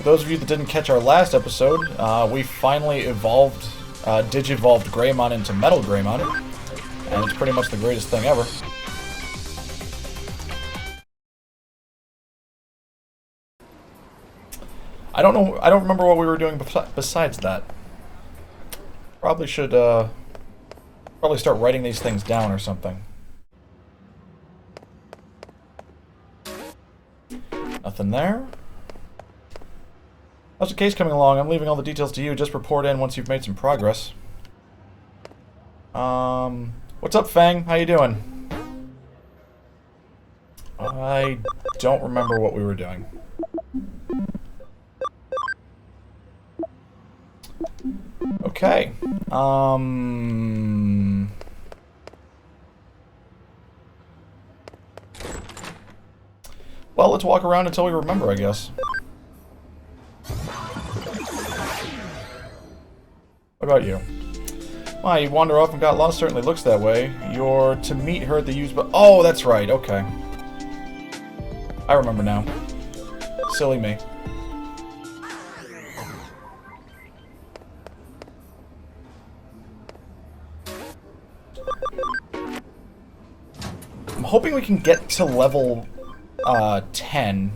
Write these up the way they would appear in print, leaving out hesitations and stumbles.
those of you that didn't catch our last episode, we finally evolved, digivolved Greymon into Metal Greymon, and it's pretty much the greatest thing ever. I don't know, I don't remember what we were doing besides that. Probably should, probably start writing these things down or something. Nothing there. How's the case coming along? I'm leaving all the details to you. Just report in once you've made some progress. What's up, Fang? How you doing? I don't remember what we were doing. Okay. Well, let's walk around until we remember, I guess. What about you? Why, you wander off and got lost? Certainly looks that way. You're to meet her at the used... Oh, that's right, okay. I remember now. Silly me. I'm hoping we can get to level 10.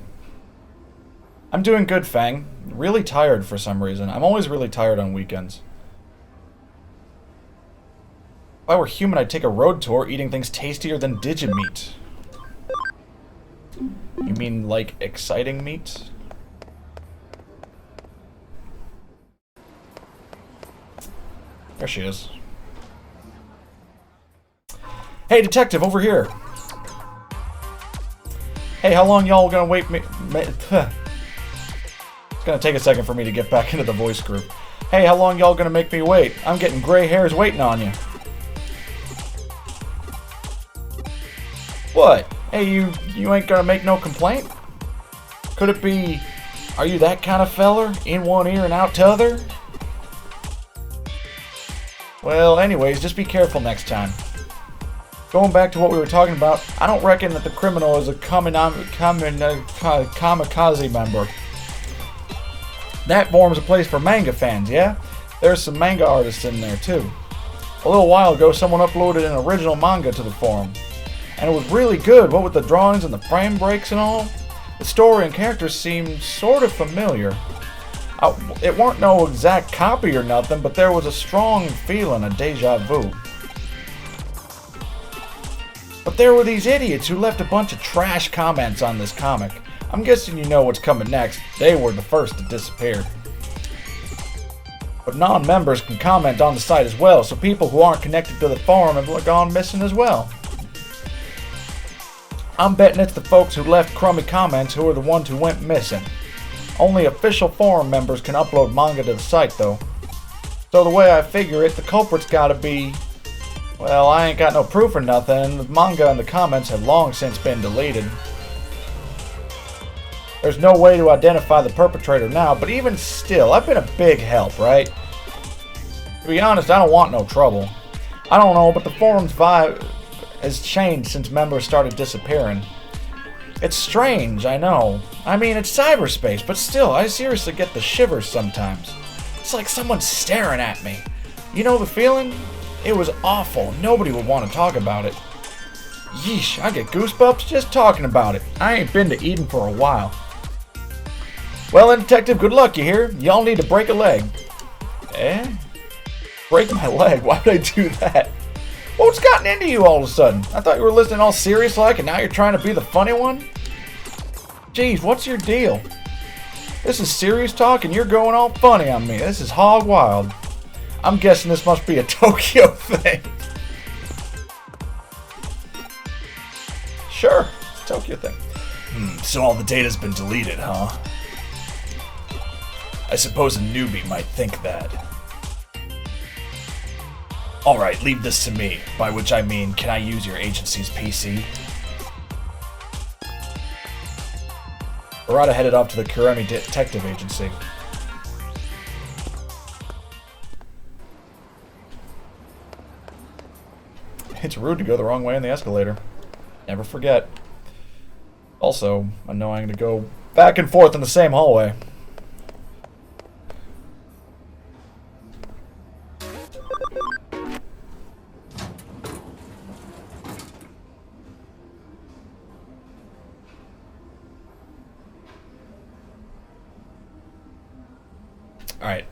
I'm doing good, Fang. Really tired for some reason. I'm always really tired on weekends. If I were human, I'd take a road tour eating things tastier than Digimeat. You mean, like, exciting meat? There she is. Hey, detective, over here! Hey, how long y'all gonna wait me... It's gonna take a second for me to get back into the voice group. Hey, how long y'all gonna make me wait? I'm getting gray hairs waiting on you. What? Hey, you ain't gonna make no complaint? Could it be... Are you that kind of feller? In one ear and out t'other? Well, anyways, just be careful next time. Going back to what we were talking about, I don't reckon that the criminal is a kamikaze member. That forms a place for manga fans, yeah? There's some manga artists in there, too. A little while ago, someone uploaded an original manga to the forum. And it was really good, what with the drawings and the frame breaks and all. The story and characters seemed sort of familiar. It weren't no exact copy or nothing, but there was a strong feeling of deja vu. But there were these idiots who left a bunch of trash comments on this comic. I'm guessing you know what's coming next. They were the first to disappear. But non-members can comment on the site as well, so people who aren't connected to the forum have gone missing as well. I'm betting it's the folks who left crummy comments who are the ones who went missing. Only official forum members can upload manga to the site, though. So the way I figure it, the culprit's gotta be... Well, I ain't got no proof or nothing. The manga and the comments have long since been deleted. There's no way to identify the perpetrator now, but even still, I've been a big help, right? To be honest, I don't want no trouble. I don't know, but the forum's vibe has changed since members started disappearing. It's strange, I know. I mean, it's cyberspace, but still, I seriously get the shivers sometimes. It's like someone's staring at me. You know the feeling? It was awful. Nobody would want to talk about it. Yeesh, I get goosebumps just talking about it. I ain't been to Eden for a while. Well then, detective, good luck, you hear? Y'all need to break a leg. Eh? Break my leg? Why would I do that? What's gotten into you all of a sudden? I thought you were listening all serious like, and now you're trying to be the funny one? Jeez, what's your deal? This is serious talk, and you're going all funny on me. This is hog wild. I'm guessing this must be a Tokyo thing. Sure, it's a Tokyo thing. So all the data's been deleted, huh? I suppose a newbie might think that. Alright, leave this to me, by which I mean, can I use your agency's PC? Arata headed off to the Kuremi Detective Agency. It's rude to go the wrong way in the escalator. Never forget. Also, I know I'm going to go back and forth in the same hallway. Alright.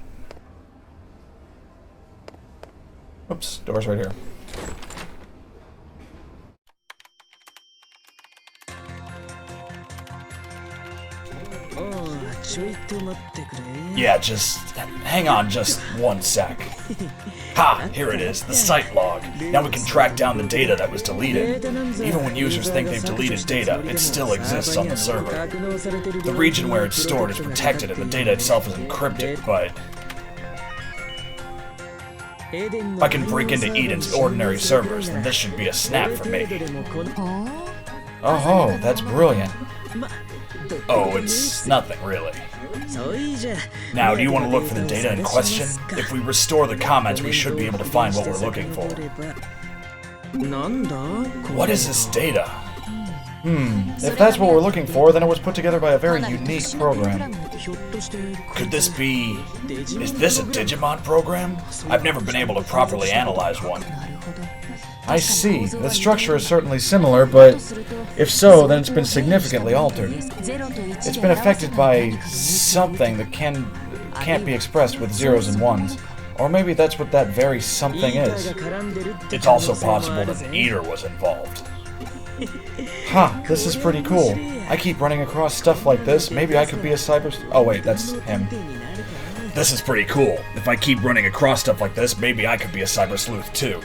Oops, door's right here. Yeah, just hang on just one sec. Ha! Here it is, the site log. Now we can track down the data that was deleted. Even when users think they've deleted data, it still exists on the server. The region where it's stored is protected and the data itself is encrypted, but if I can break into Eden's ordinary servers, then this should be a snap for me. Oh, that's brilliant. Oh, it's nothing, really. Now, do you want to look for the data in question? If we restore the comments, we should be able to find what we're looking for. What is this data? If that's what we're looking for, then it was put together by a very unique program. Could this be... Is this a Digimon program? I've never been able to properly analyze one. I see. The structure is certainly similar, but if so, then it's been significantly altered. It's been affected by something that can't be expressed with zeros and ones. Or maybe that's what that very something is. It's also possible that an eater was involved. Huh, this is pretty cool. I keep running across stuff like this. Maybe I could be a cyber... Oh wait, that's him. This is pretty cool. If I keep running across stuff like this, maybe I could be a cyber sleuth too.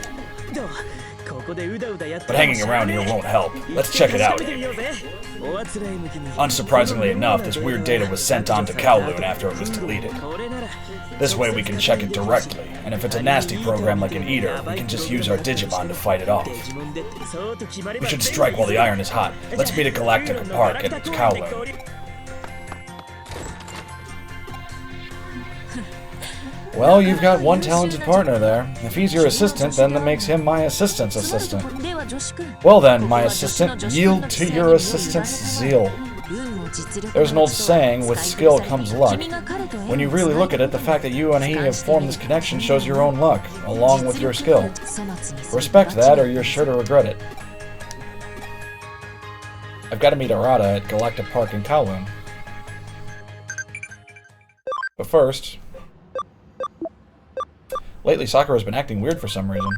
But hanging around here won't help. Let's check it out, Amy. Unsurprisingly enough, this weird data was sent on to Kowloon after it was deleted. This way we can check it directly, and if it's a nasty program like an eater, we can just use our Digimon to fight it off. We should strike while the iron is hot. Let's meet at Galactica Park at Kowloon. Well, you've got one talented partner there. If he's your assistant, then that makes him my assistant's assistant. Well then, my assistant, yield to your assistant's zeal. There's an old saying, with skill comes luck. When you really look at it, the fact that you and he have formed this connection shows your own luck, along with your skill. Respect that, or you're sure to regret it. I've got to meet Arata at Galactic Park in Kowloon. But first... Lately, Sakura's been acting weird for some reason.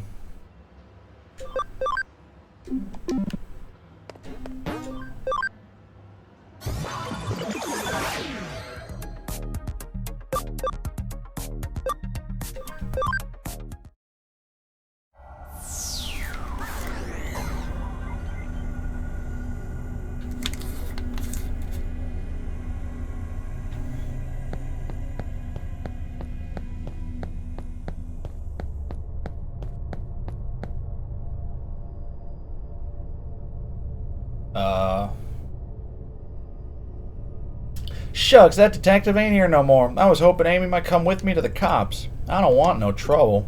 Shucks, that detective ain't here no more. I was hoping Amy might come with me to the cops. I don't want no trouble.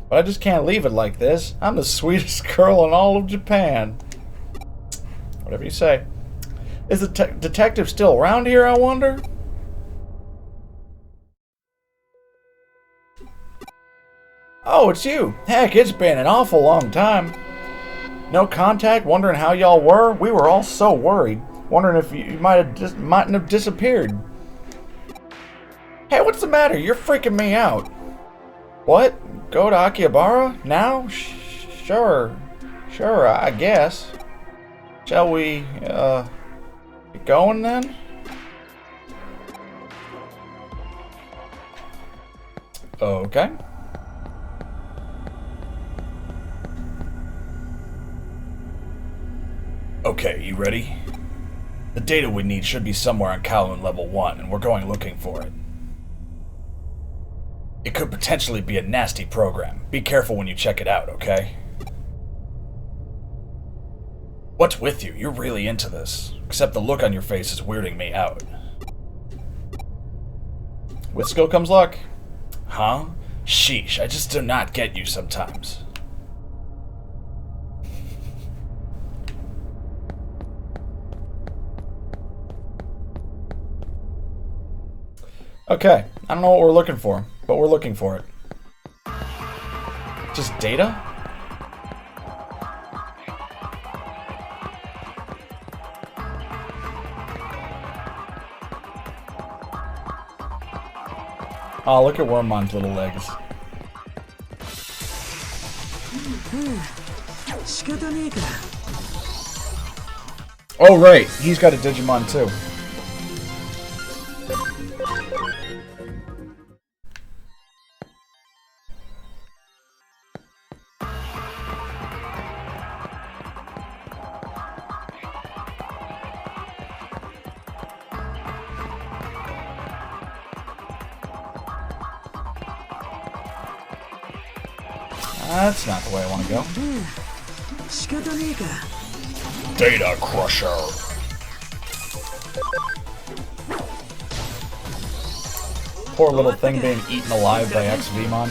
But I just can't leave it like this. I'm the sweetest girl in all of Japan. Whatever you say. Is the detective still around here, I wonder? Oh, it's you. Heck, it's been an awful long time. No contact, wondering how y'all were? We were all so worried. Wondering if you mightn't have disappeared. Hey, what's the matter? You're freaking me out. What? Go to Akihabara? Now? Sure, I guess. Shall we, get going then? Okay. Okay, you ready? The data we need should be somewhere on Kowloon Level 1, and we're going looking for it. It could potentially be a nasty program. Be careful when you check it out, okay? What's with you? You're really into this. Except the look on your face is weirding me out. With skill comes luck. Huh? Sheesh, I just do not get you sometimes. Okay, I don't know what we're looking for, but we're looking for it. Just data? Oh, look at Wormmon's little legs. Oh, right. He's got a Digimon, too. That's not the way I want to go. Data Crusher. Poor little thing being eaten alive by ex-Vmon.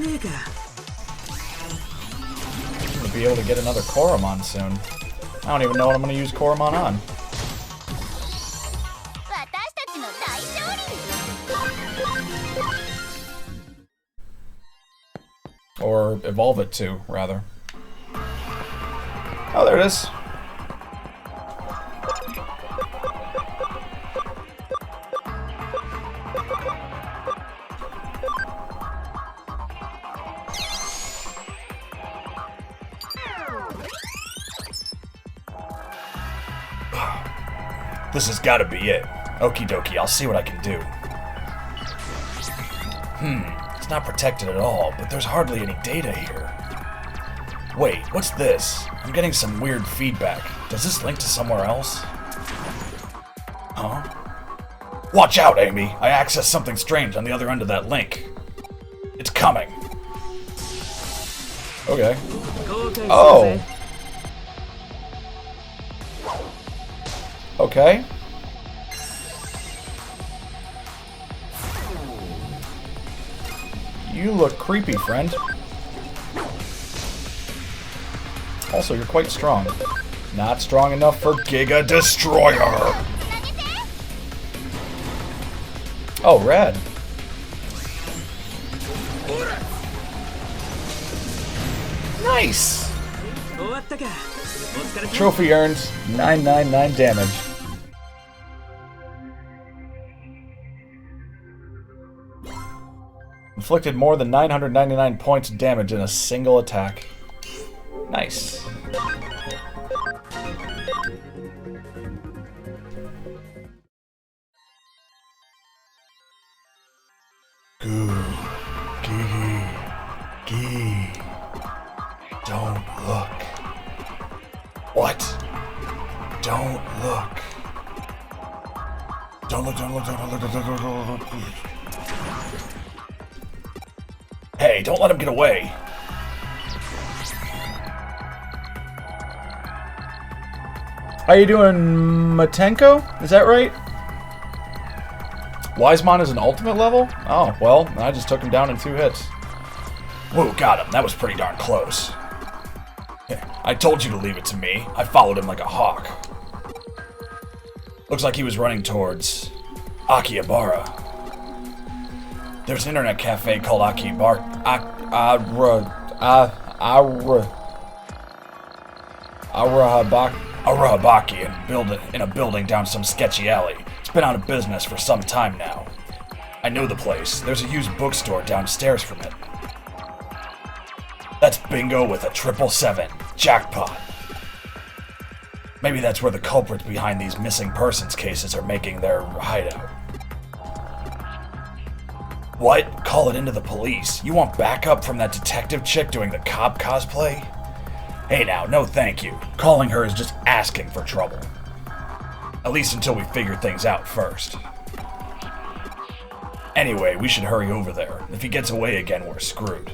I'm gonna be able to get another Koromon soon. I don't even know what I'm gonna use Koromon on. Or evolve it to, rather. Oh, there it is. This has got to be it. Okie dokie, I'll see what I can do. It's not protected at all, but there's hardly any data here. Wait, what's this? I'm getting some weird feedback. Does this link to somewhere else? Huh? Watch out, Amy! I accessed something strange on the other end of that link. It's coming. Okay. Oh! Okay. You look creepy, friend. Also, you're quite strong. Not strong enough for Giga Destroyer! Oh, rad. Nice! Trophy earned 999 damage. Inflicted more than 999 points of damage in a single attack. Nice. Goo. Gee. Don't look. What? Don't look. Don't look. Hey, don't let him get away. How you doing, Matenko? Is that right? Wisemon is an ultimate level? Oh, well, I just took him down in 2 hits. Whoa, got him. That was pretty darn close. I told you to leave it to me. I followed him like a hawk. Looks like he was running towards Akihabara. There's an internet cafe called Arahabaki in a building down some sketchy alley. It's been out of business for some time now. I know the place. There's a used bookstore downstairs from it. That's bingo with a 777. Jackpot. Maybe that's where the culprits behind these missing persons cases are making their hideout. What? Call it into the police. You want backup from that detective chick doing the cop cosplay? Hey now, no thank you. Calling her is just asking for trouble. At least until we figure things out first. Anyway, we should hurry over there. If he gets away again, we're screwed.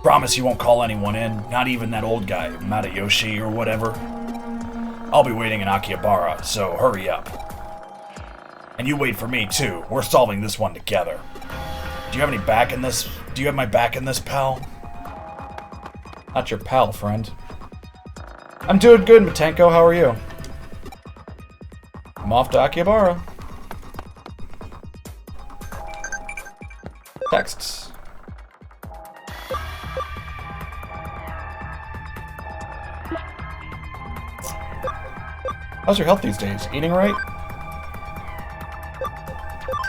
Promise you won't call anyone in, not even that old guy, Matayoshi or whatever. I'll be waiting in Akihabara, so hurry up. And you wait for me too. We're solving this one together. Do you have any back in this? Do you have my back in this, pal? Not your pal, friend. I'm doing good, Matenko. How are you? I'm off to Akihabara. Texts. How's your health these days? Eating right?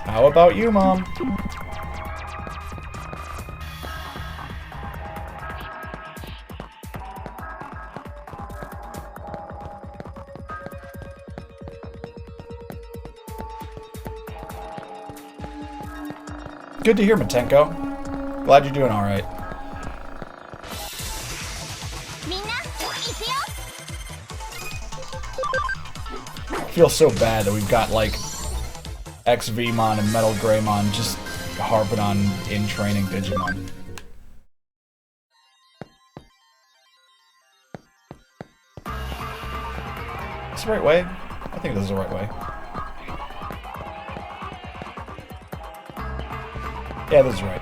How about you, Mom? Good to hear, Matenko. Glad you're doing alright. I feel so bad that we've got, like, XVmon and Metal Greymon just harping on in-training Digimon. Is this the right way? I think this is the right way. Yeah, this is right.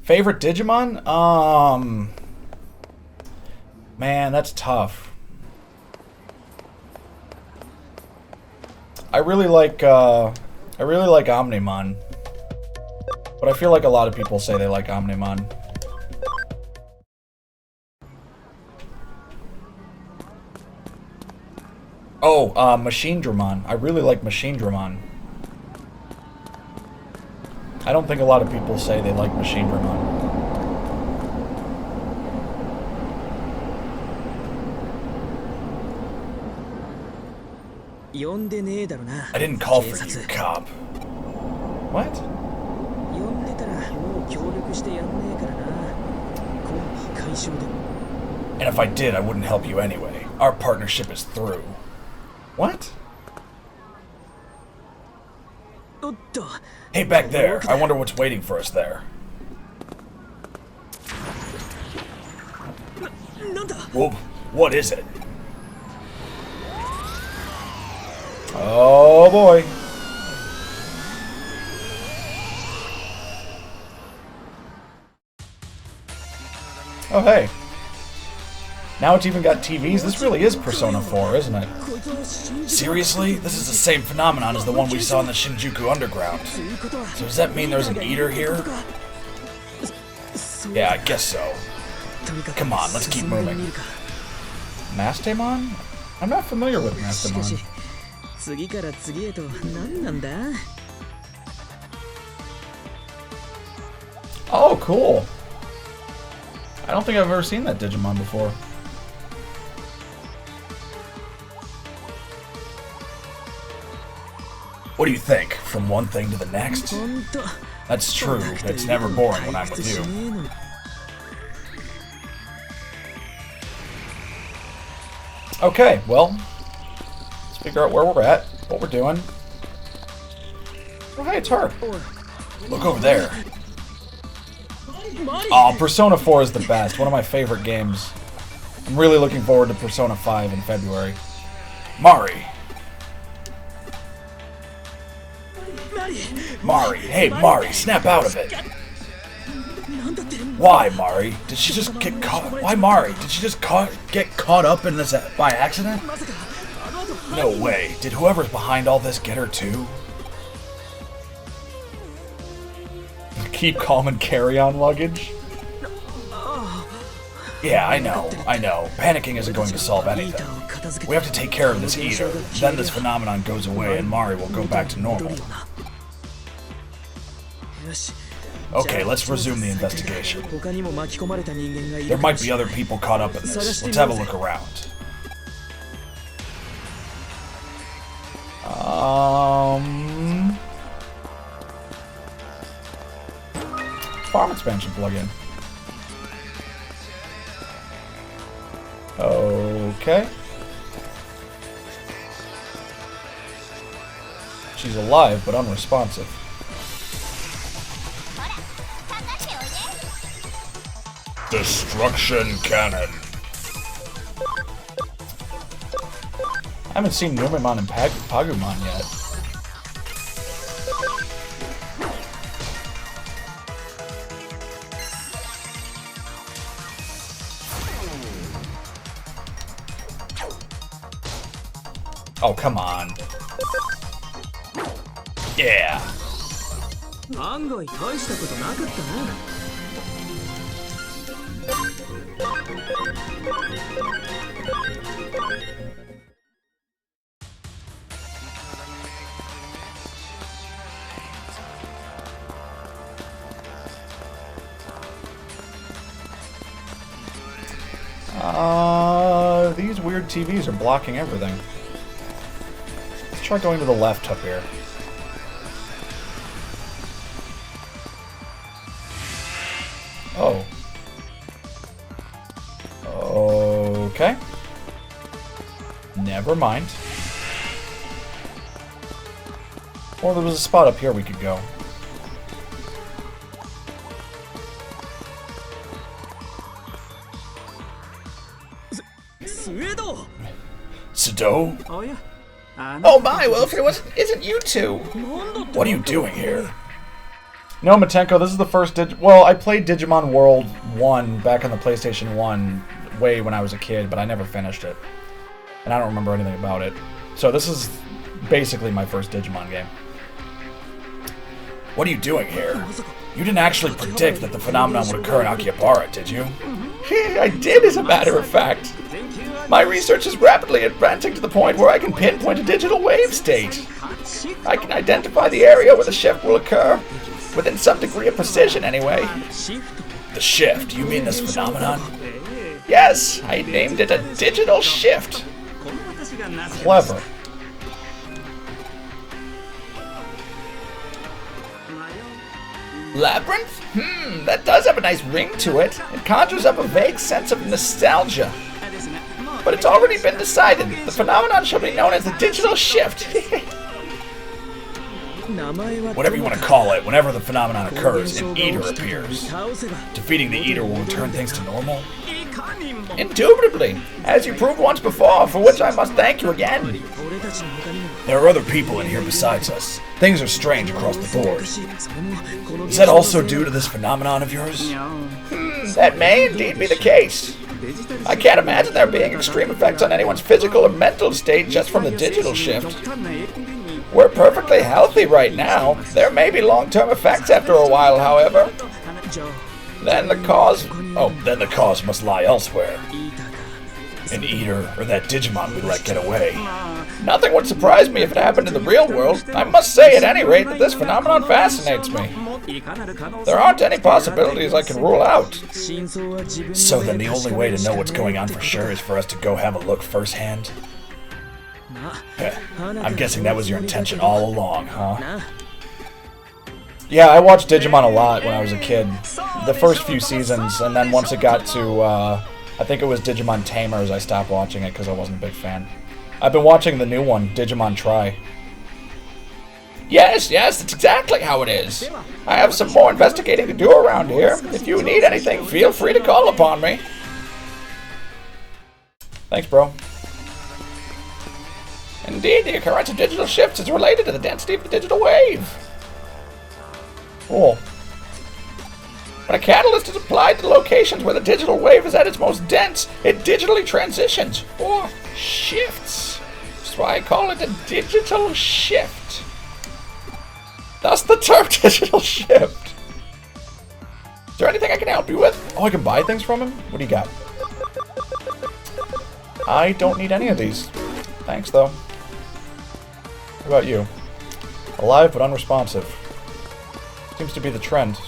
Favorite Digimon? Man, that's tough. I really like Omnimon. But I feel like a lot of people say they like Omnimon. Oh, Machine Dramon. I really like Machine Dramon. I don't think a lot of people say they like Machine Dramon. I didn't call for you, cop. What? And if I did, I wouldn't help you anyway. Our partnership is through. What? Hey, back there. I wonder what's waiting for us there. Well, what is it? Oh boy. Oh hey. Now it's even got TVs? This really is Persona 4, isn't it? Seriously? This is the same phenomenon as the one we saw in the Shinjuku Underground. So does that mean there's an eater here? Yeah, I guess so. Come on, let's keep moving. Mastemon? I'm not familiar with Mastemon. Oh, cool. I don't think I've ever seen that Digimon before. What do you think? From one thing to the next? That's true. It's never boring when I'm with you. Okay, well, let's figure out where we're at, what we're doing. Oh, hey, it's her. Look over there. Oh, Persona 4 is the best. One of my favorite games. I'm really looking forward to Persona 5 in February. Mari. Mari. Hey, Mari, snap out of it. Why, Mari? Did she just get caught? Why, Mari? Did she just get caught up in this by accident? No way. Did whoever's behind all this get her too? Keep calm and carry on luggage? Yeah, I know. Panicking isn't going to solve anything. We have to take care of this eater. Then this phenomenon goes away and Mari will go back to normal. Okay, let's resume the investigation. There might be other people caught up in this. Let's have a look around. Farm expansion plugin. Okay. She's alive, but unresponsive. Destruction Cannon. I haven't seen Numemon and Pagumon yet. Oh, come on. Yeah. These weird TVs are blocking everything. Let's try going to the left up here. Oh. Okay. Never mind. Well, there was a spot up here we could go. Sado? Oh yeah. Oh my, well if it isn't you two. What are you doing here? No, Matenko, this is the first well, I played Digimon World 1 back on the PlayStation 1 way when I was a kid, but I never finished it. And I don't remember anything about it. So this is basically my first Digimon game. What are you doing here? You didn't actually predict that the phenomenon would occur in Akihabara, did you? I did, as a matter of fact. My research is rapidly advancing to the point where I can pinpoint a digital wave state. I can identify the area where the shift will occur, within some degree of precision anyway. The shift? You mean this phenomenon? Yes, I named it a digital shift. Clever. Labyrinth? That does have a nice ring to it. It conjures up a vague sense of nostalgia. But it's already been decided. The phenomenon shall be known as the digital shift. Whatever you want to call it, whenever the phenomenon occurs, an eater appears. Defeating the eater will return things to normal? Indubitably, as you proved once before, for which I must thank you again. There are other people in here besides us. Things are strange across the board. Is that also due to this phenomenon of yours? That may indeed be the case. I can't imagine there being extreme effects on anyone's physical or mental state just from the digital shift. We're perfectly healthy right now. There may be long-term effects after a while, however. Then the cause must lie elsewhere. An eater or that Digimon we let get away. Nothing would surprise me if it happened in the real world. I must say at any rate that this phenomenon fascinates me. There aren't any possibilities I can rule out. So then the only way to know what's going on for sure is for us to go have a look firsthand? I'm guessing that was your intention all along, huh? Yeah, I watched Digimon a lot when I was a kid. The first few seasons, and then once it got to, I think it was Digimon Tamers, I stopped watching it because I wasn't a big fan. I've been watching the new one, Digimon Tri. Yes, that's exactly how it is. I have some more investigating to do around here. If you need anything, feel free to call upon me. Thanks, bro. Indeed, the occurrence of digital shifts is related to the density of the digital wave. Cool. When a catalyst is applied to locations where the digital wave is at its most dense, it digitally transitions, or shifts. That's why I call it a digital shift. Thus the term digital shift. Is there anything I can help you with? Oh, I can buy things from him? What do you got? I don't need any of these. Thanks, though. What about you? Alive but unresponsive. Seems to be the trend.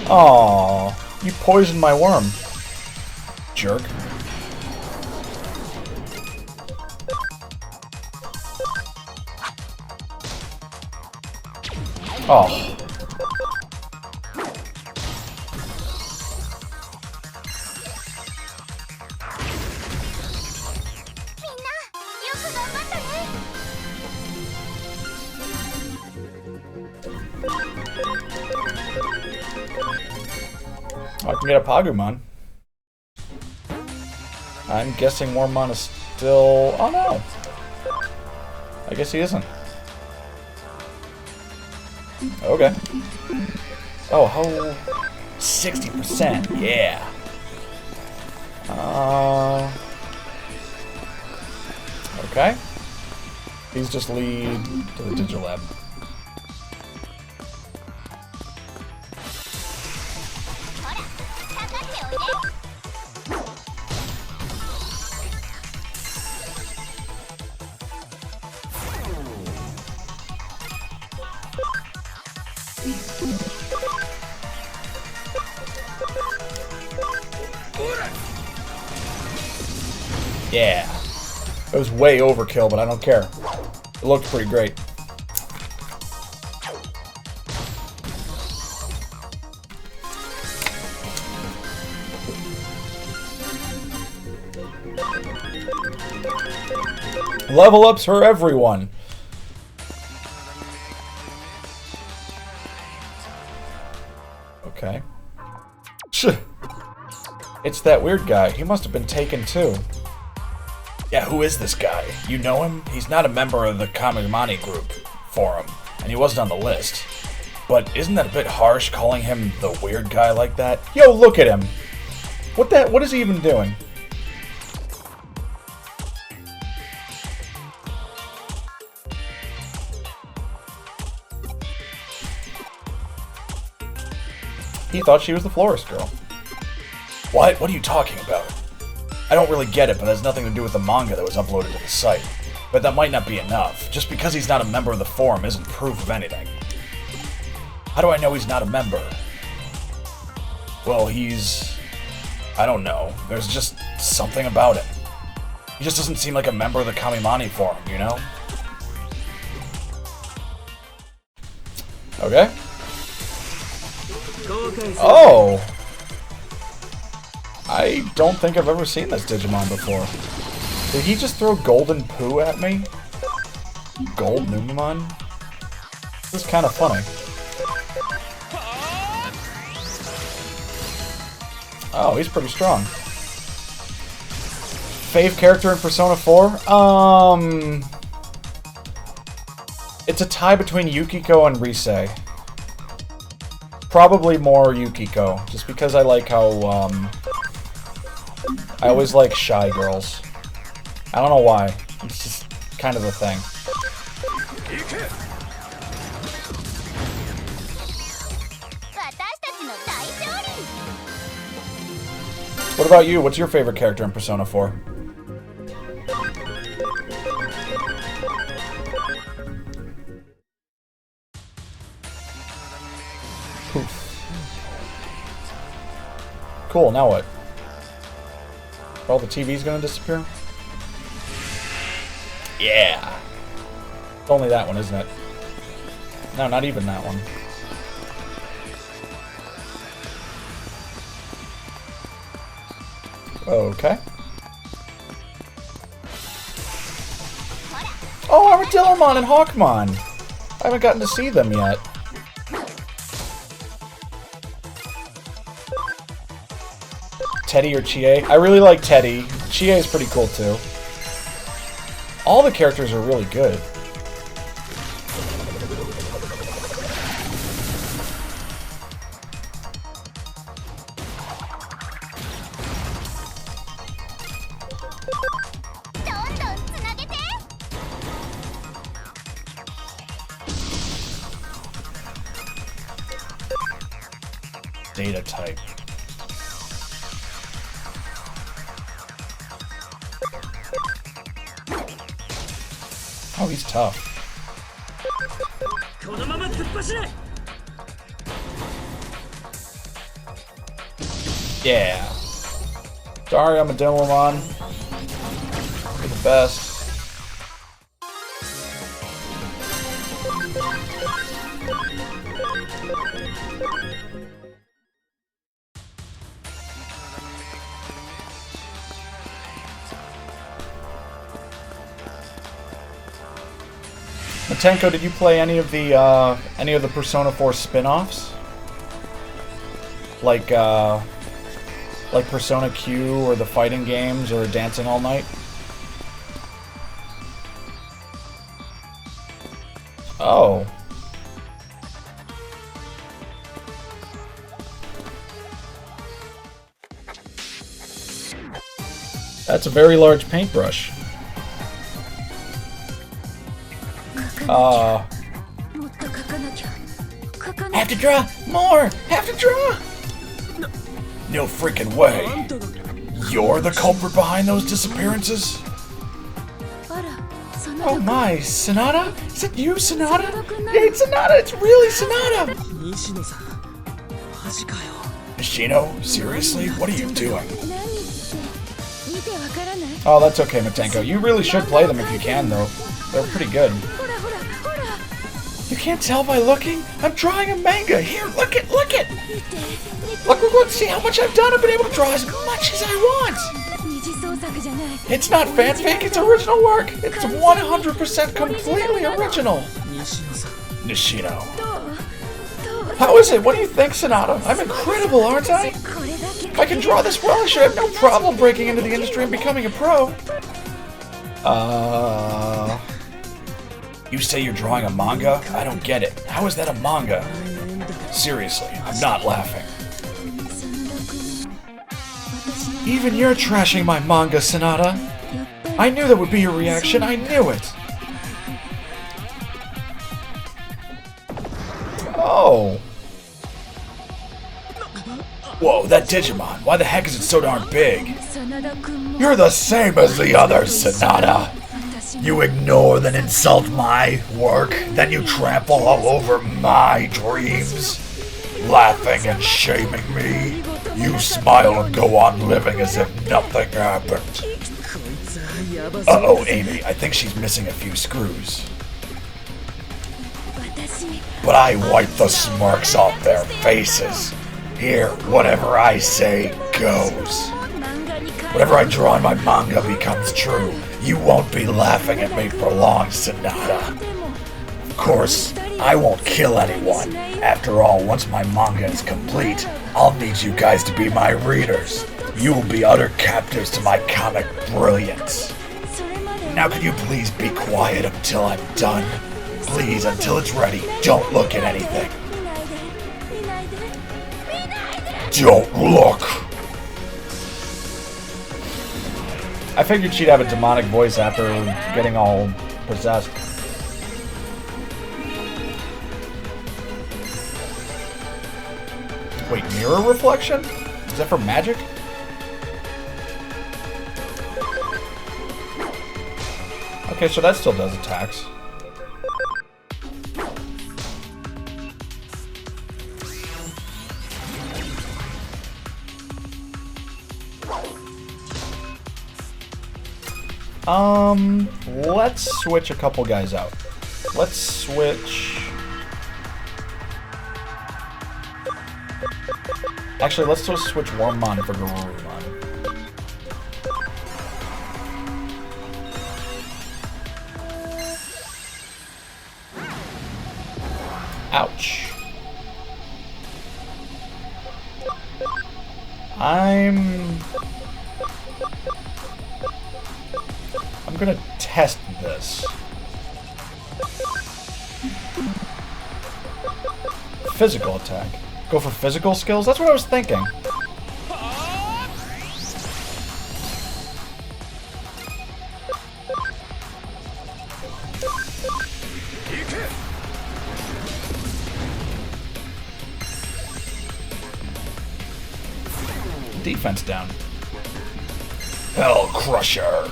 Aww, you poisoned my worm. Jerk. Oh. I can get a Pagumon. I'm guessing Wormmon is still... Oh no! I guess he isn't. Okay. Oh, how... 60%, yeah! Okay. Please just lead to the Digilab. Yeah. It was way overkill, but I don't care. It looked pretty great. Level ups for everyone. Okay. It's that weird guy. He must have been taken too. Yeah, who is this guy? You know him? He's not a member of the Kamimani group forum, and he wasn't on the list. But isn't that a bit harsh, calling him the weird guy like that? Yo, look at him! What is he even doing? He thought she was the florist girl. What? What are you talking about? I don't really get it, but it has nothing to do with the manga that was uploaded to the site. But that might not be enough. Just because he's not a member of the forum isn't proof of anything. How do I know he's not a member? Well, I don't know. There's just something about him. He just doesn't seem like a member of the Kamimani forum, you know? Okay. Oh! I don't think I've ever seen this Digimon before. Did he just throw golden poo at me? Gold Numemon? This is kind of funny. Oh, he's pretty strong. Fave character in Persona 4? It's a tie between Yukiko and Rise. Probably more Yukiko, just because I like how, I always like shy girls. I don't know why. It's just kind of a thing. What about you? What's your favorite character in Persona 4? Poof. Cool, now what? Are all the TVs gonna disappear? Yeah! It's only that one, isn't it? No, not even that one. Okay. Oh, Armadillomon and Hawkmon! I haven't gotten to see them yet. Teddy or Chie? I really like Teddy. Chie is pretty cool too. All the characters are really good. beta type. Oh, he's tough. Yeah. Sorry, I'm a Digimon. You're the best. Matenko, did you play any of the Persona 4 spin-offs? Like Persona Q or the fighting games or Dancing All Night? Oh. That's a very large paintbrush. Have to draw more! Have to draw! No freaking way! You're the culprit behind those disappearances? Oh my, Sonata? Is it you, Sonata? Hey, it's Sonata! It's really Sonata! Nishino? Seriously? What are you doing? Oh, that's okay, Matenko. You really should play them if you can, though. They're pretty good. You can't tell by looking? I'm drawing a manga! Here, look it! Look it! Look, see how much I've done? I've been able to draw as much as I want! It's not fanfic, it's original work! It's 100% completely original! Nishino. How is it? What do you think, Sonata? I'm incredible, aren't I? If I can draw this well, I should have no problem breaking into the industry and becoming a pro. You say you're drawing a manga? I don't get it. How is that a manga? Seriously, I'm not laughing. Even you're trashing my manga, Sonata. I knew that would be your reaction. I knew it. Oh. Whoa, that Digimon. Why the heck is it so darn big? You're the same as the others, Sonata. You ignore and insult my work, then you trample all over my dreams. Laughing and shaming me, you smile and go on living as if nothing happened. Uh-oh, Amy, I think she's missing a few screws. But I wipe the smirks off their faces. Here, whatever I say goes. Whatever I draw in my manga becomes true. You won't be laughing at me for long, Sonata. Of course, I won't kill anyone. After all, once my manga is complete, I'll need you guys to be my readers. You will be utter captives to my comic brilliance. Now can you please be quiet until I'm done? Please, until it's ready, don't look at anything. Don't look! I figured she'd have a demonic voice after getting all possessed. Wait, mirror reflection? Is that for magic? Okay, so that still does attacks. Let's switch a couple guys out. Let's switch... Actually, let's just switch Wormmon for Garurumon. Ouch. I'm gonna test this. Physical attack. Go for physical skills? That's what I was thinking. defense down. Hell Crusher.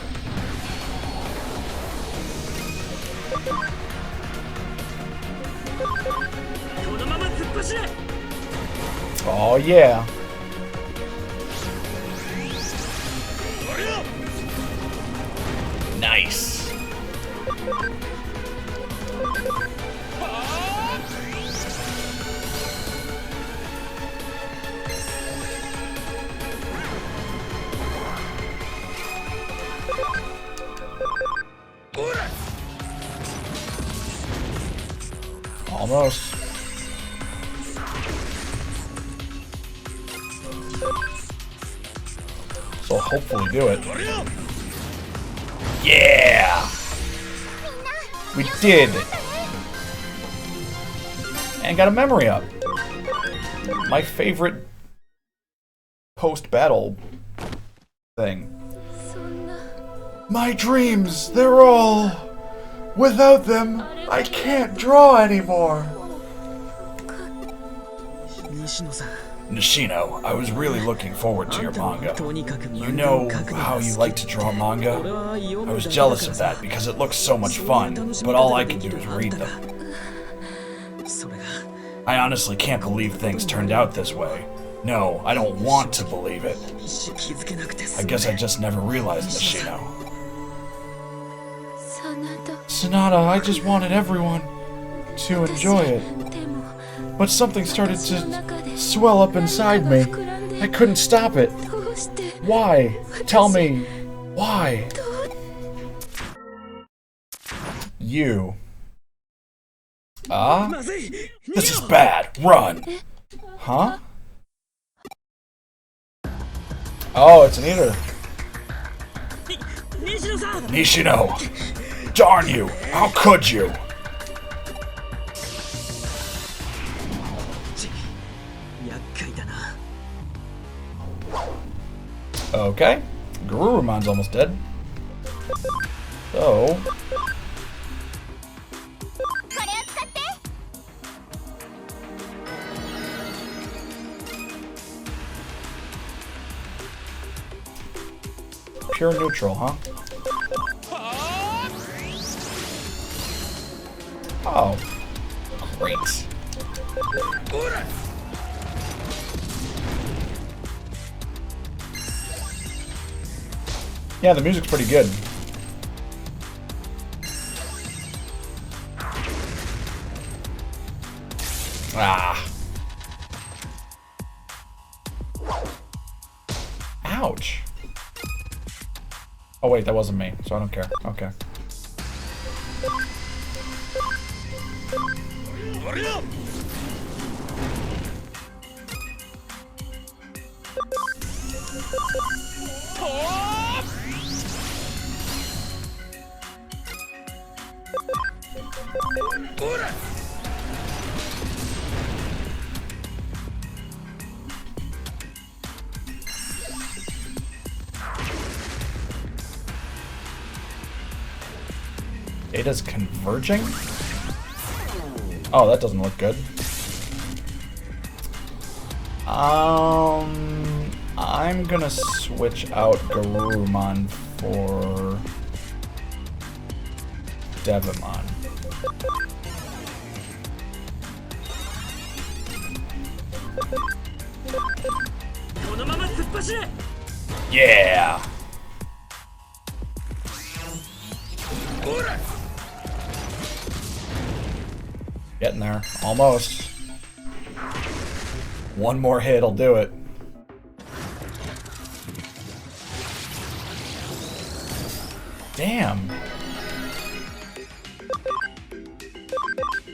Oh yeah. Nice. Almost. So hopefully do it. Yeah! We did! And got a memory up. My favorite post-battle thing. My dreams, they're all... Without them, I can't draw anymore. Nishino, I was really looking forward to your manga. You know how you like to draw manga? I was jealous of that because it looks so much fun, but all I can do is read them. I honestly can't believe things turned out this way. No, I don't want to believe it. I guess I just never realized, Nishino. Sonata, I just wanted everyone to enjoy it. But something started to swell up inside me. I couldn't stop it. Why? Tell me. Why? You. This is bad. Run. Huh? Oh, it's an eater. Nishino. Darn you! How could you? Okay. Garurumon's almost dead. So... Pure neutral, huh? Oh, great. Yeah, the music's pretty good. Ah. Ouch. Oh wait, that wasn't me, so I don't care. Okay. Ada's converging? Oh, that doesn't look good. I'm gonna switch out Garurumon for Devimon. Yeah! Getting there. Almost. One more hit'll do it. Damn.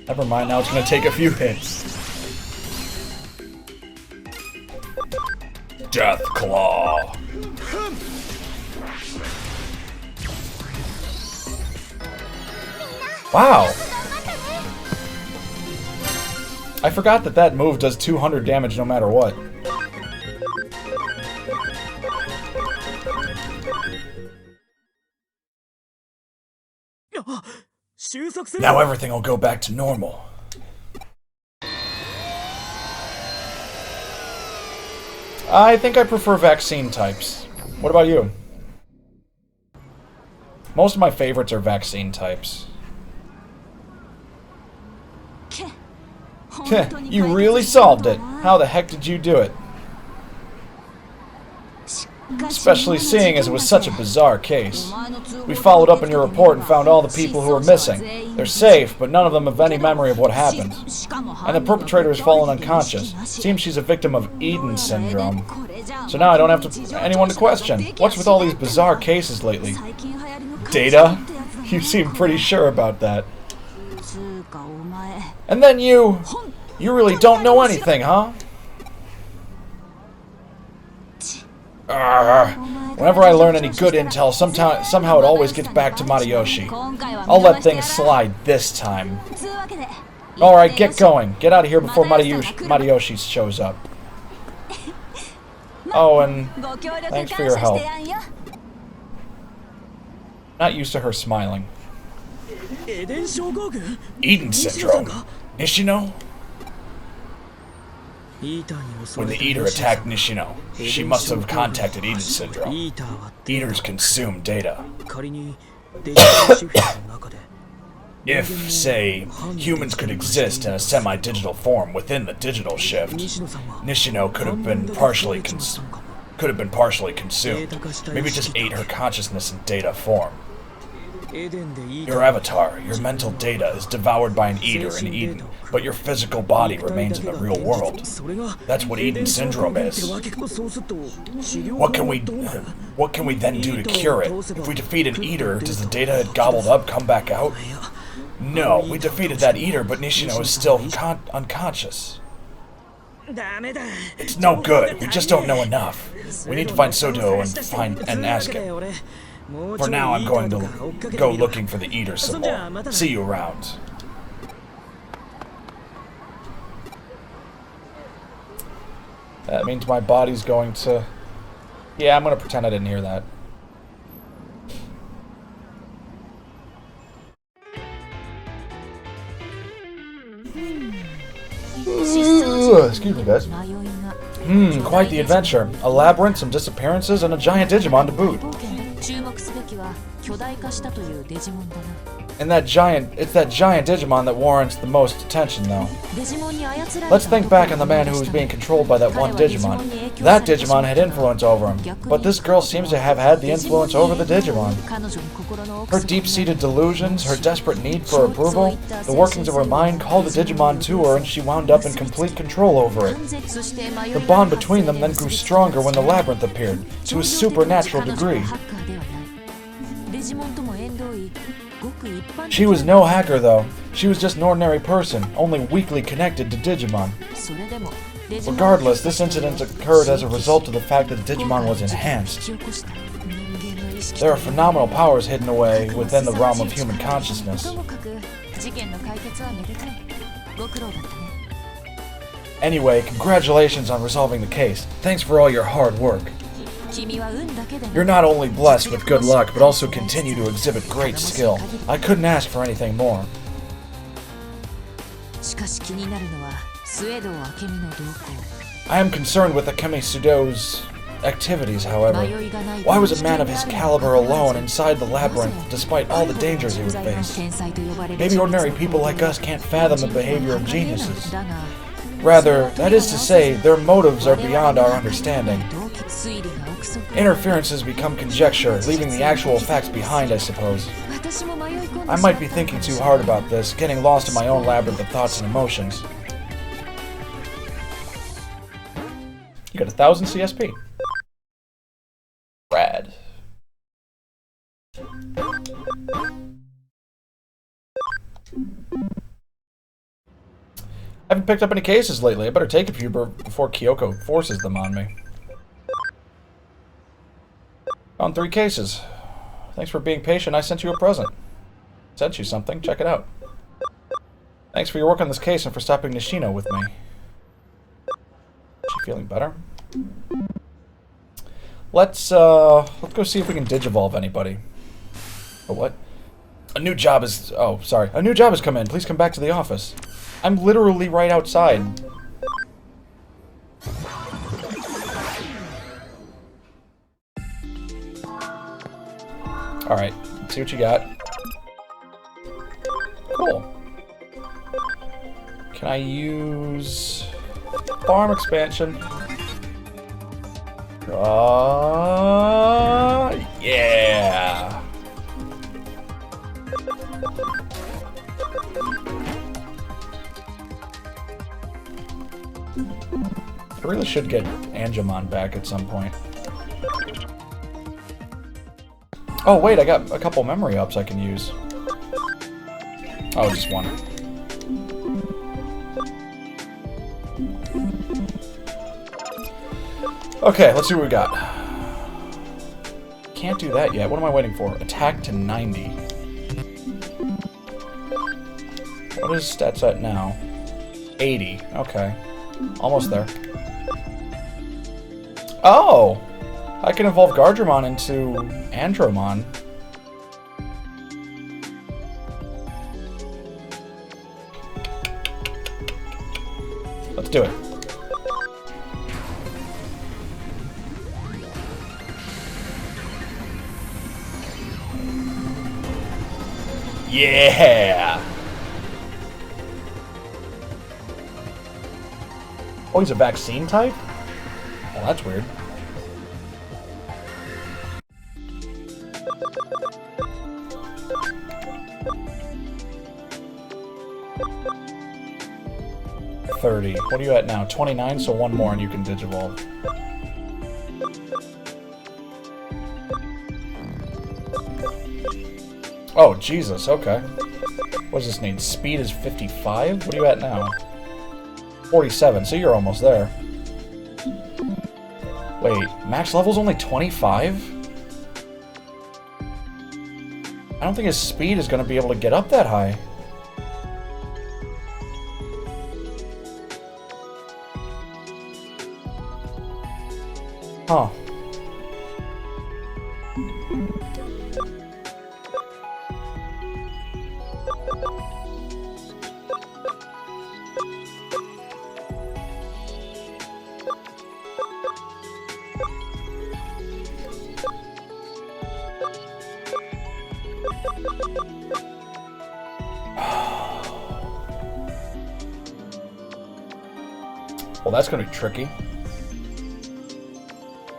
Never mind, now it's gonna take a few hits. Death Claw. Wow. I forgot that that move does 200 damage no matter what. Now everything will go back to normal. I think I prefer vaccine types. What about you? Most of my favorites are vaccine types. You really solved it. How the heck did you do it? Especially seeing as it was such a bizarre case. We followed up on your report and found all the people who are missing. They're safe, but none of them have any memory of what happened. And the perpetrator has fallen unconscious. Seems she's a victim of Eden syndrome. So now I don't have anyone to question. What's with all these bizarre cases lately? Data? You seem pretty sure about that. And then you really don't know anything, huh? Whenever I learn any good intel, somehow it always gets back to Matayoshi. I'll let things slide this time. Alright, get going. Get out of here before Matayoshi shows up. Oh, and thanks for your help. Not used to her smiling. Eden syndrome. Nishino? When the Eater attacked Nishino, she must have contacted Eden syndrome. Eaters consume data. If, say, humans could exist in a semi-digital form within the digital shift, Nishino could have been partially consumed. Maybe it just ate her consciousness in data form. Your avatar, your mental data, is devoured by an Eater in Eden, but your physical body remains in the real world. That's what Eden syndrome is. What can we then do to cure it? If we defeat an Eater, does the data it gobbled up come back out? No, we defeated that Eater, but Nishino is still unconscious. It's no good. We just don't know enough. We need to find Soto and ask him. For now, I'm going to go looking for the Eater some more. See you around. That means my body's going to... Yeah, I'm going to pretend I didn't hear that. Excuse me, guys. Quite the adventure. A labyrinth, some disappearances, and a giant Digimon to boot. And it's that giant Digimon that warrants the most attention, though. Let's think back on the man who was being controlled by that one Digimon. That Digimon had influence over him, but this girl seems to have had the influence over the Digimon. Her deep-seated delusions, her desperate need for approval, the workings of her mind called the Digimon to her, and she wound up in complete control over it. The bond between them then grew stronger when the labyrinth appeared, to a supernatural degree. She was no hacker, though. She was just an ordinary person, only weakly connected to Digimon. Regardless, this incident occurred as a result of the fact that Digimon was enhanced. There are phenomenal powers hidden away within the realm of human consciousness. Anyway, congratulations on resolving the case. Thanks for all your hard work. You're not only blessed with good luck, but also continue to exhibit great skill. I couldn't ask for anything more. I am concerned with Akemi Sudo's activities, however. Why was a man of his caliber alone inside the labyrinth, despite all the dangers he would face? Maybe ordinary people like us can't fathom the behavior of geniuses. Rather, that is to say, their motives are beyond our understanding. Interferences become conjecture, leaving the actual facts behind, I suppose. I might be thinking too hard about this, getting lost in my own labyrinth of thoughts and emotions. You got 1,000 CSP. Rad. I haven't picked up any cases lately. I better take a few before Kyoko forces them on me. Found 3 cases. Thanks for being patient. I sent you a present. Sent you something. Check it out. Thanks for your work on this case and for stopping Nishino with me. Is she feeling better? Let's go see if we can digivolve anybody. Oh, what? A new job has... Oh, sorry. A new job has come in. Please come back to the office. I'm literally right outside. Alright, let's see what you got. Cool. Can I use farm expansion? Yeah! I really should get Angemon back at some point. Oh wait, I got a couple memory ups I can use. Oh, just one. Okay, let's see what we got. Can't do that yet. What am I waiting for? Attack to 90. What is stats at now? 80. Okay. Almost there. Oh! I can evolve Gardramon into Andromon. Let's do it. Yeah! Oh, he's a vaccine type? Well, that's weird. $30. What are you at now? 29, so one more and you can Digivolve. Oh, Jesus, okay. What does this need? Speed is 55? What are you at now? 47, so you're almost there. Wait, max level's only 25? I don't think his speed is going to be able to get up that high. Huh. Well, that's going to be tricky.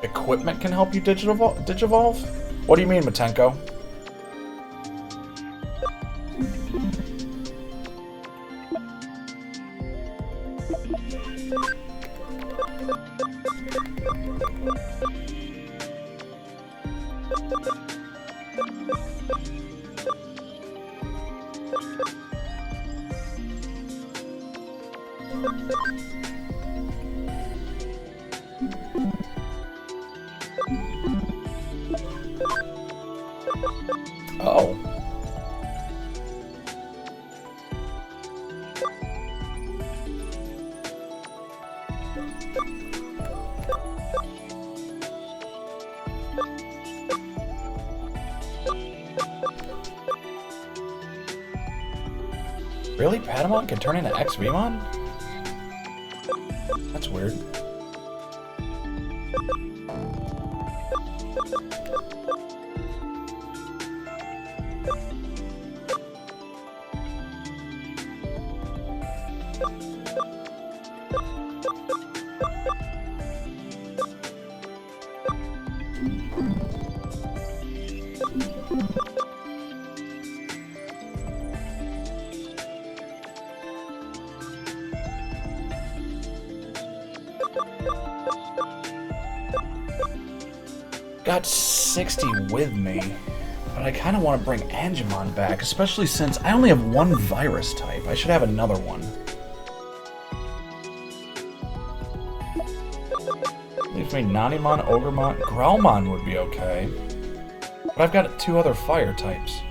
Equipment can help you Digivolve? What do you mean, Matenko? Oh. Really? Patamon can turn into XVmon? That's weird. Got 60 with me, but I kind of want to bring Angemon back, especially since I only have one virus type. I should have another one. Leaves me Nanimon, Ogremon, Growlmon would be okay. But I've got two other fire types.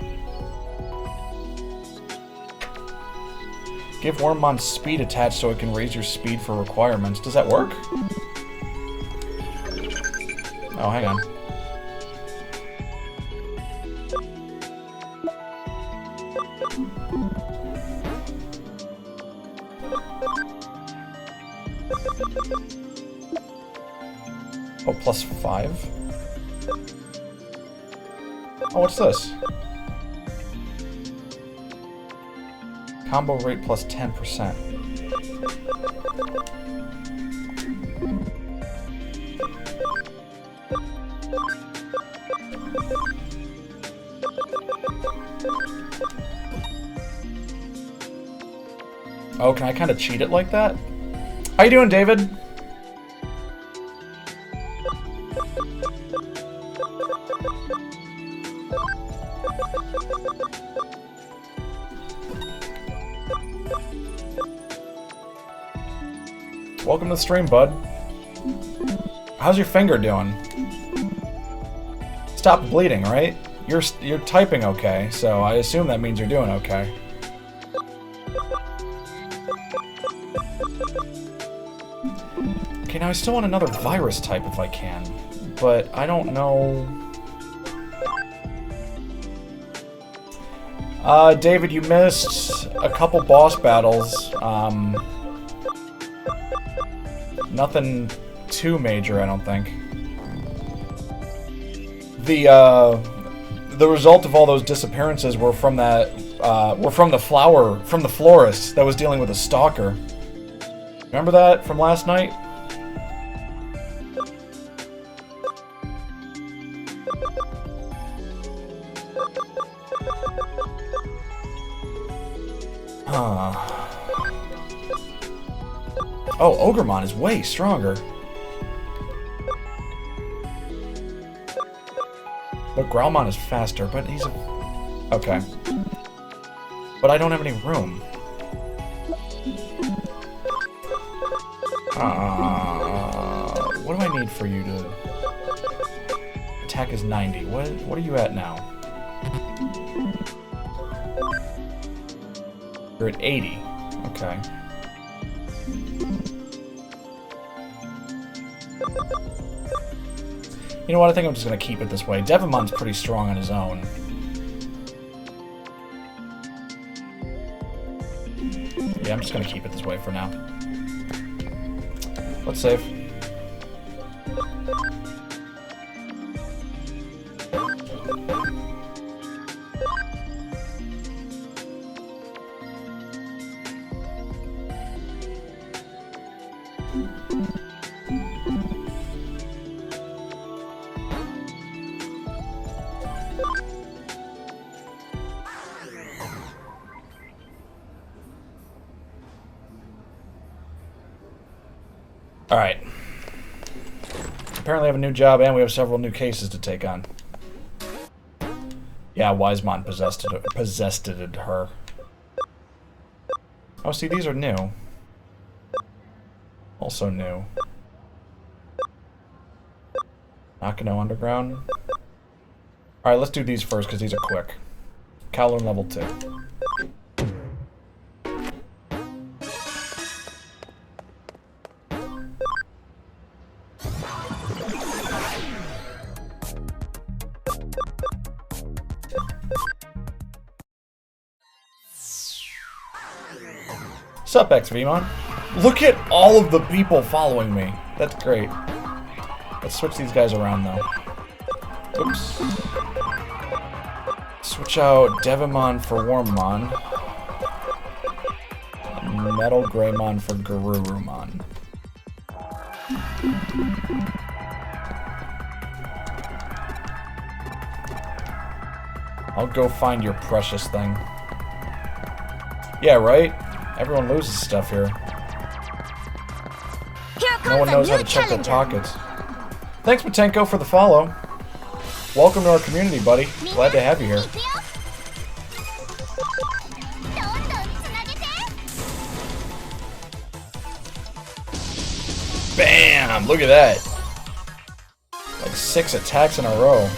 Give Wormmon speed attached so it can raise your speed for requirements. Does that work? Oh, hang on. Oh, +5? Oh, what's this? Combo rate plus 10%. Oh, can I kind of cheat it like that? How you doing, David? Welcome to the stream, bud. How's your finger doing? Stop bleeding, right? You're typing okay, so I assume that means you're doing okay. Okay, now I still want another virus type if I can, but I don't know. David, you missed a couple boss battles. Nothing too major, I don't think. The result of all those disappearances were from that from the florist that was dealing with a stalker. Remember that from last night? Oh, Ogremon is way stronger. But Growlmon is faster, but he's a... Okay. But I don't have any room. What do I need for you to... Attack is 90. What are you at now? You're at 80. Okay. You know what? I think I'm just going to keep it this way. Devimon's pretty strong on his own. Yeah, I'm just going to keep it this way for now. Let's save. Alright. Apparently I have a new job and we have several new cases to take on. Yeah, Wisemon possessed her. Oh, see, these are new. Also new. Nakano Underground. Alright, let's do these first because these are quick. Kowloon level 2. Sup, XVmon? Look at all of the people following me. That's great. Let's switch these guys around, though. Oops. Switch out Devimon for Wormmon. Metal Greymon for Garurumon. I'll go find your precious thing. Yeah, right? Everyone loses stuff here. No one knows how to check their pockets. Thanks, Potenko, for the follow. Welcome to our community, buddy. Glad to have you here. Bam! Look at that. Like 6 attacks in a row.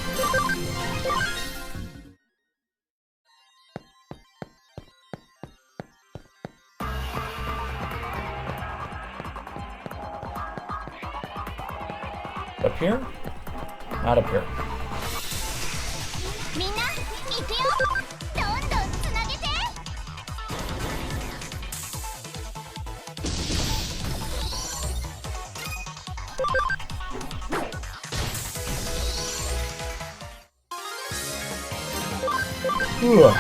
Up here? Not up here. Ugh.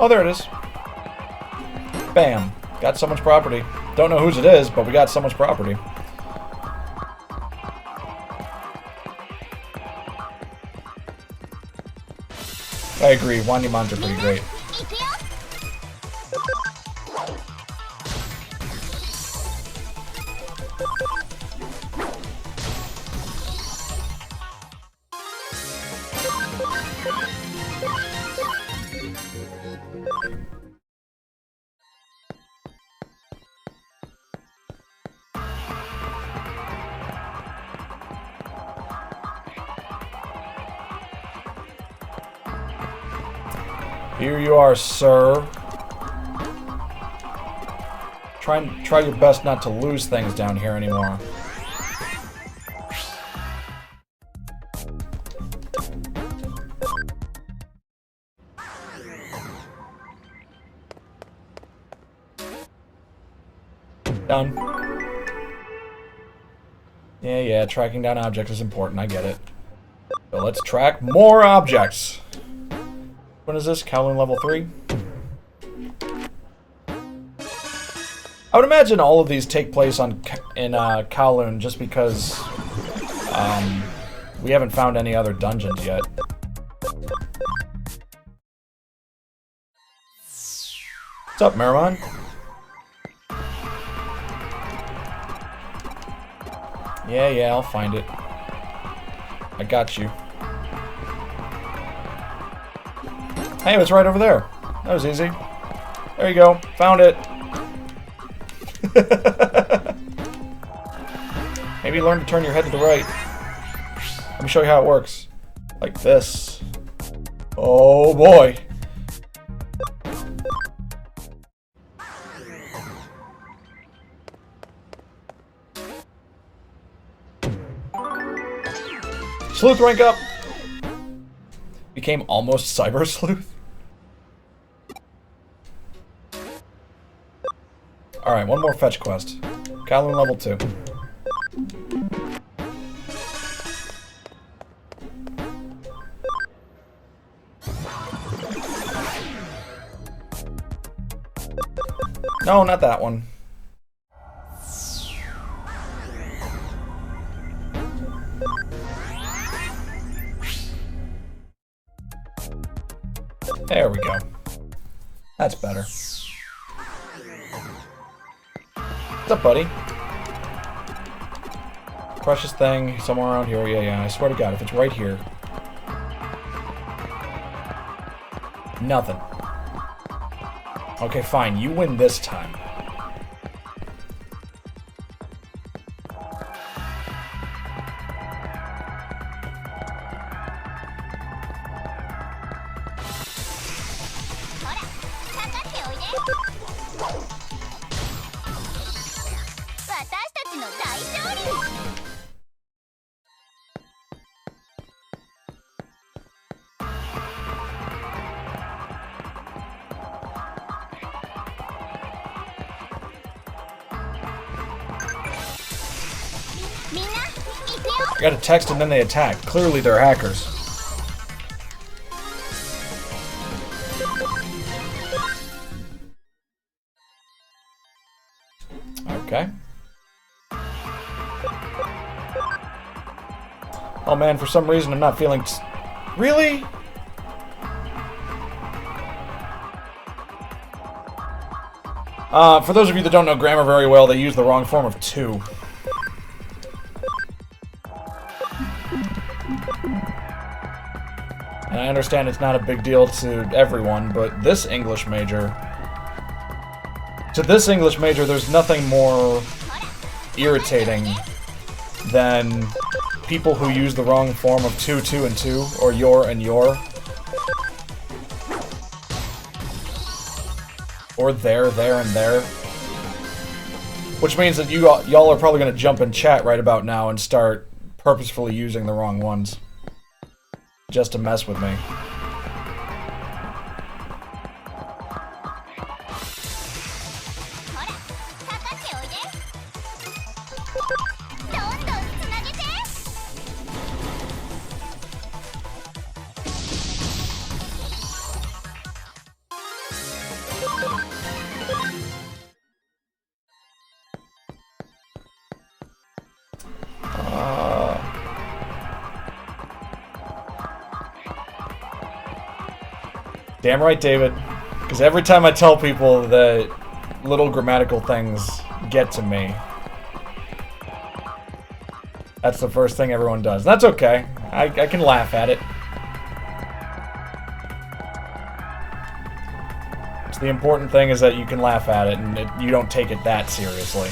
Oh, there it is. Bam. Got someone's property. Don't know whose it is, but we got someone's property. I agree. Wandymons are pretty great. Here you are, sir. Try your best not to lose things down here anymore. Done. Yeah, tracking down objects is important, I get it. So let's track more objects. When is this? Kowloon level 3? I would imagine all of these take place in Kowloon just because we haven't found any other dungeons yet. What's up, Miramon? Yeah, I'll find it. I got you. Hey, it's right over there. That was easy. There you go. Found it. Maybe learn to turn your head to the right. Let me show you how it works. Like this. Oh boy. Sleuth rank up. Became almost Cyber Sleuth. Alright, one more fetch quest. Kowloon level 2. No, not that one. There we go. That's better. What's up, buddy? Precious thing somewhere around here. Yeah, I swear to God, if it's right here. Nothing. Okay, fine. You win this time. I got a text and then they attack. Clearly they're hackers. Okay. Oh man, for some reason I'm not feeling... Really? For those of you that don't know grammar very well, they use the wrong form of two. And I understand it's not a big deal to everyone, but this English major... To this English major, there's nothing more irritating than people who use the wrong form of two, and two, or your and your. Or there, and there. Which means that y'all are probably going to jump in chat right about now and start purposefully using the wrong ones. Just to mess with me. Damn right, David. Because every time I tell people that little grammatical things get to me, that's the first thing everyone does. That's okay. I can laugh at it. The important thing is that you can laugh at it and you don't take it that seriously.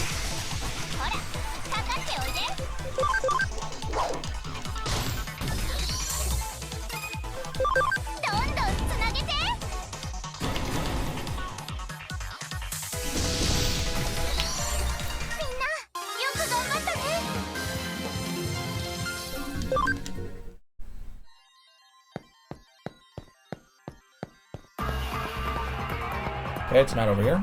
Okay, it's not over here.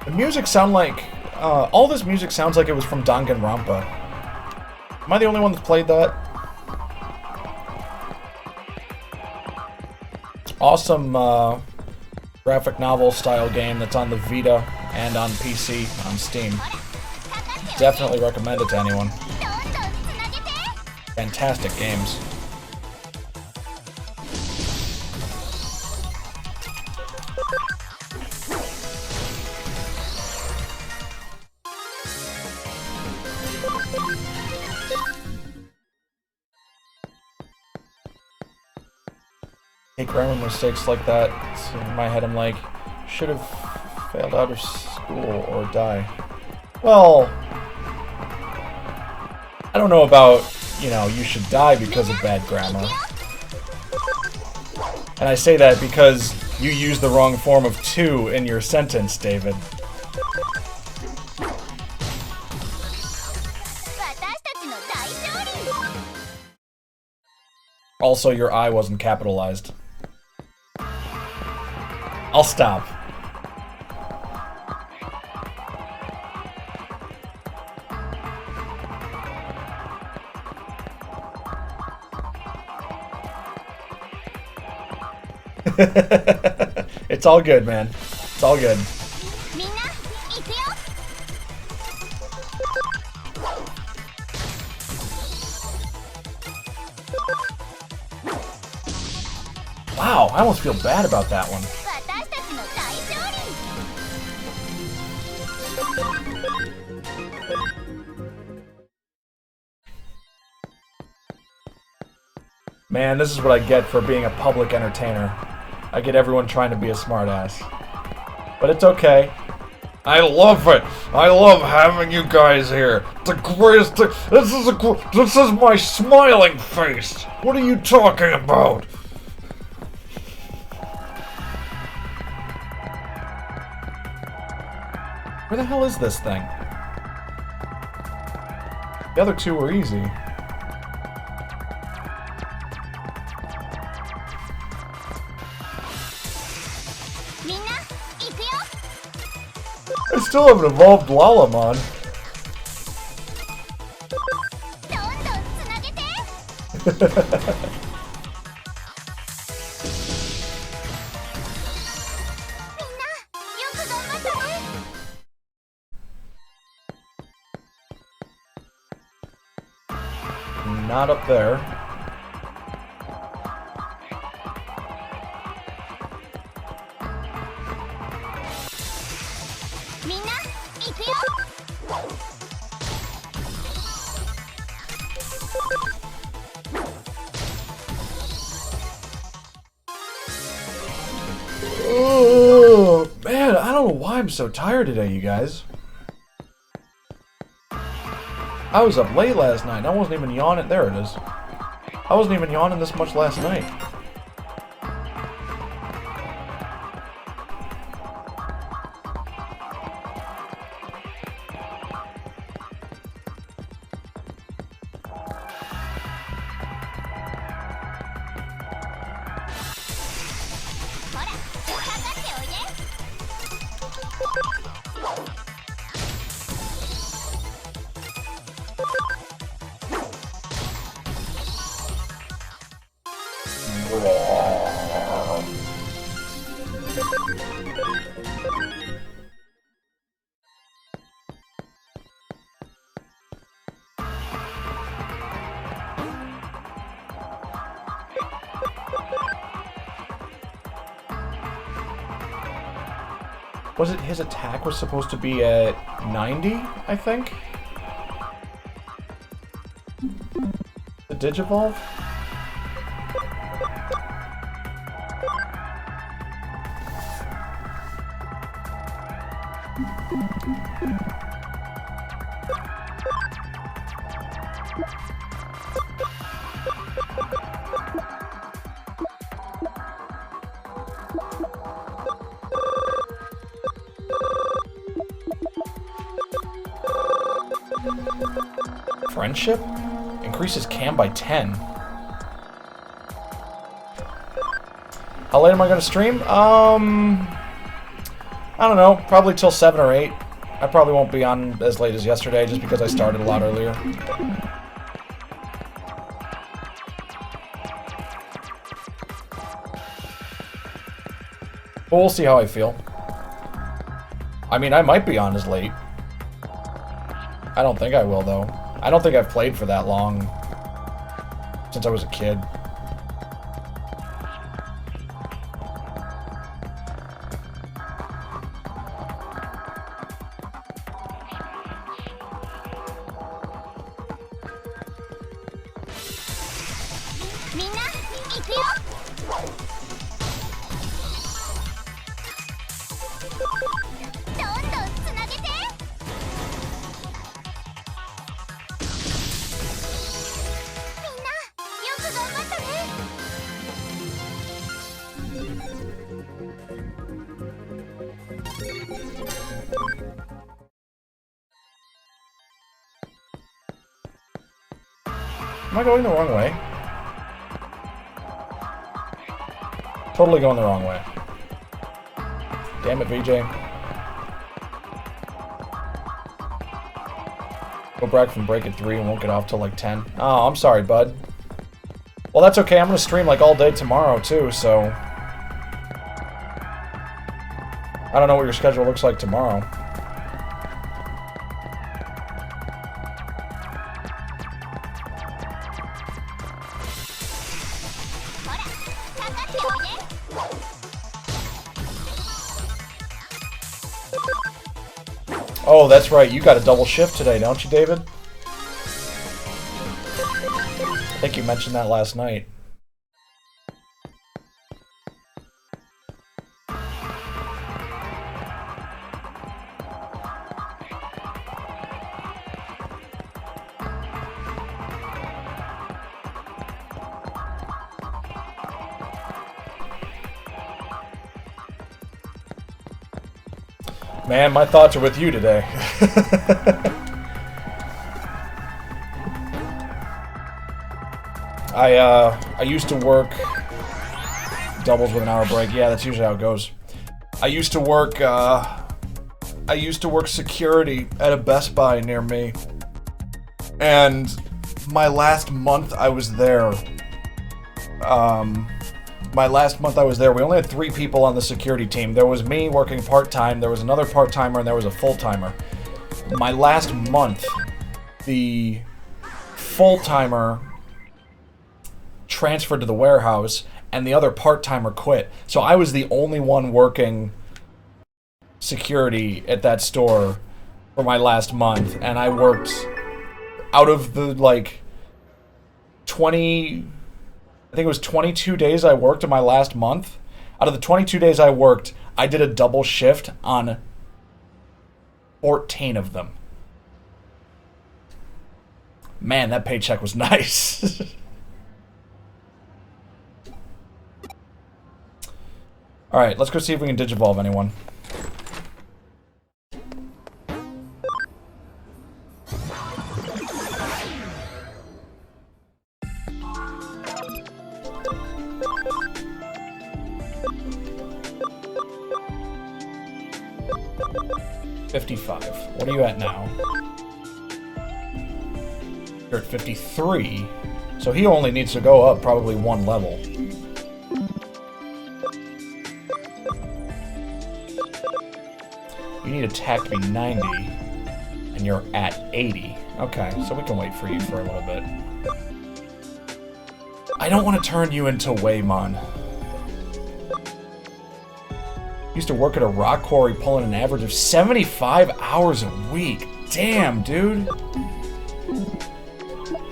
The music sound like... all this music sounds like it was from Danganronpa. Am I the only one that's played that? Awesome graphic novel style game that's on the Vita and on PC on Steam. Definitely recommend it to anyone. Fantastic games. Make grammar mistakes like that. So in my head, I'm like, should have failed out of school or die. Well, I don't know about, you know, you should die because of bad grammar. And I say that because you use the wrong form of to in your sentence, David. Also, your I wasn't capitalized. I'll stop. It's all good, man. It's all good. Wow, I almost feel bad about that one. Man, this is what I get for being a public entertainer. I get everyone trying to be a smartass. But it's okay. I love it! I love having you guys here! It's the greatest thing! This is my smiling face! What are you talking about? Where the hell is this thing? The other two were easy. I still haven't evolved Lalamon. Not up there. Oh, man, I don't know why I'm so tired today, you guys. I was up late last night. I wasn't even yawning. There it is. I wasn't even yawning this much last night. Was it his attack was supposed to be at 90, I think? The Digivolve? Friendship? Increases cam by 10. How late am I going to stream? I don't know. Probably till 7 or 8. I probably won't be on as late as yesterday just because I started a lot earlier. But we'll see how I feel. I mean, I might be on as late. I don't think I will, though. I don't think I've played for that long since I was a kid. Am I going the wrong way? Totally going the wrong way. Damn it, VJ. Go back from break at 3 and won't get off till like 10. Oh, I'm sorry, bud. Well, that's okay. I'm going to stream like all day tomorrow, too, so... I don't know what your schedule looks like tomorrow. Oh, that's right. You got a double shift today, don't you, David? I think you mentioned that last night. Man, my thoughts are with you today. I used to work doubles with an hour break. Yeah, that's usually how it goes. I used to work security at a Best Buy near me. And my last month I was there, we only had 3 people on the security team. There was me working part-time, there was another part-timer, and there was a full-timer. My last month, the full-timer transferred to the warehouse, and the other part-timer quit. So I was the only one working security at that store for my last month, and I worked out of the, like, 20... I think it was 22 days I worked in my last month. Out of the 22 days I worked, I did a double shift on 14 of them. Man, that paycheck was nice. Alright, let's go see if we can Digivolve anyone. What are you at now? You're at 53. So he only needs to go up probably 1 level. You need attack to be 90. And you're at 80. Okay, so we can wait for you for a little bit. I don't want to turn you into Waymon. Used to work at a rock quarry pulling an average of 75 hours a week. Damn, dude.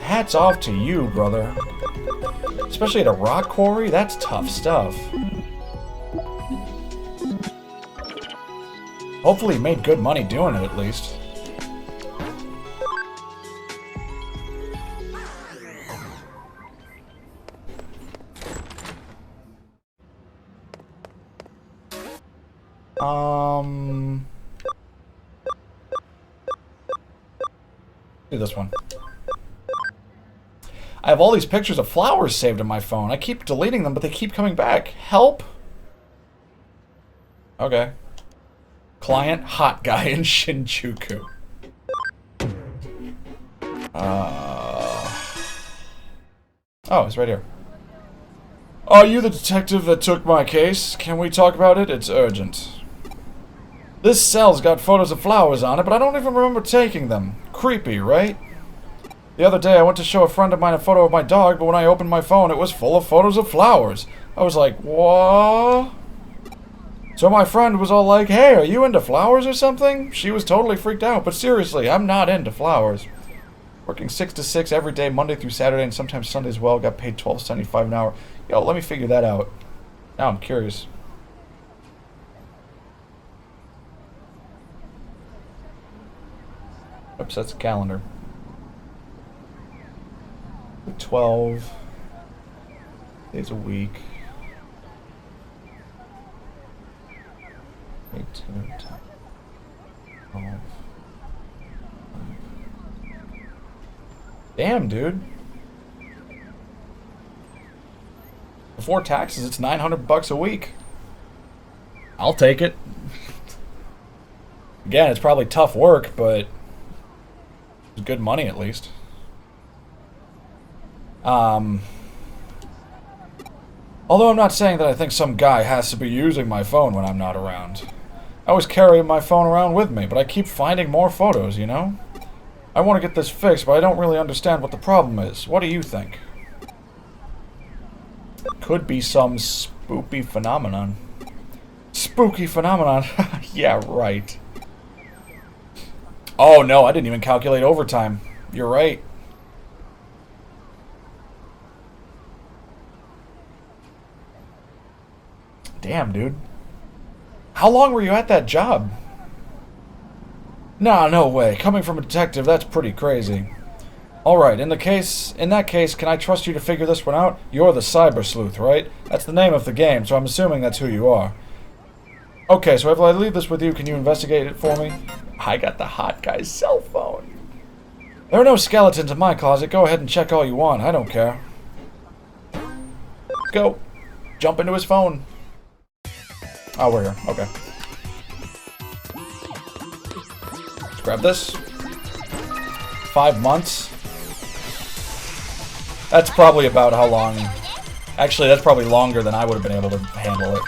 Hats off to you, brother. Especially at a rock quarry, that's tough stuff. Hopefully he made good money doing it, at least. Do this one. I have all these pictures of flowers saved on my phone. I keep deleting them, but they keep coming back. Help? Okay. Client, hot guy in Shinjuku. Oh, it's right here. Are you the detective that took my case? Can we talk about it? It's urgent. This cell's got photos of flowers on it, but I don't even remember taking them. Creepy, right? The other day I went to show a friend of mine a photo of my dog, but when I opened my phone, it was full of photos of flowers. I was like, what? So my friend was all like, hey, are you into flowers or something? She was totally freaked out, but seriously, I'm not into flowers. Working 6 to 6 every day, Monday through Saturday, and sometimes Sunday as well. Got paid $12.75 an hour. Yo, let me figure that out. Now I'm curious. Oops, that's a calendar. 12 days a week. 8, 10, 12. Damn, dude. Before taxes, it's $900 a week. I'll take it. Again, it's probably tough work, but it's good money at least. Although I'm not saying that I think some guy has to be using my phone when I'm not around. I always carry my phone around with me, but I keep finding more photos, you know? I want to get this fixed, but I don't really understand what the problem is. What do you think? Could be some spooky phenomenon. Spooky phenomenon. Yeah, right. Oh, no, I didn't even calculate overtime. You're right. Damn, dude. How long were you at that job? Nah, no way. Coming from a detective, that's pretty crazy. Alright, in that case, can I trust you to figure this one out? You're the Cyber Sleuth, right? That's the name of the game, so I'm assuming that's who you are. Okay, so if I leave this with you, can you investigate it for me? I got the hot guy's cell phone. There are no skeletons in my closet. Go ahead and check all you want. I don't care. Let's go. Jump into his phone. Oh, we're here. Okay. Let's grab this. 5 months. That's probably about how long... Actually, that's probably longer than I would have been able to handle it.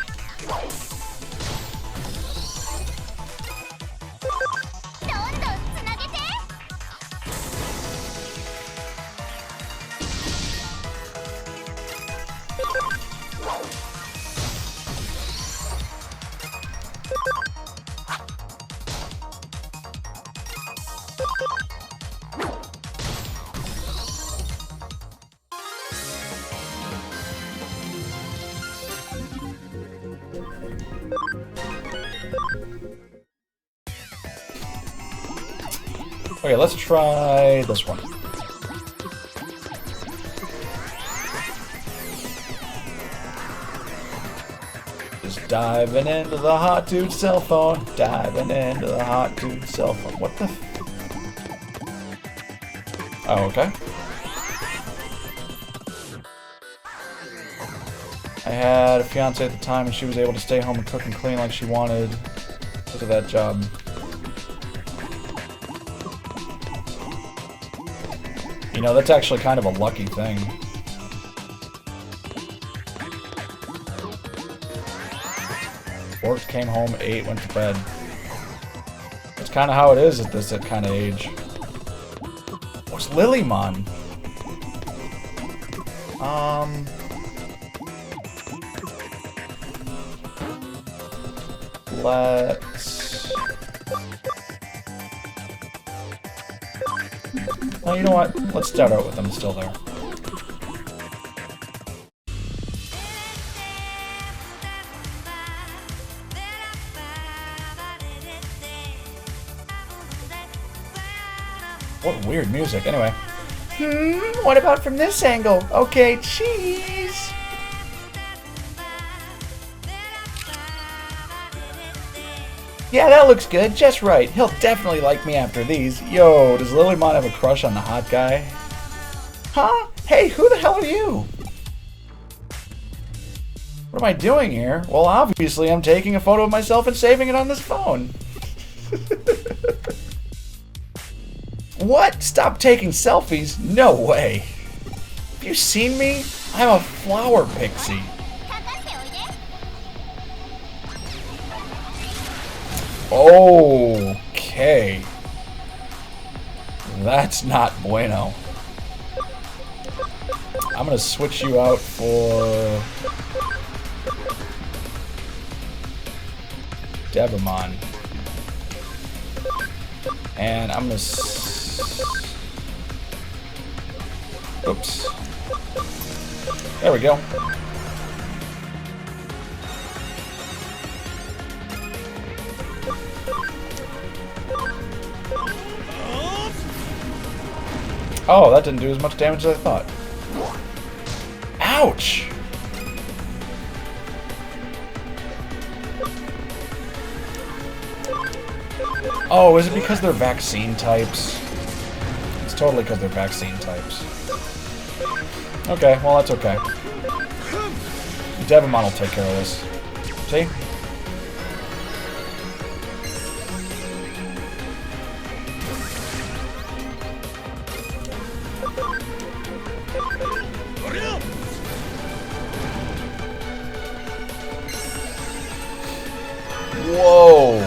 Okay, let's try this one. Just diving into the hot dude cell phone. Diving into the hot dude cell phone. What the f... Oh, okay. I had a fiance at the time and she was able to stay home and cook and clean like she wanted. Look at that job. You know, that's actually kind of a lucky thing. Worked, came home, ate, went to bed. That's kind of how it is at this kind of age. What's Lilymon? let's... Oh, you know what? Let's start out with them still there. What weird music. Anyway. What about from this angle? Okay, cheese. Yeah, that looks good. Just right. He'll definitely like me after these. Yo, does Lilymon have a crush on the hot guy? Huh? Hey, who the hell are you? What am I doing here? Well, obviously I'm taking a photo of myself and saving it on this phone. What? Stop taking selfies? No way. Have you seen me? I'm a flower pixie. Okay. That's not bueno. I'm gonna switch you out for Digimon. And I'm gonna oops. There we go. Oh, that didn't do as much damage as I thought. Ouch! Oh, is it because they're vaccine types? It's totally because they're vaccine types. Okay, well that's okay. Digimon will take care of this. See? Whoa!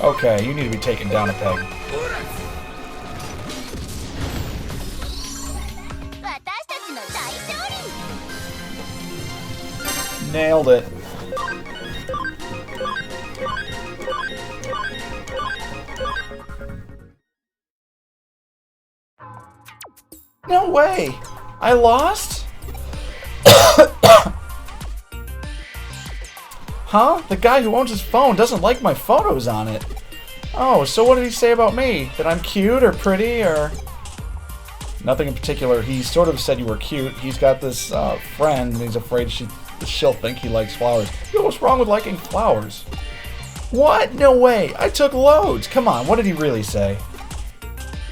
Okay, you need to be taken down a peg. Nailed it. No way! I lost? Huh? The guy who owns his phone doesn't like my photos on it. Oh, so what did he say about me? That I'm cute or pretty or... Nothing in particular. He sort of said you were cute. He's got this friend and he's afraid she'll think he likes flowers. Yo, what's wrong with liking flowers? What? No way. I took loads. Come on, what did he really say?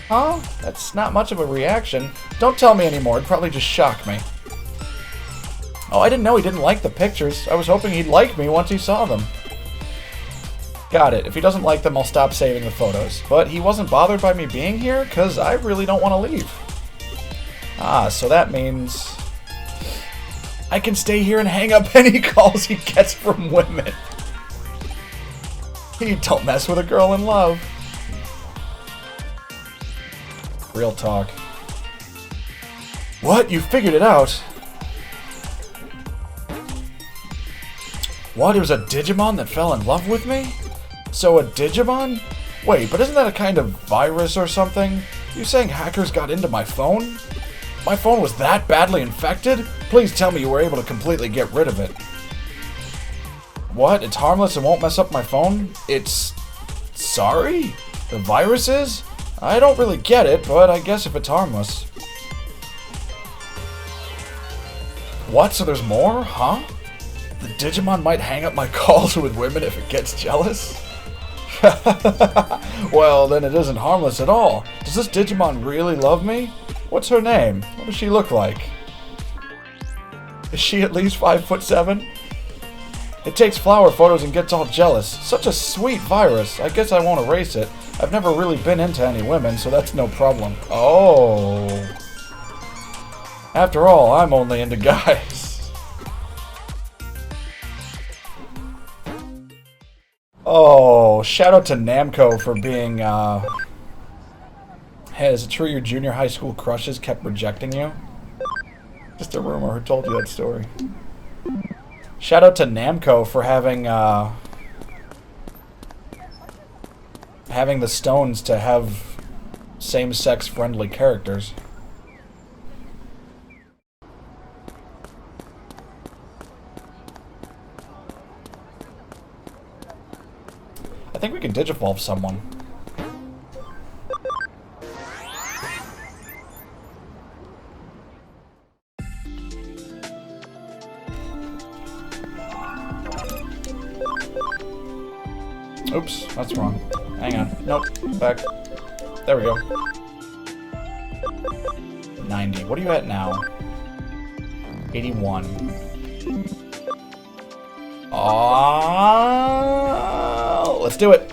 Huh? That's not much of a reaction. Don't tell me anymore. It'd probably just shock me. Oh, I didn't know he didn't like the pictures. I was hoping he'd like me once he saw them. Got it. If he doesn't like them, I'll stop saving the photos. But he wasn't bothered by me being here, because I really don't want to leave. Ah, so that means... I can stay here and hang up any calls he gets from women. You don't mess with a girl in love. Real talk. What? You figured it out? What? It was a Digimon that fell in love with me? So a Digimon? Wait, but isn't that a kind of virus or something? You saying hackers got into my phone? My phone was that badly infected? Please tell me you were able to completely get rid of it. What? It's harmless and won't mess up my phone? It's... sorry? The virus is? I don't really get it, but I guess if it's harmless. What? So there's more? Huh? The Digimon might hang up my calls with women if it gets jealous? Well, then it isn't harmless at all. Does this Digimon really love me? What's her name? What does she look like? Is she at least 5'7"? It takes flower photos and gets all jealous. Such a sweet virus. I guess I won't erase it. I've never really been into any women, so that's no problem. Oh. After all, I'm only into guys. Oh, shout out to Namco for being, Hey, is it true your junior high school crushes kept rejecting you? Just a rumor. Who told you that story? Shout out to Namco for having having the stones to have same-sex friendly characters. I think we can digivolve someone. Oops, that's wrong. Hang on. Nope. Back. There we go. 90. What are you at now? 81. Let's do it.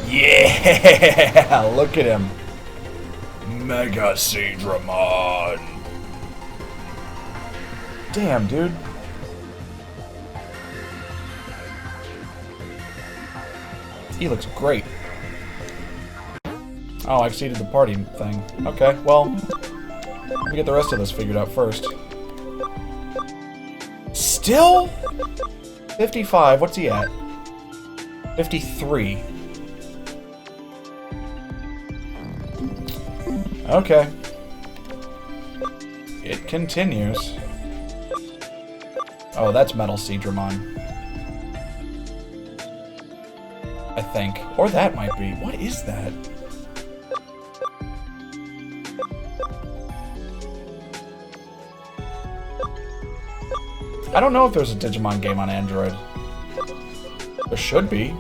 Yeah! Look at him. Mega Digimon. Damn, dude. He looks great. Oh, I exceeded the party thing. Okay, well, let me get the rest of this figured out first. Still? 55, what's he at? 53. Okay. It continues. Oh, that's Metal Digimon. I think. Or that might be. What is that? I don't know if there's a Digimon game on Android. There should be.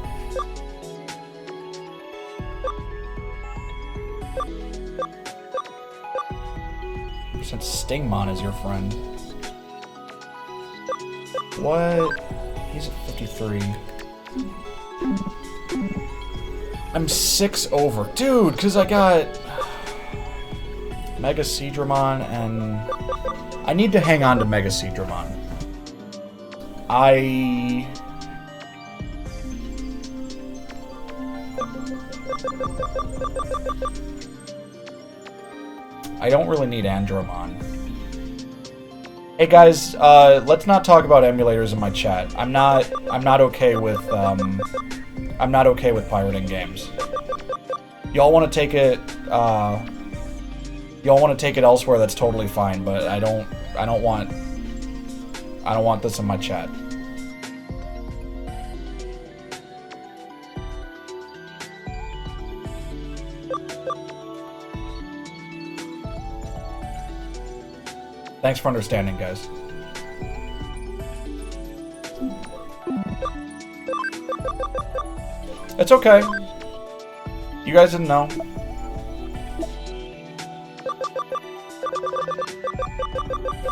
Since Stingmon is your friend. What? He's at 53. I'm 6 over. Dude, because I got Mega Digimon and... I need to hang on to Mega Digimon. I don't really need Andromon. Hey guys, let's not talk about emulators in my chat. I'm not okay with pirating games. Y'all want to take it elsewhere, that's totally fine, but I don't want this in my chat. Thanks for understanding, guys. It's okay. You guys didn't know.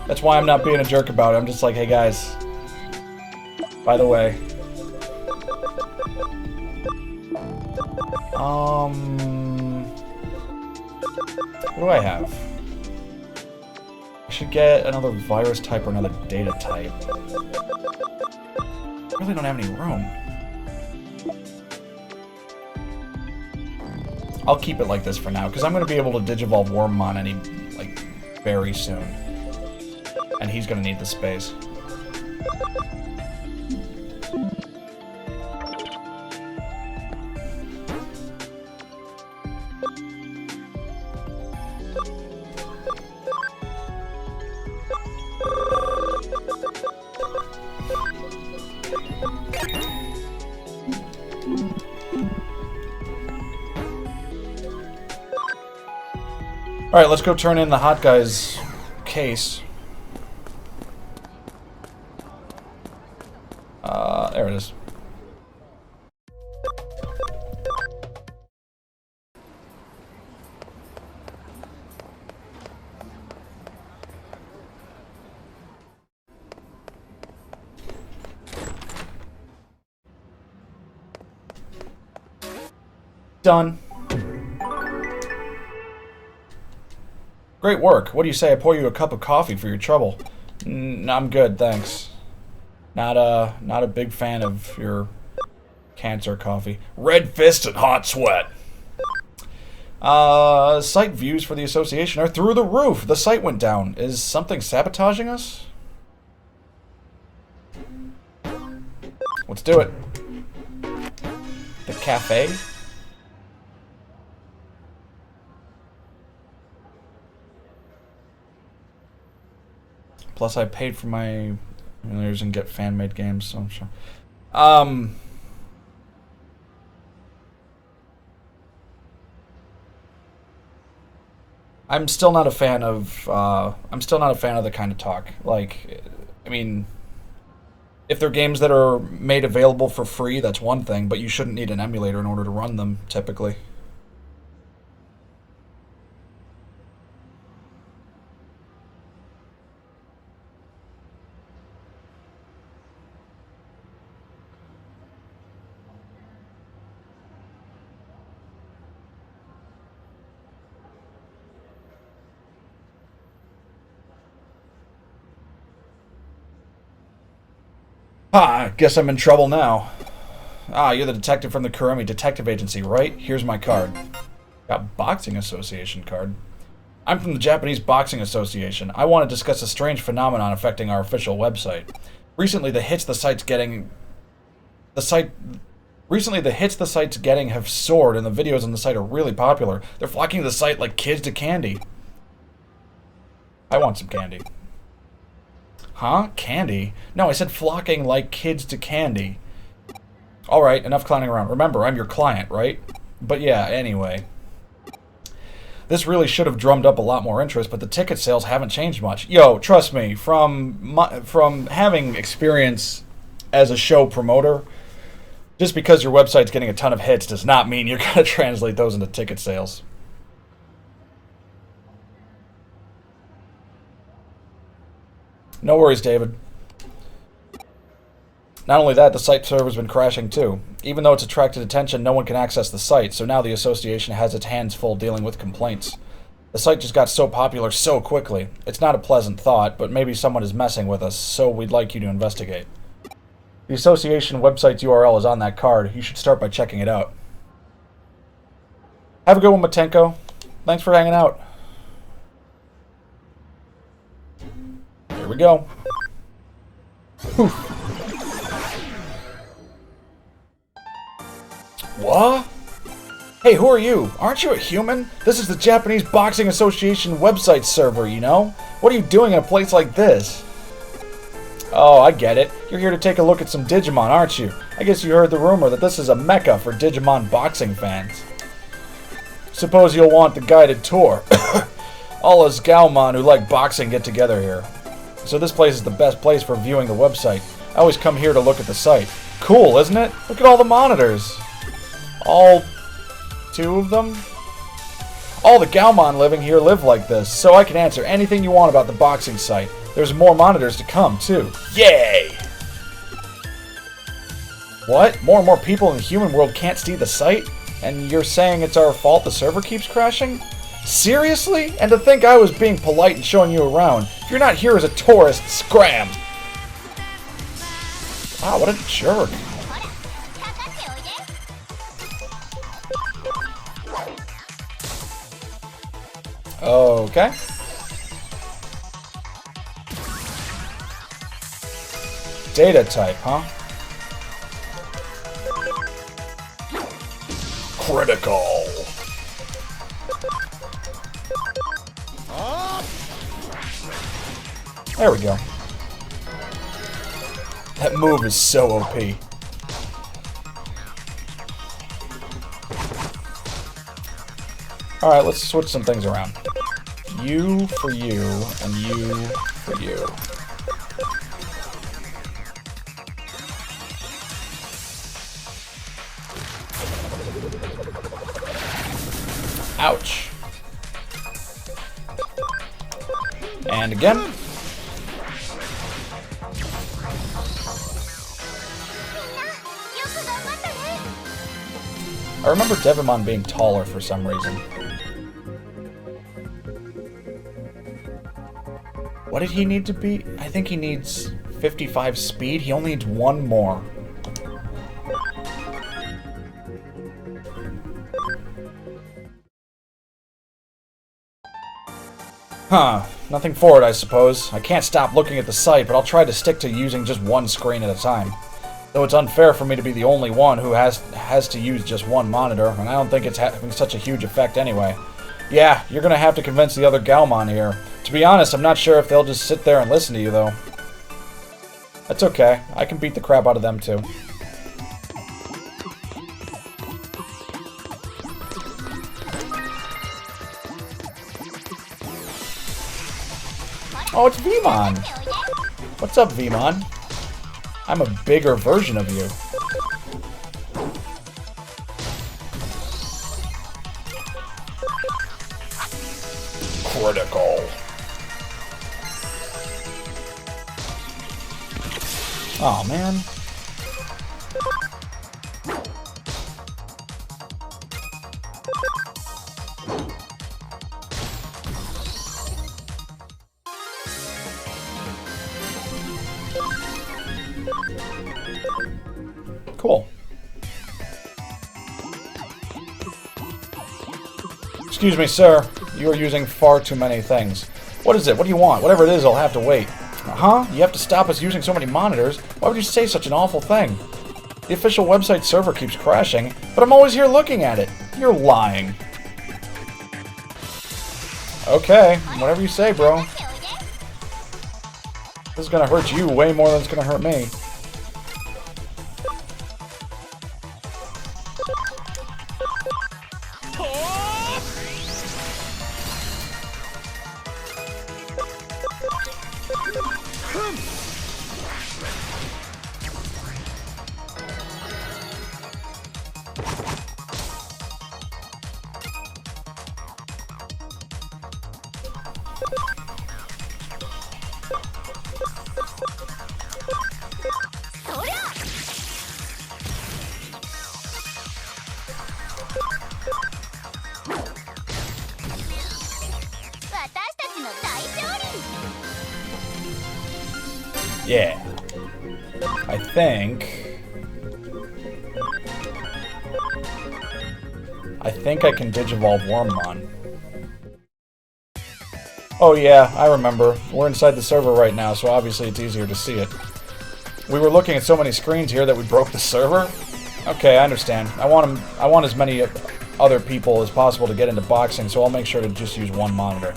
That's why I'm not being a jerk about it. I'm just like, hey guys, by the way. What do I have? I should get another virus type or another data type. I really don't have any room. I'll keep it like this for now, because I'm going to be able to Digivolve Wormmon very soon. And he's going to need the space. Alright, let's go turn in the hot guy's case. There it is. Done. Great work. What do you say I pour you a cup of coffee for your trouble? I'm good, thanks. Not a big fan of your cancer coffee. Red fist and hot sweat. Site views for the association are through the roof. The site went down. Is something sabotaging us? Let's do it. The cafe. Plus, I paid for my emulators and get fan-made games, so I'm sure. I'm still not a fan of. I'm still not a fan of the kind of talk. Like, I mean, if they're games that are made available for free, that's one thing, but you shouldn't need an emulator in order to run them, typically. Ah, guess I'm in trouble now. Ah, you're the detective from the Kurumi Detective Agency, right? Here's my card. Got Boxing Association card. I'm from the Japanese Boxing Association. I want to discuss a strange phenomenon affecting our official website. Recently, the hits the site's getting have soared, and the videos on the site are really popular. They're flocking to the site like kids to candy. I want some candy. Huh? Candy? No, I said flocking like kids to candy. Alright, enough clowning around. Remember, I'm your client, right? But yeah, anyway. This really should have drummed up a lot more interest, but the ticket sales haven't changed much. Yo, trust me, from having experience as a show promoter, just because your website's getting a ton of hits does not mean you're going to translate those into ticket sales. No worries, David. Not only that, the site server's been crashing too. Even though it's attracted attention, no one can access the site, so now the association has its hands full dealing with complaints. The site just got so popular so quickly. It's not a pleasant thought, but maybe someone is messing with us, so we'd like you to investigate. The association website's URL is on that card. You should start by checking it out. Have a good one, Matenko. Thanks for hanging out. Here we go. Whew. What? Hey, who are you? Aren't you a human? This is the Japanese Boxing Association website server, you know? What are you doing in a place like this? Oh, I get it. You're here to take a look at some Digimon, aren't you? I guess you heard the rumor that this is a mecca for Digimon boxing fans. Suppose you'll want the guided tour. All us Gaomon who like boxing get together here. So this place is the best place for viewing the website. I always come here to look at the site. Cool, isn't it? Look at all the monitors. All 2 of them? All the Gaomon living here live like this, so I can answer anything you want about the boxing site. There's more monitors to come, too. Yay! What? More and more people in the human world can't see the site? And you're saying it's our fault the server keeps crashing? Seriously? And to think I was being polite and showing you around. If you're not here as a tourist, scram! Wow, what a jerk. Okay. Data type, huh? Critical. There we go. That move is so OP. Alright, let's switch some things around. You for you, and you for you. Ouch. And again. I remember Devimon being taller for some reason. What did he need to be? I think he needs 55 speed. He only needs 1 more. Huh. Nothing for it, I suppose. I can't stop looking at the site, but I'll try to stick to using just one screen at a time. Though it's unfair for me to be the only one who has to use just one monitor, and I don't think it's having such a huge effect anyway. Yeah, you're gonna have to convince the other Galmon here. To be honest, I'm not sure if they'll just sit there and listen to you, though. That's okay. I can beat the crap out of them, too. Oh, it's Vmon! What's up, Vmon? I'm a bigger version of you. Critical. Oh man. Cool. Excuse me, sir. You are using far too many things. What is it? What do you want? Whatever it is, I'll have to wait. Huh? You have to stop us using so many monitors? Why would you say such an awful thing? The official website server keeps crashing, but I'm always here looking at it. You're lying. Okay, whatever you say, bro. This is gonna hurt you way more than it's gonna hurt me. Yeah. I think I can Digivolve Wormmon. Oh yeah, I remember. We're inside the server right now, so obviously it's easier to see it. We were looking at so many screens here that we broke the server? Okay, I understand. I want as many other people as possible to get into boxing, so I'll make sure to just use one monitor.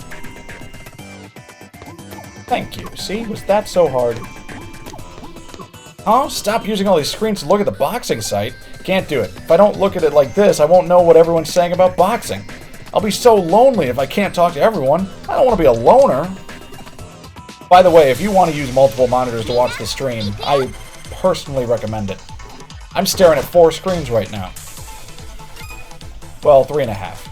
Thank you. See? Was that so hard? Huh? Stop using all these screens to look at the boxing site? Can't do it. If I don't look at it like this, I won't know what everyone's saying about boxing. I'll be so lonely if I can't talk to everyone. I don't want to be a loner. By the way, if you want to use multiple monitors to watch the stream, I personally recommend it. I'm staring at 4 screens right now. Well, 3.5.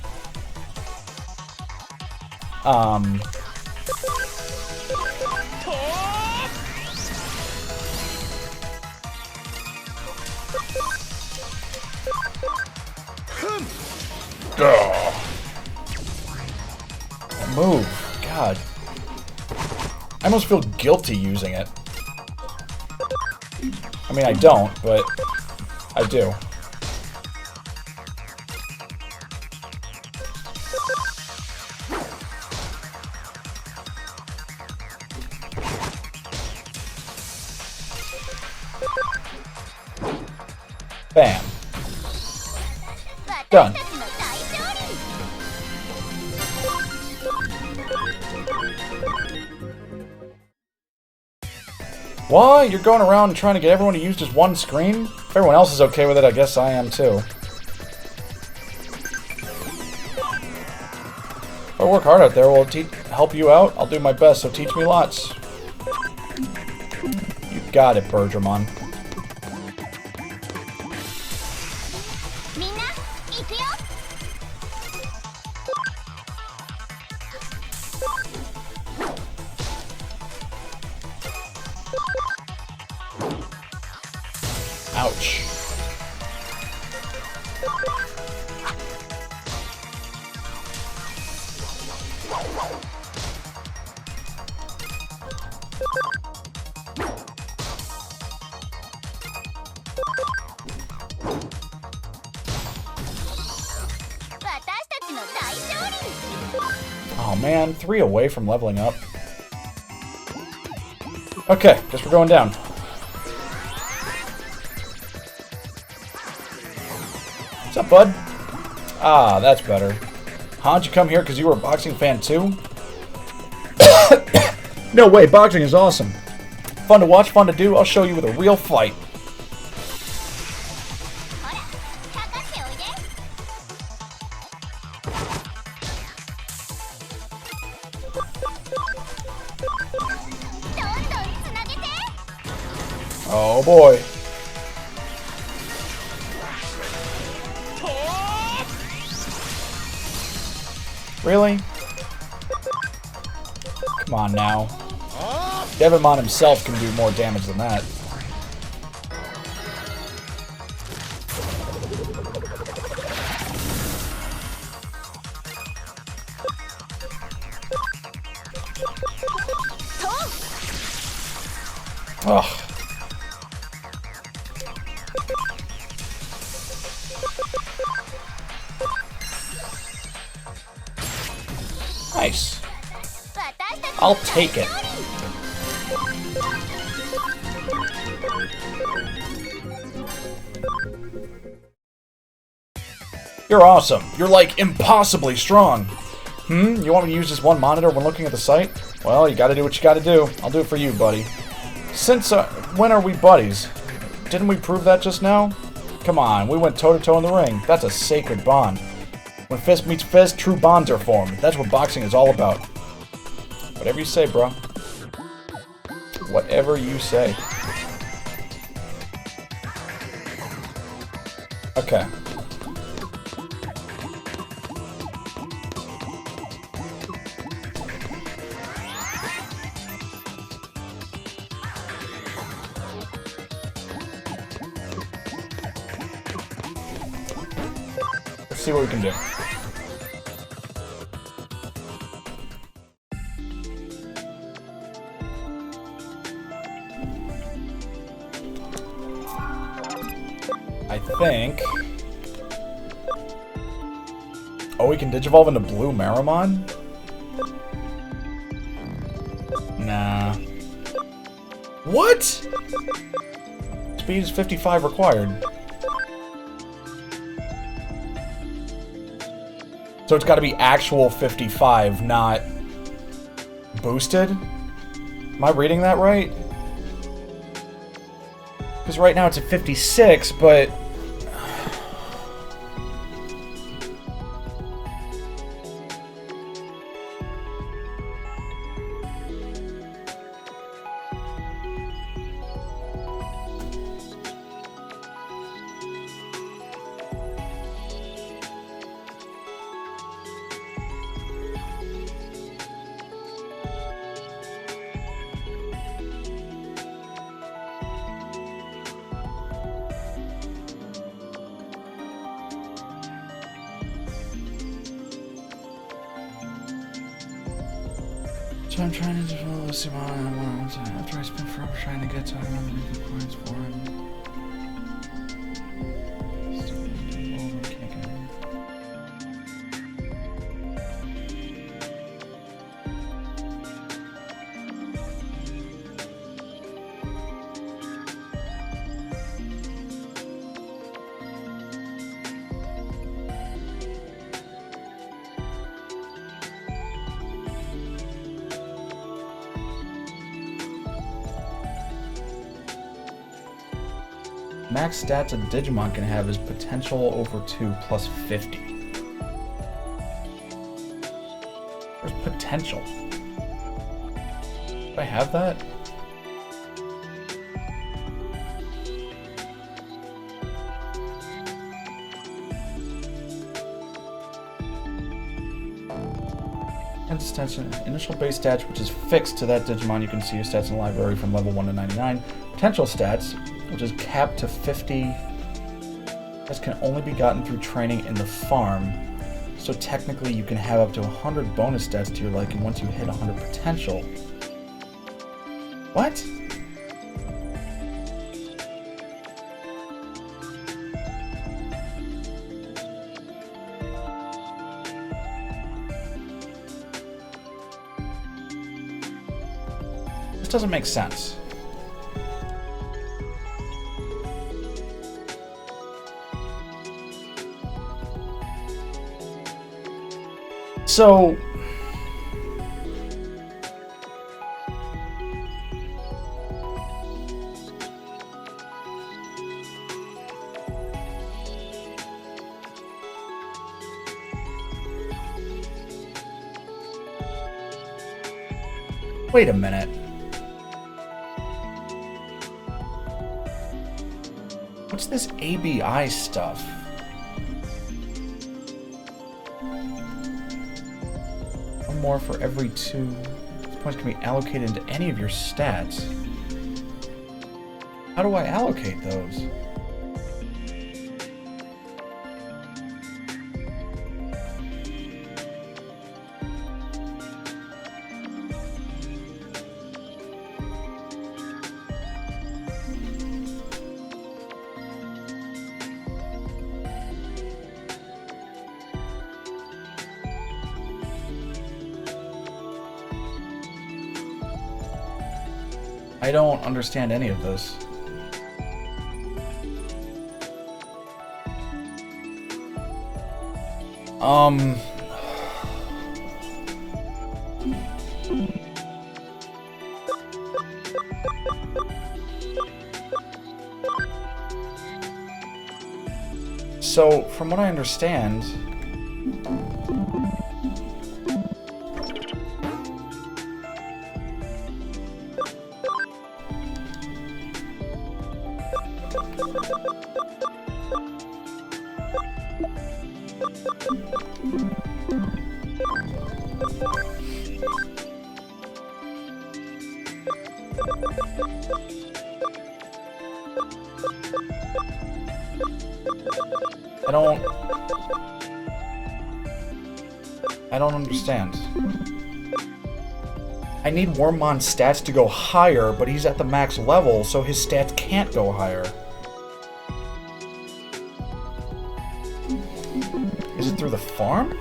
Move. God. I almost feel guilty using it. I mean, I don't, but I do. Bam. Done. What? You're going around and trying to get everyone to use just one screen? If everyone else is okay with it, I guess I am too. If I work hard out there, will it help you out? I'll do my best, so teach me lots. You got it, Bergermon. Ouch. Oh man, 3 away from leveling up. Okay, guess we're going down. What's up, bud? Ah, that's better. How'd you come here because you were a boxing fan too? No way, boxing is awesome. Fun to watch, fun to do. I'll show you with a real fight. Oh boy. Really? Come on now. Digimon himself can do more damage than that. Ugh. Nice. I'll take it. You're awesome. You're like impossibly strong. You want me to use this one monitor when looking at the site? Well, you gotta do what you gotta do. I'll do it for you, buddy. Since, when are we buddies? Didn't we prove that just now? Come on, we went toe-to-toe in the ring. That's a sacred bond. When fist meets fist, true bonds are formed. That's what boxing is all about. Whatever you say, bro. Whatever you say. Okay. Let's see what we can do. I think... Oh, we can Digivolve into Blue Marimon? Nah. What? Speed is 55 required. So it's got to be actual 55, not boosted? Am I reading that right? Because right now it's at 56, but... So I'm trying to develop a Digimon after I spent forever trying to get to the points for him. Max stats a Digimon can have is potential over 2 plus 50. There's potential. Do I have that? And stats, initial base stats, which is fixed to that Digimon. You can see your stats in the library from level 1 to 99. Potential stats, which is capped to 50. This can only be gotten through training in the farm. So technically you can have up to 100 bonus stats to your liking once you hit 100 potential. What? doesn't make sense. So... Wait a minute. What's this ABI stuff? One more for every 2. These points can be allocated into any of your stats. How do I allocate those? I don't understand any of this. So, from what I understand... I don't understand. I need Wormmon's stats to go higher, but he's at the max level, so his stats can't go higher. Is it through the farm?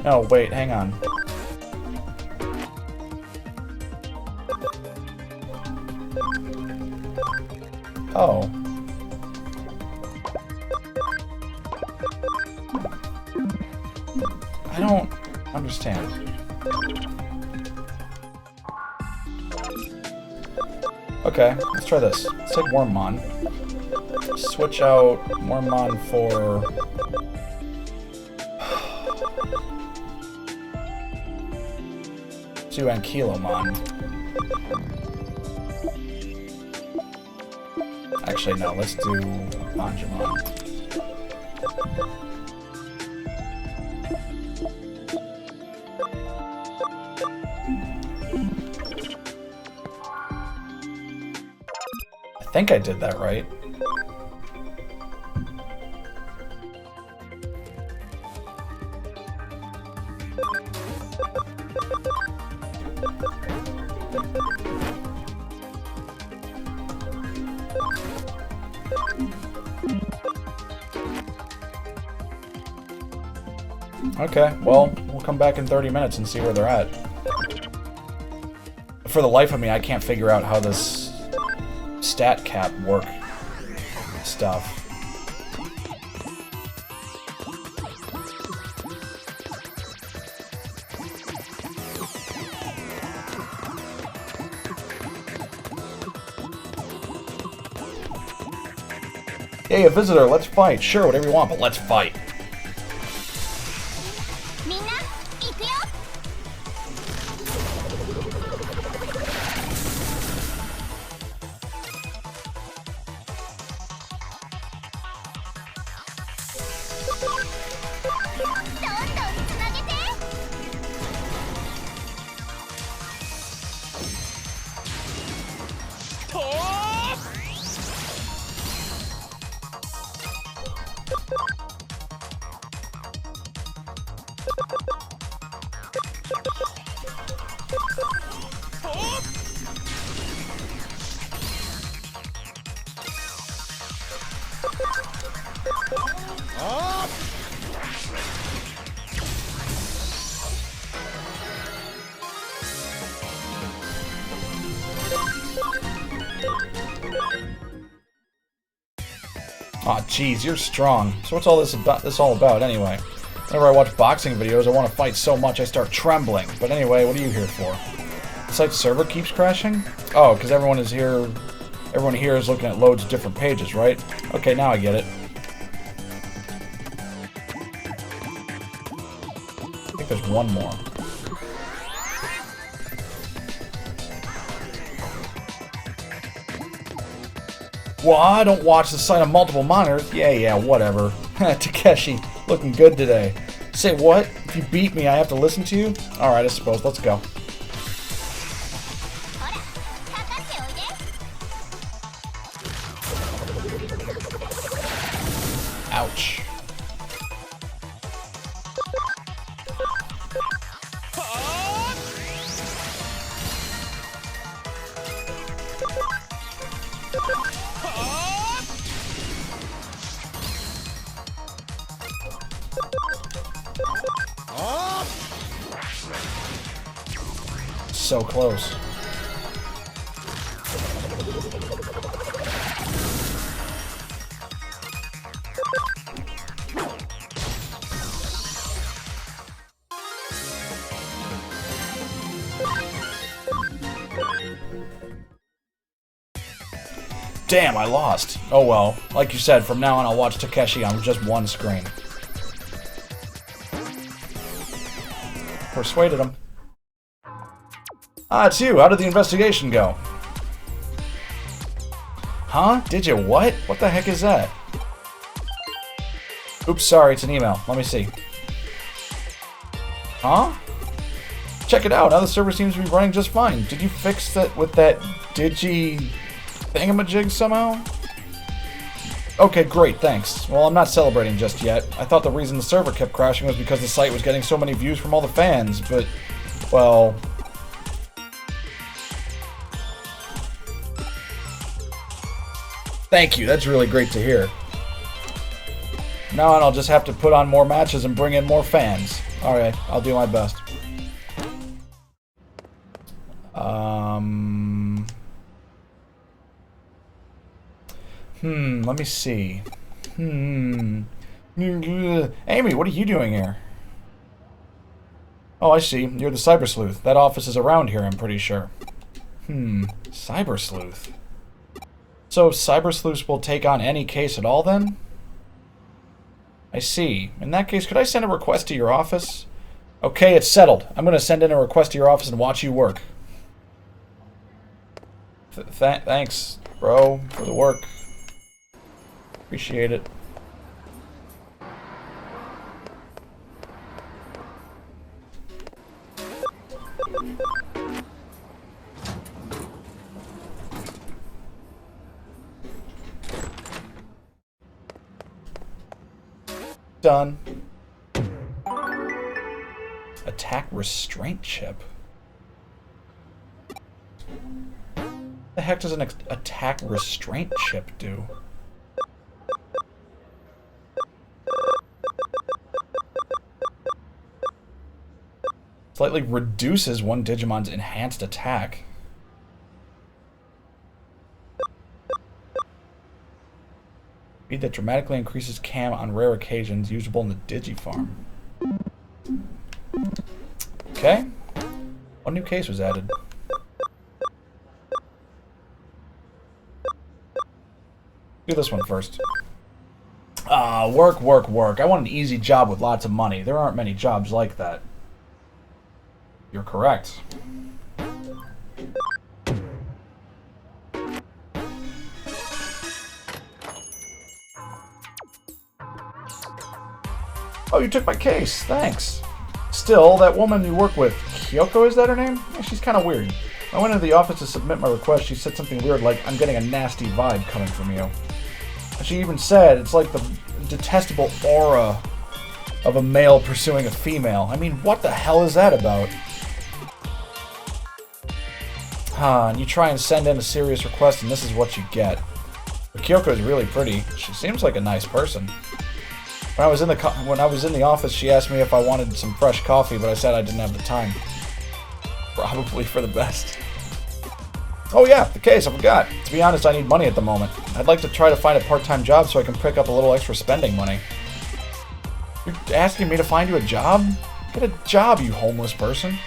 No, wait, hang on. Oh. I don't understand. Okay, let's try this. Let's take Wormmon. Switch out Wormmon for... to Ankylomon. Actually, no, let's do Angemon. I think I did that right. Okay, well, we'll come back in 30 minutes and see where they're at. For the life of me, I can't figure out how this stat cap work stuff. Hey, a visitor, let's fight. Sure, whatever you want, but let's fight. Aw, jeez, you're strong. So what's all this all about anyway? Whenever I watch boxing videos, I want to fight so much I start trembling. But anyway, what are you here for? The site's server keeps crashing? Oh, because everyone here is looking at loads of different pages, right? Okay, now I get it. I think there's one more. Well, I don't watch the site on multiple monitors. Yeah, whatever. Takeshi, looking good today. Say what? If you beat me, I have to listen to you? Alright, I suppose. Let's go. Ouch. So close. Damn, I lost. Oh well. Like you said, from now on I'll watch Takeshi on just one screen. Persuaded him. Ah, it's you. How did the investigation go? Huh? Did you what? What the heck is that? Oops, sorry, it's an email. Let me see. Huh? Check it out. Now the server seems to be running just fine. Did you fix that with that Digi thingamajig somehow? Okay, great, thanks. Well, I'm not celebrating just yet. I thought the reason the server kept crashing was because the site was getting so many views from all the fans, but, well... Thank you, that's really great to hear. Now on, I'll just have to put on more matches and bring in more fans. Alright, I'll do my best. Let me see. Amy, what are you doing here? Oh, I see. You're the Cyber Sleuth. That office is around here, I'm pretty sure. Cyber Sleuth. So, Cyber Sleuths will take on any case at all, then? I see. In that case, could I send a request to your office? Okay, it's settled. I'm going to send in a request to your office and watch you work. Thanks, bro, for the work. Appreciate it. Done. Attack restraint chip. What the heck does an attack restraint chip do? Slightly reduces one Digimon's enhanced attack. Speed that dramatically increases cam on rare occasions, usable in the Digifarm. Okay. One new case was added. Do this one first. Work. I want an easy job with lots of money. There aren't many jobs like that. You're correct. Oh, you took my case. Thanks. Still, that woman you work with, Kyoko, is that her name? Yeah, she's kind of weird. I went into the office to submit my request. She said something weird like, I'm getting a nasty vibe coming from you. And she even said it's like the detestable aura of a male pursuing a female. I mean, what the hell is that about? And you try and send in a serious request and this is what you get. But Kyoko is really pretty. She seems like a nice person. When I was in the office, she asked me if I wanted some fresh coffee, but I said I didn't have the time. Probably for the best. Oh yeah, the case, I forgot. To be honest, I need money at the moment. I'd like to try to find a part-time job so I can pick up a little extra spending money. You're asking me to find you a job? Get a job, you homeless person.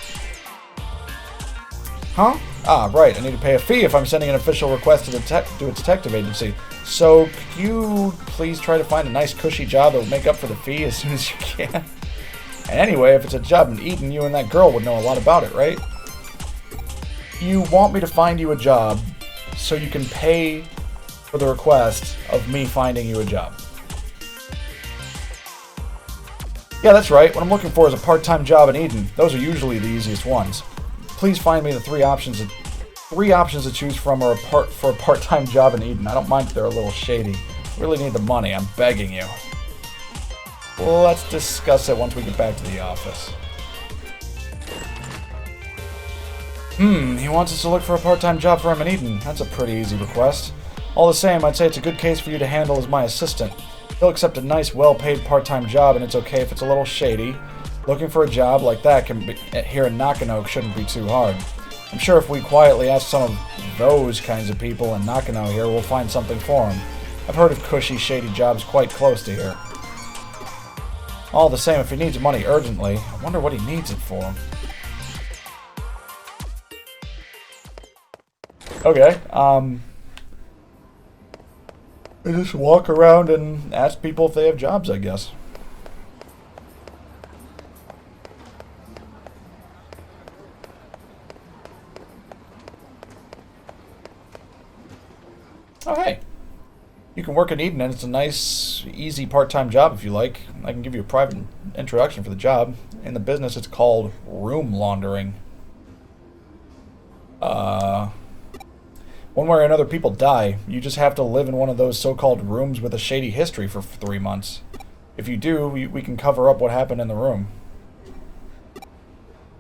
Huh? Ah, right, I need to pay a fee if I'm sending an official request to a detective agency. So, could you please try to find a nice cushy job that will make up for the fee as soon as you can? And anyway, if it's a job in Eden, you and that girl would know a lot about it, right? You want me to find you a job so you can pay for the request of me finding you a job. Yeah, that's right. What I'm looking for is a part-time job in Eden. Those are usually the easiest ones. Please find me the three options to choose from for a part-time job in Eden. I don't mind if they're a little shady. I really need the money. I'm begging you. Well, let's discuss it once we get back to the office. He wants us to look for a part-time job for him in Eden. That's a pretty easy request. All the same, I'd say it's a good case for you to handle as my assistant. He'll accept a nice, well-paid part-time job, and it's okay if it's a little shady. Looking for a job like that here in Nakano shouldn't be too hard. I'm sure if we quietly ask some of those kinds of people in Nakano here, we'll find something for him. I've heard of cushy, shady jobs quite close to here. All the same, if he needs money urgently, I wonder what he needs it for. Okay, I just walk around and ask people if they have jobs, I guess. Oh, hey. You can work in Eden, and it's a nice, easy part-time job if you like. I can give you a private introduction for the job. In the business, it's called room laundering. One way or another, people die. You just have to live in one of those so-called rooms with a shady history for 3 months. If you do, we can cover up what happened in the room.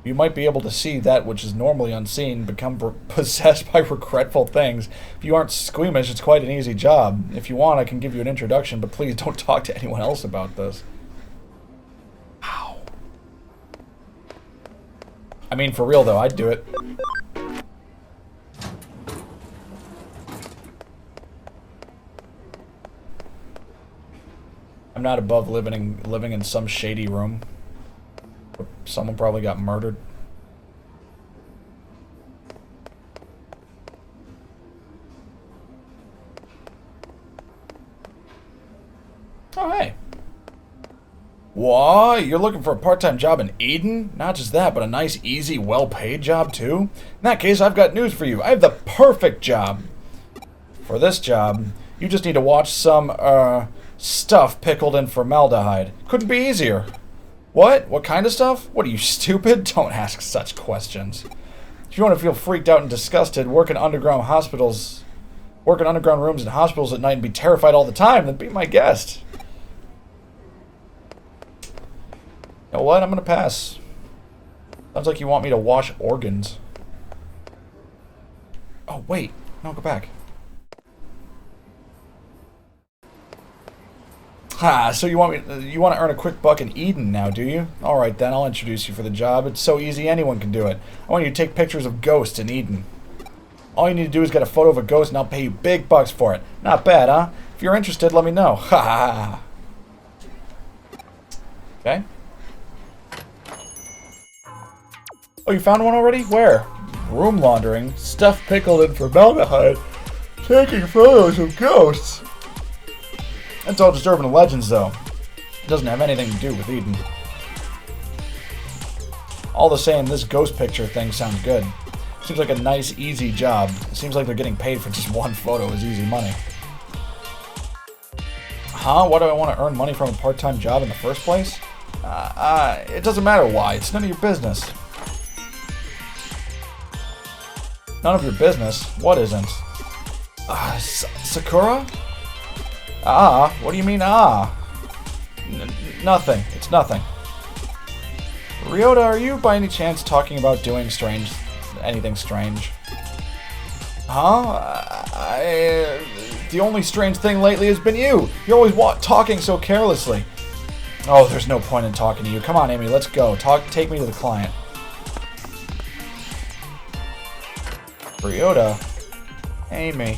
You might be able to see that which is normally unseen become possessed by regretful things. If you aren't squeamish, it's quite an easy job. If you want, I can give you an introduction, but please don't talk to anyone else about this. Ow. I mean, for real though, I'd do it. I'm not above living in some shady room. Someone probably got murdered. Oh, hey. What? You're looking for a part-time job in Eden? Not just that, but a nice, easy, well-paid job, too? In that case, I've got news for you. I have the perfect job. For this job, you just need to watch some, stuff pickled in formaldehyde. Couldn't be easier. What? What kind of stuff? What are you, stupid? Don't ask such questions. If you want to feel freaked out and disgusted, work in underground rooms in hospitals at night and be terrified all the time, then be my guest. You know what? I'm going to pass. Sounds like you want me to wash organs. Oh, wait. No, go back. Ha, so you want to earn a quick buck in Eden now, do you? Alright then, I'll introduce you for the job. It's so easy anyone can do it. I want you to take pictures of ghosts in Eden. All you need to do is get a photo of a ghost and I'll pay you big bucks for it. Not bad, huh? If you're interested, let me know. Ha ha ha. Okay. Oh, you found one already? Where? Room laundering, stuff pickled in formaldehyde, taking photos of ghosts. That's all just urban legends, though. It doesn't have anything to do with Eden. All the same, this ghost picture thing sounds good. Seems like a nice, easy job. It seems like they're getting paid for just one photo is easy money. Huh? Why do I want to earn money from a part-time job in the first place? It doesn't matter why. It's none of your business. None of your business? What isn't? Sakura? What do you mean, nothing. It's nothing. Ryota, are you by any chance talking about doing anything strange? The only strange thing lately has been you. You're always talking so carelessly. Oh, there's no point in talking to you. Come on, Amy, let's go. Take me to the client. Ryota. Amy.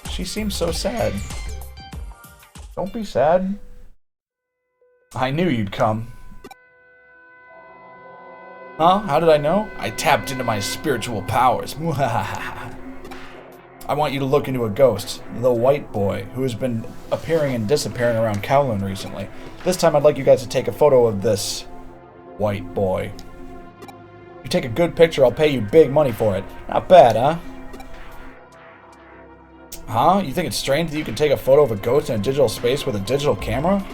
She seems so sad. Don't be sad. I knew you'd come. Huh? How did I know? I tapped into my spiritual powers. I want you to look into a ghost, the white boy, who has been appearing and disappearing around Kowloon recently. This time I'd like you guys to take a photo of this white boy. If you take a good picture, I'll pay you big money for it. Not bad, huh? Huh? You think it's strange that you can take a photo of a ghost in a digital space with a digital camera?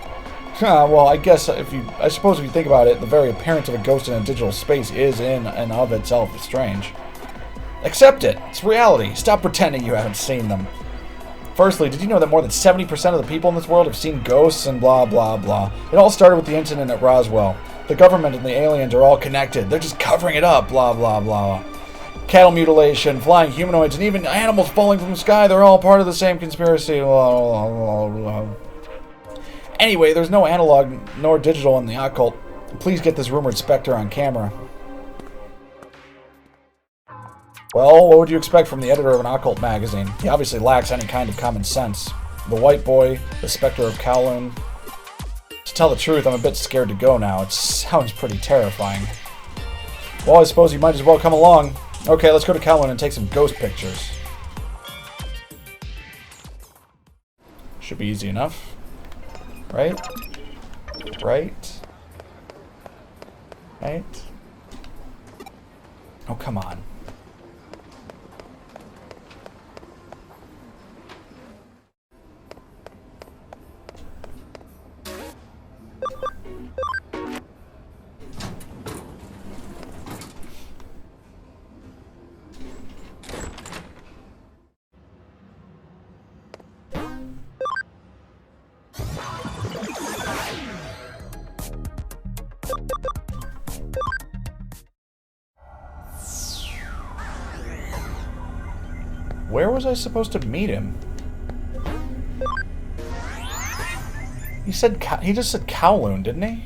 Well, I guess I suppose if you think about it, the very appearance of a ghost in a digital space is in and of itself strange. Accept it. It's reality. Stop pretending you haven't seen them. Firstly, did you know that more than 70% of the people in this world have seen ghosts and blah, blah, blah? It all started with the incident at Roswell. The government and the aliens are all connected. They're just covering it up, blah, blah, blah. Cattle mutilation, flying humanoids, and even animals falling from the sky, they're all part of the same conspiracy. Anyway, there's no analog nor digital in the occult. Please get this rumored specter on camera. Well, what would you expect from the editor of an occult magazine? He obviously lacks any kind of common sense. The white boy, the specter of Kowloon. To tell the truth, I'm a bit scared to go now. It sounds pretty terrifying. Well, I suppose you might as well come along. Okay, let's go to Kowloon and take some ghost pictures. Should be easy enough. Right? Right? Right? Oh, come on. Where was I supposed to meet him? He just said Kowloon, didn't he?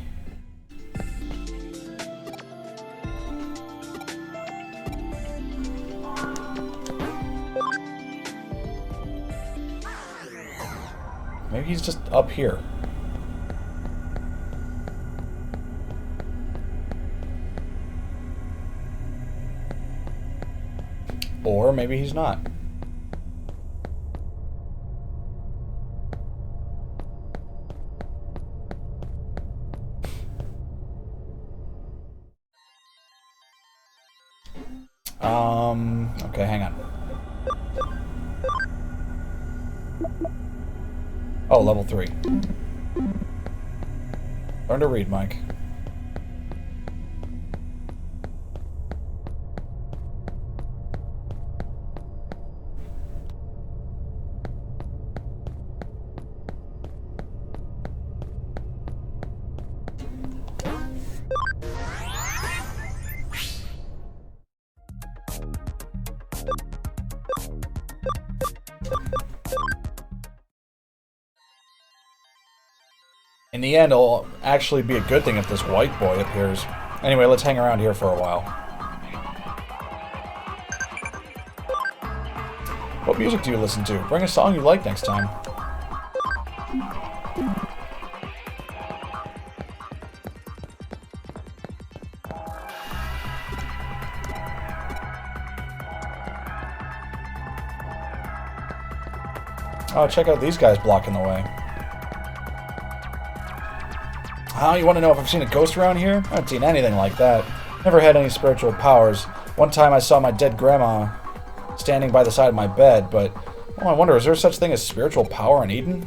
Maybe he's just up here. Or maybe he's not. Okay, hang on. Oh, level 3. Learn to read, Mike. In the end, it'll actually be a good thing if this white boy appears. Anyway, let's hang around here for a while. What music do you listen to? Bring a song you like next time. Oh, check out these guys blocking the way. Huh? You want to know if I've seen a ghost around here? I haven't seen anything like that. Never had any spiritual powers. One time I saw my dead grandma standing by the side of my bed, but oh, I wonder, is there such thing as spiritual power in Eden?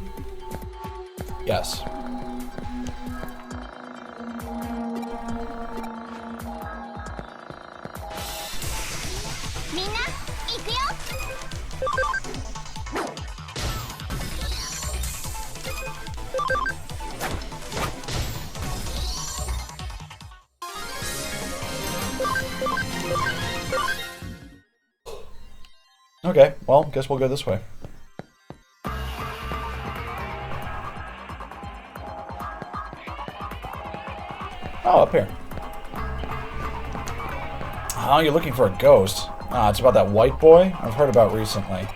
Yes. Okay, well, guess we'll go this way. up here. Oh, you're looking for a ghost. Ah, it's about that white boy I've heard about recently.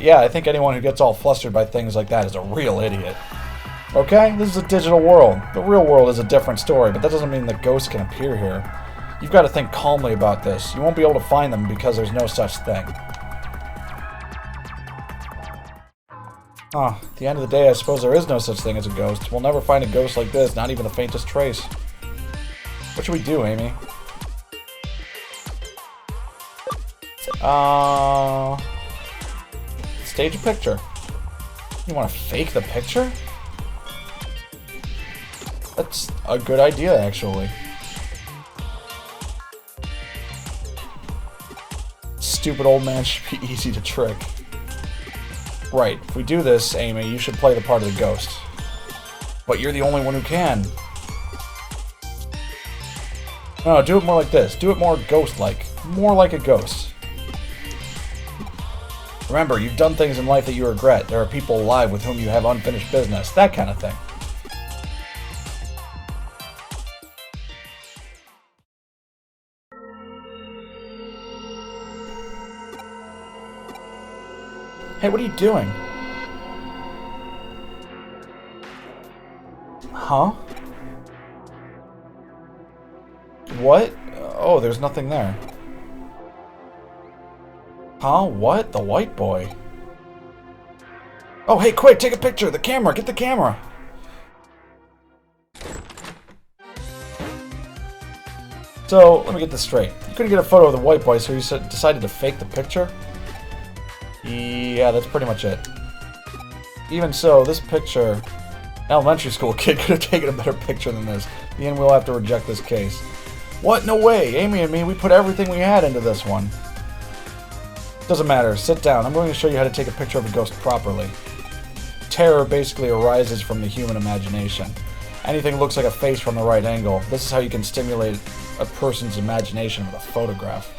Yeah, I think anyone who gets all flustered by things like that is a real idiot. Okay? This is a digital world. The real world is a different story, but that doesn't mean that ghosts can appear here. You've got to think calmly about this. You won't be able to find them because there's no such thing. At the end of the day, I suppose there is no such thing as a ghost. We'll never find a ghost like this, not even the faintest trace. What should we do, Amy? Stage a picture. You want to fake the picture? That's a good idea, actually. Stupid old man should be easy to trick. Right, if we do this, Amy, you should play the part of the ghost. But you're the only one who can. No, do it more like this. Do it more ghost-like. More like a ghost. Remember, you've done things in life that you regret. There are people alive with whom you have unfinished business. That kind of thing. Hey, what are you doing? Huh? What? Oh, there's nothing there. Huh? What? The white boy? Oh, hey, quick, take a picture! The camera! Get the camera! So, let me get this straight. You couldn't get a photo of the white boy, so you decided to fake the picture? Yeah, that's pretty much it. Even so, this picture... An elementary school kid could have taken a better picture than this. In the end, we'll have to reject this case. What? No way! Amy and me, we put everything we had into this one. Doesn't matter. Sit down. I'm going to show you how to take a picture of a ghost properly. Terror basically arises from the human imagination. Anything looks like a face from the right angle. This is how you can stimulate a person's imagination with a photograph.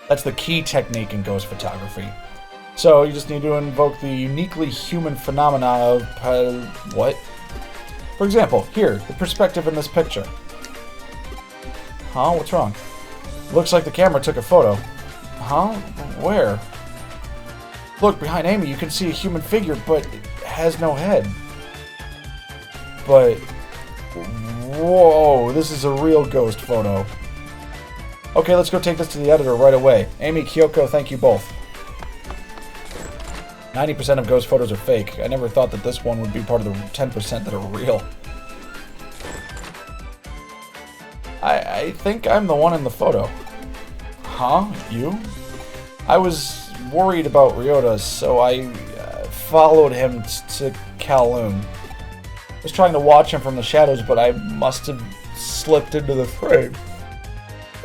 That's the key technique in ghost photography. So, you just need to invoke the uniquely human phenomena of... what? For example, here, the perspective in this picture. Huh? What's wrong? Looks like the camera took a photo. Huh? Where? Look, behind Amy you can see a human figure, but it has no head. But... whoa, this is a real ghost photo. Okay, let's go take this to the editor right away. Amy, Kyoko, thank you both. 90% of ghost photos are fake. I never thought that this one would be part of the 10% that are real. I think I'm the one in the photo. Huh? You? I was worried about Ryota, so I followed him to Kowloon. I was trying to watch him from the shadows, but I must have slipped into the frame.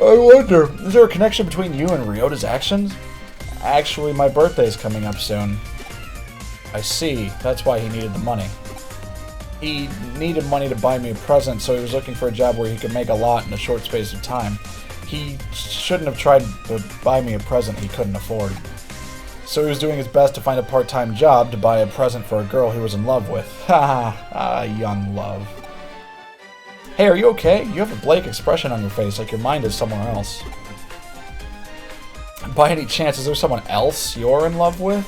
I wonder, is there a connection between you and Ryota's actions? Actually, my birthday's coming up soon. I see. That's why he needed the money. He needed money to buy me a present, so he was looking for a job where he could make a lot in a short space of time. He shouldn't have tried to buy me a present he couldn't afford. So he was doing his best to find a part-time job to buy a present for a girl he was in love with. Ha young love. Hey, are you okay? You have a blank expression on your face, like your mind is somewhere else. By any chance, is there someone else you're in love with?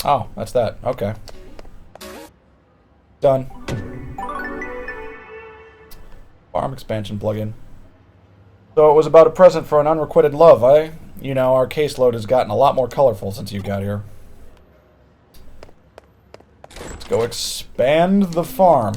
Oh, that's that. Okay. Done. Farm expansion plugin. So it was about a present for an unrequited love, eh? You know, our caseload has gotten a lot more colorful since you got here. Let's go expand the farm.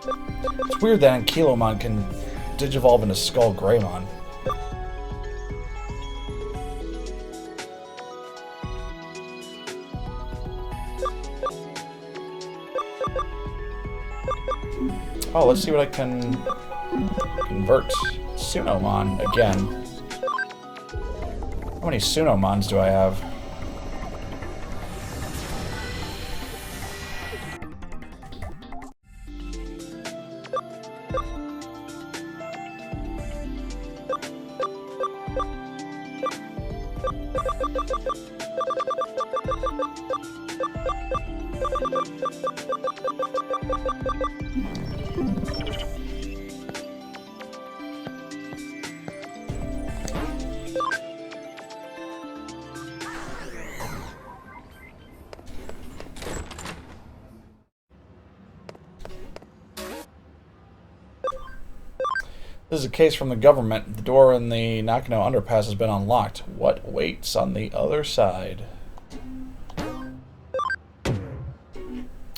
It's weird that Ankylomon can digivolve into Skull Greymon. Oh, let's see what I can convert. Sunomon again. How many Sunomons do I have? This is a case from the government. The door in the Nakano underpass has been unlocked. What waits on the other side?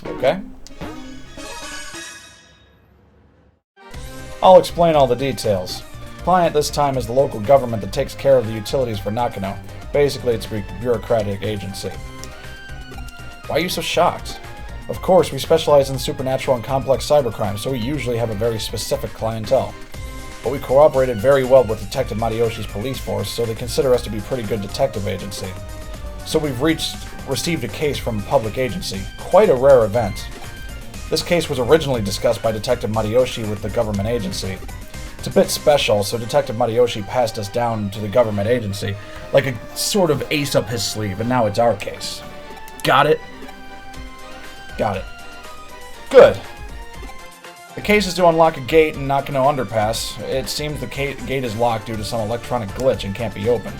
Okay. I'll explain all the details. Client this time is the local government that takes care of the utilities for Nakano. Basically, it's a bureaucratic agency. Why are you so shocked? Of course, we specialize in supernatural and complex cybercrime, so we usually have a very specific clientele. But we cooperated very well with Detective Matayoshi's police force, so they consider us to be a pretty good detective agency. So we've received a case from a public agency. Quite a rare event. This case was originally discussed by Detective Matayoshi with the government agency. It's a bit special, so Detective Matayoshi passed us down to the government agency, like a sort of ace up his sleeve, and now it's our case. Got it? Got it. Good. The case is to unlock a gate in Nakano Underpass. It seems the gate is locked due to some electronic glitch and can't be opened.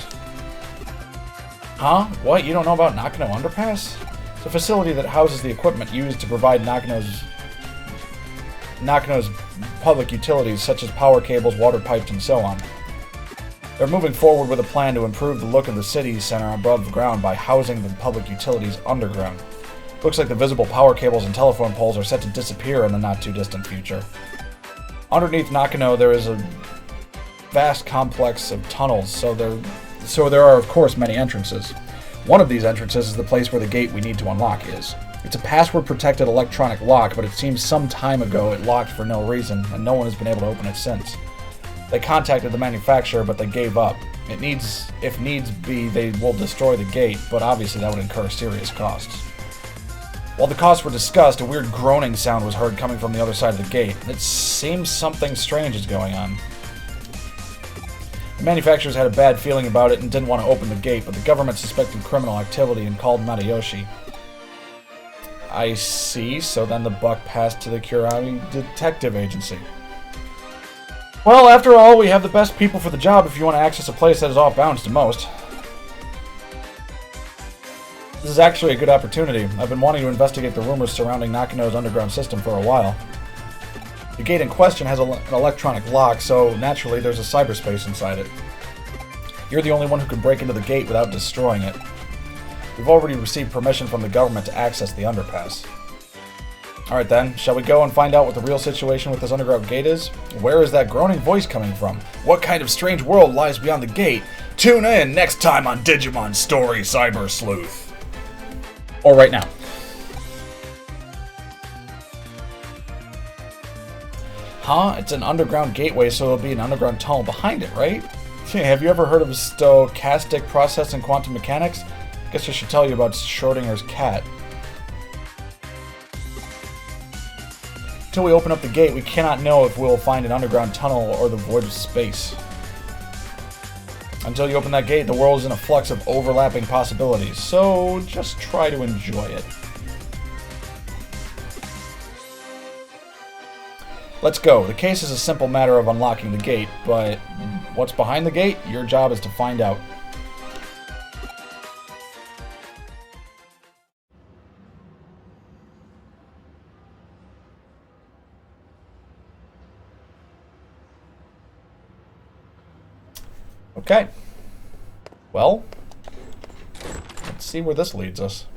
Huh? What? You don't know about Nakano Underpass? It's a facility that houses the equipment used to provide Nakano's public utilities, such as power cables, water pipes, and so on. They're moving forward with a plan to improve the look of the city center above ground by housing the public utilities underground. Looks like the visible power cables and telephone poles are set to disappear in the not-too-distant future. Underneath Nakano, there is a vast complex of tunnels, so there are, of course, many entrances. One of these entrances is the place where the gate we need to unlock is. It's a password-protected electronic lock, but it seems some time ago it locked for no reason, and no one has been able to open it since. They contacted the manufacturer, but they gave up. If needs be, they will destroy the gate, but obviously that would incur serious costs. While the costs were discussed, a weird groaning sound was heard coming from the other side of the gate. It seems something strange is going on. The manufacturers had a bad feeling about it and didn't want to open the gate, but the government suspected criminal activity and called Matayoshi. I see, so then the buck passed to the Kurami Detective Agency. Well, after all, we have the best people for the job if you want to access a place that is off bounds to most. This is actually a good opportunity. I've been wanting to investigate the rumors surrounding Nakano's underground system for a while. The gate in question has an electronic lock, so naturally there's a cyberspace inside it. You're the only one who can break into the gate without destroying it. We've already received permission from the government to access the underpass. Alright then, shall we go and find out what the real situation with this underground gate is? Where is that groaning voice coming from? What kind of strange world lies beyond the gate? Tune in next time on Digimon Story Cyber Sleuth. Or right now. Huh? It's an underground gateway, so there'll be an underground tunnel behind it, right? Have you ever heard of stochastic process in quantum mechanics? Guess I should tell you about Schrodinger's cat. Until we open up the gate, we cannot know if we'll find an underground tunnel or the void of space. Until you open that gate, the world is in a flux of overlapping possibilities, so just try to enjoy it. Let's go. The case is a simple matter of unlocking the gate, but what's behind the gate? Your job is to find out. Okay. Well, let's see where this leads us.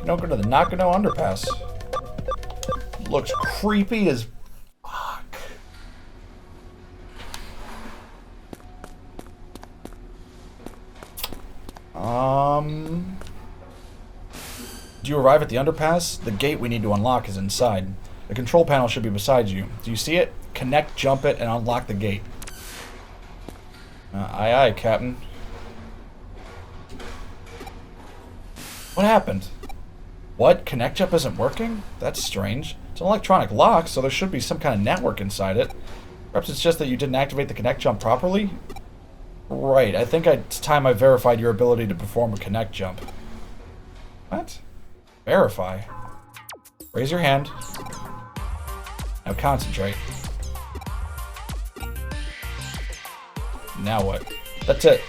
Don't go to the Nakano underpass. Looks creepy as fuck. Do you arrive at the underpass? The gate we need to unlock is inside. The control panel should be beside you. Do you see it? Connect, jump it, and unlock the gate. Aye aye, Captain. What happened? What? Connect jump isn't working? That's strange. It's an electronic lock, so there should be some kind of network inside it. Perhaps it's just that you didn't activate the connect jump properly? Right, I think it's time I verified your ability to perform a connect jump. What? Verify? Raise your hand. Now concentrate. Now what? That's it.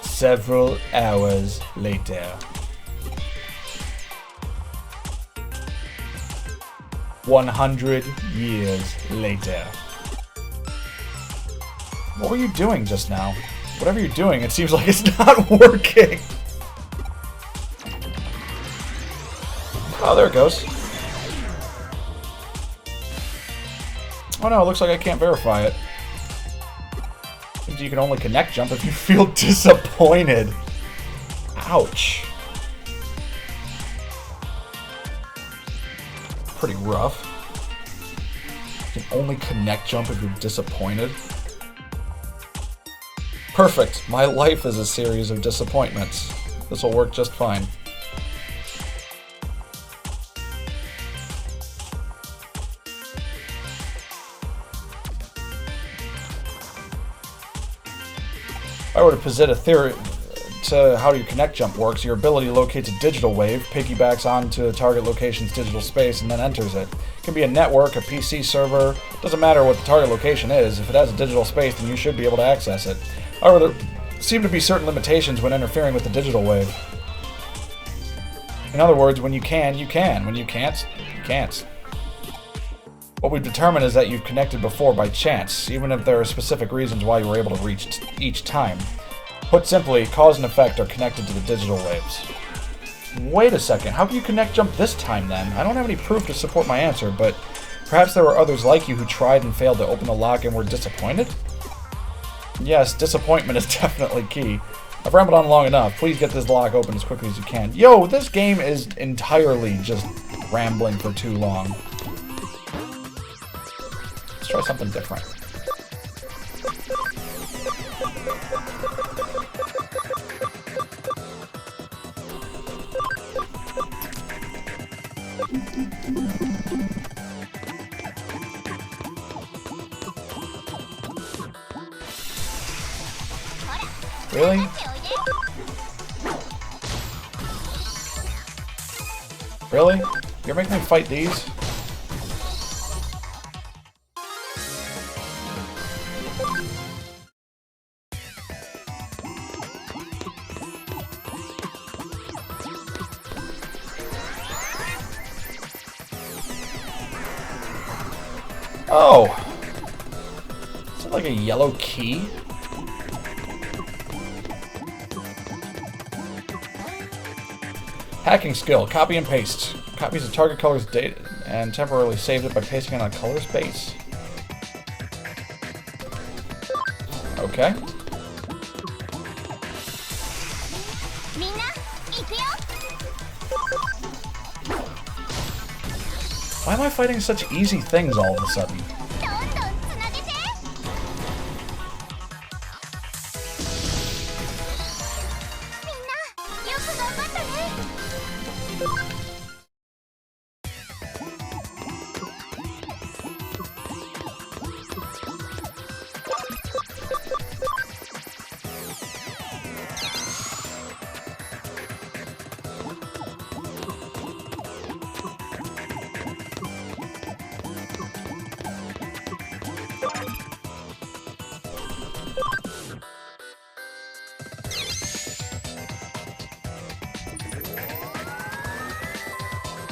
Several hours later. "100 years later." What were you doing just now? Whatever you're doing, it seems like it's not working. Oh, there it goes. Oh no, it looks like I can't verify it. Means you can only connect jump if you feel disappointed. Ouch. Pretty rough. You can only connect jump if you're disappointed. Perfect. My life is a series of disappointments. This will work just fine. If I were to posit a theory to how your connect jump works, your ability locates a digital wave, piggybacks onto a target location's digital space, and then enters it. It can be a network, a PC server, doesn't matter what the target location is. If it has a digital space, then you should be able to access it. However, there seem to be certain limitations when interfering with the digital wave. In other words, when you can, you can. When you can't, you can't. What we've determined is that you've connected before by chance, even if there are specific reasons why you were able to reach each time. Put simply, cause and effect are connected to the digital waves. Wait a second, how can you connect jump this time then? I don't have any proof to support my answer, but perhaps there were others like you who tried and failed to open the lock and were disappointed? Yes, disappointment is definitely key. I've rambled on long enough. Please get this lock open as quickly as you can. Yo, this game is entirely just rambling for too long. Let's try something different. Really? Really? You're making me fight these? Oh! Is it like a yellow key? Hacking skill. Copy and paste. Copies the target color's data and temporarily saves it by pasting it on a color space. Okay. Why am I fighting such easy things all of a sudden?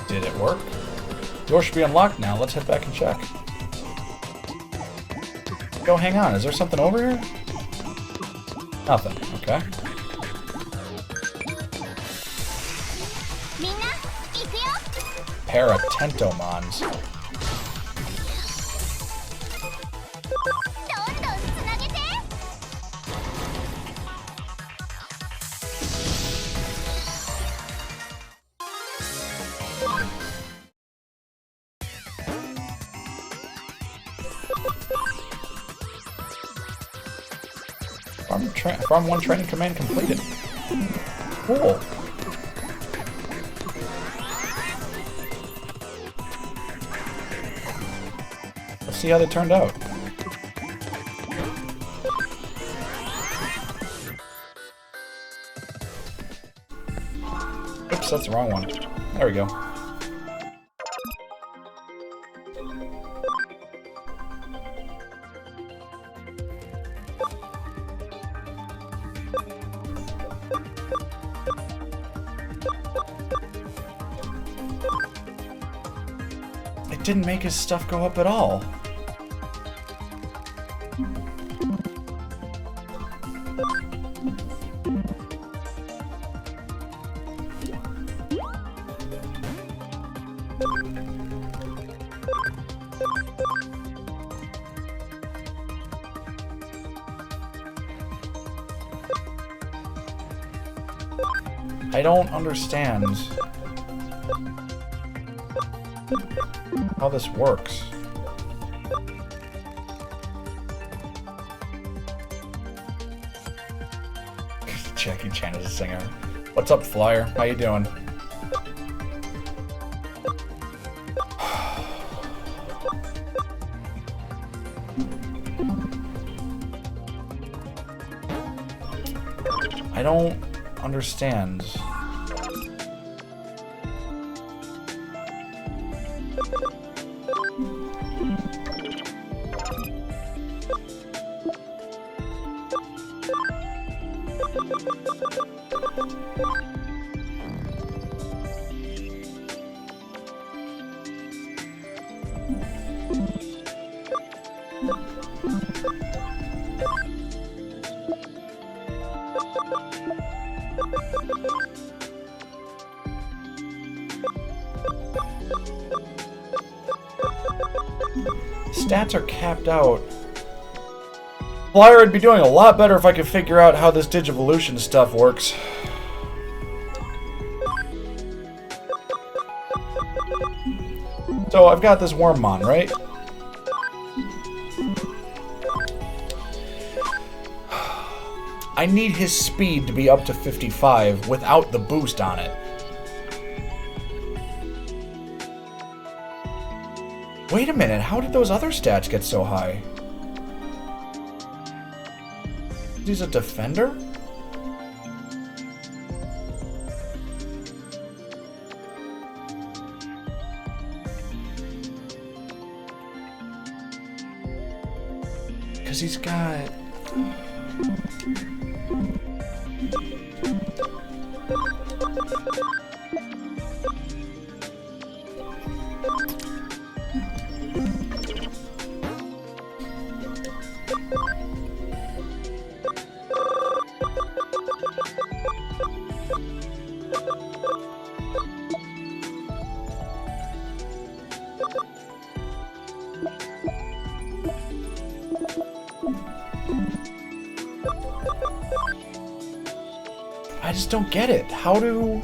Did it work? Yours should be unlocked now. Let's head back and check. Go, hang on. Is there something over here? Nothing. Okay. Paratentomons. Farm 1 training command completed. Cool. Let's see how they turned out. Oops, that's the wrong one. There we go. It didn't make his stuff go up at all. I don't understand how this works. Jackie Chan is a singer. What's up, Flyer? How you doing? I don't understand. Stats are capped out. Flyer would be doing a lot better if I could figure out how this Digivolution stuff works. So I've got this Wormmon, right? I need his speed to be up to 55 without the boost on it. Wait a minute, how did those other stats get so high? He's a defender? Because he's got... I just don't get it. How do...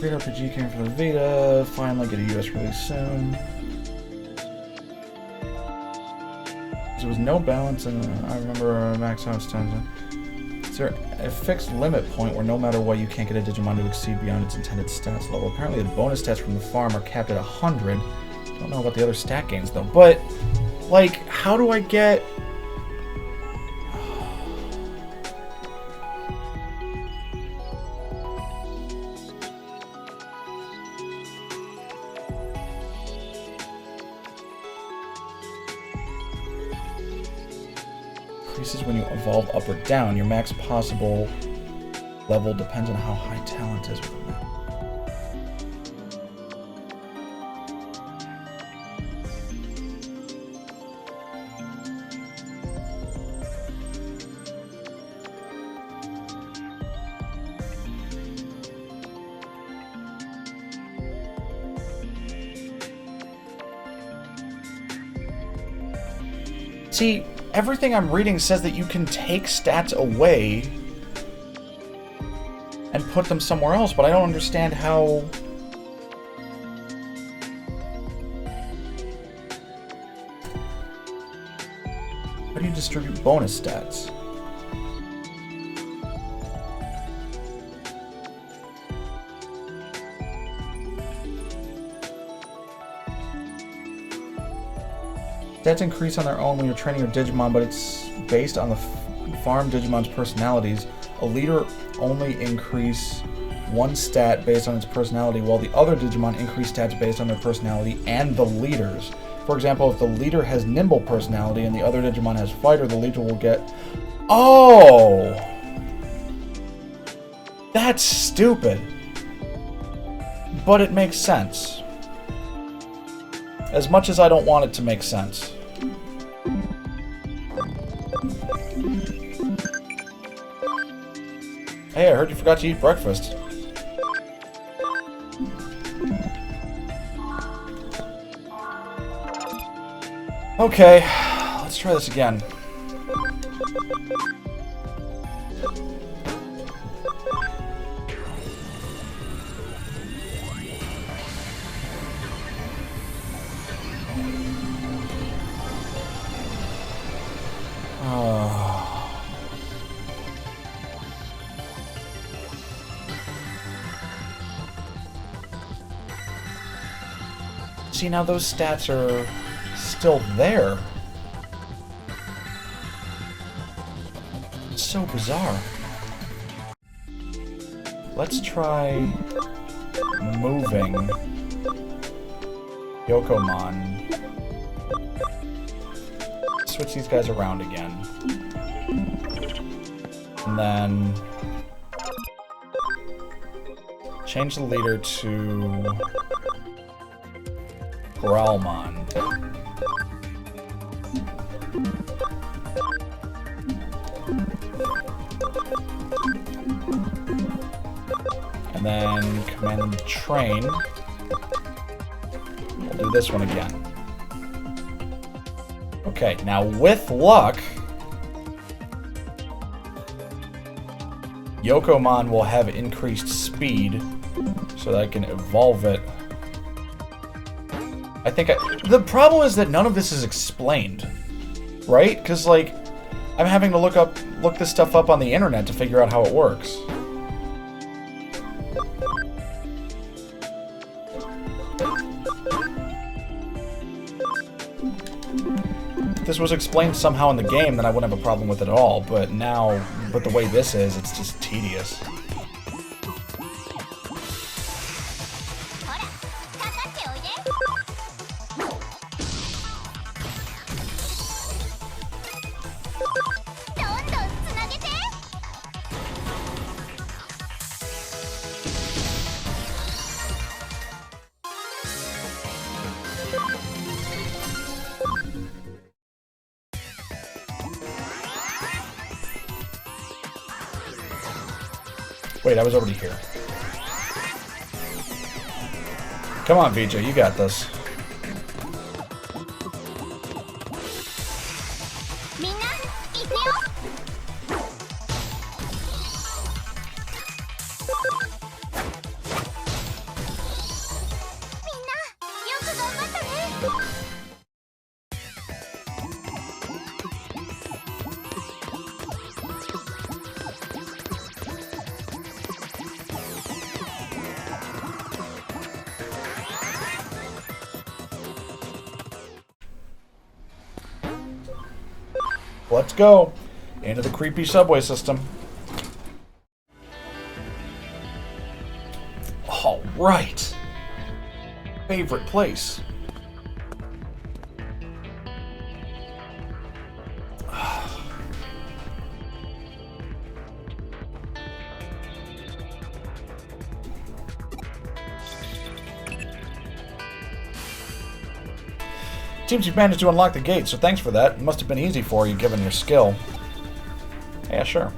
Great RPG came for the Vita. Finally get a US release soon. There was no balance, and I remember Max House times. Is there a fixed limit point where no matter what you can't get a Digimon to exceed beyond its intended stats level? Apparently the bonus stats from the farm are capped at 100. I don't know about the other stat gains though, but like, how do I get... Increases when you evolve up or down. Your max possible level depends on how high talent is within that. See, everything I'm reading says that you can take stats away and put them somewhere else, but I don't understand how... How do you distribute bonus stats? Stats increase on their own when you're training your Digimon, but it's based on the farm Digimon's personalities. A leader only increase one stat based on its personality, while the other Digimon increase stats based on their personality and the leader's. For example, if the leader has nimble personality and the other Digimon has fighter, the leader will get... Oh! That's stupid. But it makes sense. As much as I don't want it to make sense. Hey, I heard you forgot to eat breakfast. Okay, let's try this again. See, now those stats are still there. It's so bizarre. Let's try moving Yokomon. Switch these guys around again. And then change the leader to Growlmon. And then command them to train. We'll do this one again. Okay, now with luck, Yokomon will have increased speed so that I can evolve it. I think the problem is that none of this is explained, right? Because, like, I'm having to look this stuff up on the internet to figure out how it works. If this was explained somehow in the game, then I wouldn't have a problem with it at all. But now, the way this is, it's just tedious. Wait, I was already here. Come on, VJ, you got this. Let's go into the creepy subway system. All right. Favorite place. Seems you've managed to unlock the gate, so thanks for that. It must have been easy for you, given your skill. Yeah, sure.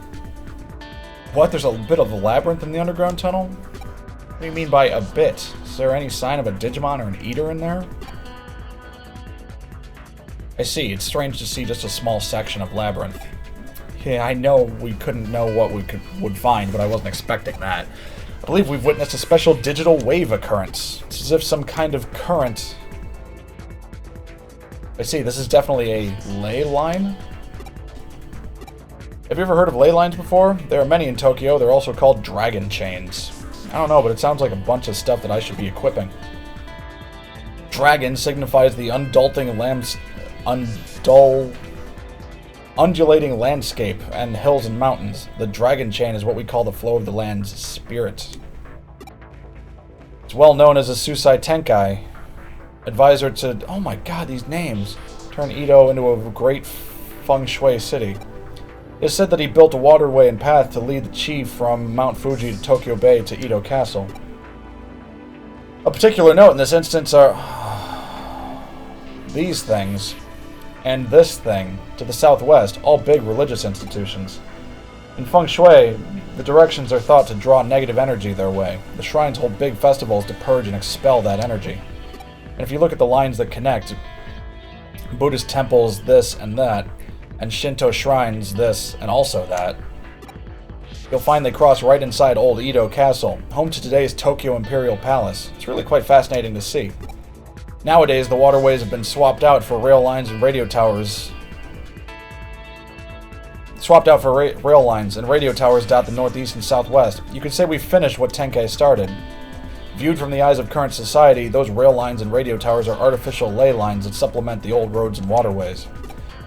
What? There's a bit of a labyrinth in the underground tunnel? What do you mean by a bit? Is there any sign of a Digimon or an Eater in there? I see. It's strange to see just a small section of labyrinth. Yeah, I know we couldn't know what we would find, but I wasn't expecting that. I believe we've witnessed a special digital wave occurrence. It's as if some kind of current... I see, this is definitely a ley line. Have you ever heard of ley lines before? There are many in Tokyo. They're also called dragon chains. I don't know, but it sounds like a bunch of stuff that I should be equipping. Dragon signifies the undulating landscape and hills and mountains. The dragon chain is what we call the flow of the land's spirit. It's well known as a Susai Tenkai. Advisor to... Oh my god, these names. Turn Edo into a great feng shui city. It is said that he built a waterway and path to lead the chi from Mount Fuji to Tokyo Bay to Edo Castle. A particular note in this instance are... these things. And this thing, to the southwest, all big religious institutions. In feng shui, the directions are thought to draw negative energy their way. The shrines hold big festivals to purge and expel that energy. And if you look at the lines that connect, Buddhist temples this and that, and Shinto shrines this and also that, you'll find they cross right inside old Edo Castle, home to today's Tokyo Imperial Palace. It's really quite fascinating to see. Nowadays, the waterways have been swapped out for rail lines and radio towers. Rail lines and radio towers dot the northeast and southwest. You could say we've finished what Tenkai started. Viewed from the eyes of current society, those rail lines and radio towers are artificial ley lines that supplement the old roads and waterways.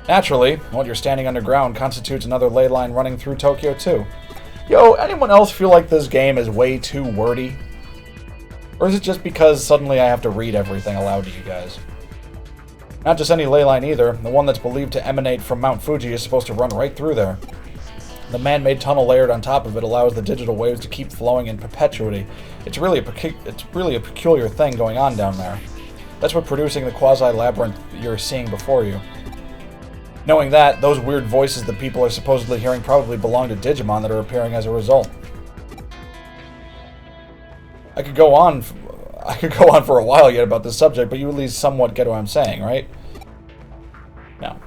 Naturally, what you're standing underground constitutes another ley line running through Tokyo too. Yo, anyone else feel like this game is way too wordy? Or is it just because suddenly I have to read everything aloud to you guys? Not just any ley line either. The one that's believed to emanate from Mount Fuji is supposed to run right through there. The man-made tunnel layered on top of it allows the digital waves to keep flowing in perpetuity. It's really a peculiar thing going on down there. That's what producing the quasi-labyrinth you're seeing before you. Knowing that, those weird voices that people are supposedly hearing probably belong to Digimon that are appearing as a result. I could go on for a while yet about this subject, but you at least somewhat get what I'm saying, right? No.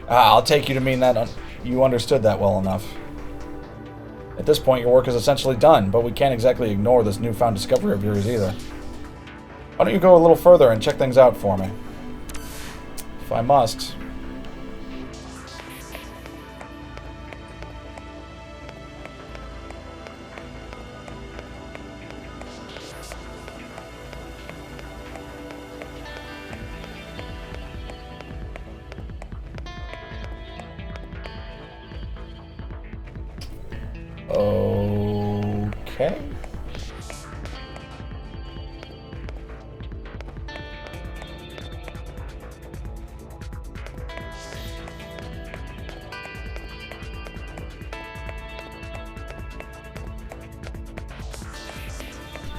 I'll take you to mean that you understood that well enough. At this point, your work is essentially done, but we can't exactly ignore this newfound discovery of yours either. Why don't you go a little further and check things out for me? If I must. Okay.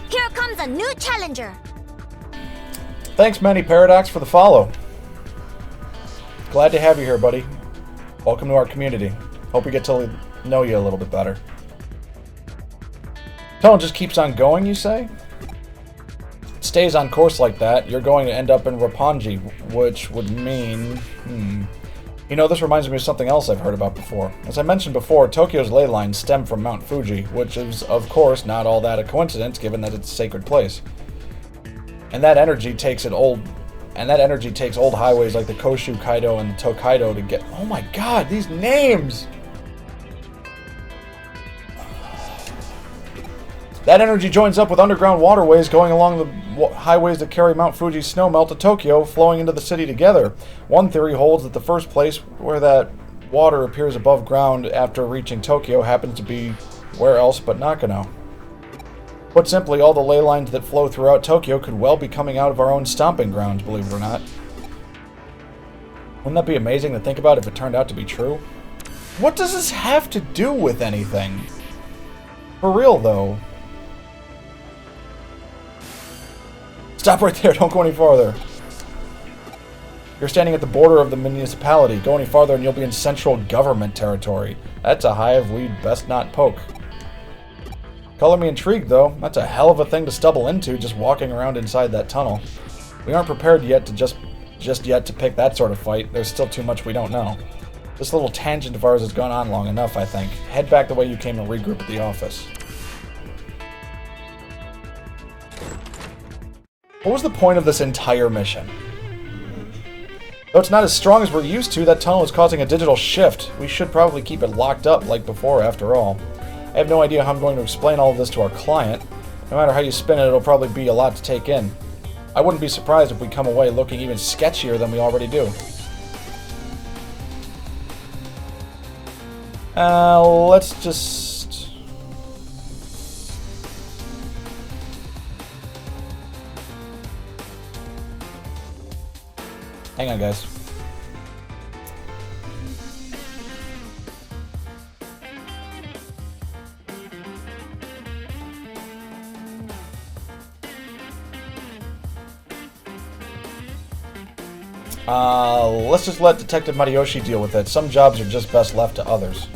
Here comes a new challenger. Thanks, Manny Paradox, for the follow. Glad to have you here, buddy. Welcome to our community. Hope we get to know you a little bit better. Tone just keeps on going, you say? It stays on course like that, you're going to end up in Roppongi, which would mean... You know, this reminds me of something else I've heard about before. As I mentioned before, Tokyo's ley lines stem from Mount Fuji, which is, of course, not all that a coincidence, given that it's a sacred place. And that energy takes old highways like the Koshu Kaido and the Tokaido to get... Oh my god, these names! That energy joins up with underground waterways going along the highways that carry Mount Fuji's snowmelt to Tokyo, flowing into the city together. One theory holds that the first place where that water appears above ground after reaching Tokyo happens to be where else but Nakano. Put simply, all the ley lines that flow throughout Tokyo could well be coming out of our own stomping grounds, believe it or not. Wouldn't that be amazing to think about if it turned out to be true? What does this have to do with anything? For real, though. Stop right there, don't go any farther. You're standing at the border of the municipality. Go any farther and you'll be in central government territory. That's a hive we'd best not poke. Color me intrigued, though. That's a hell of a thing to stumble into just walking around inside that tunnel. We aren't prepared yet to just yet to pick that sort of fight. There's still too much we don't know. This little tangent of ours has gone on long enough, I think. Head back the way you came and regroup at the office. What was the point of this entire mission? Though it's not as strong as we're used to, that tunnel is causing a digital shift. We should probably keep it locked up like before, after all. I have no idea how I'm going to explain all of this to our client. No matter how you spin it, it'll probably be a lot to take in. I wouldn't be surprised if we come away looking even sketchier than we already do. Let's just... Hang on, guys. Let's just let Detective Mariyoshi deal with it. Some jobs are just best left to others.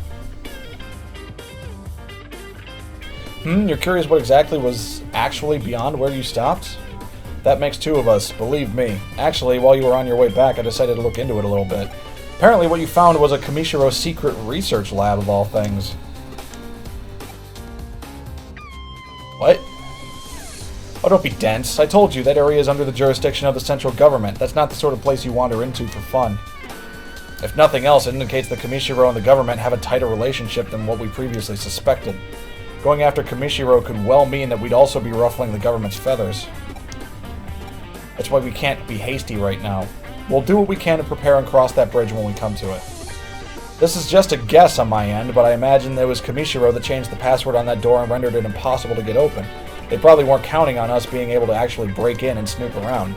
You're curious what exactly was actually beyond where you stopped? That makes two of us, believe me. Actually, while you were on your way back, I decided to look into it a little bit. Apparently what you found was a Kamishiro secret research lab of all things. What? Oh, don't be dense. I told you, that area is under the jurisdiction of the central government. That's not the sort of place you wander into for fun. If nothing else, it indicates that Kamishiro and the government have a tighter relationship than what we previously suspected. Going after Kamishiro could well mean that we'd also be ruffling the government's feathers. That's why we can't be hasty right now. We'll do what we can to prepare and cross that bridge when we come to it. This is just a guess on my end, but I imagine it was Kamishiro that changed the password on that door and rendered it impossible to get open. They probably weren't counting on us being able to actually break in and snoop around.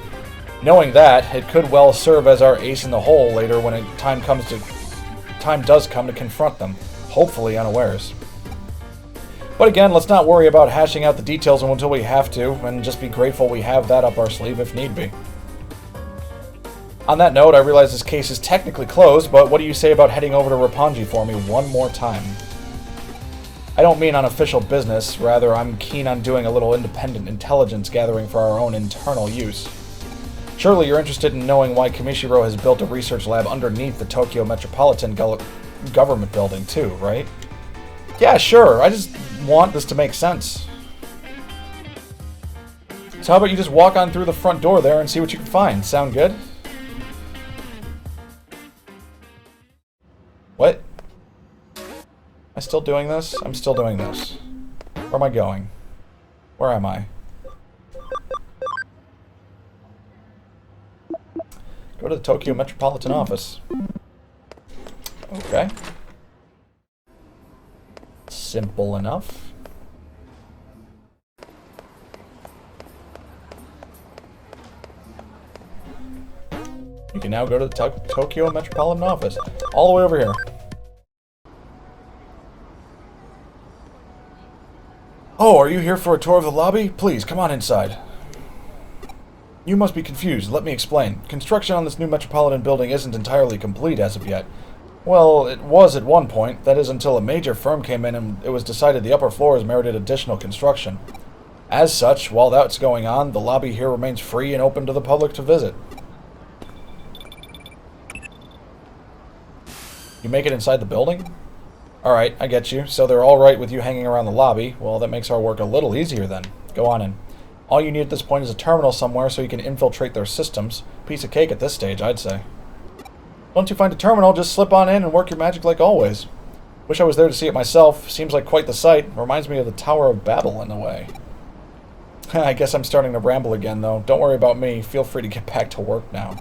Knowing that, it could well serve as our ace in the hole later when time does come to confront them, hopefully unawares. But again, let's not worry about hashing out the details until we have to, and just be grateful we have that up our sleeve if need be. On that note, I realize this case is technically closed, but what do you say about heading over to Roppongi for me one more time? I don't mean on official business, rather I'm keen on doing a little independent intelligence gathering for our own internal use. Surely you're interested in knowing why Kamishiro has built a research lab underneath the Tokyo Metropolitan Government building too, right? Yeah, sure, I just want this to make sense. So how about you just walk on through the front door there and see what you can find? Sound good? What? Am I still doing this? I'm still doing this. Where am I going? Where am I? Go to the Tokyo Metropolitan Office. Okay. Simple enough. You can now go to the Tokyo Metropolitan Office. All the way over here. Oh, are you here for a tour of the lobby? Please, come on inside. You must be confused. Let me explain. Construction on this new metropolitan building isn't entirely complete as of yet. Well, it was at one point. That is until a major firm came in and it was decided the upper floors merited additional construction. As such, while that's going on, the lobby here remains free and open to the public to visit. You make it inside the building? Alright, I get you. So they're alright with you hanging around the lobby. Well, that makes our work a little easier then. Go on in. All you need at this point is a terminal somewhere so you can infiltrate their systems. Piece of cake at this stage, I'd say. Once you find a terminal, just slip on in and work your magic like always. Wish I was there to see it myself. Seems like quite the sight. Reminds me of the Tower of Babel in a way. I guess I'm starting to ramble again, though. Don't worry about me. Feel free to get back to work now.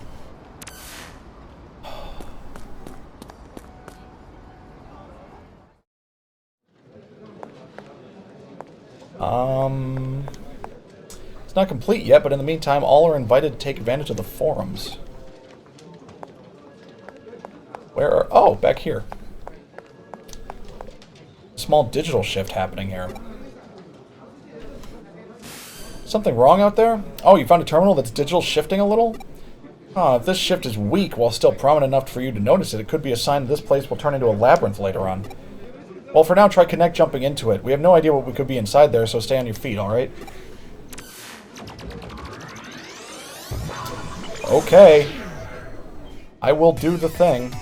It's not complete yet, but in the meantime, all are invited to take advantage of the forums. Where are... Oh, back here. Small digital shift happening here. Something wrong out there? Oh, you found a terminal that's digital shifting a little? If this shift is weak while still prominent enough for you to notice it, it could be a sign that this place will turn into a labyrinth later on. Well, for now, try connect jumping into it. We have no idea what we could be inside there, so stay on your feet, alright? Okay. I will do the thing.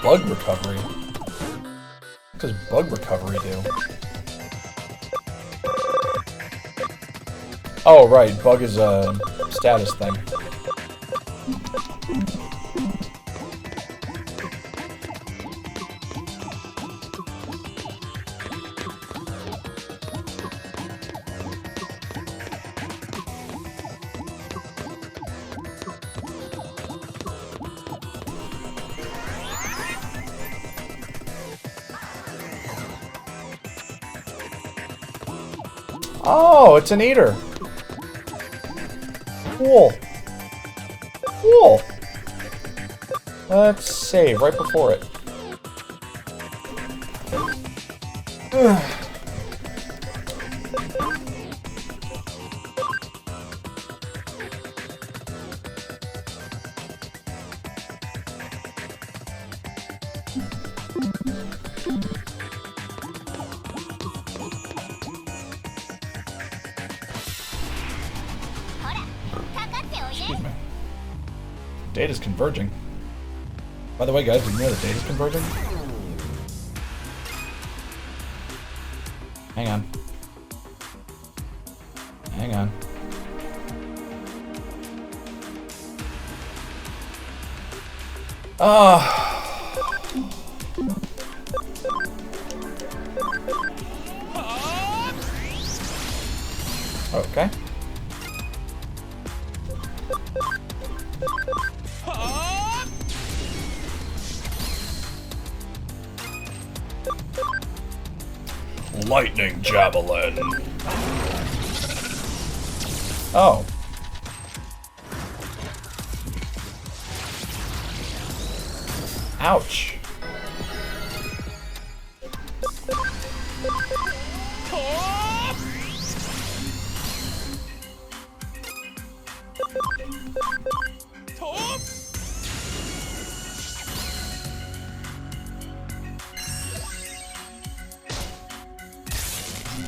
Bug recovery? What does bug recovery do? Oh, right. Bug is a status thing. Oh, it's an eater. Cool. Cool. Let's save right before it. Excuse me. Data's converging. By the way, guys, did you know that data's converging? Hang on. Hang on. Okay. Lightning javelin. Oh. Ouch.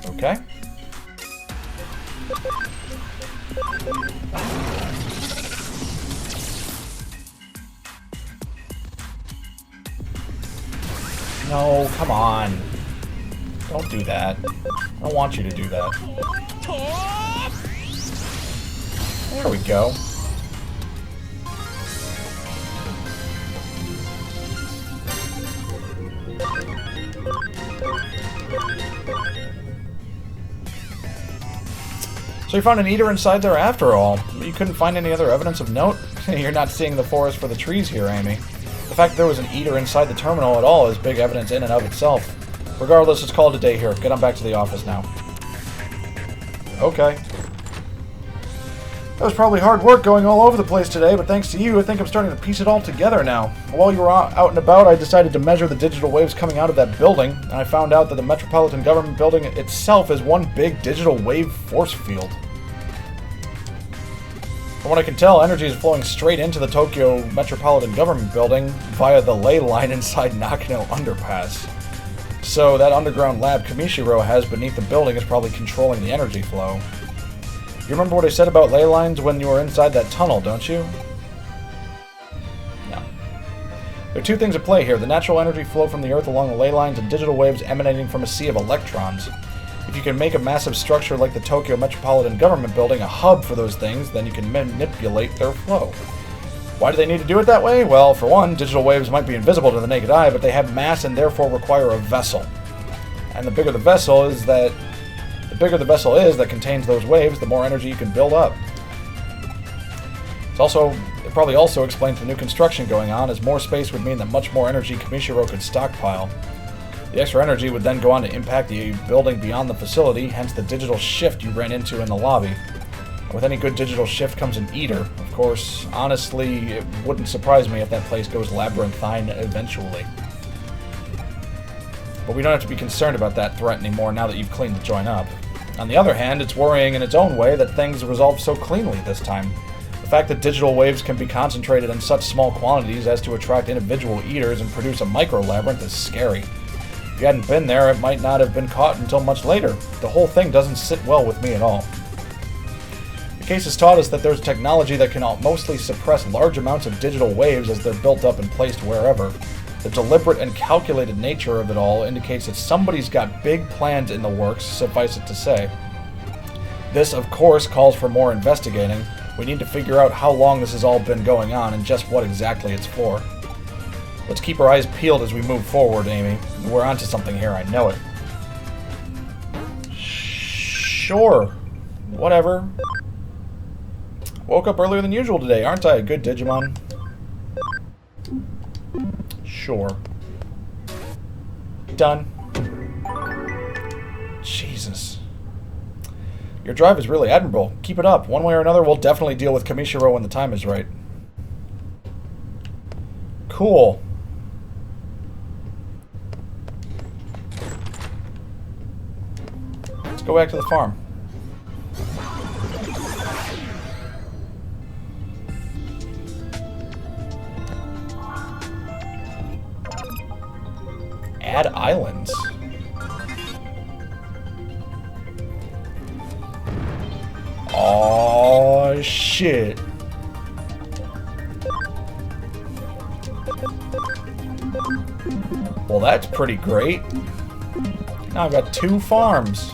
Okay. No, come on. Don't do that. I don't want you to do that. There we go. So you found an eater inside there after all. You couldn't find any other evidence of note? You're not seeing the forest for the trees here, Amy. The fact that there was an eater inside the terminal at all is big evidence in and of itself. Regardless, let's call it a day here. Get on back to the office now. Okay. That was probably hard work going all over the place today, but thanks to you, I think I'm starting to piece it all together now. While you were out and about, I decided to measure the digital waves coming out of that building, and I found out that the Metropolitan Government Building itself is one big digital wave force field. From what I can tell, energy is flowing straight into the Tokyo Metropolitan Government Building via the ley line inside Nakano Underpass. So that underground lab Kamishiro has beneath the building is probably controlling the energy flow. You remember what I said about ley lines when you were inside that tunnel, don't you? No. There are two things at play here: the natural energy flow from the Earth along the ley lines and digital waves emanating from a sea of electrons. If you can make a massive structure like the Tokyo Metropolitan Government Building a hub for those things, then you can manipulate their flow. Why do they need to do it that way? Well, for one, digital waves might be invisible to the naked eye, but they have mass and therefore require a vessel. And the bigger the vessel is that contains those waves, the more energy you can build up. It probably also explains the new construction going on, as more space would mean that much more energy Kamishiro could stockpile. The extra energy would then go on to impact the building beyond the facility, hence the digital shift you ran into in the lobby. And with any good digital shift comes an eater. Of course, honestly, it wouldn't surprise me if that place goes labyrinthine eventually. But we don't have to be concerned about that threat anymore now that you've cleaned the joint up. On the other hand, it's worrying in its own way that things resolved so cleanly this time. The fact that digital waves can be concentrated in such small quantities as to attract individual eaters and produce a micro-labyrinth is scary. If you hadn't been there, it might not have been caught until much later. The whole thing doesn't sit well with me at all. The case has taught us that there's technology that can mostly suppress large amounts of digital waves as they're built up and placed wherever. The deliberate and calculated nature of it all indicates that somebody's got big plans in the works, suffice it to say. This, of course, calls for more investigating. We need to figure out how long this has all been going on and just what exactly it's for. Let's keep our eyes peeled as we move forward, Amy. We're onto something here, I know it. Sure. Whatever. Woke up earlier than usual today, aren't I? A good Digimon. Sure. Done. Jesus. Your drive is really admirable. Keep it up. One way or another, we'll definitely deal with Kamishiro when the time is right. Cool. Let's go back to the farm. Add islands. Oh shit. Well, that's pretty great. Now I've got 2 farms.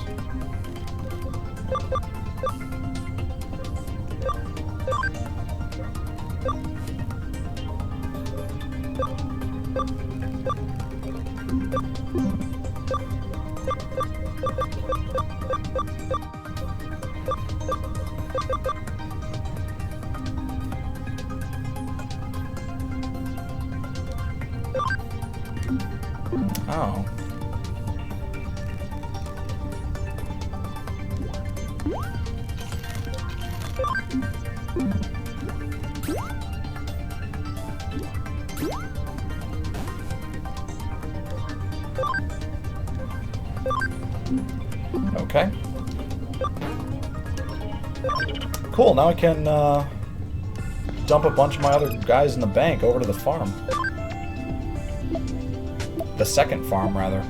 Oh. Okay. Cool, now I can dump a bunch of my other guys in the bank over to the farm. The second farm, rather.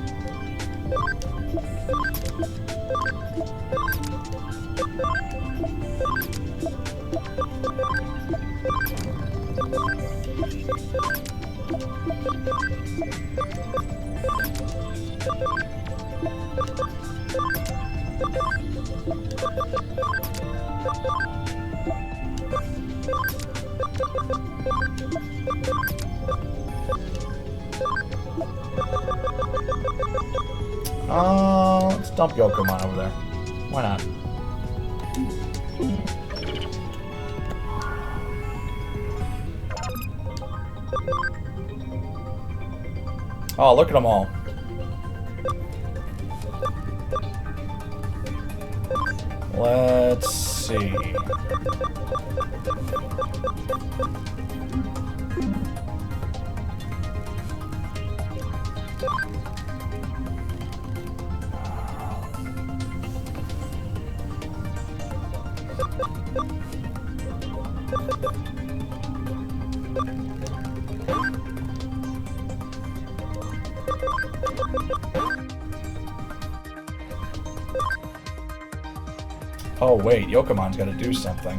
Let's dump Yokomon over there. Why not? Oh, look at them all. Let's see. Oh wait, Yokomon's gotta do something.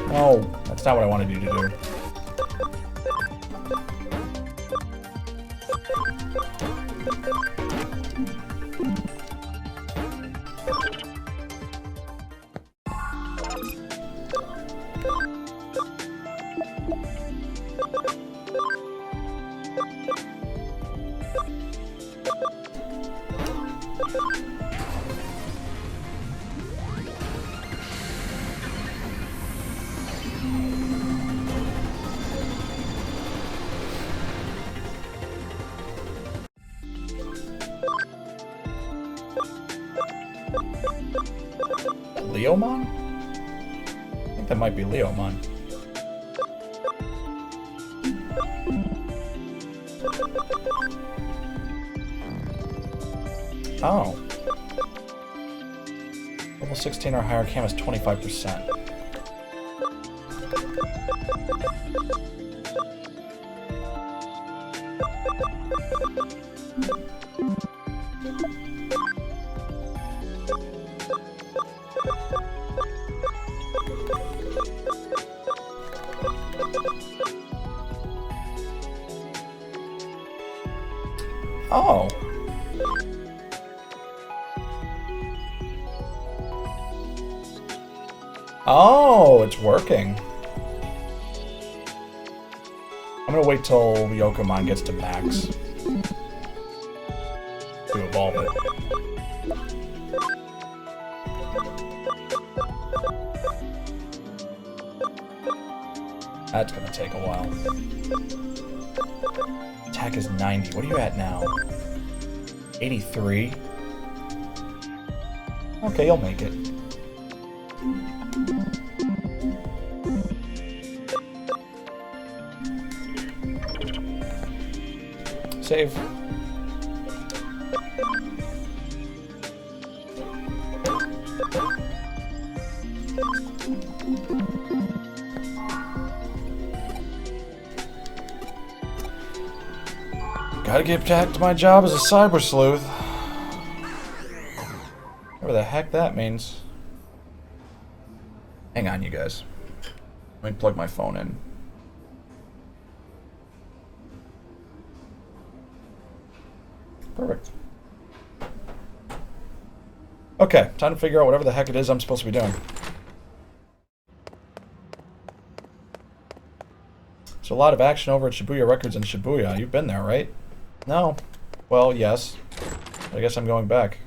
No, that's not what I wanted you to do. Leomon? I think that might be Leomon. Oh. Level 16 or higher cam is 25%. Oh. Oh, it's working. I'm gonna wait till Yokomon gets to max to evolve it. That's gonna take a while. Attack is 90. What are you at now? 83? Okay, you'll make it. Save. Gotta get back to my job as a cyber sleuth. Whatever the heck that means. Hang on, you guys. Let me plug my phone in. Perfect. Okay, time to figure out whatever the heck it is I'm supposed to be doing. There's a lot of action over at Shibuya Records in Shibuya. You've been there, right? No. Well, yes. I guess I'm going back.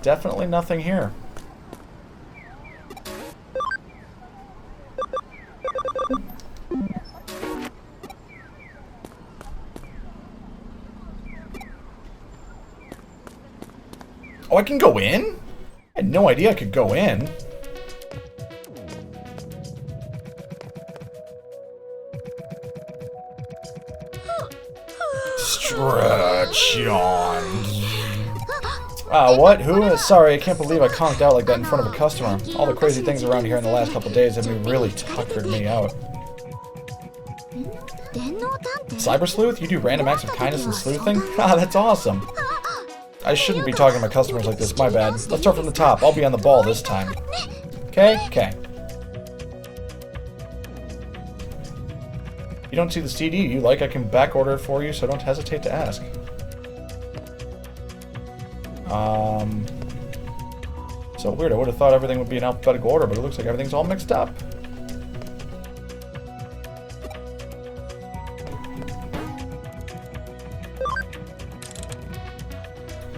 Definitely nothing here. Oh, I can go in? I had no idea I could go in. Stretch on. What? Who? Sorry, I can't believe I conked out like that in front of a customer. All the crazy things around here in the last couple days have really tuckered me out. Cyber Sleuth? You do random acts of kindness and sleuthing? Ah, that's awesome. I shouldn't be talking to my customers like this, my bad. Let's start from the top. I'll be on the ball this time. Okay? Okay. You don't see the CD you like, I can back order it for you, so don't hesitate to ask. So weird, I would have thought everything would be in alphabetical order, but it looks like everything's all mixed up.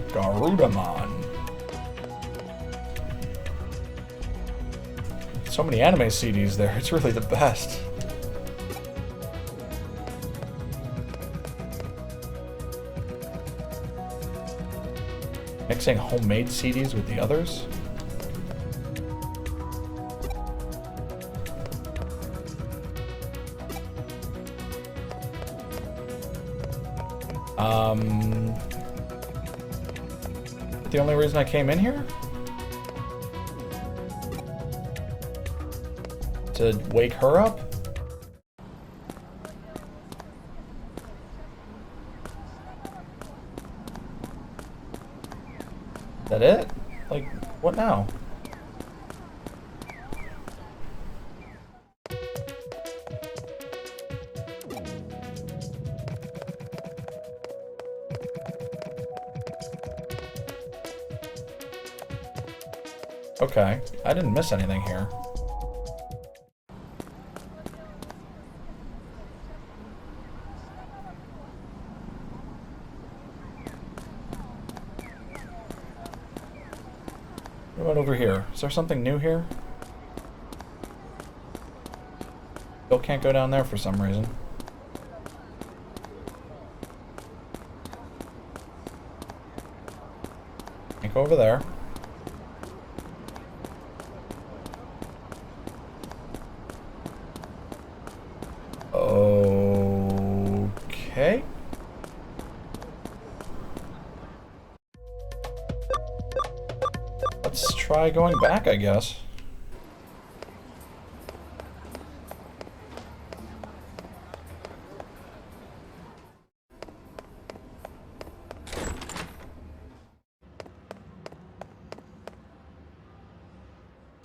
Garudamon. So many anime CDs there, it's really the best. Mixing homemade CDs with the others? The only reason I came in here? To wake her up? Is that it? Like, what now? Okay, I didn't miss anything here. What about over here? Is there something new here? Still can't go down there for some reason. Can't go over there. Okay. Let's try going back, I guess.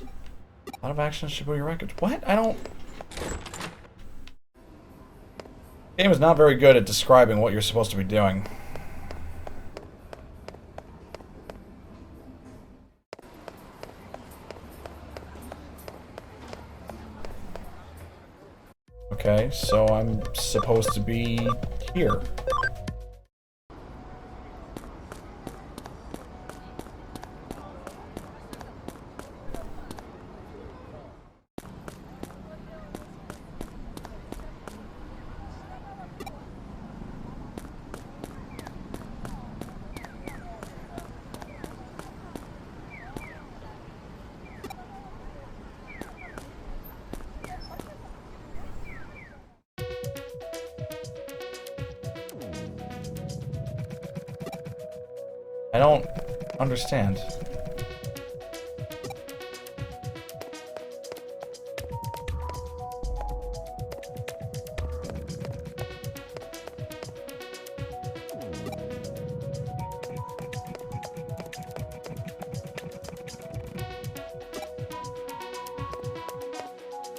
A lot of actions should be records. What? I don't... The game is not very good at describing what you're supposed to be doing. Okay, so I'm supposed to be here. I don't understand.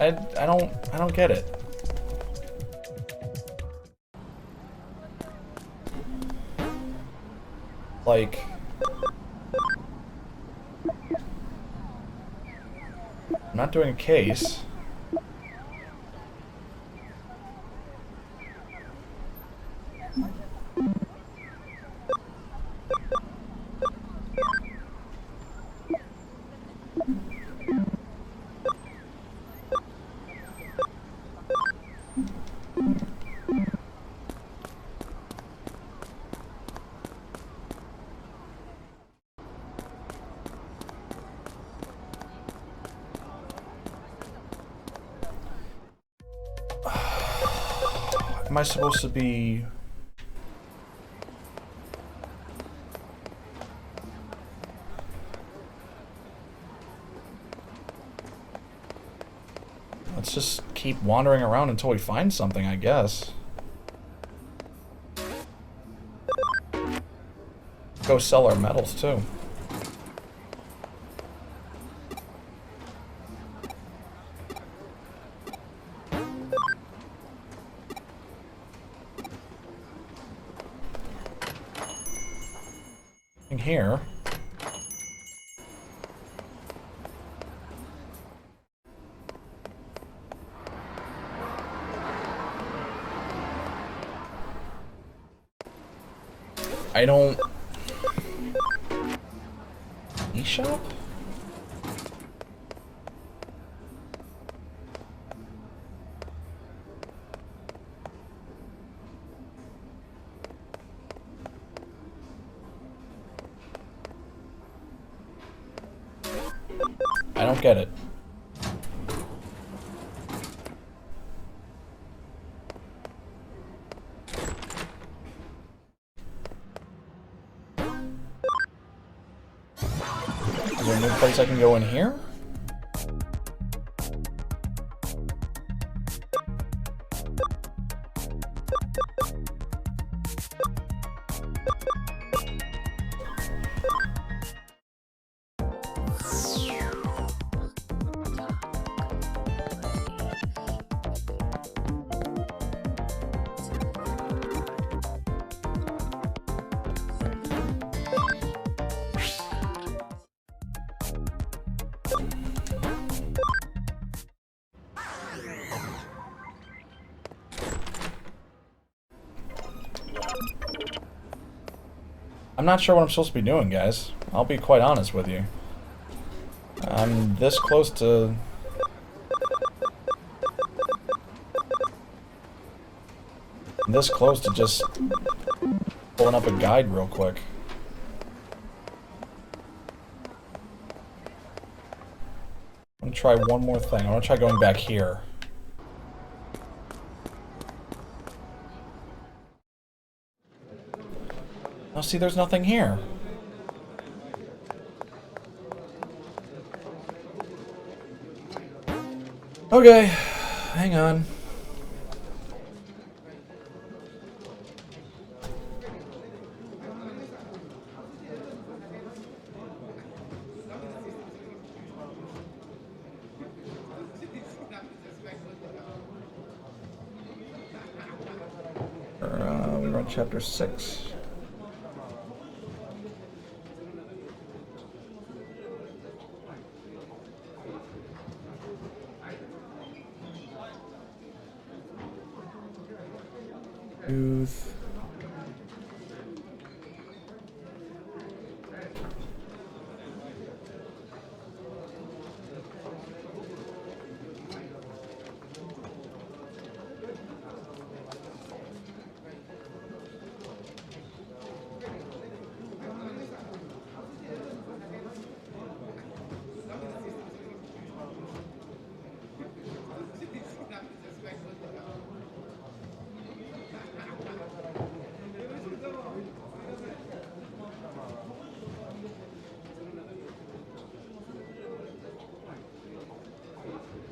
I don't get it. Like, I'm not doing a case. Am I supposed to be... Let's just keep wandering around until we find something, I guess. Go sell our metals, too. Here. I don't... eShop? I don't get it. a new place I can go in here? I'm not sure what I'm supposed to be doing, guys. I'll be quite honest with you. I'm this close to... just pulling up a guide real quick. I'm gonna try one more thing. I want to try going back here. Oh, see, there's nothing here. Okay, hang on. We're on chapter 6. Sleuth.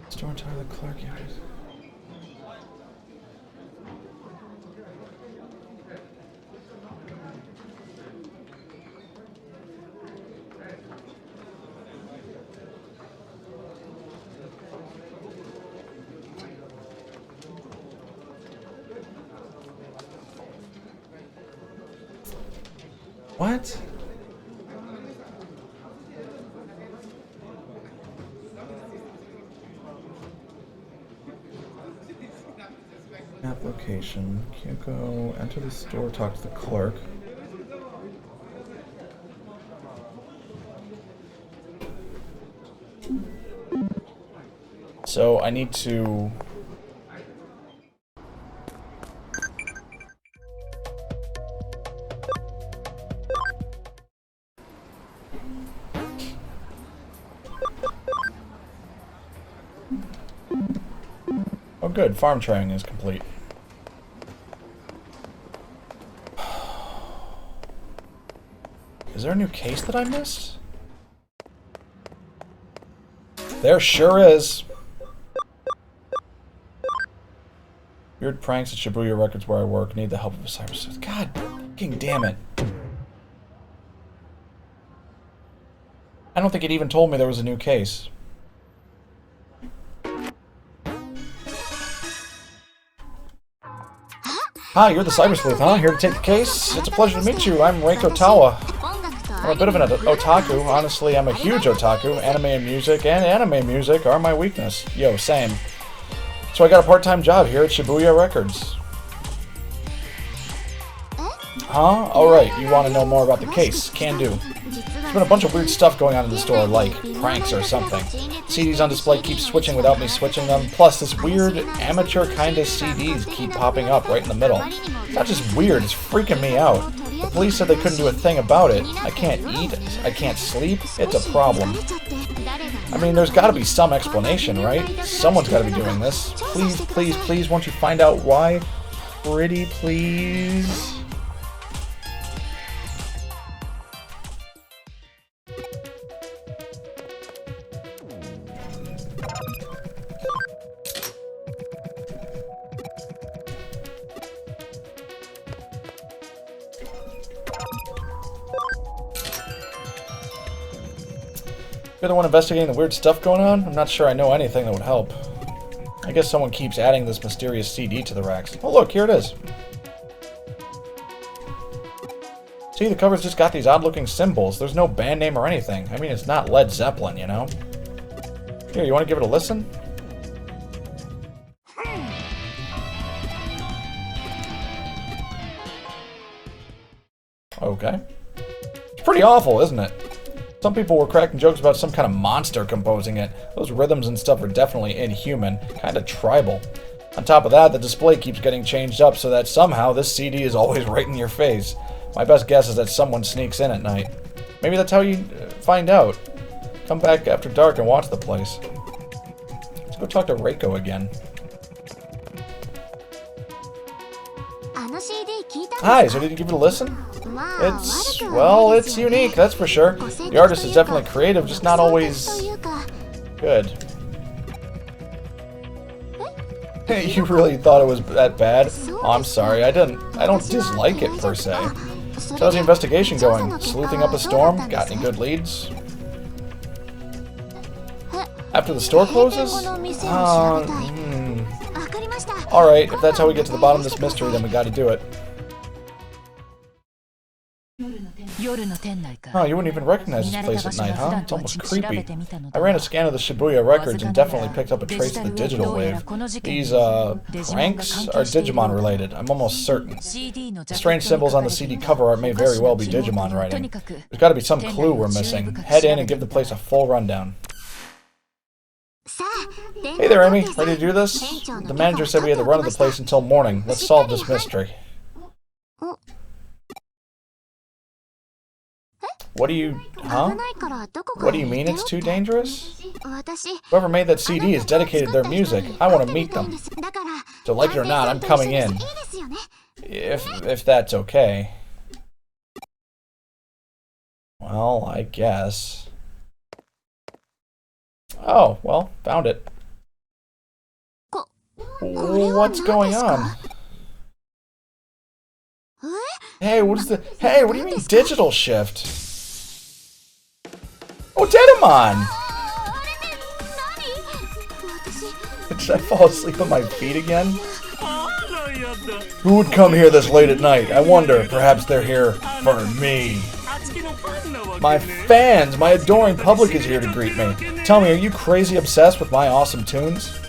Store Tyler Clark, yeah. What? Application. Can't go enter the store, talk to the clerk. So I need to... Oh good, farm training is complete. Is there a new case that I missed? There sure is. Weird pranks at Shibuya Records where I work. Need the help of a cyber sleuth. God fucking damn it. I don't think it even told me there was a new case. Hi, you're the cyber sleuth, huh? Here to take the case? It's a pleasure to meet you. I'm Reiko Tawa. I'm a bit of an otaku. Honestly, I'm a huge otaku. Anime and anime music are my weakness. Yo, same. So I got a part-time job here at Shibuya Records. Huh? Alright, you want to know more about the case. Can do. There's been a bunch of weird stuff going on in the store, like pranks or something. CDs on display keep switching without me switching them, plus this weird amateur kind of CDs keep popping up right in the middle. It's not just weird, it's freaking me out. The police said they couldn't do a thing about it. I can't eat, I can't sleep, it's a problem. I mean, there's gotta be some explanation, right? Someone's gotta be doing this. Please, please, please, won't you find out why? Pretty please? You're the one investigating the weird stuff going on? I'm not sure I know anything that would help. I guess someone keeps adding this mysterious CD to the racks. Oh look, here it is. See, the cover's just got these odd-looking symbols. There's no band name or anything. I mean, it's not Led Zeppelin, you know? Here, you want to give it a listen? Okay. It's pretty awful, isn't it? Some people were cracking jokes about some kind of monster composing it. Those rhythms and stuff are definitely inhuman, kind of tribal. On top of that, the display keeps getting changed up so that somehow this CD is always right in your face. My best guess is that someone sneaks in at night. Maybe that's how you find out. Come back after dark and watch the place. Let's go talk to Reiko again. Hi, so did you give it a listen? It's unique, that's for sure. The artist is definitely creative, just not always good. You really thought it was that bad? Oh, I'm sorry, I don't dislike it per se. So how's the investigation going? Sleuthing up a storm? Got any good leads? After the store closes? Alright, if that's how we get to the bottom of this mystery, then we gotta do it. Oh, you wouldn't even recognize this place at night, huh? It's almost creepy. I ran a scan of the Shibuya records and definitely picked up a trace of the digital wave. These, pranks are Digimon related, I'm almost certain. The strange symbols on the CD cover art may very well be Digimon writing. There's gotta be some clue we're missing. Head in and give the place a full rundown. Hey there, Amy. Ready to do this? The manager said we had the run of the place until morning. Let's solve this mystery. What do you... huh? What do you mean it's too dangerous? Whoever made that CD has dedicated their music. I want to meet them. So like it or not, I'm coming in. If that's okay. Well, I guess. Oh, well, found it. What's going on? Hey, what do you mean digital shift? Oh, Digimon! Did I fall asleep on my feet again? Who would come here this late at night? I wonder, perhaps they're here for me. My fans, my adoring public is here to greet me. Tell me, are you crazy obsessed with my awesome tunes?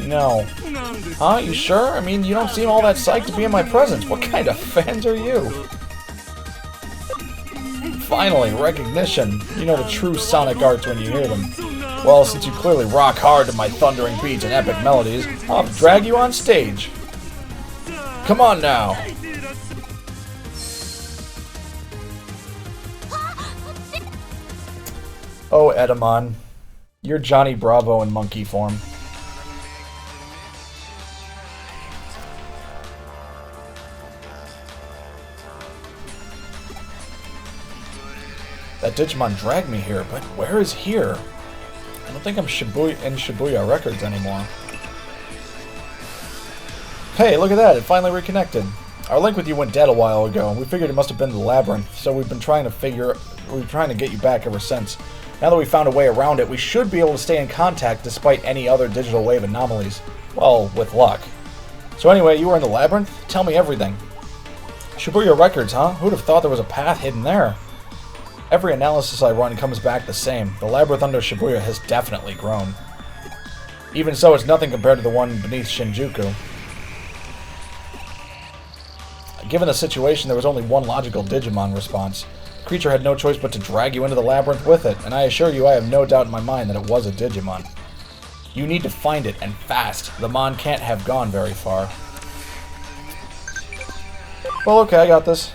No. Huh? You sure? I mean, you don't seem all that psyched to be in my presence. What kind of fans are you? Finally, recognition. You know the true sonic arts when you hear them. Well, since you clearly rock hard to my thundering beats and epic melodies, I'll have to drag you on stage. Come on now. Oh, Edamon. You're Johnny Bravo in monkey form. That Digimon dragged me here, but where is here? I don't think I'm in Shibuya Records anymore. Hey, look at that, it finally reconnected. Our link with you went dead a while ago, and we figured it must have been the labyrinth, so we've been trying to get you back ever since. Now that we found a way around it, we should be able to stay in contact despite any other digital wave anomalies. Well, with luck. So anyway, you were in the labyrinth? Tell me everything. Shibuya Records, huh? Who'd have thought there was a path hidden there? Every analysis I run comes back the same. The labyrinth under Shibuya has definitely grown. Even so, it's nothing compared to the one beneath Shinjuku. Given the situation, there was only one logical Digimon response. The creature had no choice but to drag you into the labyrinth with it, and I assure you I have no doubt in my mind that it was a Digimon. You need to find it, and fast. The Mon can't have gone very far. Well, okay, I got this.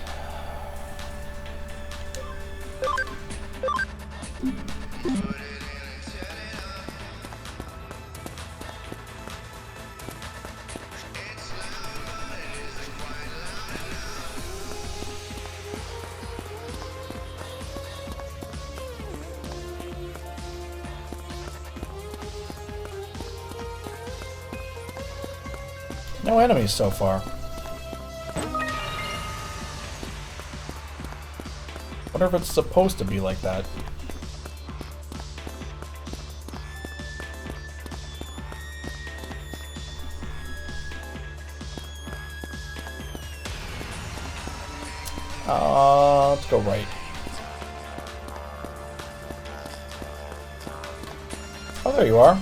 No enemies so far. What Wonder if it's supposed to be like that. Let's go right. Oh, there you are.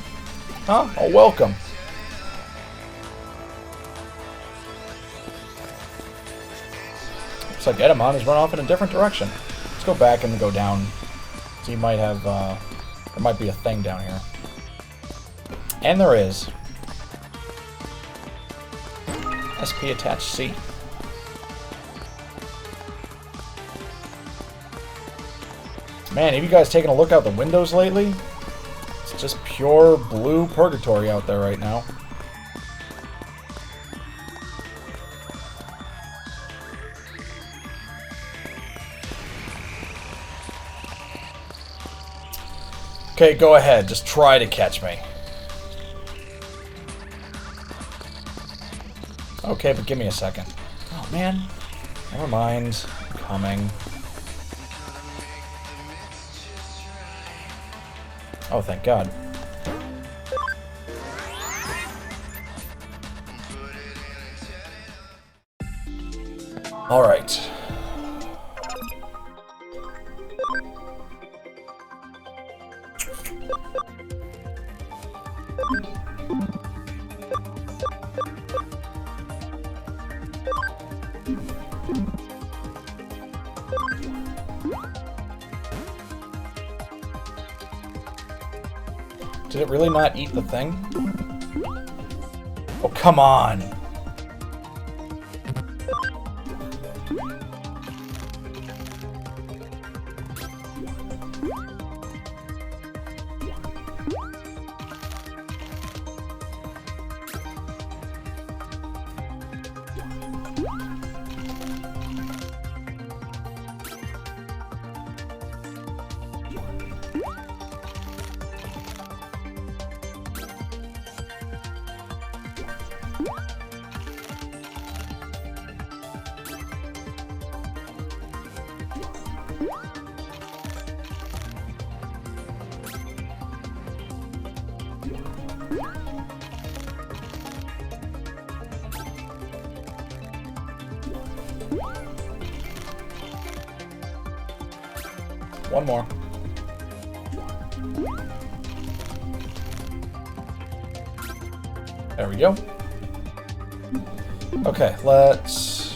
Huh? Oh, welcome. Looks like Edamon has run off in a different direction. Let's go back and go down. So you might have, there might be a thing down here. And there is. SP attached C. Man, have you guys taken a look out the windows lately? It's just pure blue purgatory out there right now. Okay, go ahead. Just try to catch me. Okay, but give me a second. Oh, man. Never mind. I'm coming. Oh, thank God. All right. Did it really not eat the thing? Oh, come on! One more. There we go. Okay, let's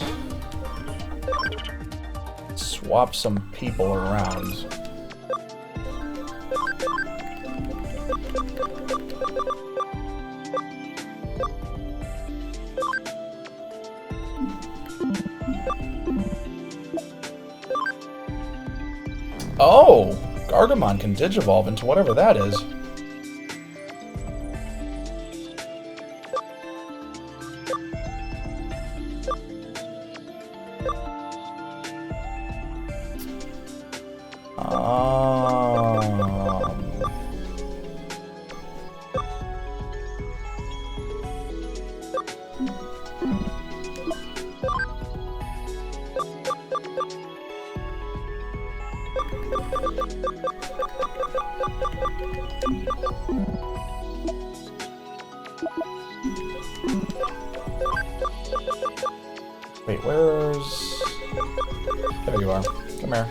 swap some people around. Oh! Gargamon can Digivolve into whatever that is. Wait, where's... There you are. Come here.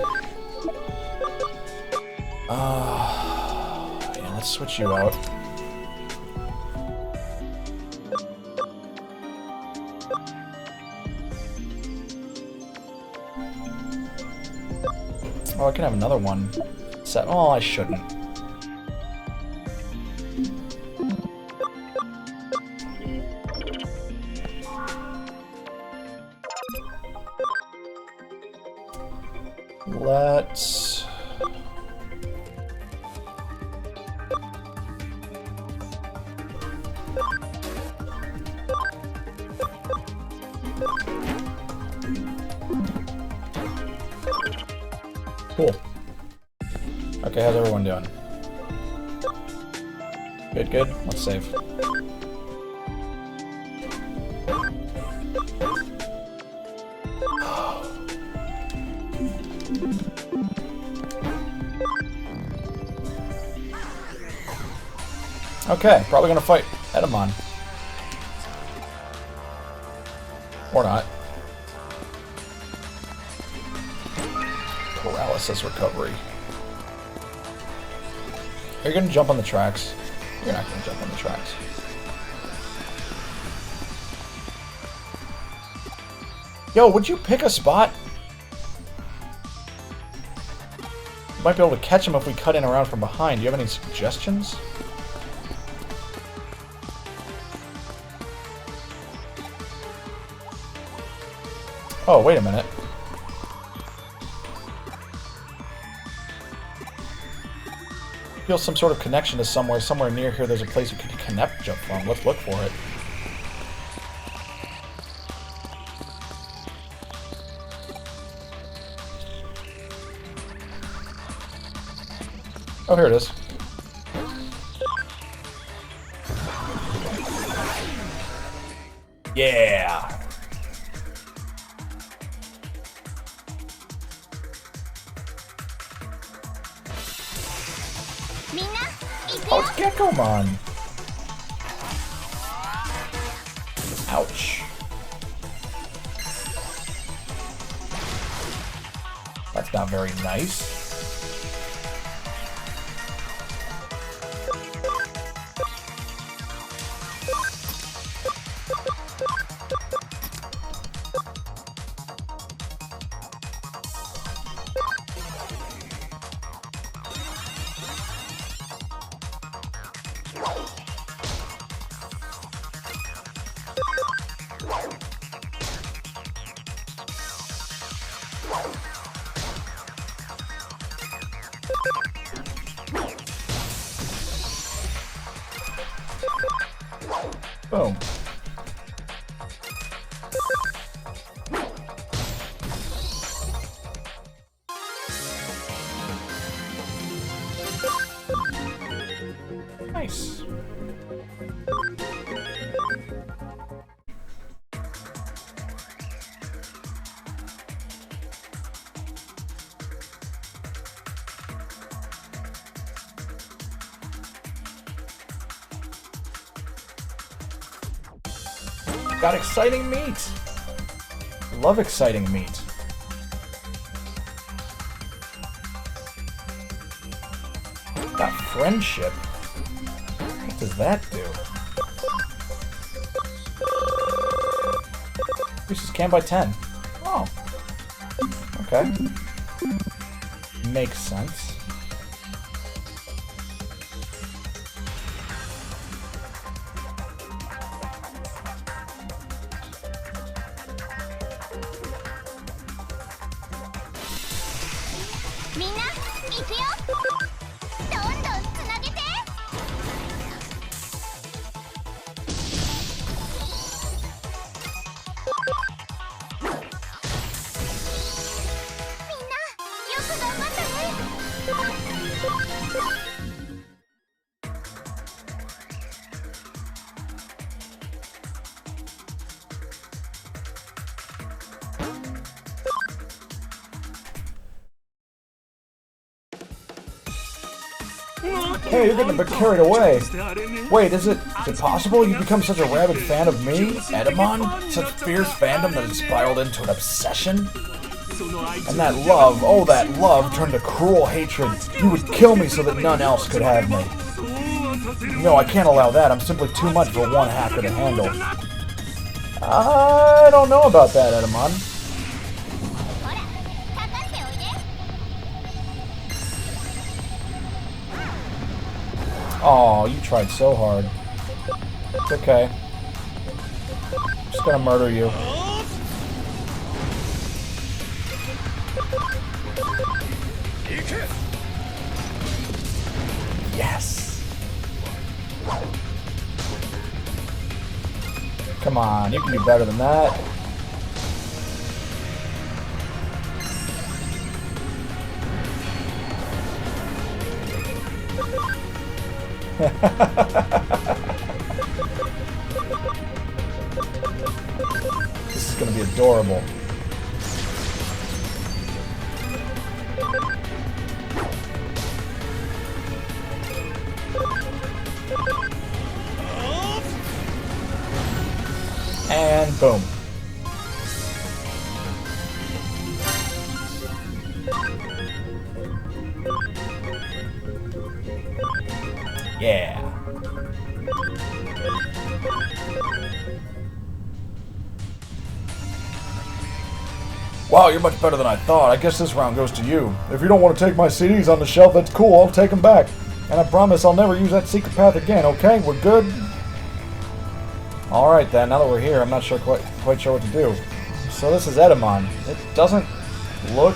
Yeah, let's switch you out. Oh, I can have another one set. Oh, I shouldn't. Let's... Cool. Okay, how's everyone doing? Good, good. Let's save. Okay, probably gonna fight Edamon. Or not. Paralysis recovery. Are you gonna jump on the tracks? You're not gonna jump on the tracks. Yo, would you pick a spot? You might be able to catch him if we cut in around from behind. Do you have any suggestions? Oh, wait a minute. Feel some sort of connection to somewhere near here. There's a place you can connect jump from. Let's look for it. Oh, here it is. Yeah. Oh, it's Geckomon. Ouch. That's not very nice. Boom. Nice. Got exciting meat! Love exciting meat. Got friendship? What does that do? Increases can by 10. Oh. Okay. Makes sense. Hey, you're getting a bit carried away. Wait, is it possible you become such a rabid fan of me, Edamon? Such fierce fandom that it spiraled into an obsession? And that love, oh that love, turned to cruel hatred. You would kill me so that none else could have me. No, I can't allow that. I'm simply too much for one hacker to handle. I don't know about that, Edamon. Oh, you tried so hard. It's okay. I'm just gonna murder you. Yes! Come on, you can do better than that. This is gonna be adorable. And boom. Yeah. Wow, you're much better than I thought. I guess this round goes to you. If you don't want to take my CDs on the shelf, that's cool. I'll take them back. And I promise I'll never use that secret path again, okay? We're good? Alright then, now that we're here, I'm not sure quite sure what to do. So this is Edimon. It doesn't look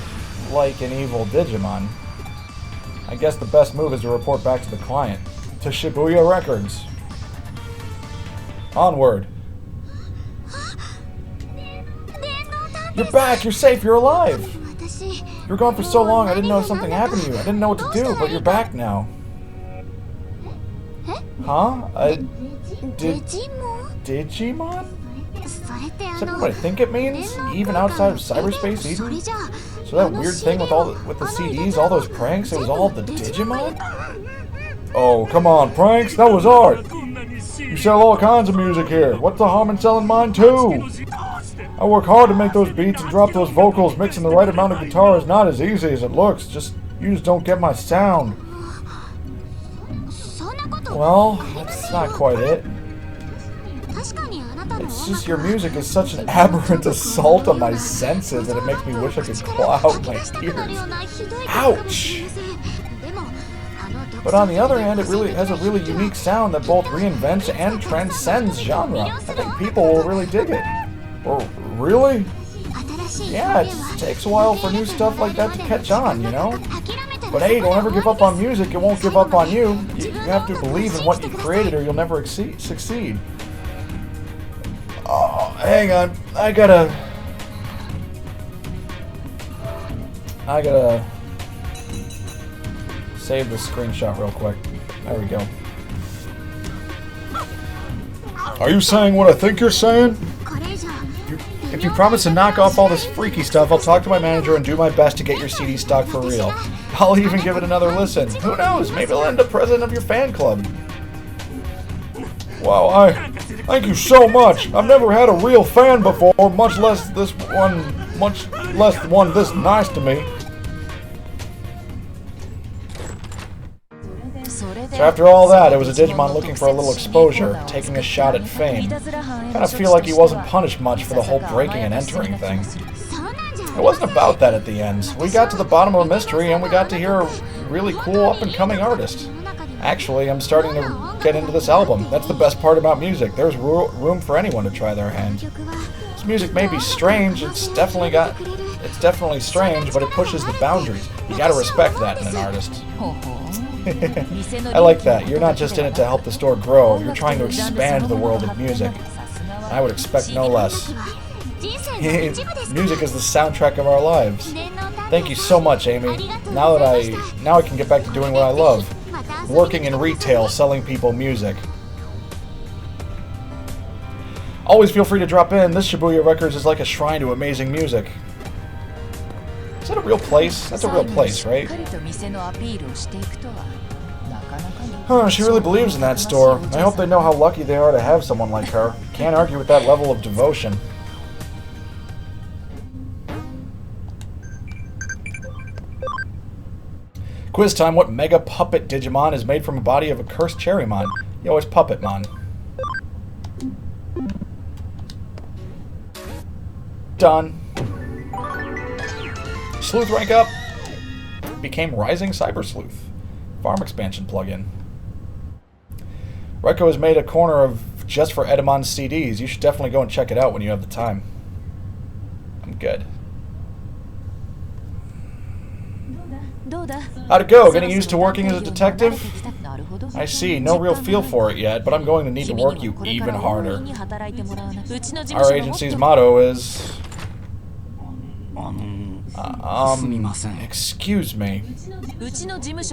like an evil Digimon. I guess the best move is to report back to the client. To Shibuya Records. Onward. You're back! You're safe! You're alive! You were gone for so long, I didn't know something happened to you. I didn't know what to do, but you're back now. Huh? Digimon? Is that what I think it means? Even outside of cyberspace, even? So that weird thing with the CDs, all those pranks, it was all the Digimon? Oh, come on, pranks? That was art! You sell all kinds of music here. What's the harm in selling mine too? I work hard to make those beats and drop those vocals. Mixing the right amount of guitar is not as easy as it looks. You just don't get my sound. Well, that's not quite it. It's just your music is such an aberrant assault on my senses that it makes me wish I could claw out my ears. Ouch! But on the other hand, it really has a really unique sound that both reinvents and transcends genre. I think people will really dig it. Or really? Yeah, it takes a while for new stuff like that to catch on, you know? But hey, don't ever give up on music. It won't give up on you. You have to believe in what you created or you'll never succeed. Oh, hang on. I gotta save the screenshot real quick. There we go. Are you saying what I think you're saying? If you promise to knock off all this freaky stuff, I'll talk to my manager and do my best to get your CD stock for real. I'll even give it another listen. Who knows? Maybe I'll end up president of your fan club. Wow, thank you so much. I've never had a real fan before, much less one this nice to me. So after all that, it was a Digimon looking for a little exposure, taking a shot at fame. Kind of feel like he wasn't punished much for the whole breaking and entering thing. It wasn't about that at the end. We got to the bottom of a mystery and we got to hear a really cool up-and-coming artist. Actually, I'm starting to get into this album. That's the best part about music. There's room for anyone to try their hand. This music may be strange, it's definitely strange, but it pushes the boundaries. You gotta respect that in an artist. I like that. You're not just in it to help the store grow, you're trying to expand the world of music. I would expect no less. Music is the soundtrack of our lives. Thank you so much, Amy. Now I can get back to doing what I love. Working in retail, selling people music. Always feel free to drop in. This Shibuya Records is like a shrine to amazing music. Is that a real place? That's a real place, right? Huh, she really believes in that store. I hope they know how lucky they are to have someone like her. Can't argue with that level of devotion. Quiz time. What mega puppet Digimon is made from a body of a cursed Cherrymon? Yo, it's Puppetmon. Done. Sleuth rank up. Became Rising Cyber Sleuth. Farm expansion plugin. Reiko has made a corner of just for Edimon's CDs. You should definitely go and check it out when you have the time. I'm good. How'd it go? Getting used to working as a detective? I see. No real feel for it yet, but I'm going to need to work you even harder. Our agency's motto is... excuse me.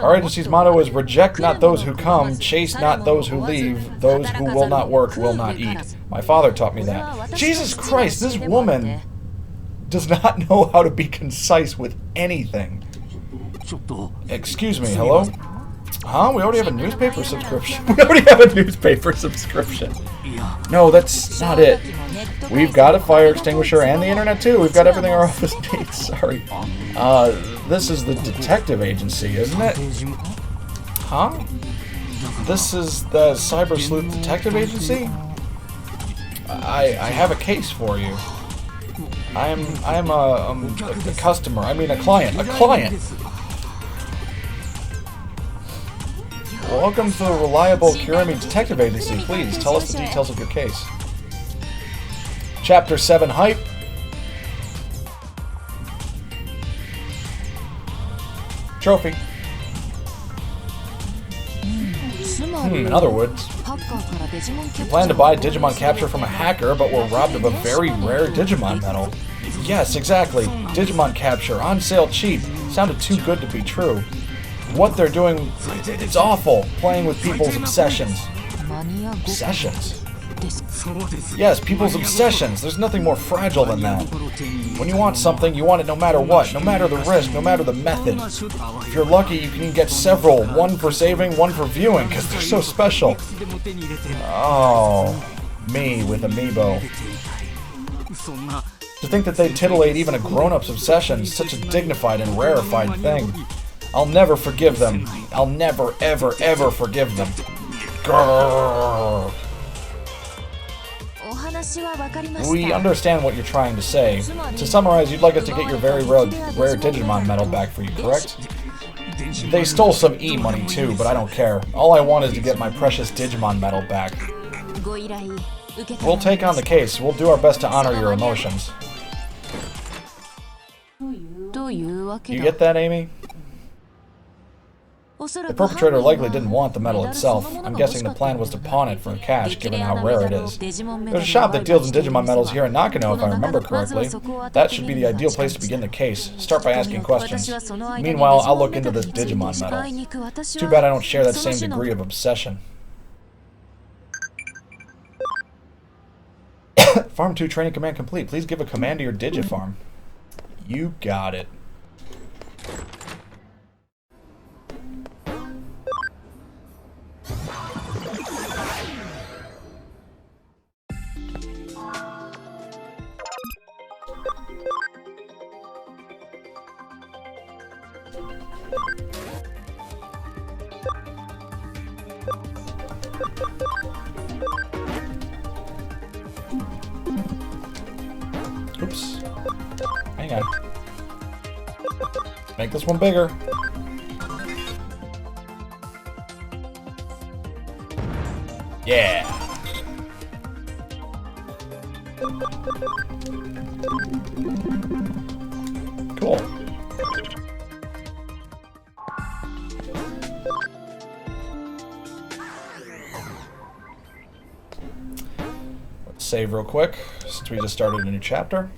Our agency's motto is reject not those who come, chase not those who leave, those who will not work will not eat. My father taught me that. Jesus Christ, this woman does not know how to be concise with anything. Excuse me, hello? Huh? We already have a newspaper subscription. We already have a newspaper subscription. No, that's not it. We've got a fire extinguisher and the internet too. We've got everything our office needs. Sorry. This is the detective agency, isn't it? Huh? This is the Cyber Sleuth Detective Agency? I have a case for you. I'm a customer. I mean a client. A client! Welcome to the reliable Kirimi Detective Agency. Please, tell us the details of your case. Chapter 7 Hype. Trophy. In other words, we plan to buy Digimon Capture from a hacker, but were robbed of a very rare Digimon medal. Yes, exactly. Digimon Capture, on sale cheap. Sounded too good to be true. What they're doing, it's awful. Playing with people's obsessions. Obsessions? Yes, people's obsessions. There's nothing more fragile than that. When you want something, you want it no matter what, no matter the risk, no matter the method. If you're lucky, you can get several. One for saving, one for viewing, because they're so special. Oh, me with Amiibo. To think that they titillate even a grown-up's obsession is such a dignified and rarefied thing. I'll never forgive them. I'll never, ever, ever forgive them. Grrr. We understand what you're trying to say. To summarize, you'd like us to get your very rare Digimon medal back for you, correct? They stole some E-money too, but I don't care. All I want is to get my precious Digimon medal back. We'll take on the case. We'll do our best to honor your emotions. You get that, Amy? The perpetrator likely didn't want the medal itself. I'm guessing the plan was to pawn it for cash, given how rare it is. There's a shop that deals in Digimon medals here in Nakano, if I remember correctly. That should be the ideal place to begin the case. Start by asking questions. Meanwhile, I'll look into this Digimon medal. Too bad I don't share that same degree of obsession. Farm 2 training command complete. Please give a command to your Digifarm. You got it. Oops. Hang on. Make this one bigger. Yeah. Cool. Let's save real quick, since we just started a new chapter.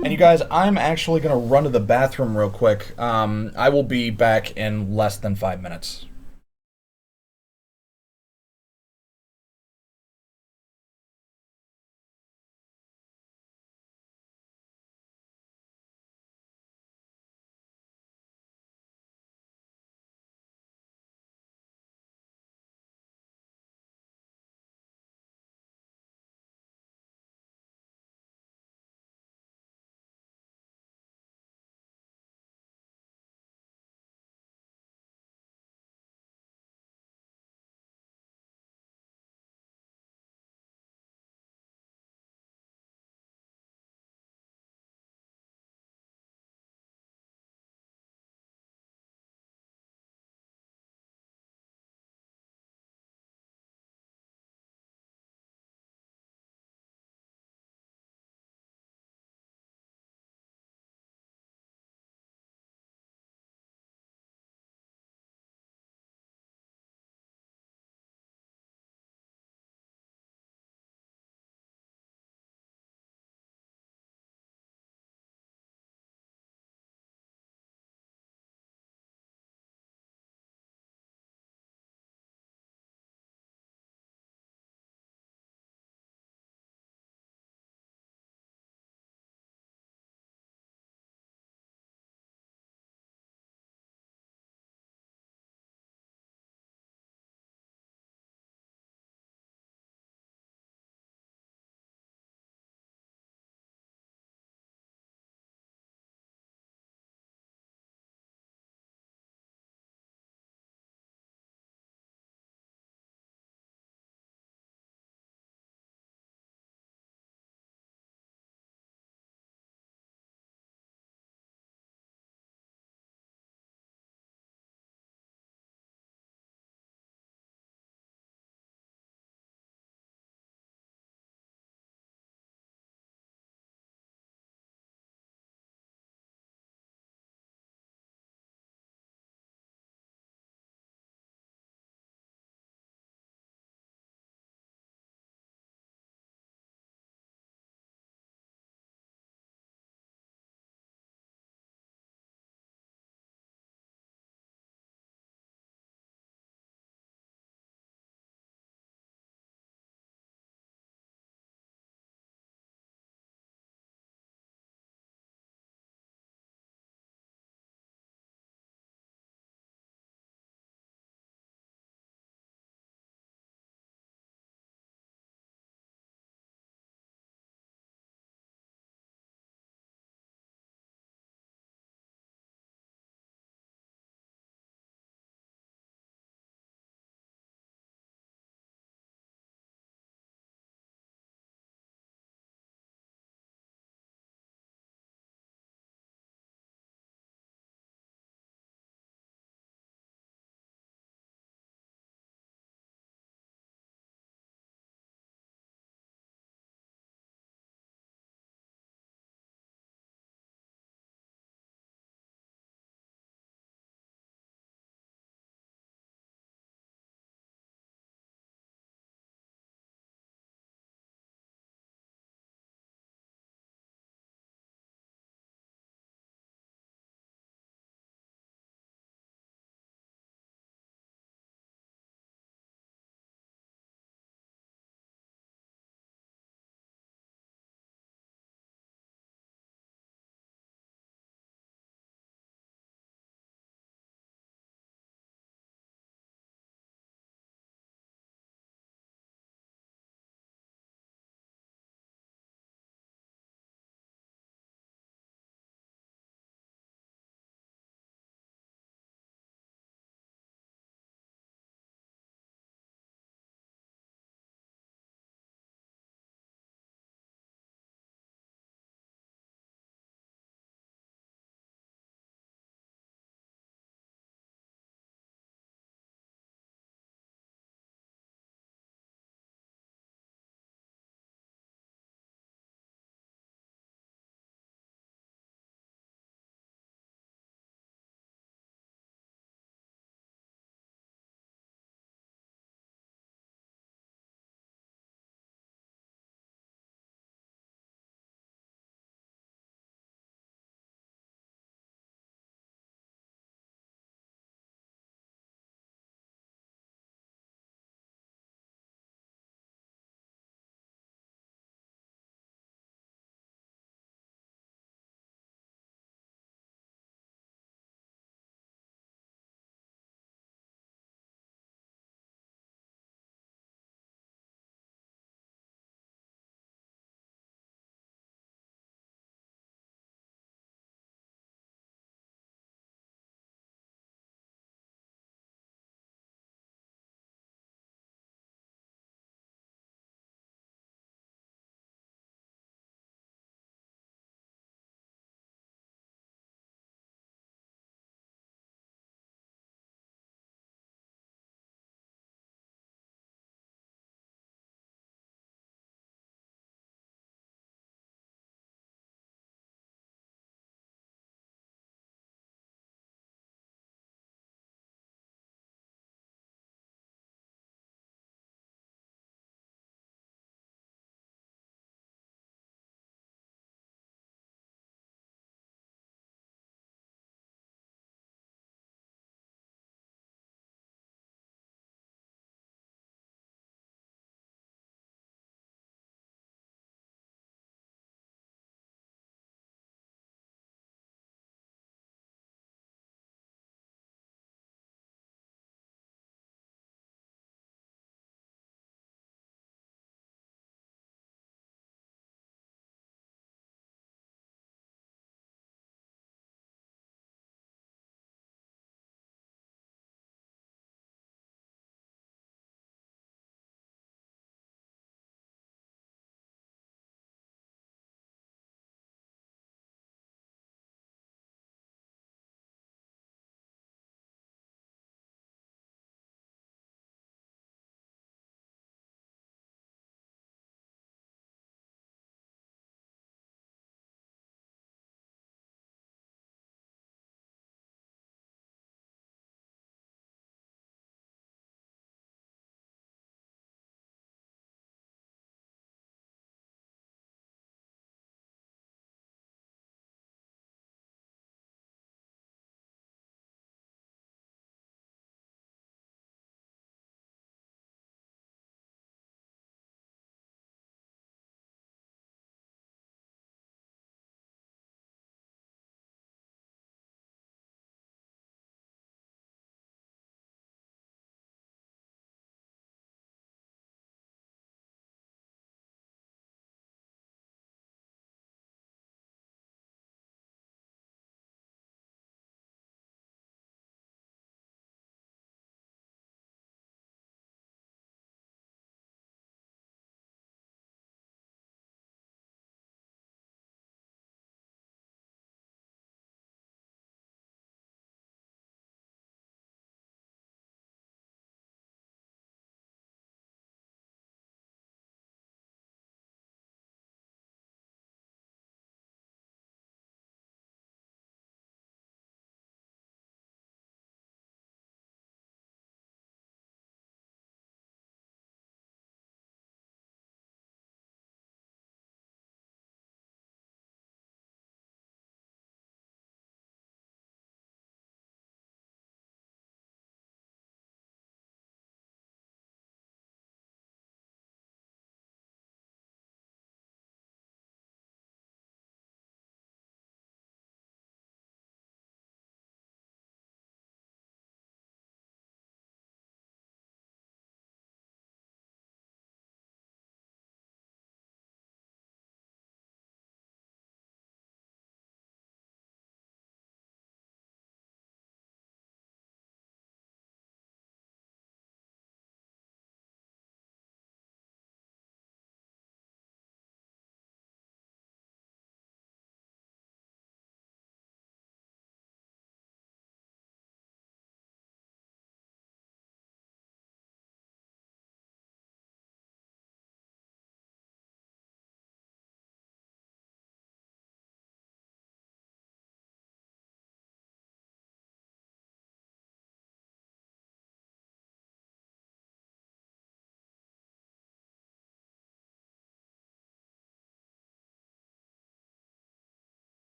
And you guys, I'm actually going to run to the bathroom real quick. I will be back in less than 5 minutes.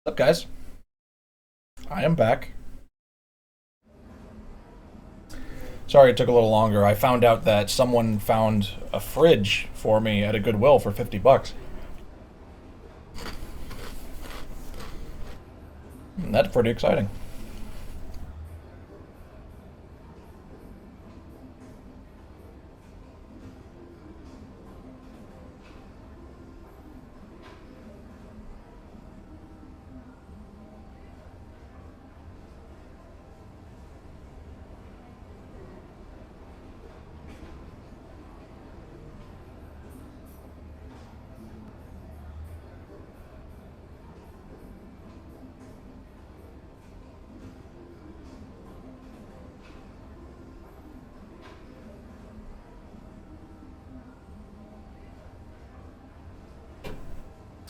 What's up, guys? I am back. Sorry it took a little longer. I found out that someone found a fridge for me at a Goodwill for 50 bucks. And that's pretty exciting.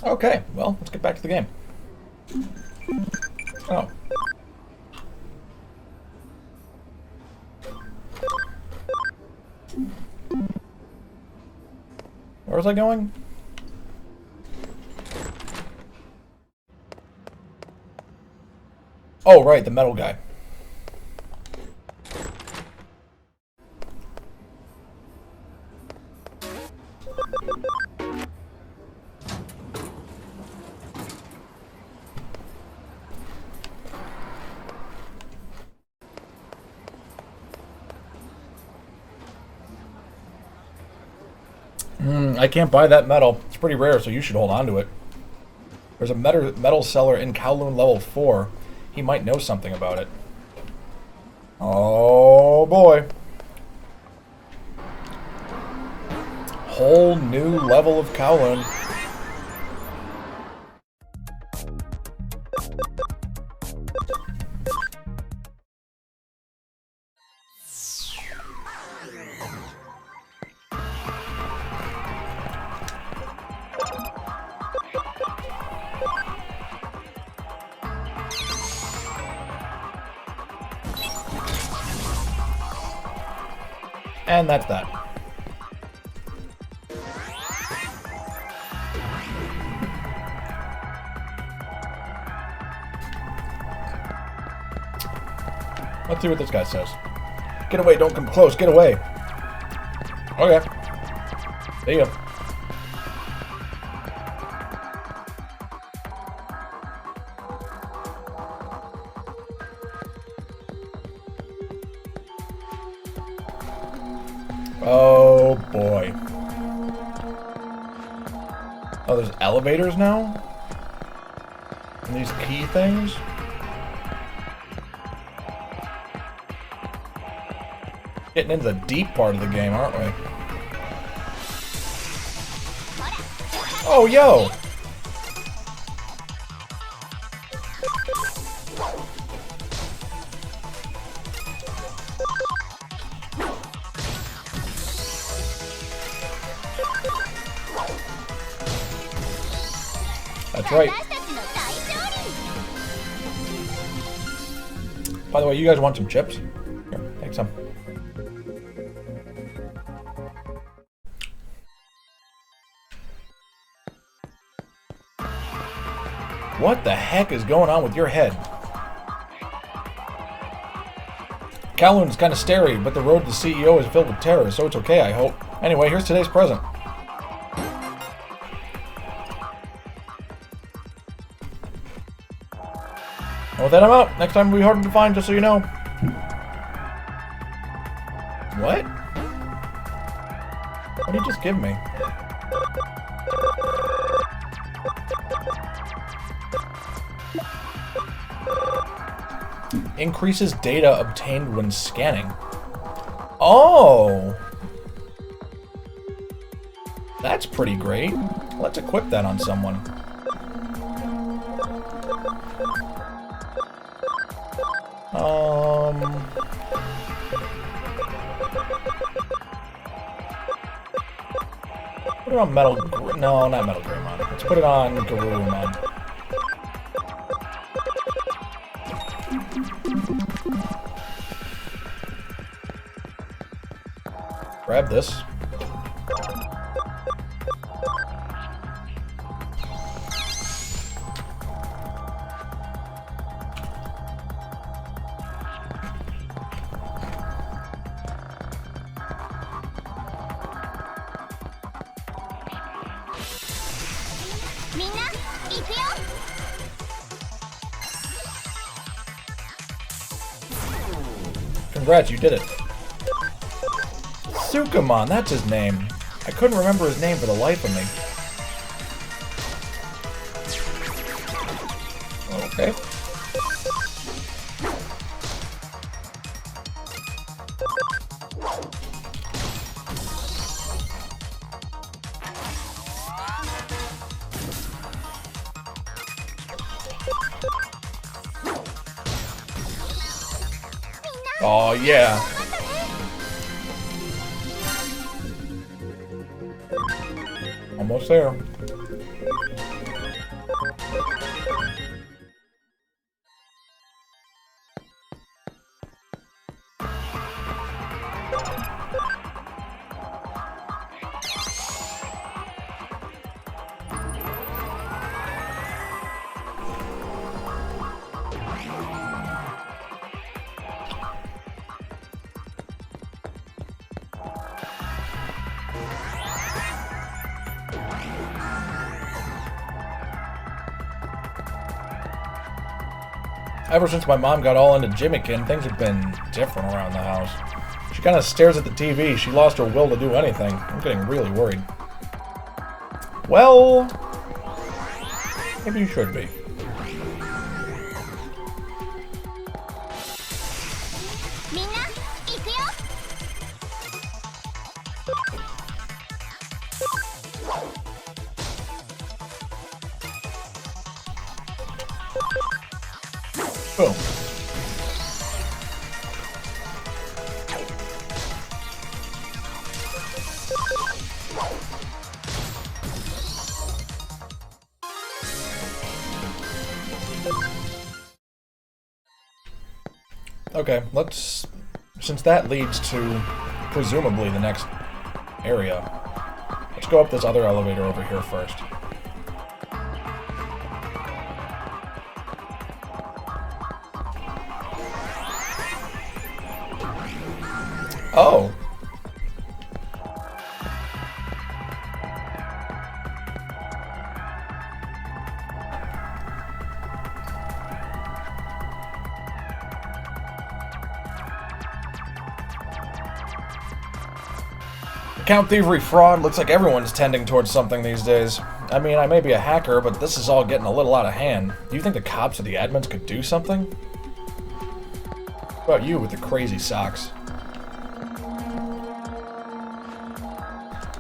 Okay, well, let's get back to the game. Oh. Where was I going? Oh, right, the metal guy. I can't buy that metal. It's pretty rare, so you should hold on to it. There's a metal seller in Kowloon level 4. He might know something about it. Oh boy. Whole new level of Kowloon. And that's that. Let's see what this guy says. Get away, don't come close, get away. Okay. See ya. Oh boy. Oh, there's elevators now? And these key things? Getting into the deep part of the game, aren't we? Oh, yo! That's right. By the way, you guys want some chips? Here, take some. What the heck is going on with your head? Kowloon's kind of scary, but the road to the CEO is filled with terror, so it's okay, I hope. Anyway, here's today's present. And with that, I'm out. Next time will be harder to find, just so you know. What? What did you just give me? Increases data obtained when scanning. Oh! That's pretty great. Let's equip that on someone. Put it on Metal... No, not Metal Greymon. Let's put it on Garurumon. Grab this. Congrats, you did it. Sukamon, that's his name. I couldn't remember his name for the life of me. Okay. Oh, yeah. Almost there. Ever since my mom got all into Jimmikin, things have been different around the house. She kind of stares at the TV. She lost her will to do anything. I'm getting really worried. Well, maybe you should be. Boom. Okay, let's... Since that leads to, presumably, the next area, let's go up this other elevator over here first. Oh. Account thievery fraud. Looks like everyone's tending towards something these days. I mean, I may be a hacker, but this is all getting a little out of hand. Do you think the cops or the admins could do something? What about you with the crazy socks?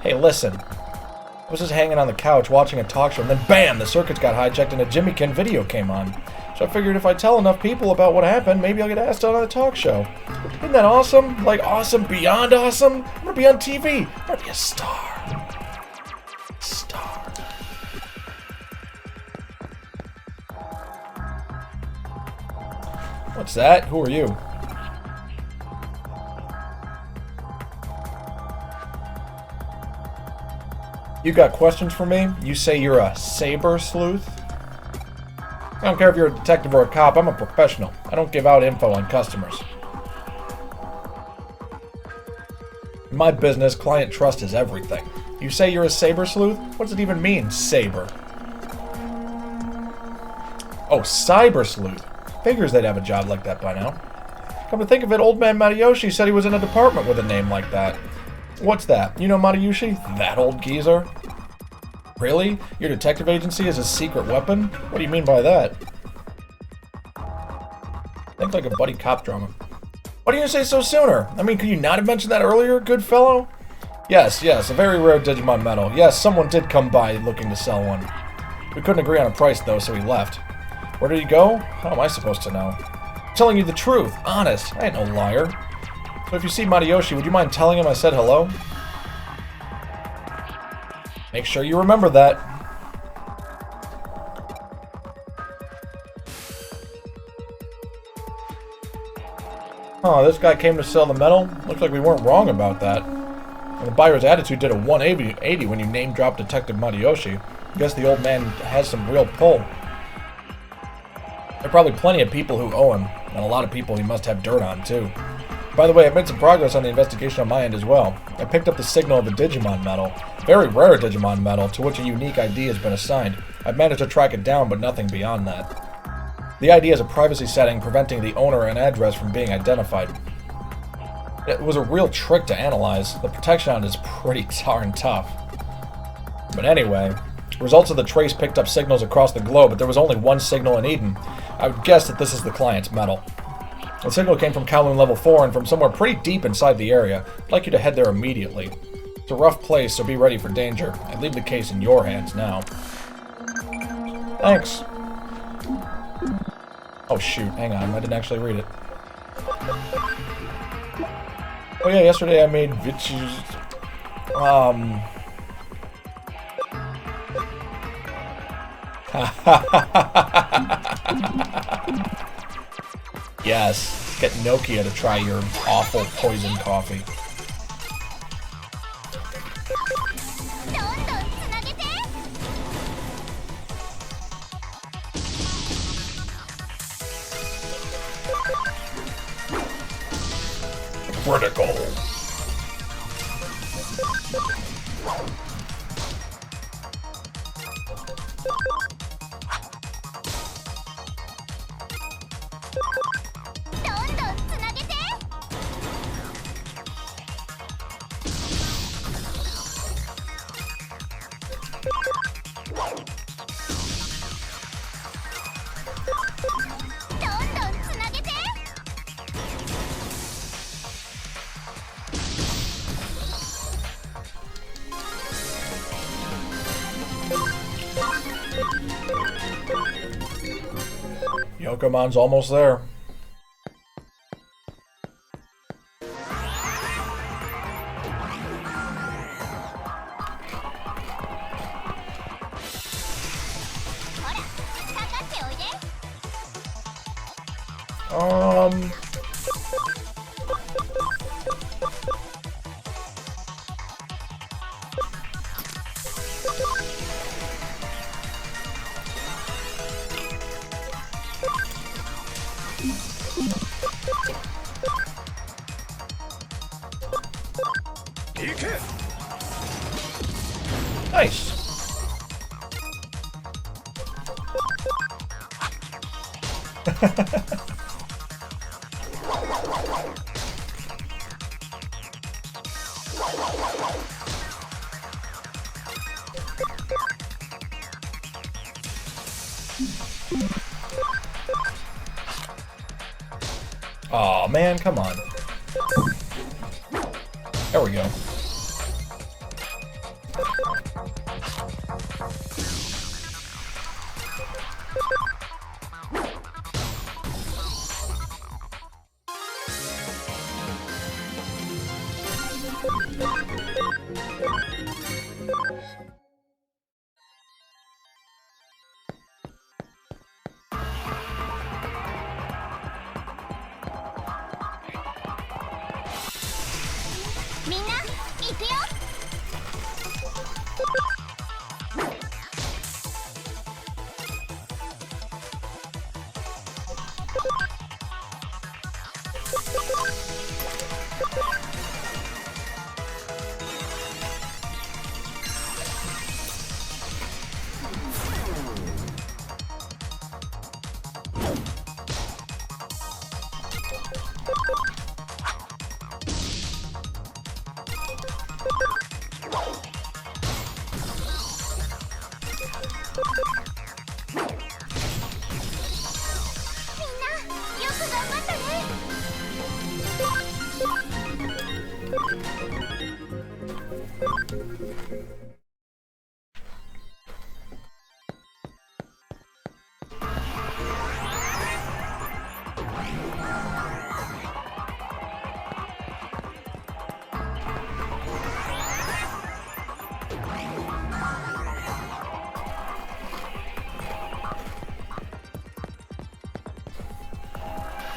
Hey, listen. I was just hanging on the couch watching a talk show, and then BAM! The circuits got hijacked and a Jimmikin video came on. So I figured if I tell enough people about what happened, maybe I'll get asked on a talk show. Isn't that awesome? Like, awesome beyond awesome? I'm gonna be on TV. I'm gonna be a star. Star. What's that? Who are you? You got questions for me? You say you're a saber sleuth? I don't care if you're a detective or a cop, I'm a professional. I don't give out info on customers. In my business, client trust is everything. You say you're a saber sleuth? What does it even mean, saber? Oh, cyber sleuth. Figures they'd have a job like that by now. Come to think of it, old man Matayoshi said he was in a department with a name like that. What's that? You know Matayoshi? That old geezer? Really? Your detective agency is a secret weapon? What do you mean by that? Think like a buddy cop drama. Why didn't you say so sooner? I mean, could you not have mentioned that earlier, good fellow? Yes, a very rare Digimon medal. Yes, someone did come by looking to sell one. We couldn't agree on a price, though, so he left. Where did he go? How am I supposed to know? I'm telling you the truth, honest. I ain't no liar. So if you see Matayoshi, would you mind telling him I said hello? Make sure you remember that. Oh, this guy came to sell the metal? Looks like we weren't wrong about that. And the buyer's attitude did a 180 when you name-dropped Detective Matayoshi. I guess the old man has some real pull. There are probably plenty of people who owe him, and a lot of people he must have dirt on, too. By By the way, I've made some progress on the investigation on my end as well. I picked up the signal of a Digimon medal. Very rare Digimon medal, to which a unique ID has been assigned. I've managed to track it down, but nothing beyond that. The ID has a privacy setting preventing the owner and address from being identified. It was a real trick to analyze. The protection on it is pretty darn tough. But anyway, results of the trace picked up signals across the globe, but there was only one signal in Eden. I would guess that this is the client's medal. The signal came from Kowloon Level 4 and from somewhere pretty deep inside the area. I'd like you to head there immediately. It's a rough place, so be ready for danger. I leave the case in your hands now. Thanks. Oh shoot, hang on, I didn't actually read it. Oh yeah, yesterday I made Yes, get Nokia to try your awful poison coffee. Critical. Yokomon's almost there. Nice. Aw, man, come on. There we go.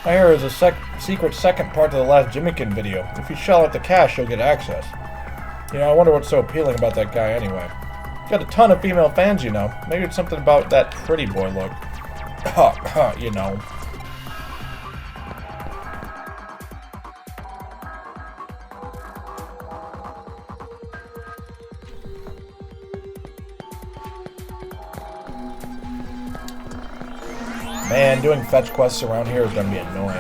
Here is a secret second part to the last Jimmykin video. If you shell out the cash, you'll get access. You know, I wonder what's so appealing about that guy anyway. He's got a ton of female fans, you know. Maybe it's something about that pretty boy look. You know. Man, doing fetch quests around here is gonna be annoying.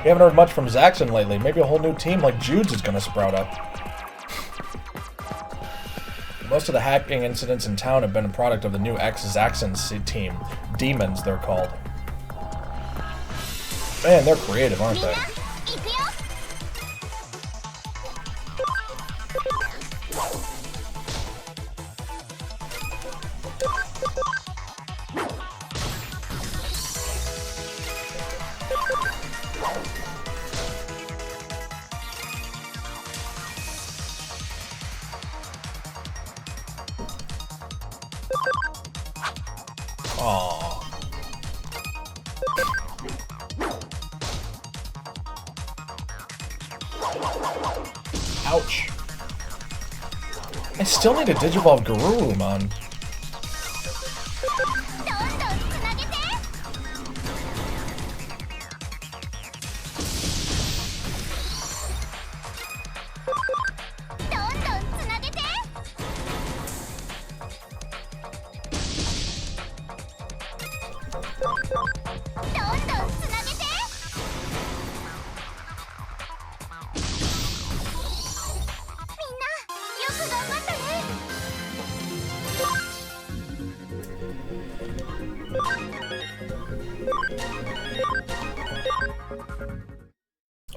We haven't heard much from Zaxxon lately. Maybe a whole new team like Jude's is gonna sprout up. Most of the hacking incidents in town have been a product of the new ex-Zaxxon team. Demons, they're called. Man, they're creative, aren't they? Aww. Ouch. I still need to Digivolve Garurumon.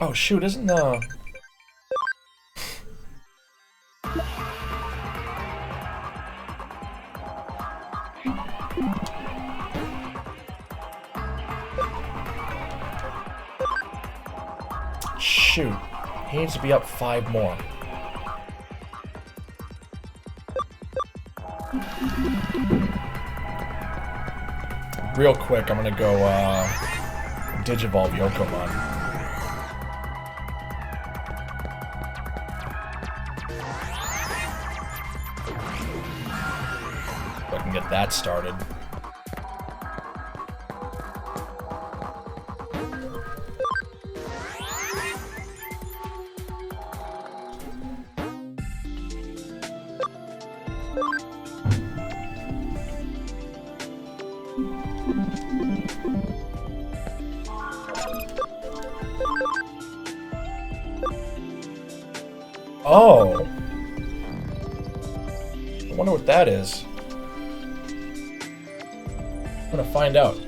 Oh shoot, isn't the... Shoot, he needs to be up 5 more. Real quick, I'm gonna go Digivolve Yokomon. So I can get that started. Oh! I wonder what that is. I'm gonna find out.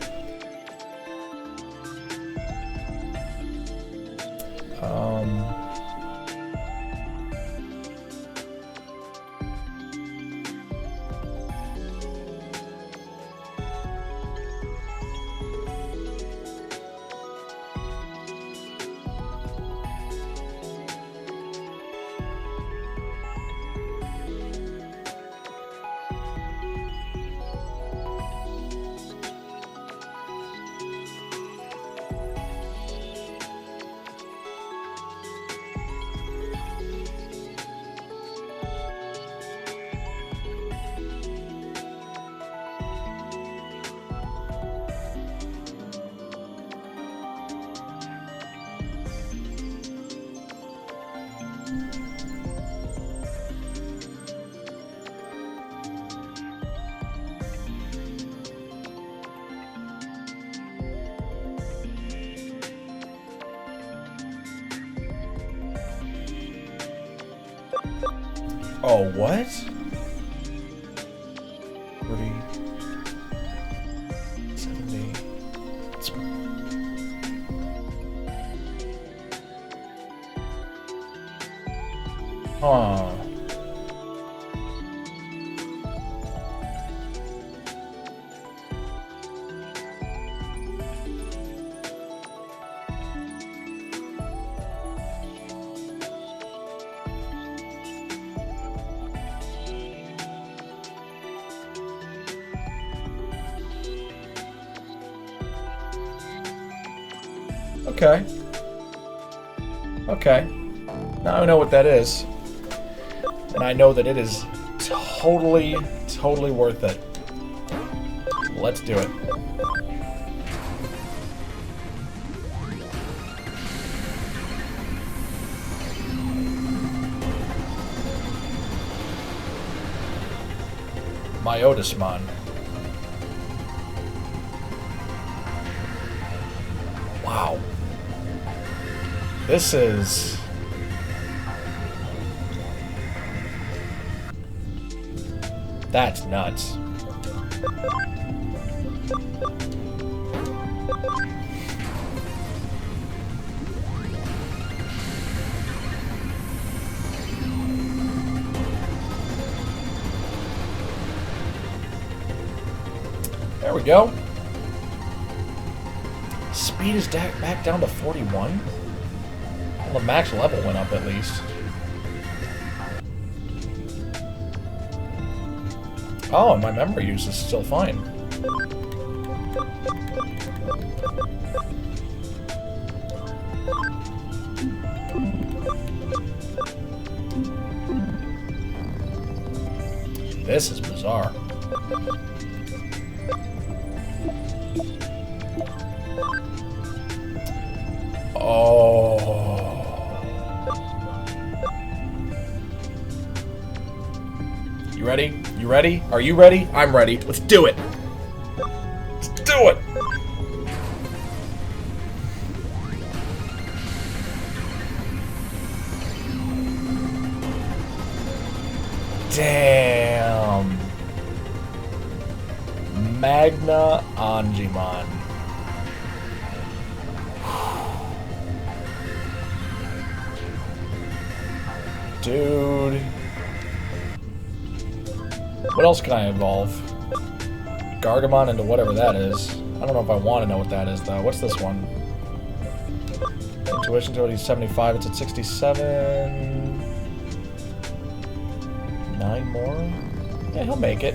Oh, what? 30, 70. Huh. Okay. Okay. Now I know what that is. And I know that it is totally, totally worth it. Let's do it. Myotismon. Wow. This is... That's nuts. There we go. Speed is back down to 41. Well, the max level went up at least. Oh, and my memory use is still fine. This is bizarre. Oh. You ready? You ready? Are you ready? I'm ready. Let's do it. Let's do it. Damn. Magna Angemon. Dude. What else can I evolve? Gargamon into whatever that is. I don't know if I want to know what that is, though. What's this one? Intuition to 75. It's at 67. 9 more? Yeah, he'll make it.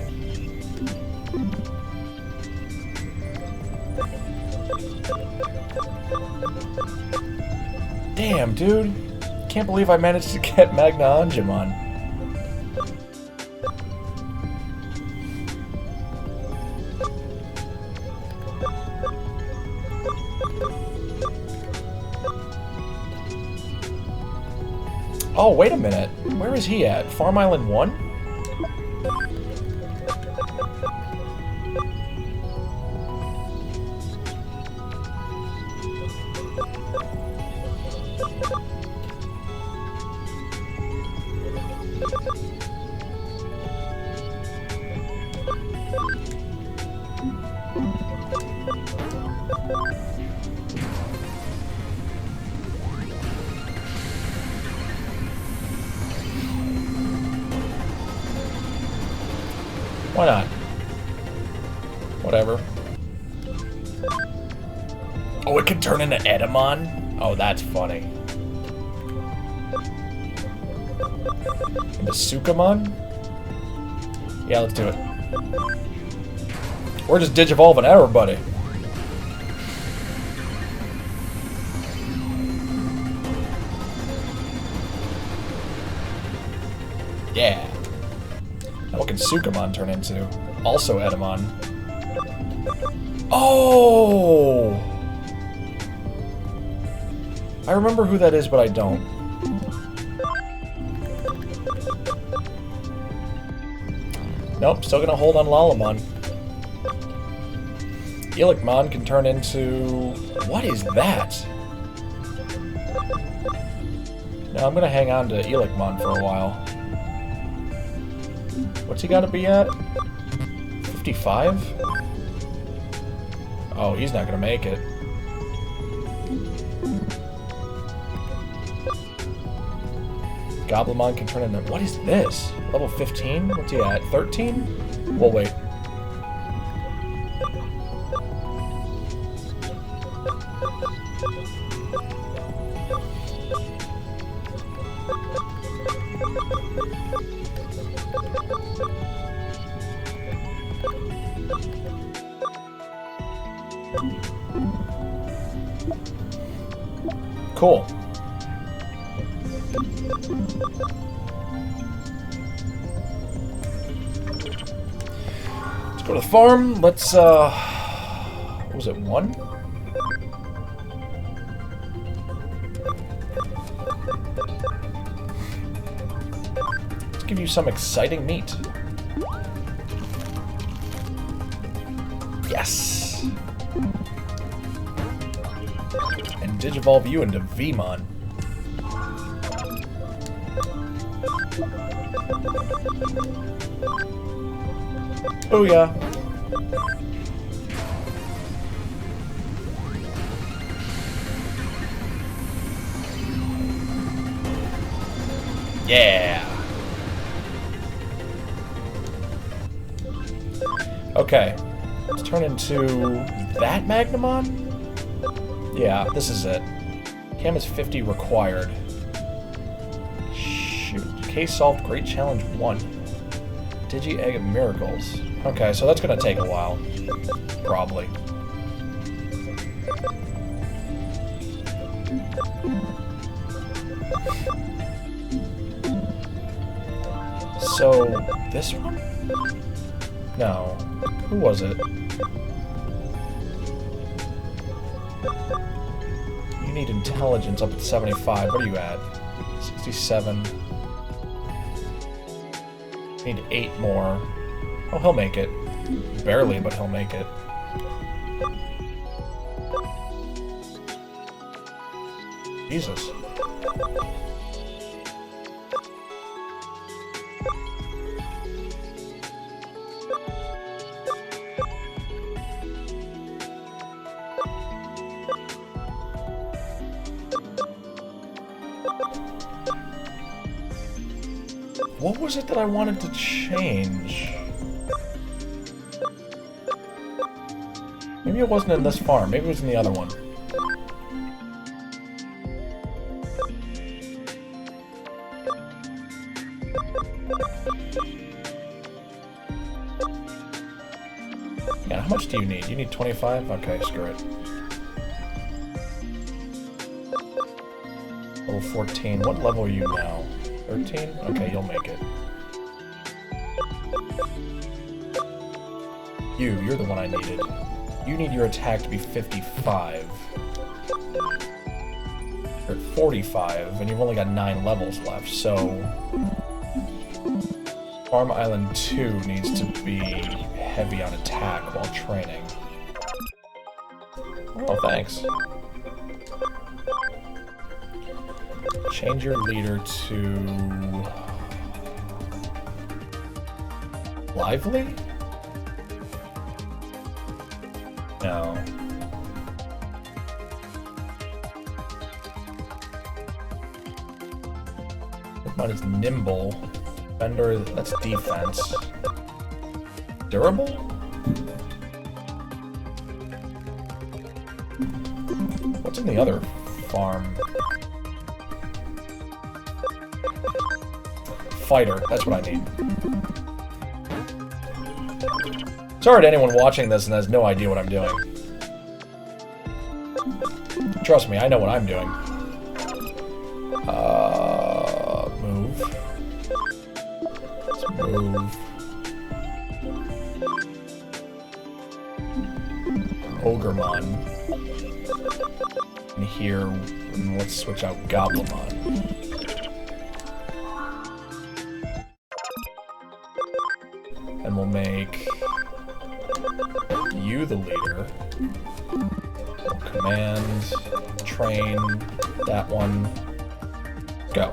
Damn, dude. Can't believe I managed to get Magna Angemon. Oh, wait a minute. Where is he at? Farm Island 1? Why not? Whatever. Oh, it can turn into Edamon? Oh, that's funny. Into Sukamon? Yeah, let's do it. We're just Digivolving everybody. Yeah. Now what can Sukamon turn into? Also Edamon. Oh! I remember who that is, but I don't. Nope, still gonna hold on Lalamon. Ilicmon can turn into... What is that? No, I'm gonna hang on to Ilicmon for a while. What's he gotta be at? 55? Oh, he's not gonna make it. Goblimon can turn into... What is this? Level 15? What's he at? 13? We'll wait. Cool. Let's go to the farm. Let's, what was it, 1? Let's give you some exciting meat. Yes! And Digivolve you into Vmon. Booyah! Yeah! Okay. Let's turn into that Magnamon? Yeah, this is it. Cam is 50 required. Shoot. Case solved. Great challenge 1. Digi Egg of Miracles. Okay, so that's gonna take a while. Probably. So, this one? No. Who was it? You need intelligence up at 75. What are you at? 67. Need 8 more. Oh, he'll make it. Barely, but he'll make it. Jesus. What was it that I wanted to change? Maybe it wasn't in this farm. Maybe it was in the other one. Yeah, how much do you need? You need 25? Okay, screw it. Level 14. What level are you now? 13? Okay, you'll make it. You're the one I needed. You need your attack to be 55. You're at 45, and you've only got 9 levels left, so... Farm Island 2 needs to be heavy on attack while training. Oh, thanks. Change your leader to... Lively? No. Mine is nimble. Bender, that's defense. Durable? What's in the other farm? Fighter, that's what I need. Sorry to anyone watching this and has no idea what I'm doing. Trust me, I know what I'm doing. Move. Let's move. Ogremon. And here, and let's switch out Goblimon. And we'll make you the leader. We'll command, train, that one. Go.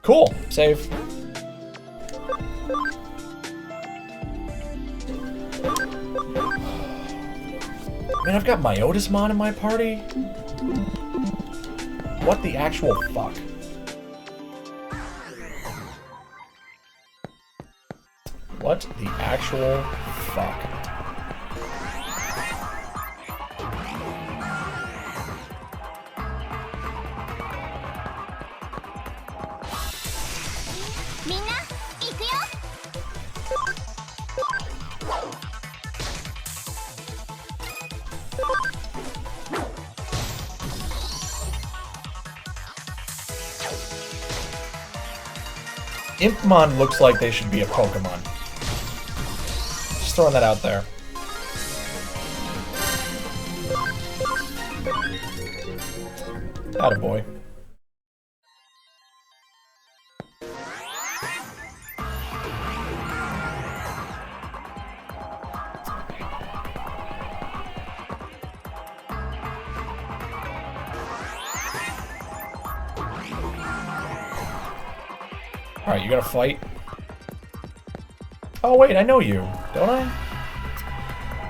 Cool. Save. Man, I've got Myotismon in my party? What the actual fuck? What the actual fuck? Impmon looks like they should be a Pokemon. Just throwing that out there. Attaboy. Alright, you gonna fight? Oh wait, I know you, don't I?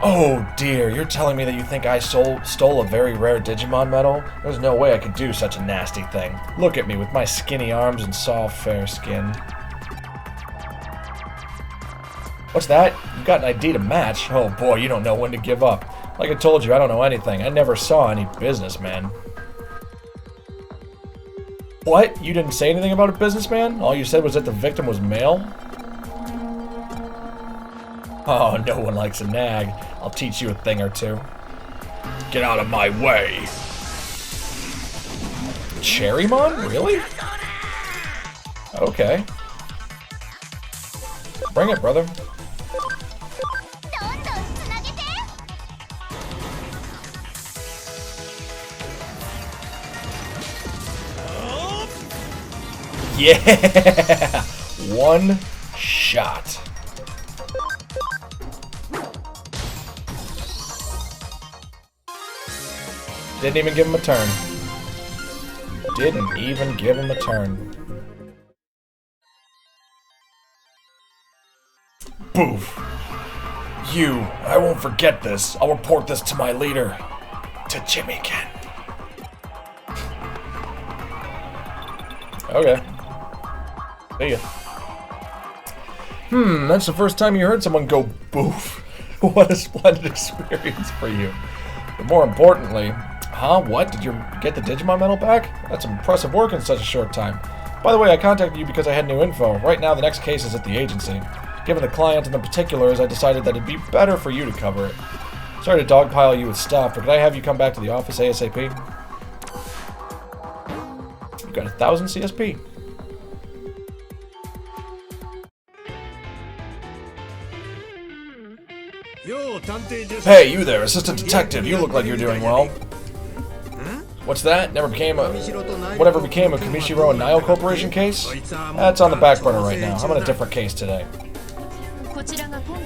Oh dear, you're telling me that you think I stole a very rare Digimon medal? There's no way I could do such a nasty thing. Look at me with my skinny arms and soft, fair skin. What's that? You got an ID to match? Oh boy, you don't know when to give up. Like I told you, I don't know anything. I never saw any businessman. What? You didn't say anything about a businessman? All you said was that the victim was male? Oh, no one likes a nag. I'll teach you a thing or two. Get out of my way. Cherrymon? Really? Okay. Bring it, brother. Yeah! One shot. Didn't even give him a turn. Didn't even give him a turn. Boof. You, I won't forget this. I'll report this to my leader. To Jimmy Ken. Okay. See ya. That's the first time you heard someone go boof. What a splendid experience for you. But more importantly, what? Did you get the Digimon medal back? That's impressive work in such a short time. By the way, I contacted you because I had new info. Right now, the next case is at the agency. Given the client and the particulars, I decided that it'd be better for you to cover it. Sorry to dogpile you with stuff, but could I have you come back to the office ASAP? You got 1,000 CSP. Hey, you there, assistant detective. You look like you're doing well. What's that? Whatever became of Kamishiro and Nile Corporation case? That's on the back burner right now. I'm on a different case today.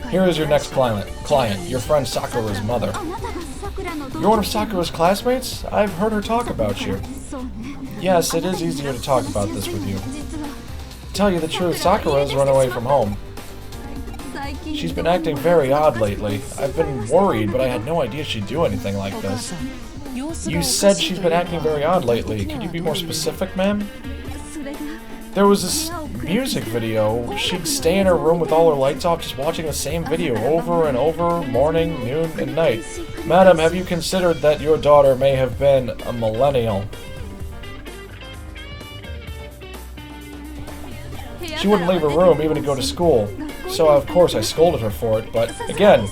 Here is your next client, your friend Sakura's mother. You're one of Sakura's classmates? I've heard her talk about you. Yes, it is easier to talk about this with you. To tell you the truth, Sakura's run away from home. She's been acting very odd lately. I've been worried, but I had no idea she'd do anything like this. You said she's been acting very odd lately. Could you be more specific, ma'am? There was this music video. She'd stay in her room with all her lights off, just watching the same video over and over, morning, noon, and night. Madam, have you considered that your daughter may have been a millennial? She wouldn't leave her room even to go to school. So, of course, I scolded her for it, but, again,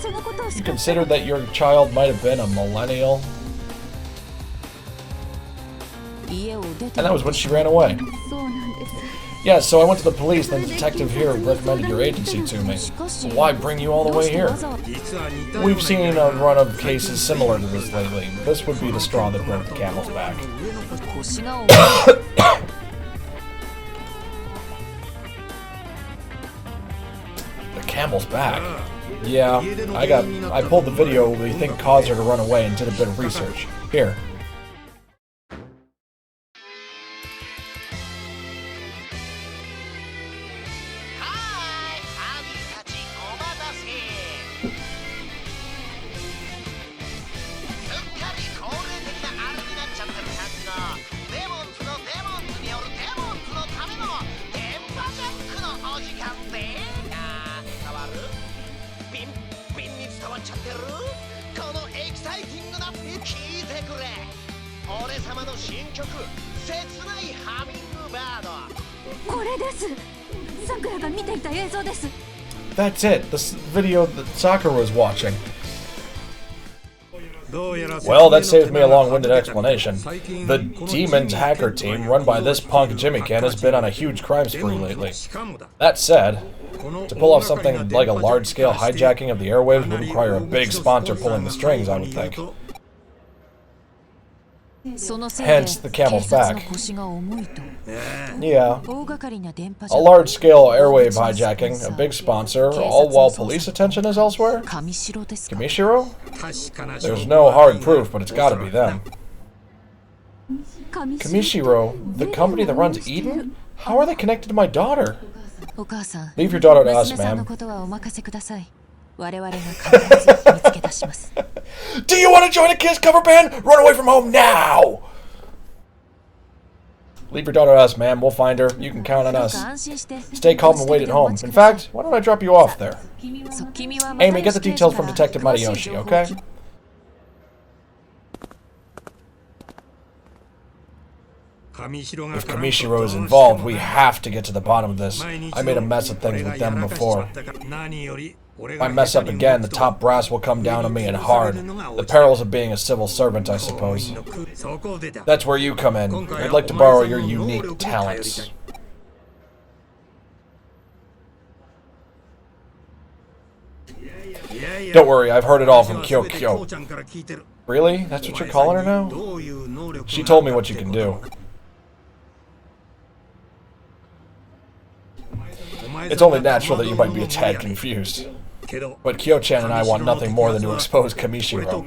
you considered that your child might have been a millennial? And that was when she ran away. Yeah, so I went to the police, and the detective here recommended your agency to me. So why bring you all the way here? We've seen a run of cases similar to this lately. This would be the straw that broke the camel's back. The camel's back? Yeah, I pulled the video we think caused her to run away and did a bit of research. Here. That's it, the video that Sakura was watching. Well, that saves me a long-winded explanation. The Demon's hacker team, run by this punk Jimmy Ken, has been on a huge crime spree lately. That said, to pull off something like a large-scale hijacking of the airwaves would require a big sponsor pulling the strings, I would think. Hence, the camel's back. Yeah. A large-scale airwave hijacking, a big sponsor, all while police attention is elsewhere? Kamishiro? There's no hard proof, but it's gotta be them. Kamishiro, the company that runs Eden? How are they connected to my daughter? Leave your daughter to us, ma'am. Do you want to join a Kiss cover band? Run away from home now! Leave your daughter to us, ma'am. We'll find her. You can count on us. Stay calm and wait at home. In fact, why don't I drop you off there? Amy, get the details from Detective Mariyoshi, okay? If Kamishiro is involved, we have to get to the bottom of this. I made a mess of things with them before. If I mess up again, the top brass will come down on me and hard. The perils of being a civil servant, I suppose. That's where you come in. I'd like to borrow your unique talents. Don't worry, I've heard it all from Kyokyo. Really? That's what you're calling her now? She told me what you can do. It's only natural that you might be a tad confused. But Kyo-chan and I want nothing more than to expose Kamishiro.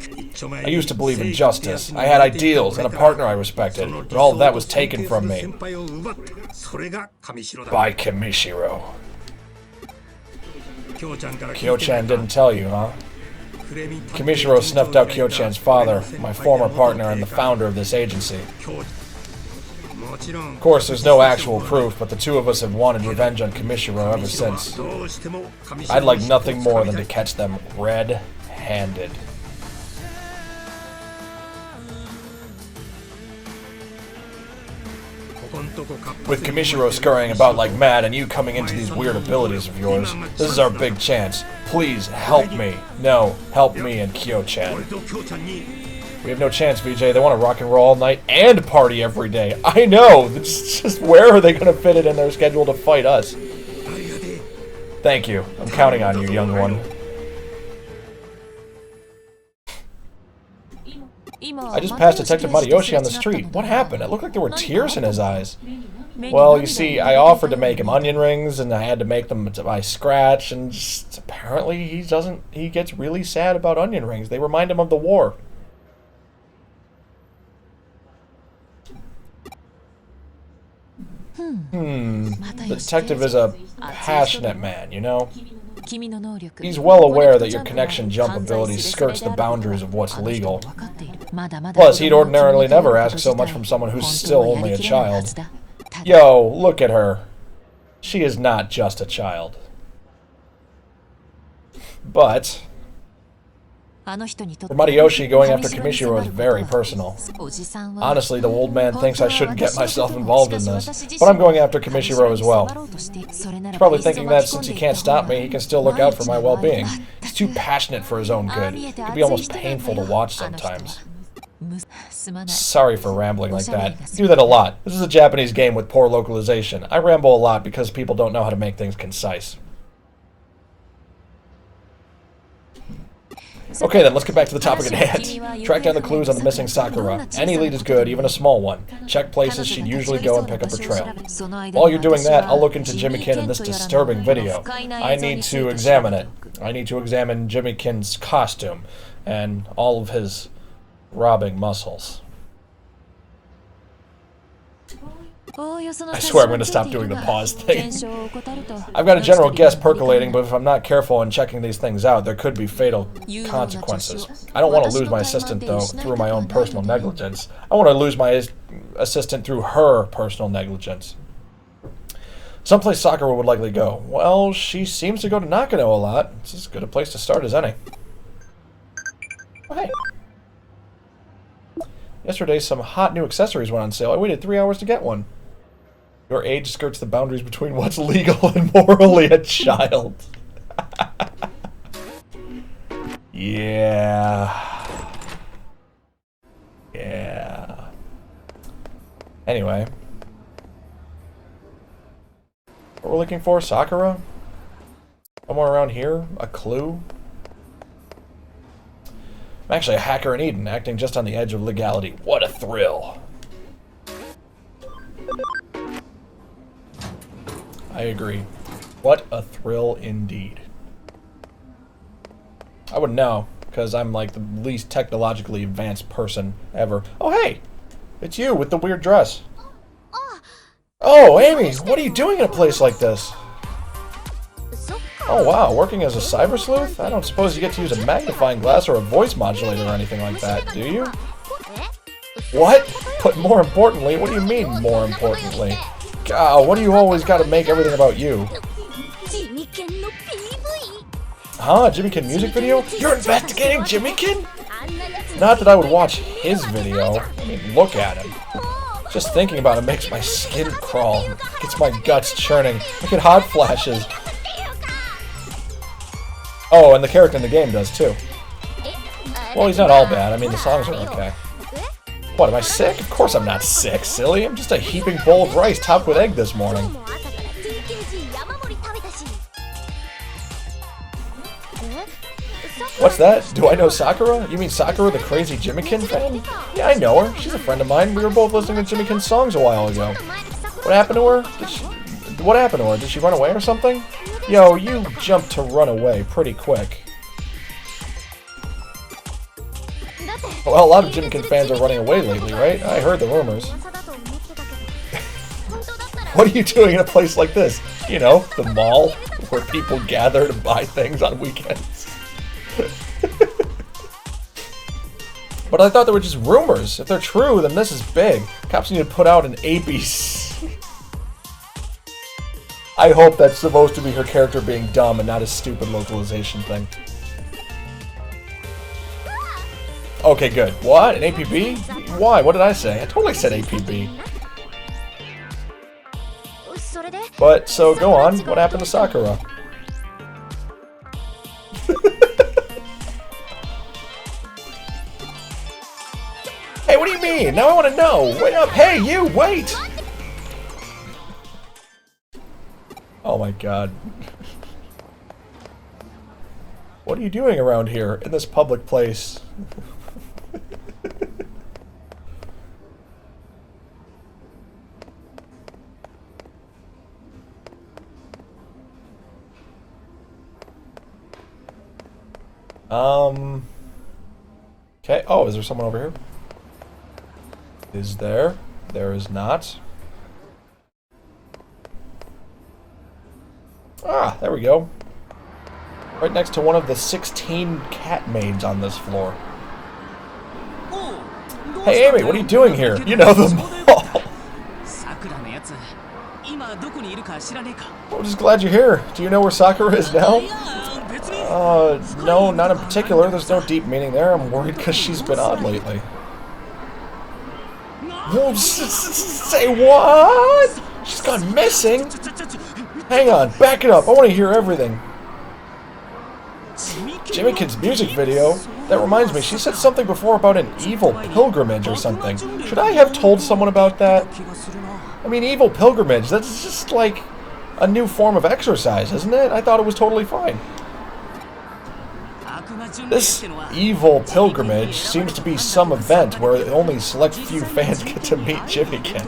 I used to believe in justice. I had ideals and a partner I respected, but all of that was taken from me. By Kamishiro. Kyo-chan didn't tell you, huh? Kamishiro snuffed out Kyo-chan's father, my former partner and the founder of this agency. Of course, there's no actual proof, but the two of us have wanted revenge on Kamishiro ever since. I'd like nothing more than to catch them red-handed. With Kamishiro scurrying about like mad and you coming into these weird abilities of yours, this is our big chance. Please, help me. No, help me and Kyo-chan. We have no chance, VJ. They want to rock and roll all night and party every day. I know! It's just where are they going to fit it in their schedule to fight us? Thank you. I'm counting on you, young one. I just passed Detective Mariyoshi on the street. What happened? It looked like there were tears in his eyes. Well, you see, I offered to make him onion rings, and I had to make them by scratch, and just, apparently he gets really sad about onion rings. They remind him of the war. The detective is a passionate man, you know? He's well aware that your connection jump ability skirts the boundaries of what's legal. Plus, he'd ordinarily never ask so much from someone who's still only a child. Yo, look at her. She is not just a child. But for Mariyoshi, going after Kamishiro is very personal. Honestly, the old man thinks I shouldn't get myself involved in this, but I'm going after Kamishiro as well. He's probably thinking that since he can't stop me, he can still look out for my well-being. He's too passionate for his own good. It can be almost painful to watch sometimes. Sorry for rambling like that. I do that a lot. This is a Japanese game with poor localization. I ramble a lot because people don't know how to make things concise. Okay then, let's get back to the topic at hand. Track down the clues on the missing Sakura. Any lead is good, even a small one. Check places she'd usually go and pick up her trail. While you're doing that, I'll look into Jimmy-kin and this disturbing video. I need to examine it. I need to examine Jimmy-kin's costume and all of his robbing muscles. I swear I'm going to stop doing the pause thing. I've got a general guess percolating, but if I'm not careful in checking these things out, there could be fatal consequences. I don't want to lose my assistant, though, through my own personal negligence. I want to lose my assistant through her personal negligence. Someplace Sakura would likely go. Well, she seems to go to Nakano a lot. It's as good a place to start as any. Oh, hey. Yesterday, some hot new accessories went on sale. I waited 3 hours to get one. Your age skirts the boundaries between what's legal and morally a child. Yeah. Yeah. Anyway. What we're looking for? Sakura? Somewhere around here? A clue? I'm actually a hacker in Eden, acting just on the edge of legality. What a thrill. I agree. What a thrill indeed. I wouldn't know, because I'm like the least technologically advanced person ever. Oh, hey! It's you with the weird dress. Oh, Amy, what are you doing in a place like this? Oh wow, working as a cyber sleuth? I don't suppose you get to use a magnifying glass or a voice modulator or anything like that, do you? What? But more importantly, what do you mean, more importantly? God, what do you always gotta make everything about you? Huh? Jimmykin music video? You're investigating Jimmykin? Not that I would watch his video. I mean, look at him. Just thinking about it makes my skin crawl. Gets my guts churning. Look at hot flashes. Oh, and the character in the game does too. Well, he's not all bad. I mean, the songs are okay. What, am I sick? Of course I'm not sick, silly. I'm just a heaping bowl of rice topped with egg this morning. What's that? Do I know Sakura? You mean Sakura, the crazy Jimmykin fan? Yeah, I know her. She's a friend of mine. We were both listening to Jimmykin's songs a while ago. What happened to her? What happened to her? Did she run away or something? Yo, you jumped to run away pretty quick. Well, a lot of Jimmykin fans are running away lately, right? I heard the rumors. What are you doing in a place like this? You know, the mall, where people gather to buy things on weekends. But I thought they were just rumors. If they're true, then this is big. Cops need to put out an ABC. I hope that's supposed to be her character being dumb and not a stupid localization thing. Okay, good. What? An APB? Why? What did I say? I totally said APB. But, so, go on. What happened to Sakura? Hey, what do you mean? Now I want to know. Wait up. Hey, you, wait! Oh my god. What are you doing around here in this public place? Okay. Oh, is there someone over here? Is there? There is not. Ah, there we go. Right next to one of the 16 cat maids on this floor. Hey Amy, what are you doing here? You know the mall. I'm just glad you're here. Do you know where Sakura is now? No, not in particular. There's no deep meaning there. I'm worried because she's been odd lately. Whoa, say what? She's gone missing? Hang on, back it up. I want to hear everything. Jimmykin's music video? That reminds me, she said something before about an evil pilgrimage or something. Should I have told someone about that? I mean, evil pilgrimage, that's just like a new form of exercise, isn't it? I thought it was totally fine. This evil pilgrimage seems to be some event where only select few fans get to meet Jimmykin.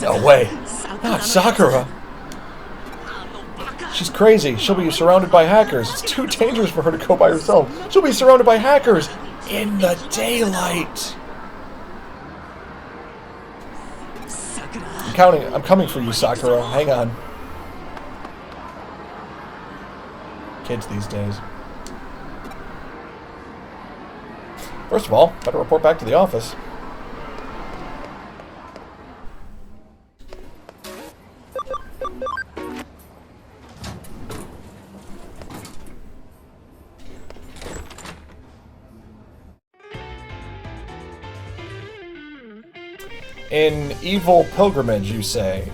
No way. Not Sakura. She's crazy. She'll be surrounded by hackers. It's too dangerous for her to go by herself. She'll be surrounded by hackers in the daylight. I'm coming for you, Sakura. Hang on. Kids these days. First of all, better report back to the office. An evil pilgrimage, you say?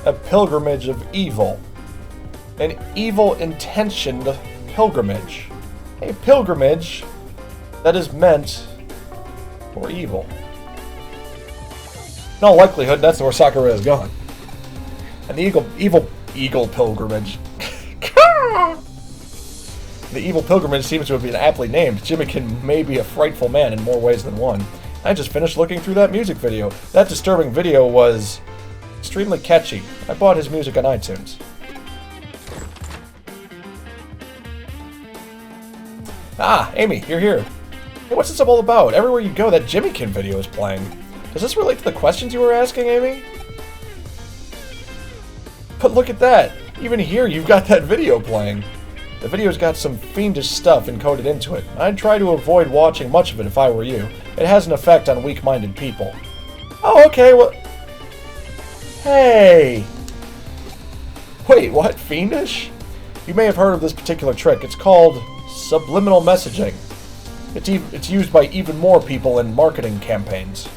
A pilgrimage of evil. An evil-intentioned pilgrimage. A pilgrimage that is meant for evil. In all likelihood, that's where Sakura is going. An evil pilgrimage. The evil pilgrimage seems to have been aptly named. Jimmykin may be a frightful man in more ways than one. I just finished looking through that music video. That disturbing video was extremely catchy. I bought his music on iTunes. Ah, Amy, you're here. Hey, what's this all about? Everywhere you go, that Jimmykin video is playing. Does this relate to the questions you were asking, Amy? look at that! Even here, you've got that video playing. The video's got some fiendish stuff encoded into it. I'd try to avoid watching much of it if I were you. It has an effect on weak-minded people. Oh, okay, well... Hey! Wait, what? Fiendish? You may have heard of this particular trick. It's called subliminal messaging. It's used by even more people in marketing campaigns.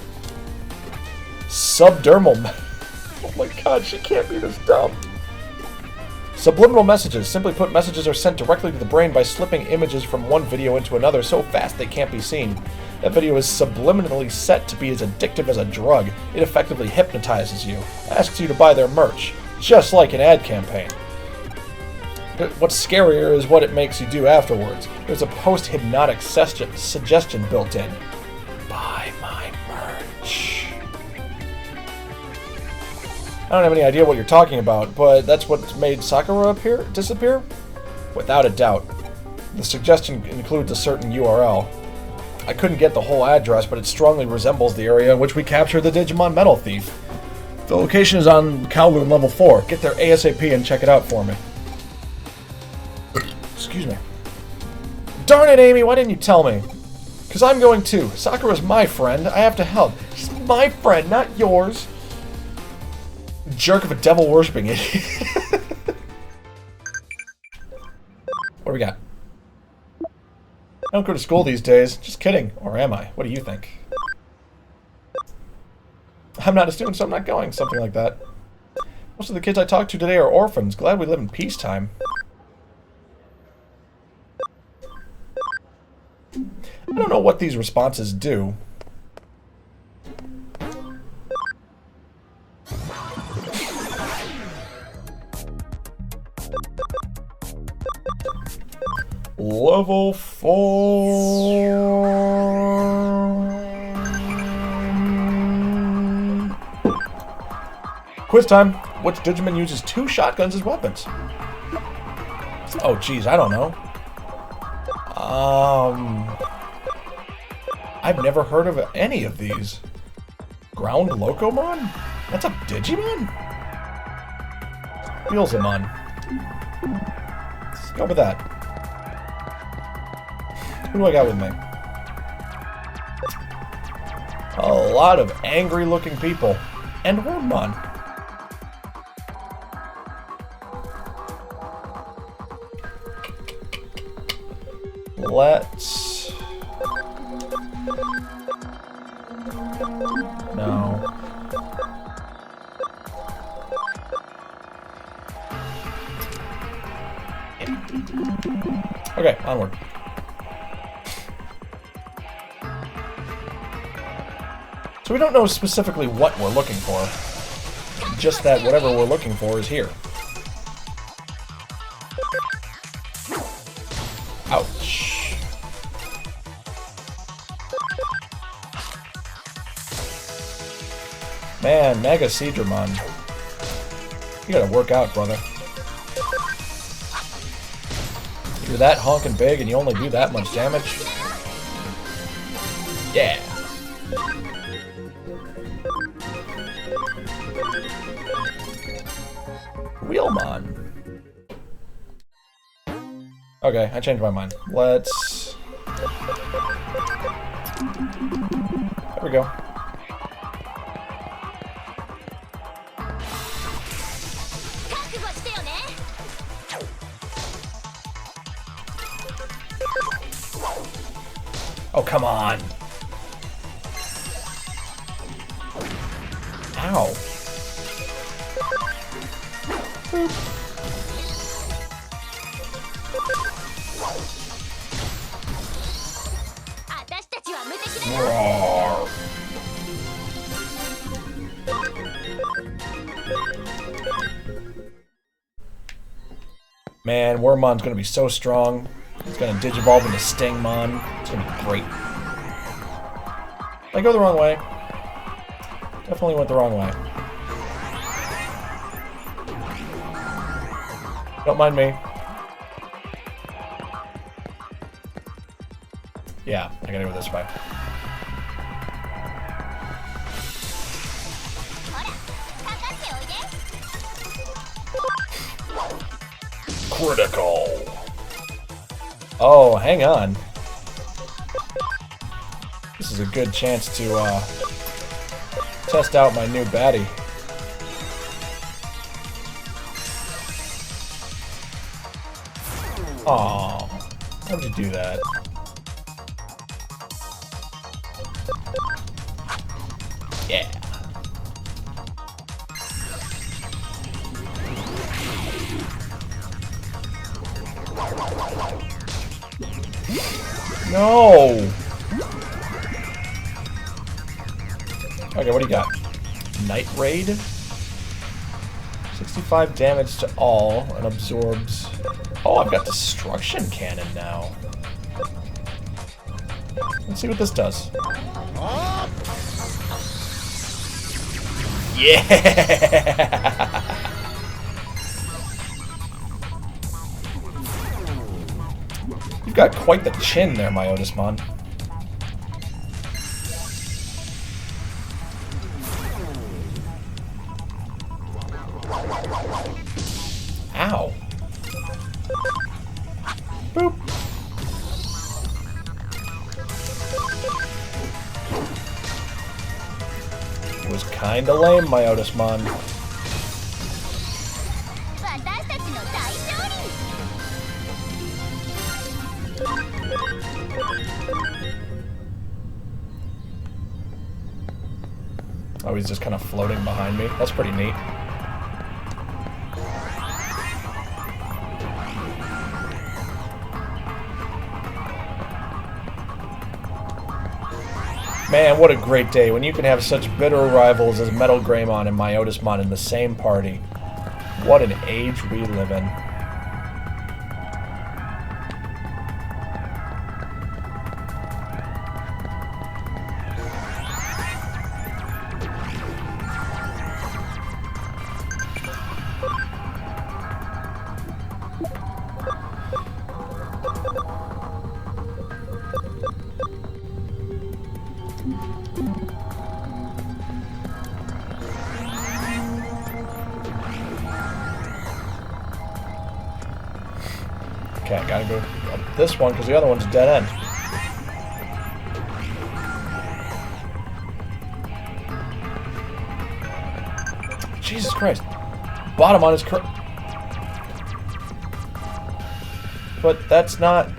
Subdermal... Oh my god, she can't be this dumb. Subliminal messages. Simply put, messages are sent directly to the brain by slipping images from one video into another so fast they can't be seen. That video is subliminally set to be as addictive as a drug. It effectively hypnotizes you, asks you to buy their merch, just like an ad campaign. But what's scarier is what it makes you do afterwards. There's a post-hypnotic suggestion built in. Buy my merch. I don't have any idea what you're talking about, but that's what made Sakura disappear? Without a doubt. The suggestion includes a certain URL. I couldn't get the whole address, but it strongly resembles the area in which we captured the Digimon Metal Thief. The location is on Kowloon Level 4. Get there ASAP and check it out for me. Excuse me. Darn it, Amy, why didn't you tell me? Because I'm going too. Sakura's my friend. I have to help. She's my friend, not yours. Jerk of a devil-worshipping idiot. What do we got? I don't go to school these days. Just kidding. Or am I? What do you think? I'm not a student, so I'm not going. Something like that. Most of the kids I talk to today are orphans. Glad we live in peacetime. I don't know what these responses do. Level 4. Quiz time. Which Digimon uses 2 shotguns as weapons? Oh, geez, I don't know. I've never heard of any of these. Ground Locomon? That's a Digimon? Wheelsamon. Let's go with that. Who do I got with me? A lot of angry-looking people. And Wormmon. Let's... No. Okay, onward. So we don't know specifically what we're looking for. Just that whatever we're looking for is here. Ouch. Man, Mega Seadramon. You gotta work out, brother. You're that honking big and you only do that much damage? Yeah. Wheelmon. Okay, I changed my mind. Let's... There we go. Oh, come on. Ow. Boop. Roar. Man, Wormmon's gonna be so strong. It's gonna digivolve into Stingmon. It's gonna be great. Did I go the wrong way? Definitely went the wrong way. Don't mind me. Yeah, I gotta go this way. Critical. Oh, hang on. This is a good chance to test out my new baddie. Aw, how'd you do that? Yeah. No! Okay, what do you got? Night Raid? 65 damage to all and absorbs... Oh, I've got Destruction Cannon now. Let's see what this does. Yeah! You've got quite the chin there, my Otismon. Ow. Boop. It was kinda lame, my Otismon. Oh, he's just kind of floating behind me. That's pretty neat. Man, what a great day when you can have such bitter rivals as Metal Greymon and Myotismon in the same party. What an age we live in. Okay, I gotta go up this one because the other one's a dead end. Jesus Christ. Bottom on his But that's not...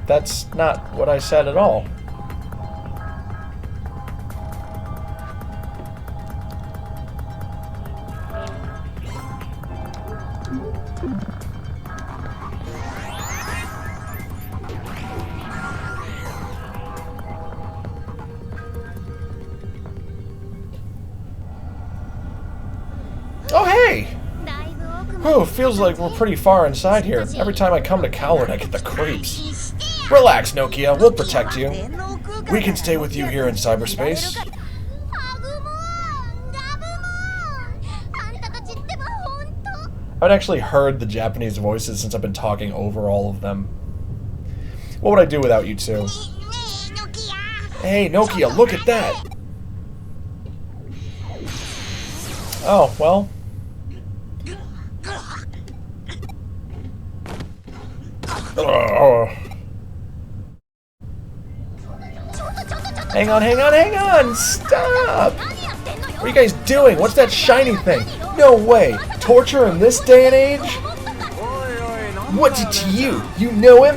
That's not what I said at all. Oh, hey! Oh, feels like we're pretty far inside here. Every time I come to Coward, I get the creeps. Relax, Nokia. We'll protect you. We can stay with you here in cyberspace. I've actually heard the Japanese voices since I've been talking over all of them. What would I do without you two? Hey, Nokia, look at that! Oh, well... Hang on, hang on, hang on! Stop! What are you guys doing? What's that shiny thing? No way! Torture in this day and age? What's it to you? You know him?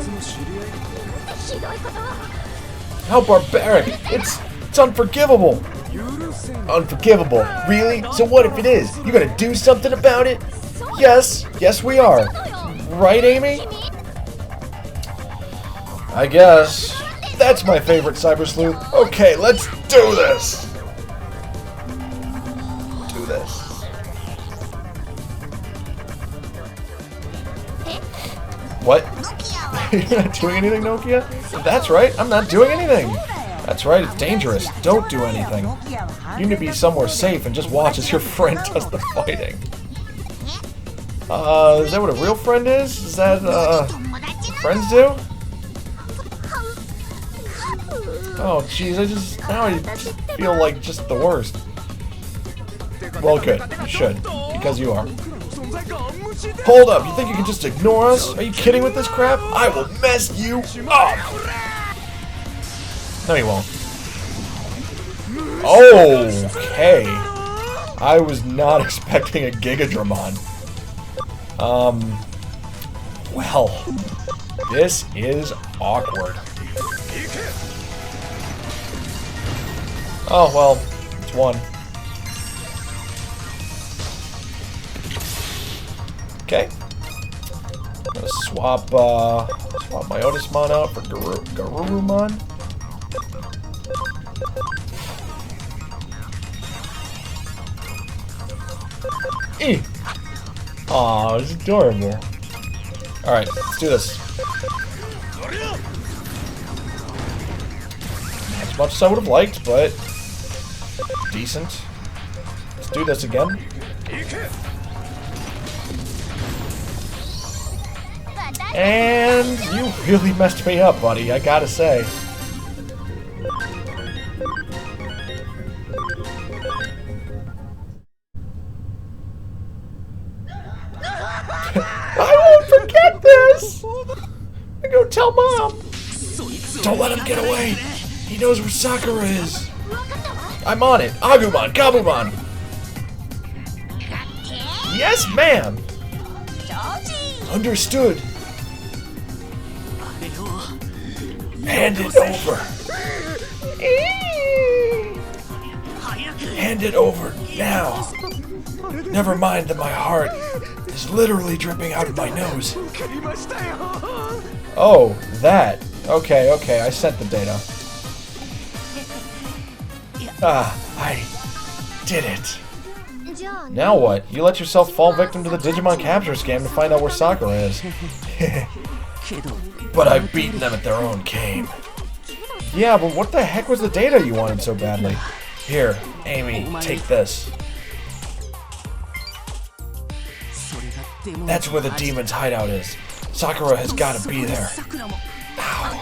How barbaric! It's unforgivable! Unforgivable? Really? So what if it is? You gonna do something about it? Yes. Yes, we are. Right, Amy? I guess. That's my favorite Cyber Sleuth. Okay, let's do this! Do this. What? You're not doing anything, Nokia? That's right, I'm not doing anything. That's right, it's dangerous. Don't do anything. You need to be somewhere safe and just watch as your friend does the fighting. Is that what a real friend is? Is that, friends do? Oh, jeez, now I just feel like just the worst. Well, good. You should. Because you are. Hold up. You think you can just ignore us? Are you kidding with this crap? I will mess you up. No, you won't. Okay. I was not expecting a Gigadramon. Well, this is awkward. Oh, well, it's one. Okay. I'm gonna swap my Otismon out for Garurumon. Aw, it's adorable. Alright, let's do this. Not as much as I would have liked, but decent. Let's do this again. And you really messed me up, buddy, I gotta say. I won't forget this! I go tell Mom! Don't let him get away! He knows where Sakura is! I'm on it! Agumon! Gabumon! Yes, ma'am! Understood! Hand it over! Hand it over now! Never mind that my heart is literally dripping out of my nose. Oh, that. Okay, okay, I sent the data. Ah, I did it. Now what? You let yourself fall victim to the Digimon capture scam to find out where Sakura is. But I've beaten them at their own game. Yeah, but what the heck was the data you wanted so badly? Here, Amy, take this. That's where the demon's hideout is. Sakura has got to be there. Ow.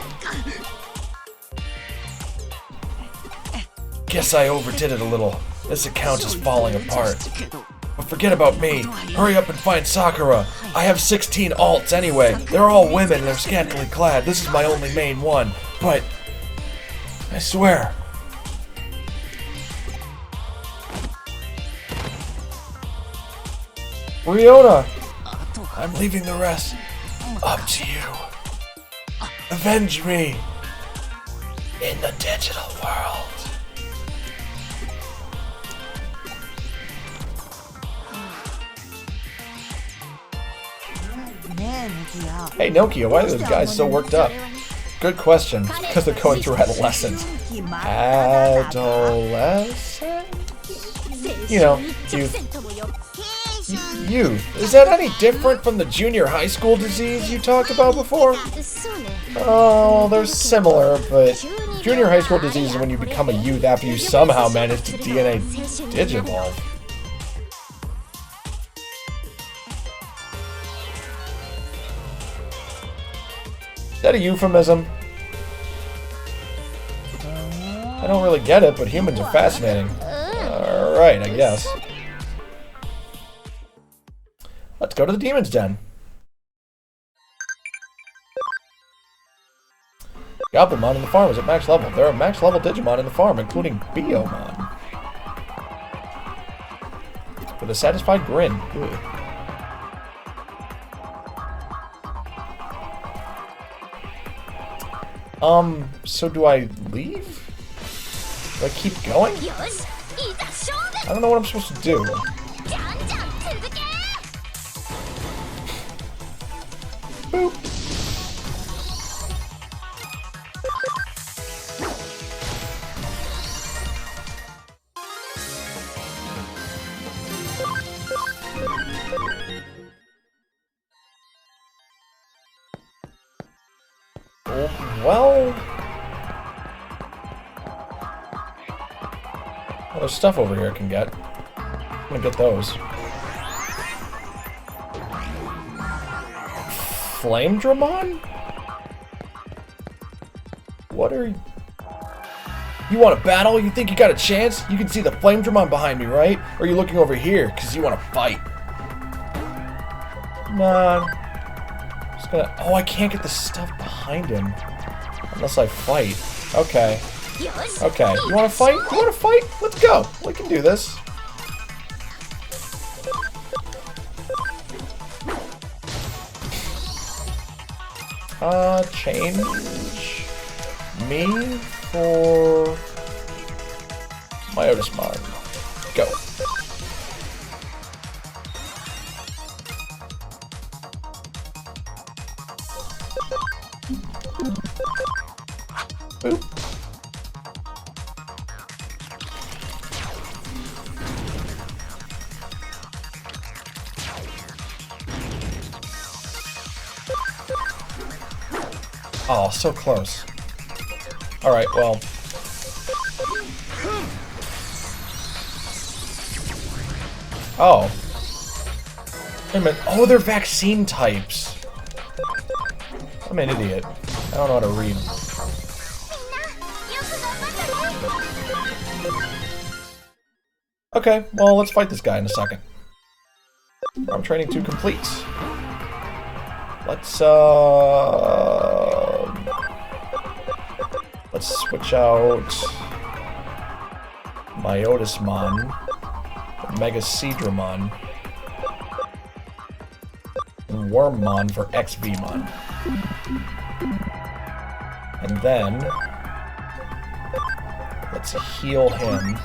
Guess I overdid it a little. This account is falling apart. But forget about me. Hurry up and find Sakura. I have 16 alts anyway. They're all women and they're scantily clad. This is my only main one. But I swear. Riona! I'm leaving the rest up to you. Avenge me in the digital world. Hey Nokia, why are those guys so worked up? Good question. Because they're going through adolescence. Adolescence? You know, youth. Is that any different from the junior high school disease you talked about before? Oh, they're similar, but junior high school disease is when you become a youth after you somehow manage to DNA digivolve. Is that a euphemism? I don't really get it, but humans are fascinating. Alright, I guess. Let's go to the Demon's Den. Gabumon in the farm is at max level. There are max level Digimon in the farm, including Biomon. With a satisfied grin. Ugh. So do I leave? Do I keep going? I don't know what I'm supposed to do. Boop. Well, there's stuff over here I can get. I'm gonna get those. Flame Dramon? What are you? You want to battle? You think you got a chance? You can see the flame Digimon behind me, right? Or are you looking over here because you want to fight? Nah. Just gonna... Oh, I can't get the stuff behind him. Unless I fight. Okay. Okay. You want to fight? You want to fight? Let's go. We can do this. Change me for my Otismon. Go. Boop. Oh, so close. Alright, well. Oh. Wait a minute. Oh, they're vaccine types. I'm an idiot. I don't know how to read. Okay, well, let's fight this guy in a second. Arm training 2 complete. Let's switch out my Otismon, Mega Seadramon, and Wormmon for XVmon. And then let's heal him.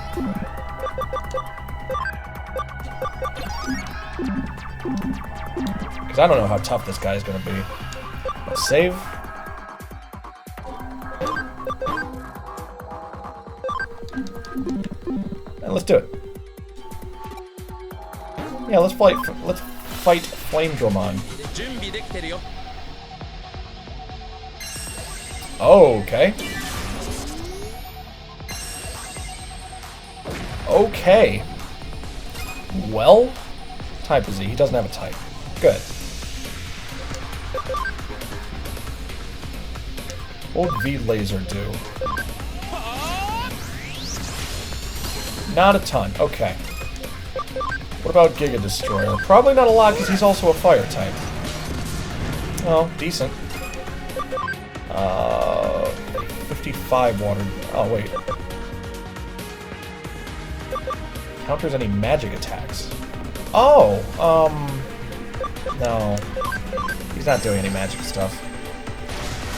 Because I don't know how tough this guy is going to be. Let's save. And let's do it. Yeah, let's fight Flame Digimon. Oh, okay. Okay. Well, type is he? He doesn't have a type. Good. What would V-Laser do? Not a ton. Okay. What about Giga Destroyer? Probably not a lot because he's also a fire type. Oh, decent. 55 water. Oh, wait. Counters any magic attacks. Oh, no. He's not doing any magic stuff.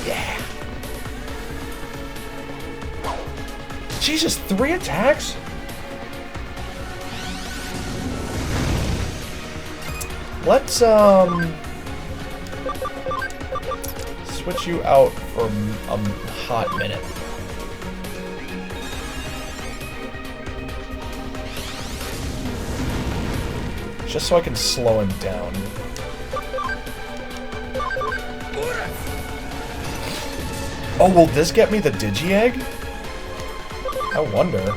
Yeah. Jesus, 3 attacks? Let's, switch you out for a hot minute. Just so I can slow him down. Oh, will this get me the Digi-Egg? I wonder.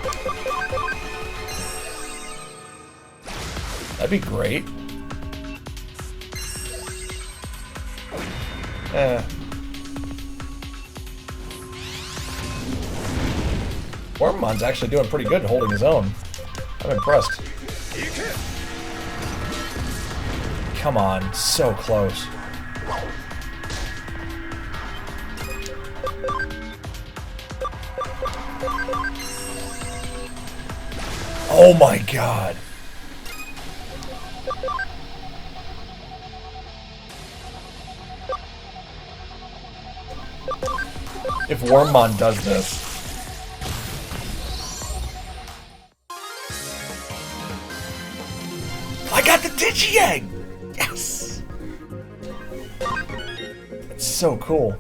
That'd be great. Wormmon's actually doing pretty good holding his own. I'm impressed. Come on, so close. Oh my god. If Wormmon does this. I got the Digi-Egg! Yes! It's so cool.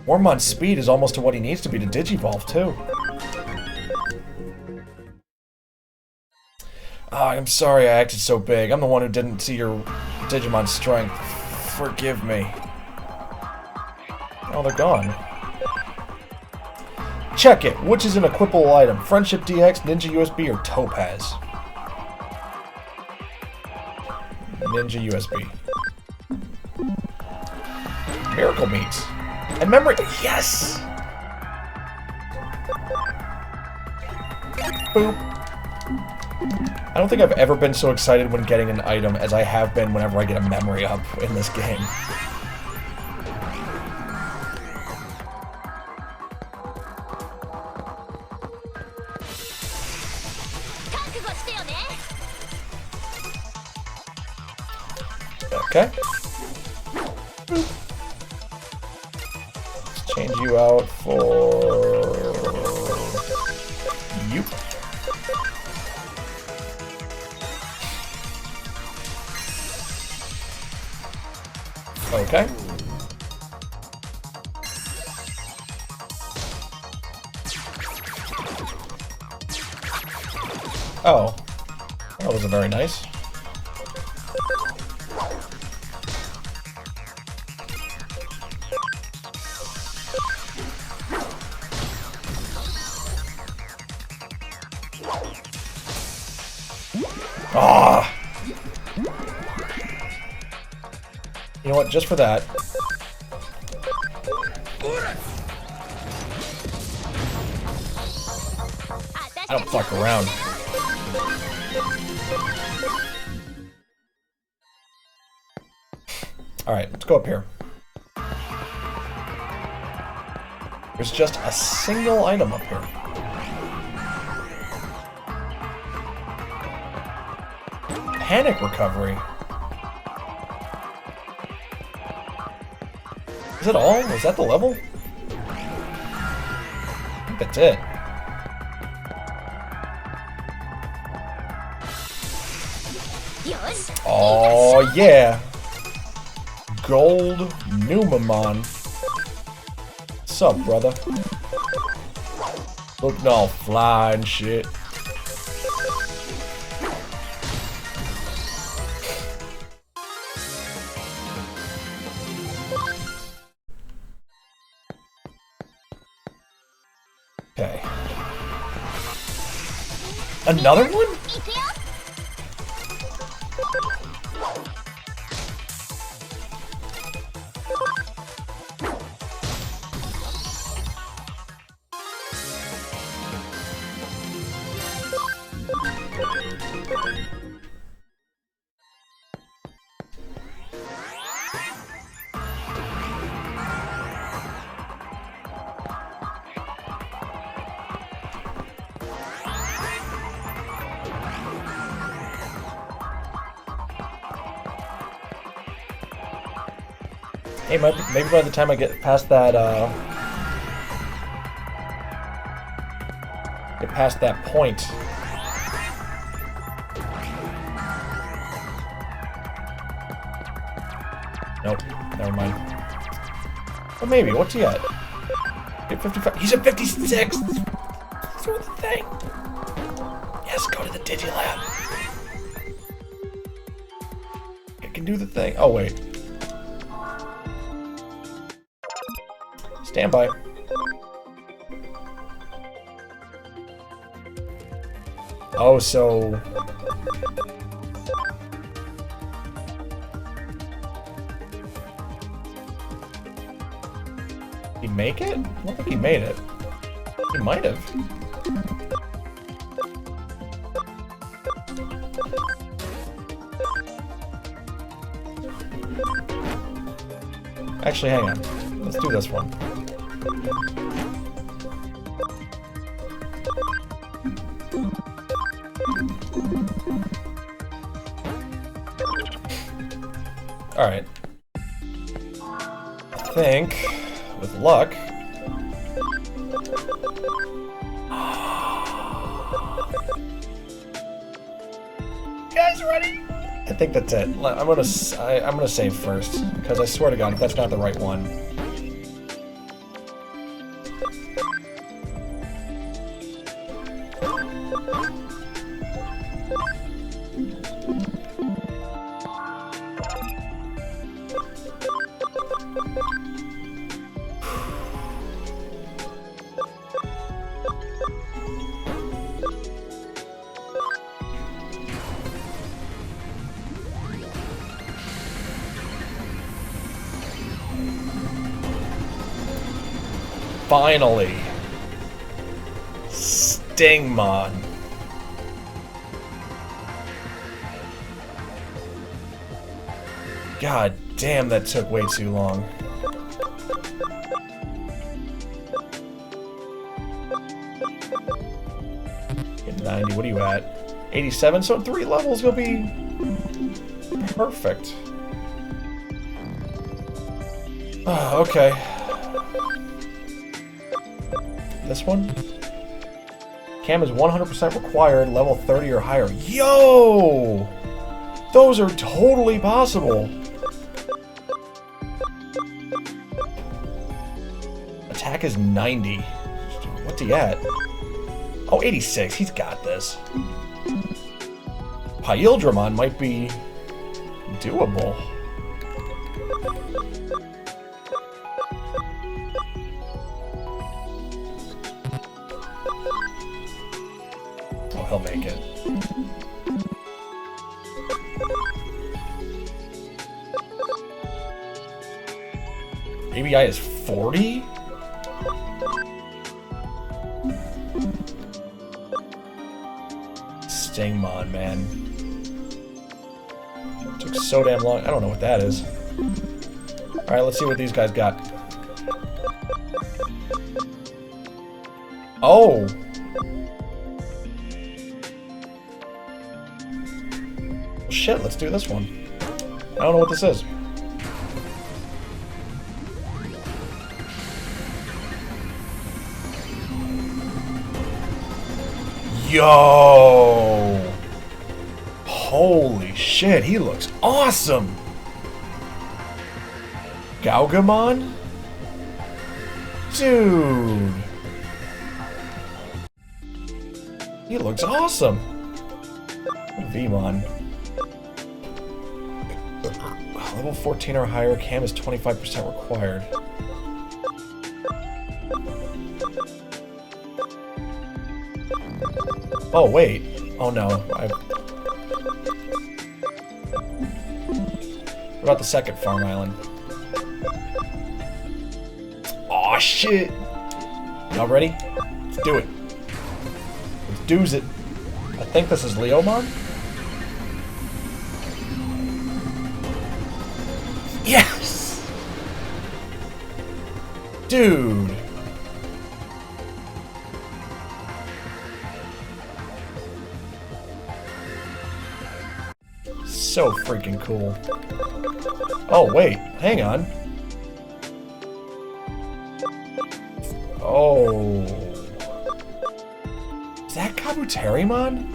Wormmon's speed is almost to what he needs to be to Digivolve, too. Oh, I'm sorry I acted so big. I'm the one who didn't see your Digimon's strength. Forgive me. Oh, they're gone. Check it. Which is an equipable item? Friendship DX, Ninja USB, or Topaz? Ninja USB. Miracle Meats. And memory. Yes! Boop. I don't think I've ever been so excited when getting an item as I have been whenever I get a memory up in this game. Okay. Let's change you out for you. Okay. Oh. That wasn't very nice. Ah! You know what? Just for that. I don't fuck around. Alright, let's go up here. There's just a single item up here. Panic recovery. Is it all? Was that the level? I think that's it. Oh yeah. Gold Numamon. What's up, brother? Looking all fly and shit. Okay. Another one? Hey, maybe by the time I get past that, point. Nope, never mind. Well, maybe. What's he at? Get 55. He's at 56. Let's do the thing. Yes, go to the Digilab. I can do the thing. Oh wait. Stand by. Oh, so... Did he make it? I don't think he made it. He might have. Actually, hang on. Let's do this one. Alright. I think, with luck... You guys ready? I think that's it. I'm gonna save first, because I swear to God, if that's not the right one... Finally. Stingmon. God damn, that took way too long. Get 90, what are you at? 87, so in 3 levels you'll be perfect. Okay. This one? Cam is 100% required, level 30 or higher. Yo! Those are totally possible. Attack is 90. What's he at? Oh, 86. He's got this. Pyildramon might be doable. Oh, he'll make it. ABI is 40? Stingmon, man. It took so damn long. I don't know what that is. Alright, let's see what these guys got. Oh! Well, shit, let's do this one. I don't know what this is. Yo! Holy shit, he looks awesome! Gaugamon? Dude! He looks awesome! Vmon. Level 14 or higher, Cam is 25% required. Oh, wait. Oh, no. What about the second farm island? Aw, shit! Y'all ready? Let's do it. Let's do's it. I think this is Leomon? Yes! Dude! So freaking cool. Oh, wait. Hang on. Oh. Is that Kabuterimon?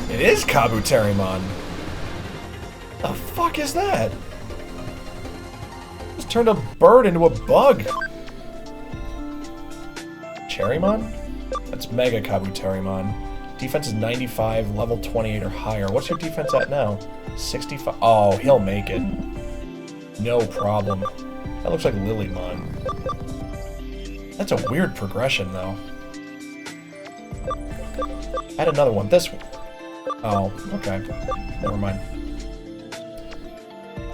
It is Kabuterimon. The fuck is that? Just turned a bird into a bug. Cherrymon? That's Mega Kabuterimon. Defense is 95, level 28 or higher. What's your defense at now? 65. Oh, he'll make it. No problem. That looks like Lilymon. That's a weird progression, though. Add another one. This one. Oh, okay. Never mind.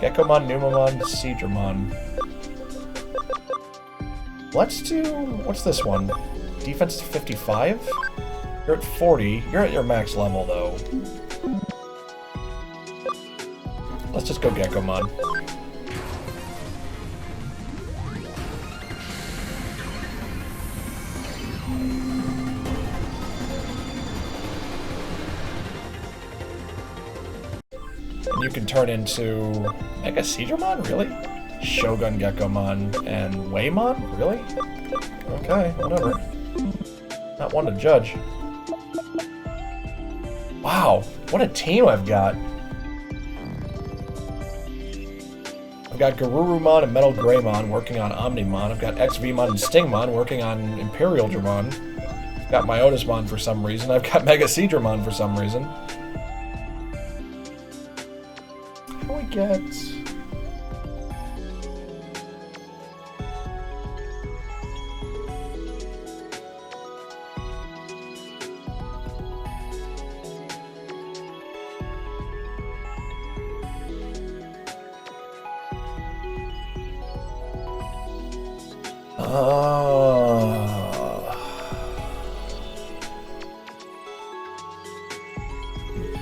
Gekomon, Numamon, Seadramon. Let's do... What's this one? Defense 55? You're at 40. You're at your max level, though. Let's just go Gekomon. And you can turn into Mega Seadramon? Really? Shogun Gekomon and Waymon? Really? Okay, whatever. Not one to judge. Wow, what a team I've got. I've got Garurumon and Metal Greymon working on Omnimon. I've got XVmon and Stingmon working on Imperial Dramon. I've got Myotismon for some reason. I've got Mega Seadramon for some reason. How do we get...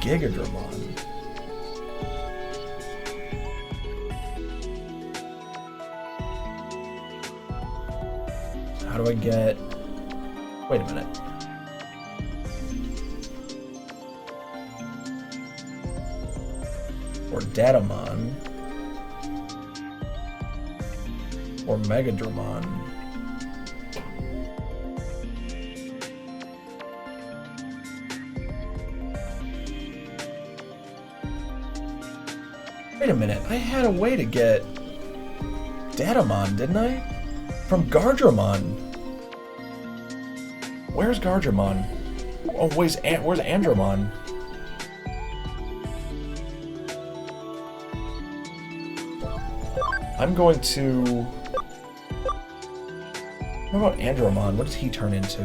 Gigadramon. How do I get... Wait a minute. Or Datamon. Or Megadramon. Wait a minute, I had a way to get Datamon, didn't I? From Gardramon. Where's Gardramon? Oh, where's Andromon? I'm going to... What about Andromon? What does he turn into?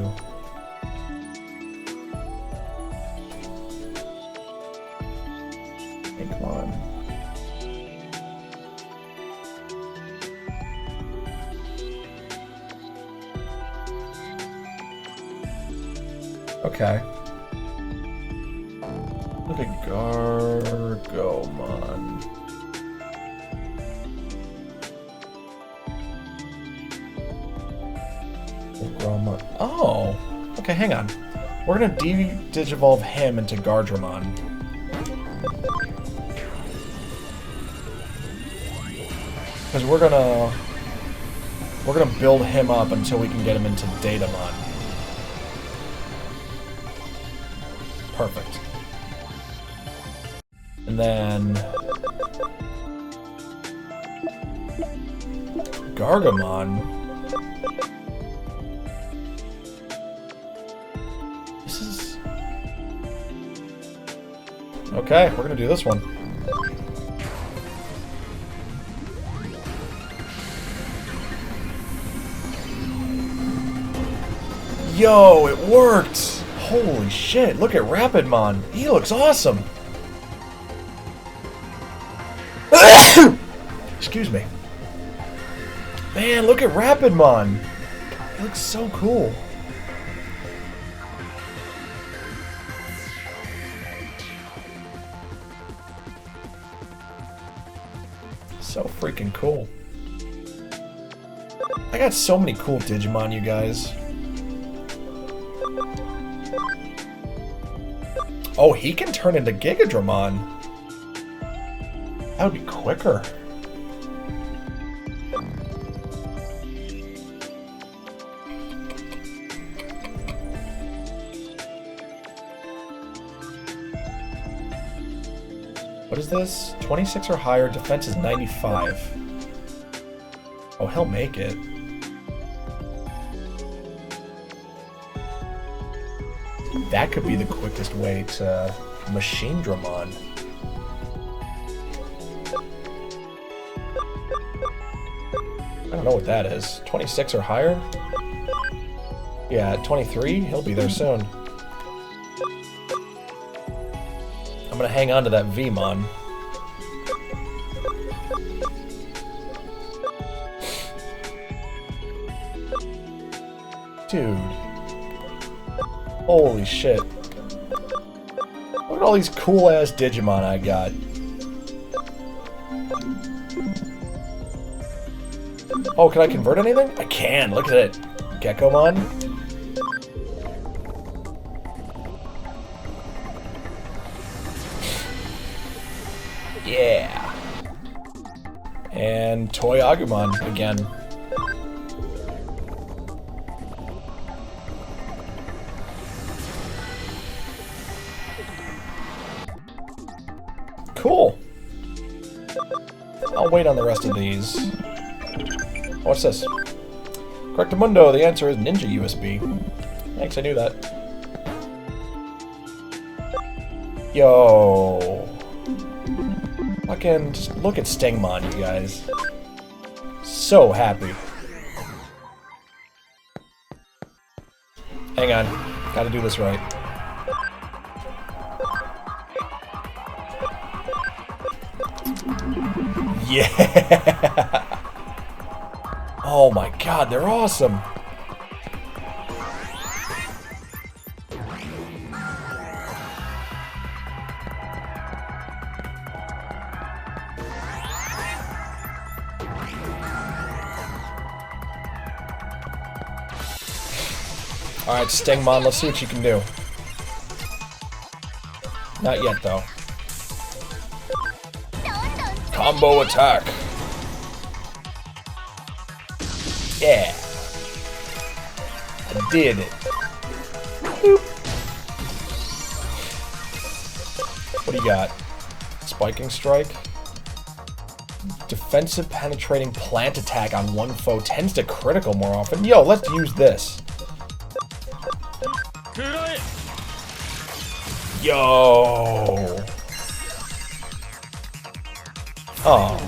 Hey, come on. Okay. Look at Gargomon. Oh! Okay, hang on. We're gonna digivolve him into Gardramon. Because we're gonna build him up until we can get him into Datamon. Perfect. And then... Gargomon... This is... Okay, we're gonna do this one. Yo, it worked! Holy shit, look at Rapidmon. He looks awesome. Excuse me. Man, look at Rapidmon. He looks so cool. So freaking cool. I got so many cool Digimon, you guys. Oh, he can turn into Gigadramon. That would be quicker. What is this? 26 or higher, defense is 95. Oh, he'll make it. That could be the quickest way to Machine Dramon. I don't know what that is. 26 or higher? Yeah, 23? He'll be there soon. I'm gonna hang on to that Vmon. Dude. Holy shit. Look at all these cool-ass Digimon I got. Oh, can I convert anything? I can, look at it. Geckomon. Yeah. And Toy Agumon again. Cool. I'll wait on the rest of these. What's this? Correctamundo, the answer is Ninja USB. Thanks, I knew that. Yo. Fucking, just look at Stingmon, you guys. So happy. Hang on. Gotta do this right. Yeah! Oh my god. God, they're awesome. Alright, Stingmon, let's see what you can do. Not yet, though. Combo attack. Yeah. I did it. Boop. What do you got? Spiking strike? Defensive penetrating plant attack on one foe tends to critical more often. Yo, let's use this. Yo. Oh.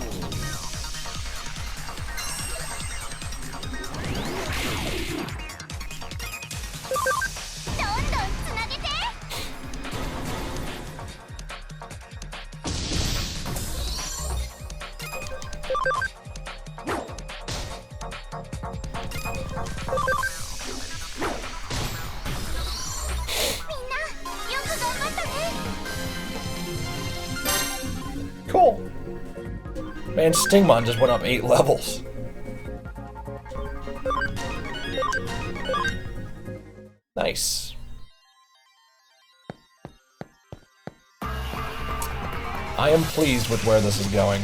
Cool. Man, Stingmon just went up 8 levels. Nice. I am pleased with where this is going.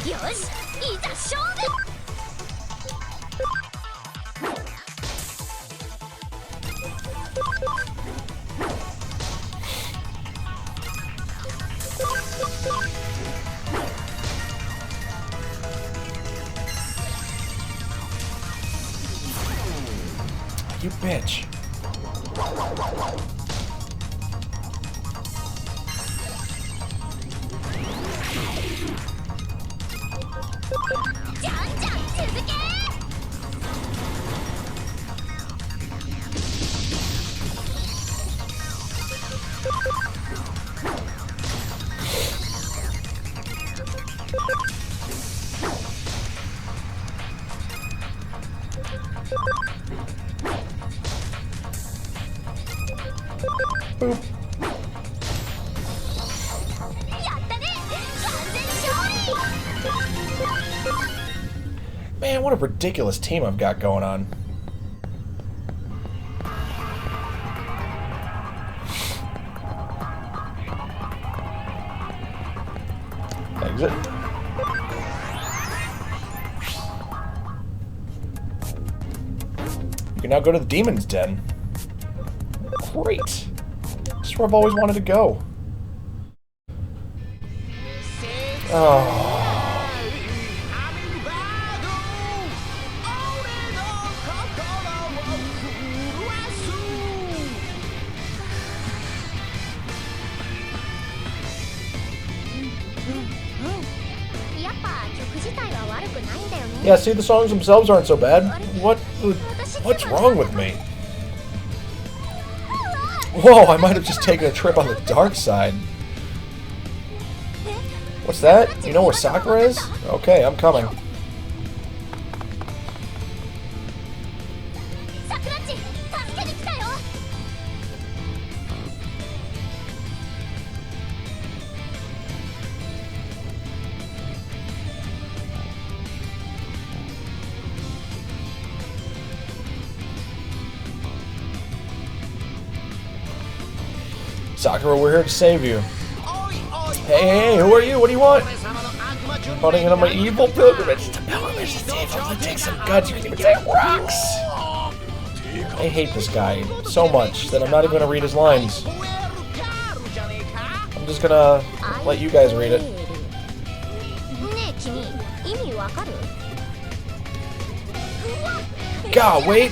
You bitch. Boop. Man, what a ridiculous team I've got going on. Exit. You can now go to the Demon's Den. Great. This is where I've always wanted to go. Oh. Yeah, see, the songs themselves aren't so bad. What's wrong with me? Whoa, I might have just taken a trip on the dark side. What's that? You know where Sakura is? Okay, I'm coming. Sakura, we're here to save you. Hey, who are you? What do you want? Running in on my evil pilgrimage. The pilgrimage is evil. It takes some guts. You can even take rocks. I hate this guy so much that I'm not even going to read his lines. I'm just going to let you guys read it. God, wait.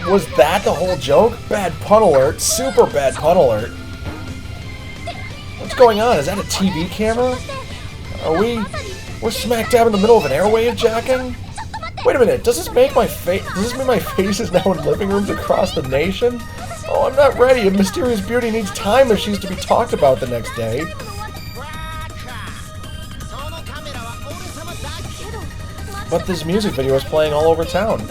Was that the whole joke? Bad pun alert. Super bad pun alert. What's going on? Is that a TV camera? We're smack dab in the middle of an airwave jacking? Wait a minute, does this mean my face is now in living rooms across the nation? Oh, I'm not ready. A mysterious beauty needs time if she's to be talked about the next day. But this music video is playing all over town.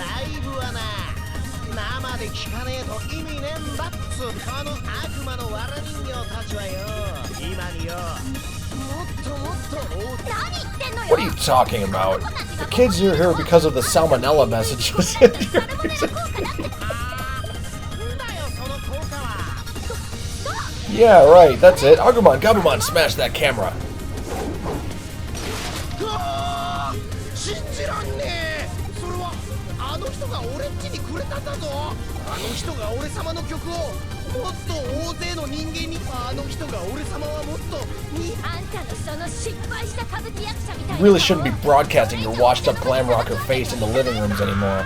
What are you talking about? The kids are here because of the salmonella messages. Yeah, right, that's it. Agumon, Gabumon, smash that camera. You really shouldn't be broadcasting your washed-up glam rocker face in the living rooms anymore.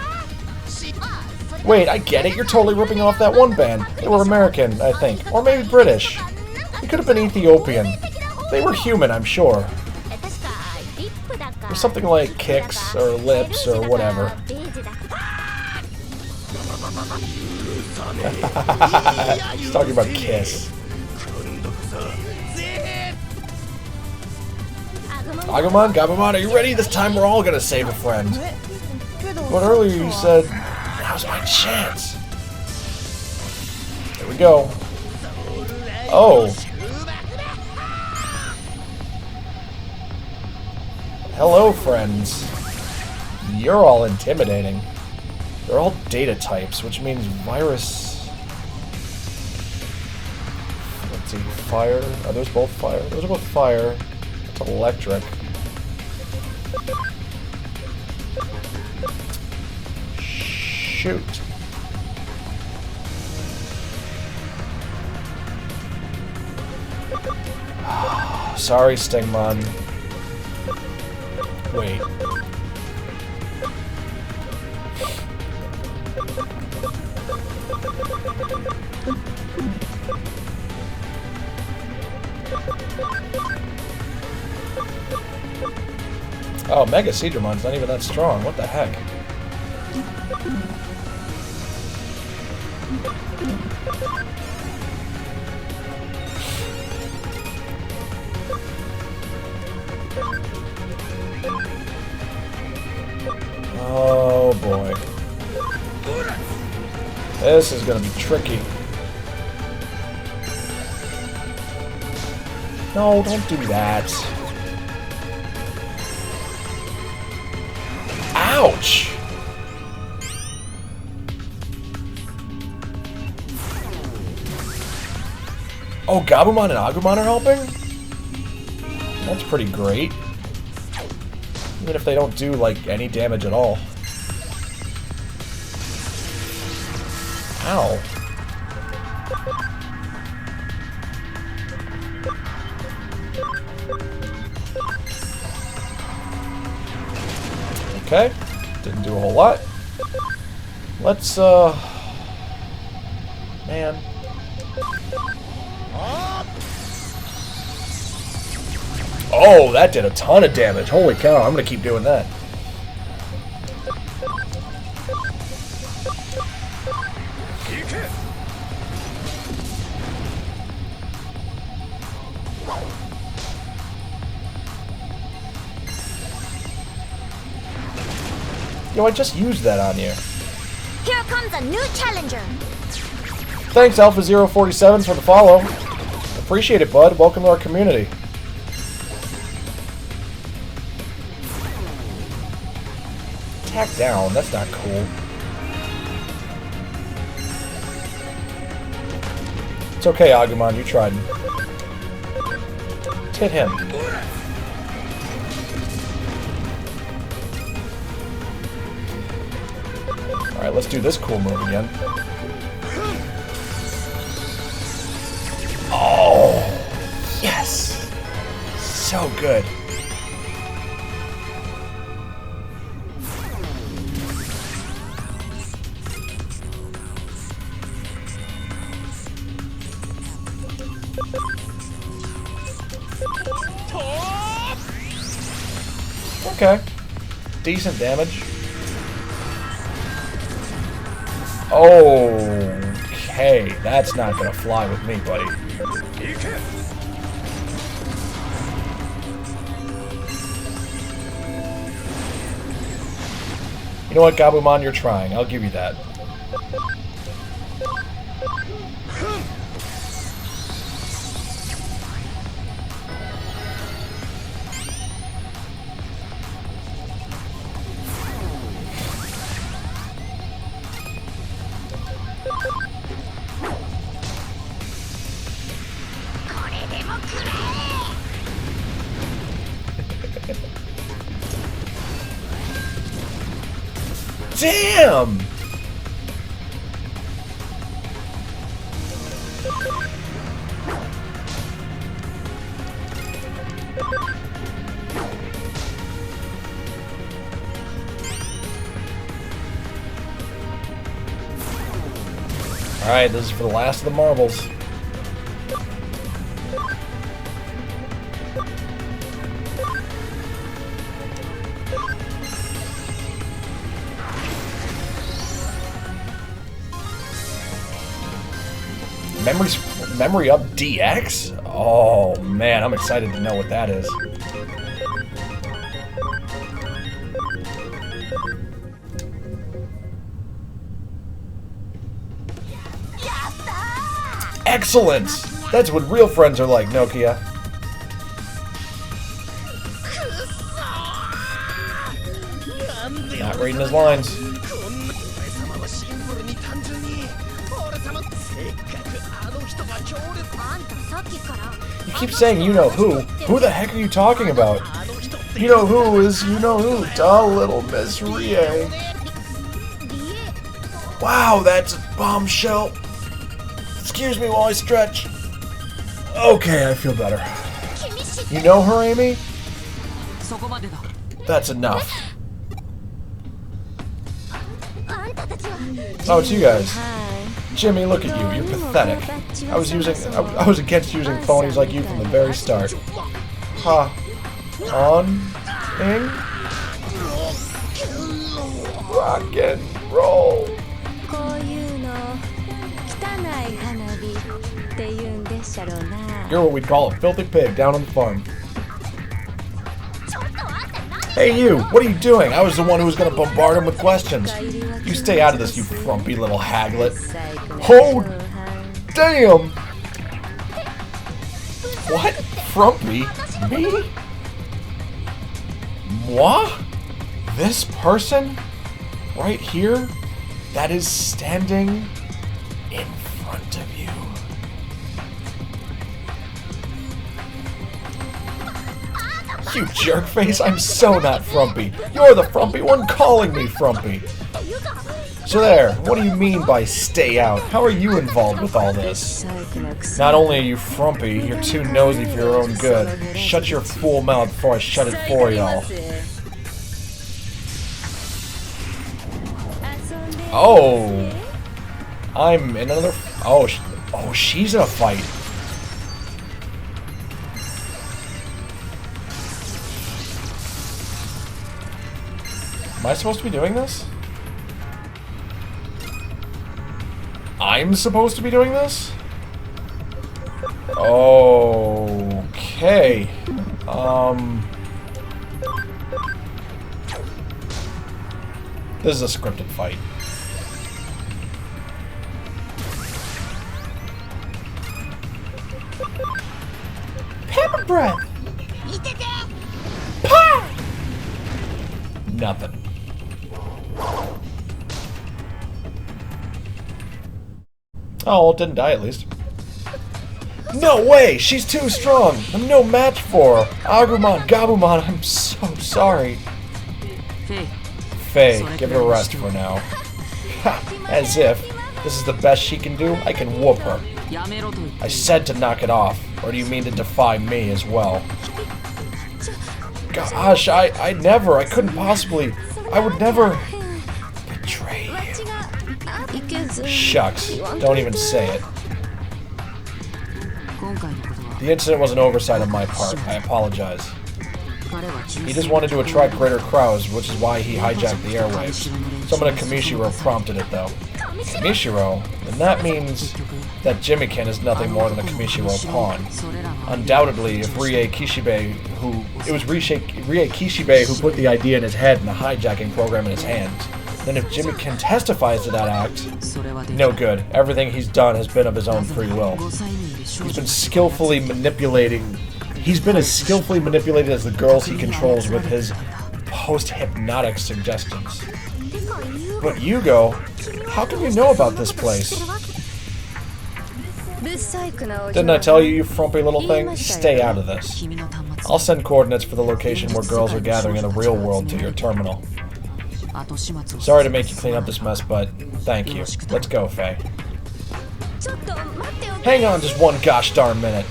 Wait, I get it. You're totally ripping off that one band. They were American, I think. Or maybe British. It could have been Ethiopian. They were human, I'm sure. Or something like Kicks, or Lips, or whatever. He's talking about Kiss. Agumon, Gabumon, are you ready? This time we're all gonna save a friend. But earlier you said, now's my chance. Here we go. Oh. Hello, friends. You're all intimidating. They're all data types, which means virus. Let's see, fire. Are those both fire? Those are both fire. It's electric. Shoot. Sorry, Stingmon. Wait. Oh, Mega Seedramon's not even that strong. What the heck? Oh boy. This is gonna be tricky. No, don't do that. Ouch! Oh, Gabumon and Agumon are helping? That's pretty great. Even if they don't do, like, any damage at all. Ow. Okay. Didn't do a whole lot. Let's, man. Oh, that did a ton of damage. Holy cow, I'm gonna keep doing that. Yo, I just used that on you. Here comes a new challenger. Thanks, Alpha047, for the follow. Appreciate it, bud. Welcome to our community. Attack down. That's not cool. It's okay, Agumon. You tried. Let's hit him. Alright, let's do this cool move again. Oh! Yes! So good. Okay. Decent damage. Okay, that's not gonna fly with me, buddy. You know what, Gabumon, you're trying. I'll give you that. Damn! Alright, this is for the last of the marbles. Memory up DX? Oh man, I'm excited to know what that is. Excellent! That's what real friends are like, Nokia. Not reading his lines. You keep saying you know who. Who the heck are you talking about? You know who is you know who. Duh, little Miss Rie. Wow, that's a bombshell. Excuse me while I stretch. Okay, I feel better. You know her, Amy? That's enough. Oh, it's you guys. Jimmy, look at you. You're pathetic. I was against using phonies like you from the very start. Ha. On. Ing. Rock and roll. You're what we'd call a filthy pig down on the farm. Hey you, what are you doing? I was the one who was going to bombard him with questions. You stay out of this, you frumpy little haglet. Oh, damn! What? Frumpy? Me? Moi? This person? Right here? That is standing in front of you. You jerkface, I'm so not frumpy. You're the frumpy one calling me frumpy. So there, what do you mean by stay out? How are you involved with all this? Not only are you frumpy, you're too nosy for your own good. Shut your fool mouth before I shut it for y'all. Oh. I'm in another... Oh, she's in a fight. Am I supposed to be doing this? I'm supposed to be doing this? Okay. This is a scripted fight. Pepper breath! Pie! Nothing. Oh, well, didn't die at least. No way! She's too strong! I'm no match for her! Agumon, Gabumon, I'm so sorry. Faye, give it a rest for now. Ha! As if. This is the best she can do? I can whoop her. I said to knock it off. Or do you mean to defy me as well? Gosh, I couldn't possibly... I would never... betray you. Shucks, don't even say it. The incident was an oversight on my part. I apologize. He just wanted to attract greater crowds, which is why he hijacked the airwaves. Someone at Kamishiro prompted it, though. Kamishiro? Then that means that Jimmy-kin is nothing more than a Kamishiro pawn. Undoubtedly, if Rie Kishibe, it was Rie Kishibe who put the idea in his head and the hijacking program in his hands. Then if Jimmy-kin testifies to that act, no good. Everything he's done has been of his own free will. He's been skillfully manipulating... He's been as skillfully manipulated as the girls he controls with his post-hypnotic suggestions. But Yugo, how can you know about this place? Didn't I tell you, you frumpy little thing? Stay out of this. I'll send coordinates for the location where girls are gathering in the real world to your terminal. Sorry to make you clean up this mess, but thank you. Let's go, Faye. Hang on just one gosh darn minute.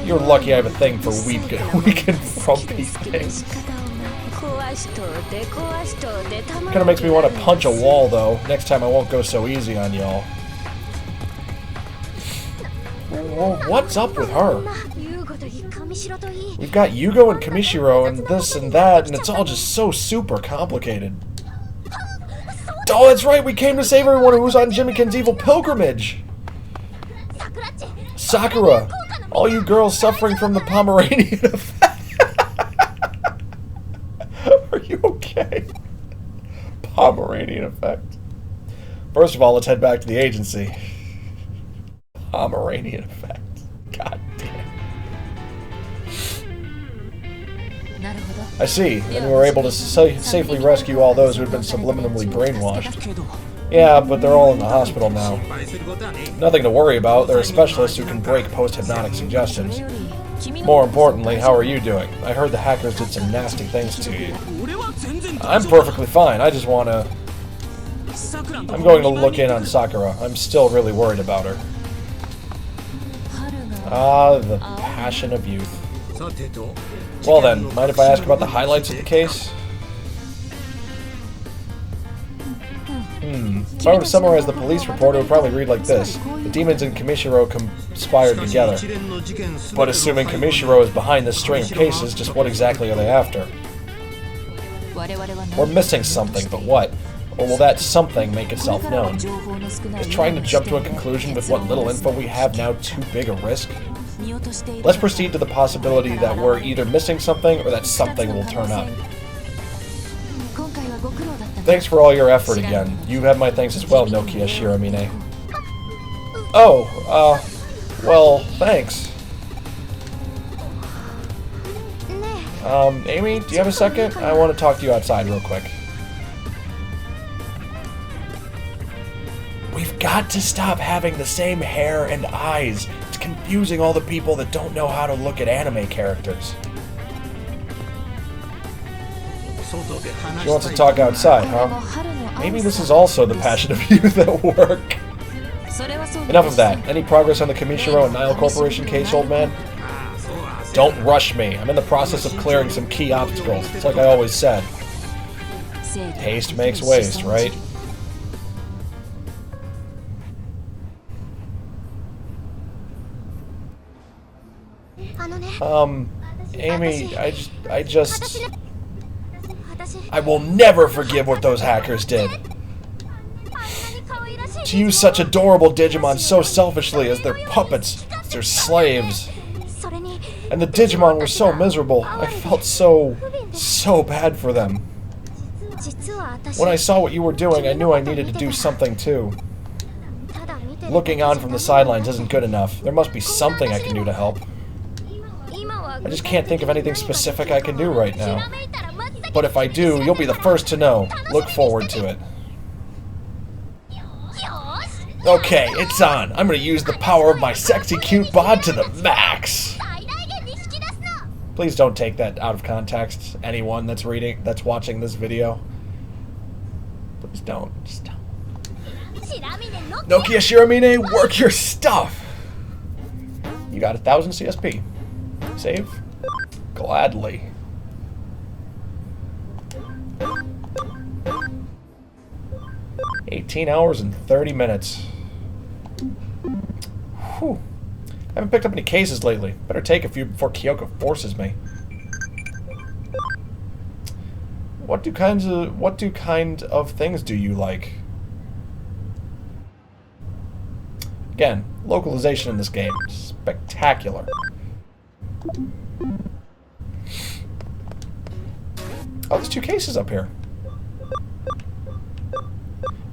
You're lucky I have a thing for weak and frumpy things. Kinda makes me want to punch a wall, though. Next time I won't go so easy on y'all. Well, what's up with her? We've got Yugo and Kamishiro and this and that, and it's all just so super complicated. Oh, that's right, we came to save everyone who was on Jimikin's evil pilgrimage! Sakura! All you girls suffering from the Pomeranian effect. Are you okay? Pomeranian effect. First of all, let's head back to the agency. Pomeranian effect. God damn. I see, and we were able to safely rescue all those who had been subliminally brainwashed. Yeah, but they're all in the hospital now. Nothing to worry about, there are specialists who can break post-hypnotic suggestions. More importantly, how are you doing? I heard the hackers did some nasty things to you. I'm perfectly fine, I just wanna... I'm going to look in on Sakura. I'm still really worried about her. Ah, the passion of youth. Well then, mind if I ask about the highlights of the case? If I were to summarize the police report, it would probably read like this. The demons and Kamishiro conspired together. But assuming Kamishiro is behind this string of cases, just what exactly are they after? We're missing something, but what? Or will that something make itself known? Is trying to jump to a conclusion with what little info we have now too big a risk? Let's proceed to the possibility that we're either missing something or that something will turn up. Thanks for all your effort again. You have my thanks as well, Nokia Shiramine. Oh, well, thanks. Amy, do you have a second? I want to talk to you outside real quick. We've got to stop having the same hair and eyes. It's confusing all the people that don't know how to look at anime characters. She wants to talk outside, huh? Maybe this is also the passion of youth at work. Enough of that. Any progress on the Kamishiro and Nile Corporation case, old man? Don't rush me. I'm in the process of clearing some key obstacles. It's like I always said. Haste makes waste, right? Amy, I will never forgive what those hackers did. To use such adorable Digimon so selfishly as their puppets, as their slaves. And the Digimon were so miserable. I felt so bad for them. When I saw what you were doing, I knew I needed to do something too. Looking on from the sidelines isn't good enough. There must be something I can do to help. I just can't think of anything specific I can do right now. But if I do, you'll be the first to know. Look forward to it. Okay, it's on. I'm gonna use the power of my sexy cute bod to the max. Please don't take that out of context. Anyone that's watching this video. Please don't. Just don't. Nokia Shiramine, work your stuff. You got 1,000 CSP. Save? Gladly. $18 hours and 30 minutes. Whew. I haven't picked up any cases lately. Better take a few before Kyoko forces me. What kind of things do you like? Again, localization in this game, spectacular. Oh, there's 2 cases up here.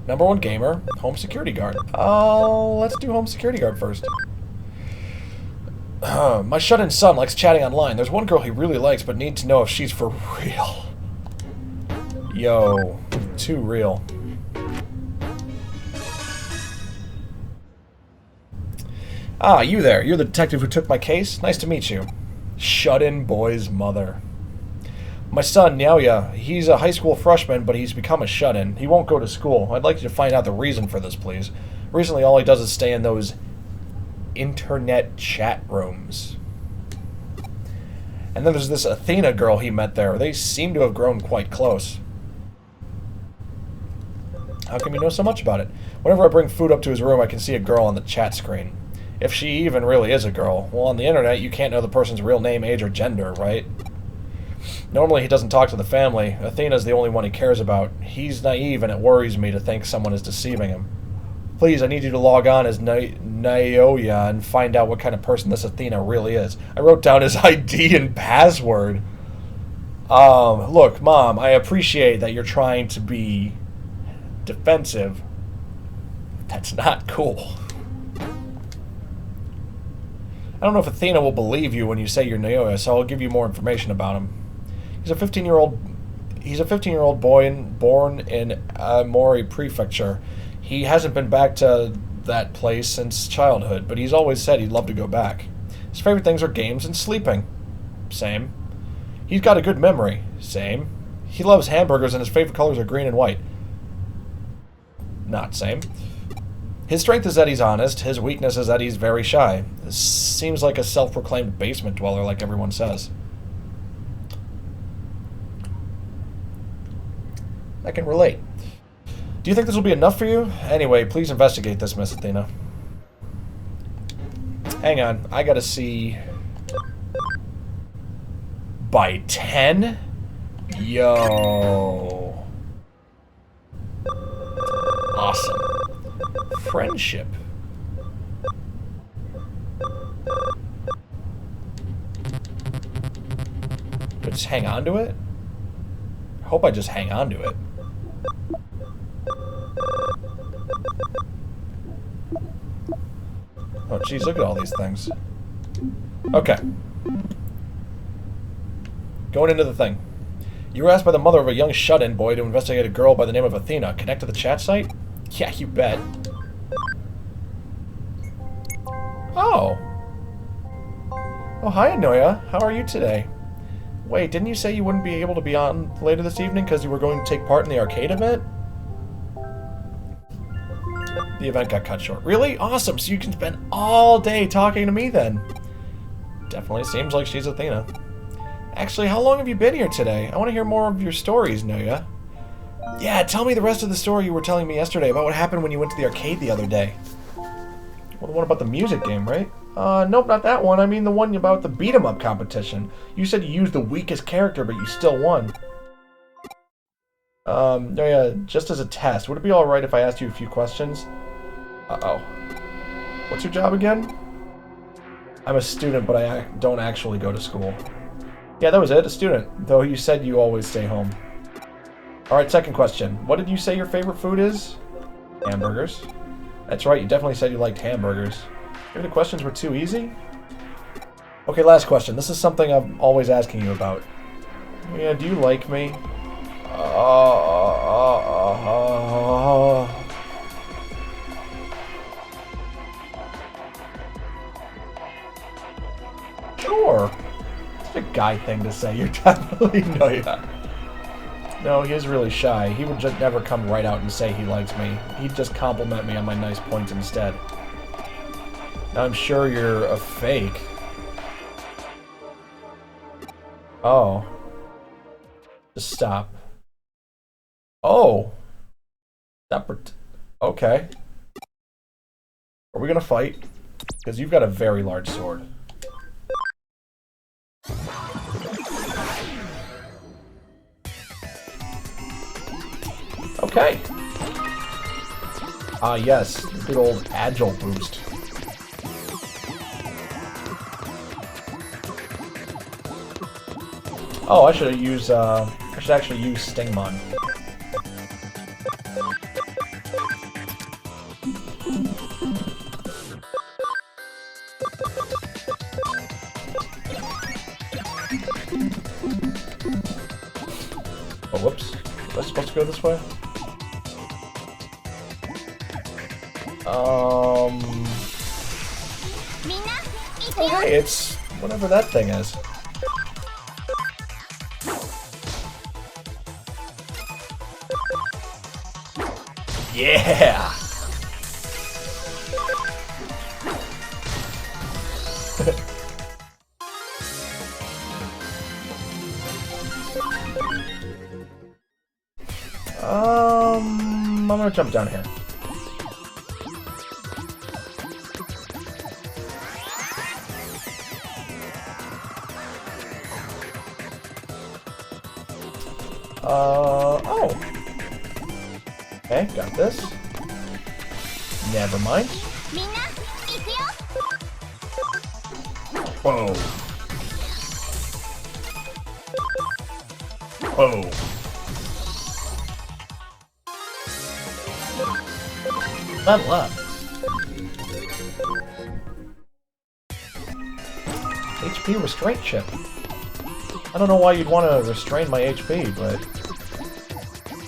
Number 1 gamer, home security guard. Let's do home security guard first. My shut-in son likes chatting online. There's one girl he really likes, but needs to know if she's for real. Yo, too real. Ah, you there. You're the detective who took my case? Nice to meet you. Shut-in boy's mother. My son, Nyaoya, he's a high school freshman, but he's become a shut-in. He won't go to school. I'd like you to find out the reason for this, please. Recently, all he does is stay in those internet chat rooms. And then there's this Athena girl he met there. They seem to have grown quite close. How come you know so much about it? Whenever I bring food up to his room, I can see a girl on the chat screen. If she even really is a girl. Well, on the internet, you can't know the person's real name, age, or gender, right? Normally, he doesn't talk to the family. Athena's the only one he cares about. He's naive, and it worries me to think someone is deceiving him. Please, I need you to log on as Nyaoya and find out what kind of person this Athena really is. I wrote down his ID and password. Look, Mom, I appreciate that you're trying to be defensive. That's not cool. I don't know if Athena will believe you when you say you're Nyaoya, so I'll give you more information about him. He's a 15-year-old boy born in Mori Prefecture. He hasn't been back to that place since childhood, but he's always said he'd love to go back. His favorite things are games and sleeping. Same. He's got a good memory. Same. He loves hamburgers and his favorite colors are green and white. Not same. His strength is that he's honest. His weakness is that he's very shy. This seems like a self-proclaimed basement dweller like everyone says. I can relate. Do you think this will be enough for you? Anyway, please investigate this, Miss Athena. Hang on, I gotta see... By 10? Yo. Awesome. Friendship. Do I just hang on to it? I hope I just hang on to it. Oh, jeez, look at all these things. Okay. Going into the thing. You were asked by the mother of a young shut-in boy to investigate a girl by the name of Athena. Connect to the chat site? Yeah, you bet. Oh. Oh, hi, Anoya. How are you today? Wait, didn't you say you wouldn't be able to be on later this evening because you were going to take part in the arcade event? The event got cut short. Really? Awesome, so you can spend all day talking to me then. Definitely seems like she's Athena. Actually, how long have you been here today? I want to hear more of your stories, Noya. Yeah, tell me the rest of the story you were telling me yesterday about what happened when you went to the arcade the other day. Well, the one about the music game, right? Nope, not that one. I mean the one about the beat-em-up competition. You said you used the weakest character, but you still won. Noya, just as a test, would it be alright if I asked you a few questions? Uh-oh. What's your job again? I'm a student, but I don't actually go to school. Yeah, that was it, a student. Though you said you always stay home. Alright, second question. What did you say your favorite food is? Hamburgers. That's right, you definitely said you liked hamburgers. Maybe the questions were too easy? Okay, last question. This is something I'm always asking you about. Yeah, do you like me? Sure. It's a guy thing to say. You're definitely Noya. No, he is really shy. He would just never come right out and say he likes me. He'd just compliment me on my nice points instead. I'm sure you're a fake. Oh. Just stop. Oh. Okay. Are we gonna fight? Because you've got a very large sword. Okay. Ah, yes. Good old agile boost. Oh, I should use, I should actually use Stingmon. Oh, whoops. Was I supposed to go this way? Oh, hey, it's whatever that thing is. Yeah! I'm gonna jump down here. Oh. Okay, got this. Never mind. Whoa. Whoa. Level up. HP restraint chip. I don't know why you'd want to restrain my HP, but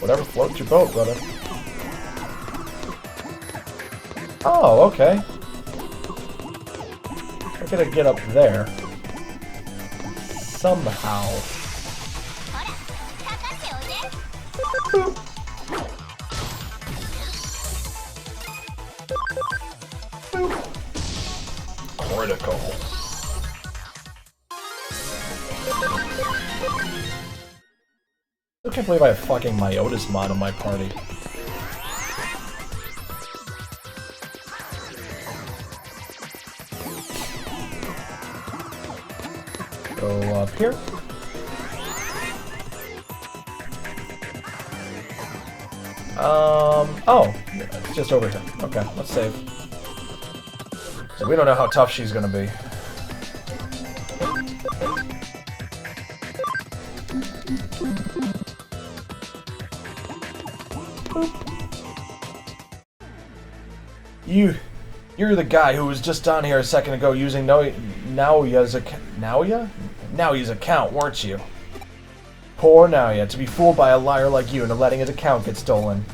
whatever floats your boat, brother. Oh, okay. I gotta get up there. Somehow. Boop. Boop. Critical. I can't believe I have fucking Myotis mod on my party. Go up here. Oh, it's just over here. Okay, let's save. So we don't know how tough she's gonna be. You're the guy who was just down here a second ago using Naoya's account, weren't you? Poor Naoya, to be fooled by a liar like you into letting his account get stolen.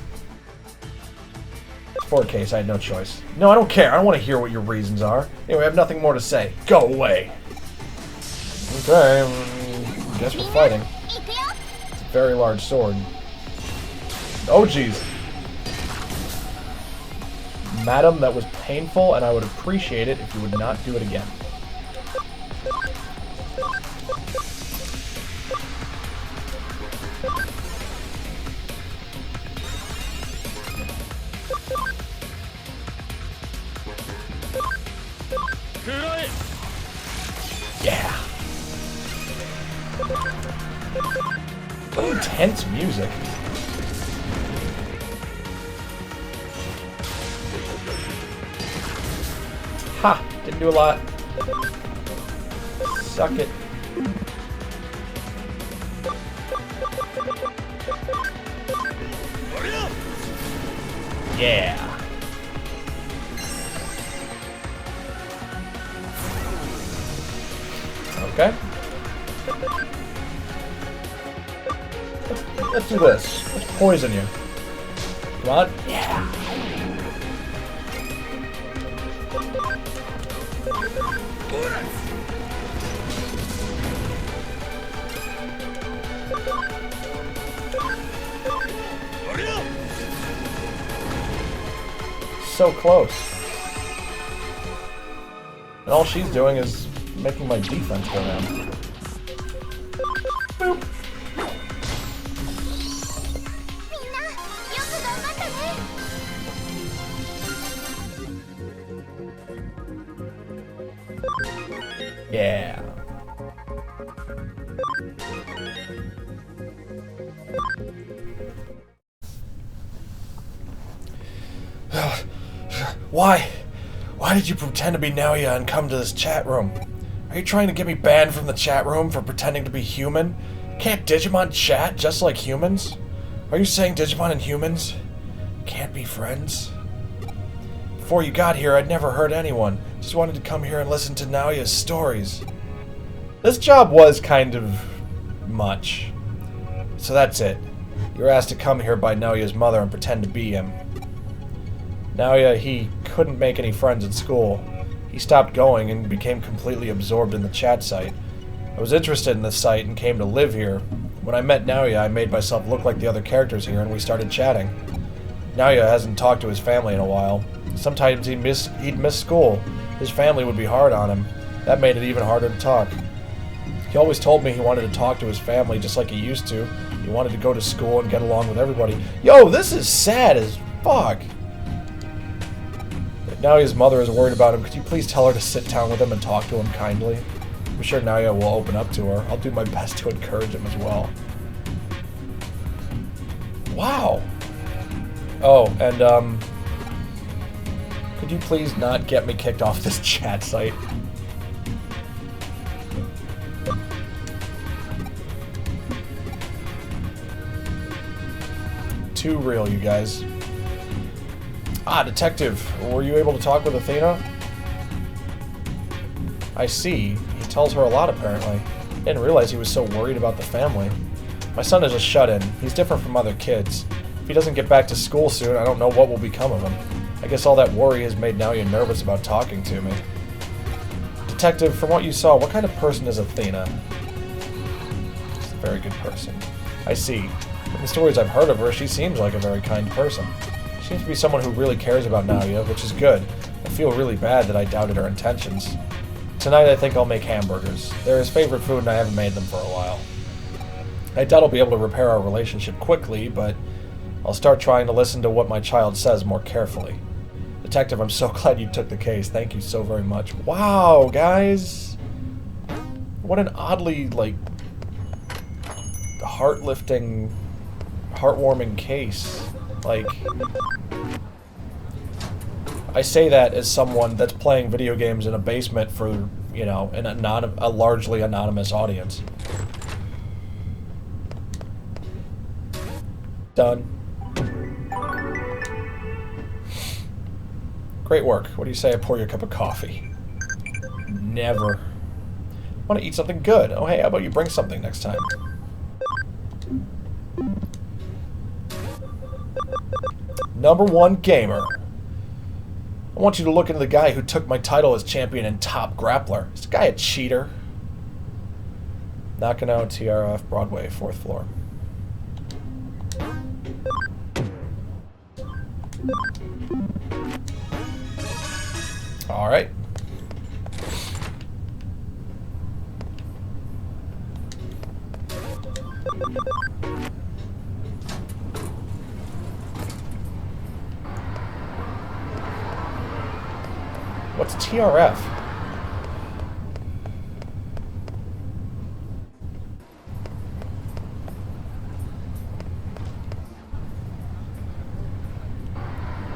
For a case, I had no choice. No, I don't care. I don't want to hear what your reasons are. Anyway, I have nothing more to say. Go away. Okay, guess we're fighting. It's a very large sword. Oh, jeez. Madam, that was painful, and I would appreciate it if you would not do it again. Yeah. What intense music. Ha! Didn't do a lot. Suck it. Yeah. Okay. Let's do this. Let's poison you. Come on. Yeah. So close. And all she's doing is making my defense go down. Boop. Yeah. Why did you pretend to be Naoya and come to this chat room? Are you trying to get me banned from the chat room for pretending to be human? Can't Digimon chat just like humans? Are you saying Digimon and humans can't be friends? Before you got here, I'd never heard anyone. Just wanted to come here and listen to Naoya's stories. This job was kind of much. So that's it. You were asked to come here by Naoya's mother and pretend to be him. Naoya, he couldn't make any friends at school. He stopped going and became completely absorbed in the chat site. I was interested in the site and came to live here. When I met Naoya, I made myself look like the other characters here and we started chatting. Naoya hasn't talked to his family in a while. Sometimes he'd miss school. His family would be hard on him. That made it even harder to talk. He always told me he wanted to talk to his family just like he used to. He wanted to go to school and get along with everybody. Yo, this is sad as fuck. Now his mother is worried about him. Could you please tell her to sit down with him and talk to him kindly? I'm sure Naoya will open up to her. I'll do my best to encourage him as well. Wow. Oh, and could you please not get me kicked off this chat site? Too real, you guys. Ah, detective. Were you able to talk with Athena? I see. He tells her a lot, apparently. Didn't realize he was so worried about the family. My son is a shut-in. He's different from other kids. If he doesn't get back to school soon, I don't know what will become of him. I guess all that worry has made Naoya nervous about talking to me. Detective, from what you saw, what kind of person is Athena? She's a very good person. I see. From the stories I've heard of her, she seems like a very kind person. She seems to be someone who really cares about Naoya, which is good. I feel really bad that I doubted her intentions. Tonight I think I'll make hamburgers. They're his favorite food and I haven't made them for a while. I doubt I'll be able to repair our relationship quickly, but I'll start trying to listen to what my child says more carefully. Detective, I'm so glad you took the case. Thank you so very much. Wow, guys! What an oddly, like, heart-lifting, heartwarming case. Like, I say that as someone that's playing video games in a basement for, you know, a largely anonymous audience. Done. Great work. What do you say I pour you a cup of coffee? Never. Want to eat something good? Oh, hey, how about you bring something next time? #1 gamer. I want you to look into the guy who took my title as champion and top grappler. Is this guy a cheater? Knocking out TRF Broadway, 4th floor. All right. What's TRF?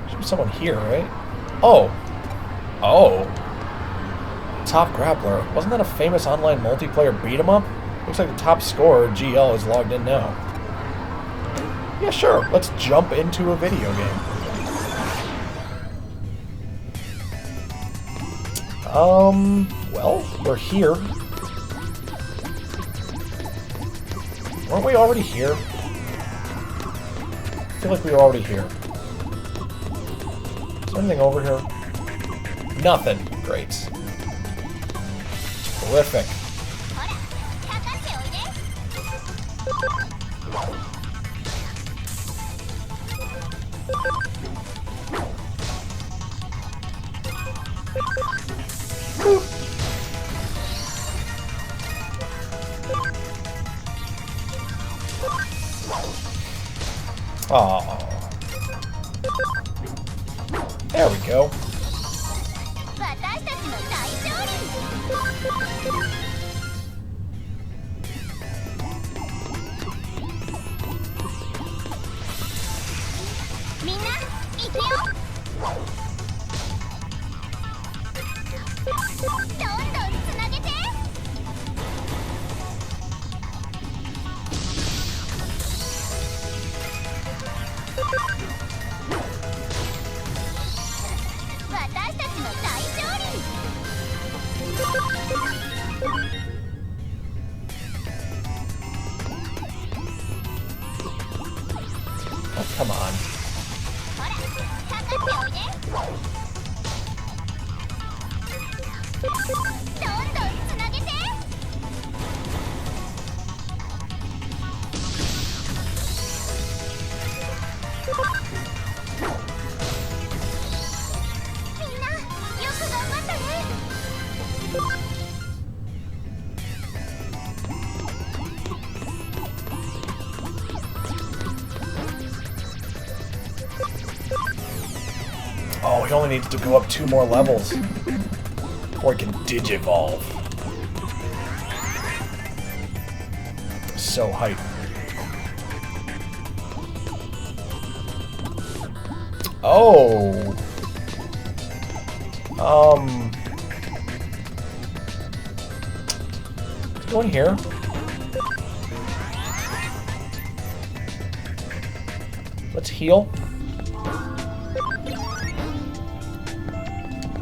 Should be someone here, right? Oh. Oh. Top Grappler. Wasn't that a famous online multiplayer beat-em-up? Looks like the top scorer, GL, is logged in now. Yeah, sure. Let's jump into a video game. Well, we're here. Weren't we already here? I feel like we were already here. Is there anything over here? Nothing. Great. Terrific. Oh. There we go. Oh, come on. he only needs to go up 2 more levels before he can Digivolve. So hype. Oh. What's going here? Let's heal.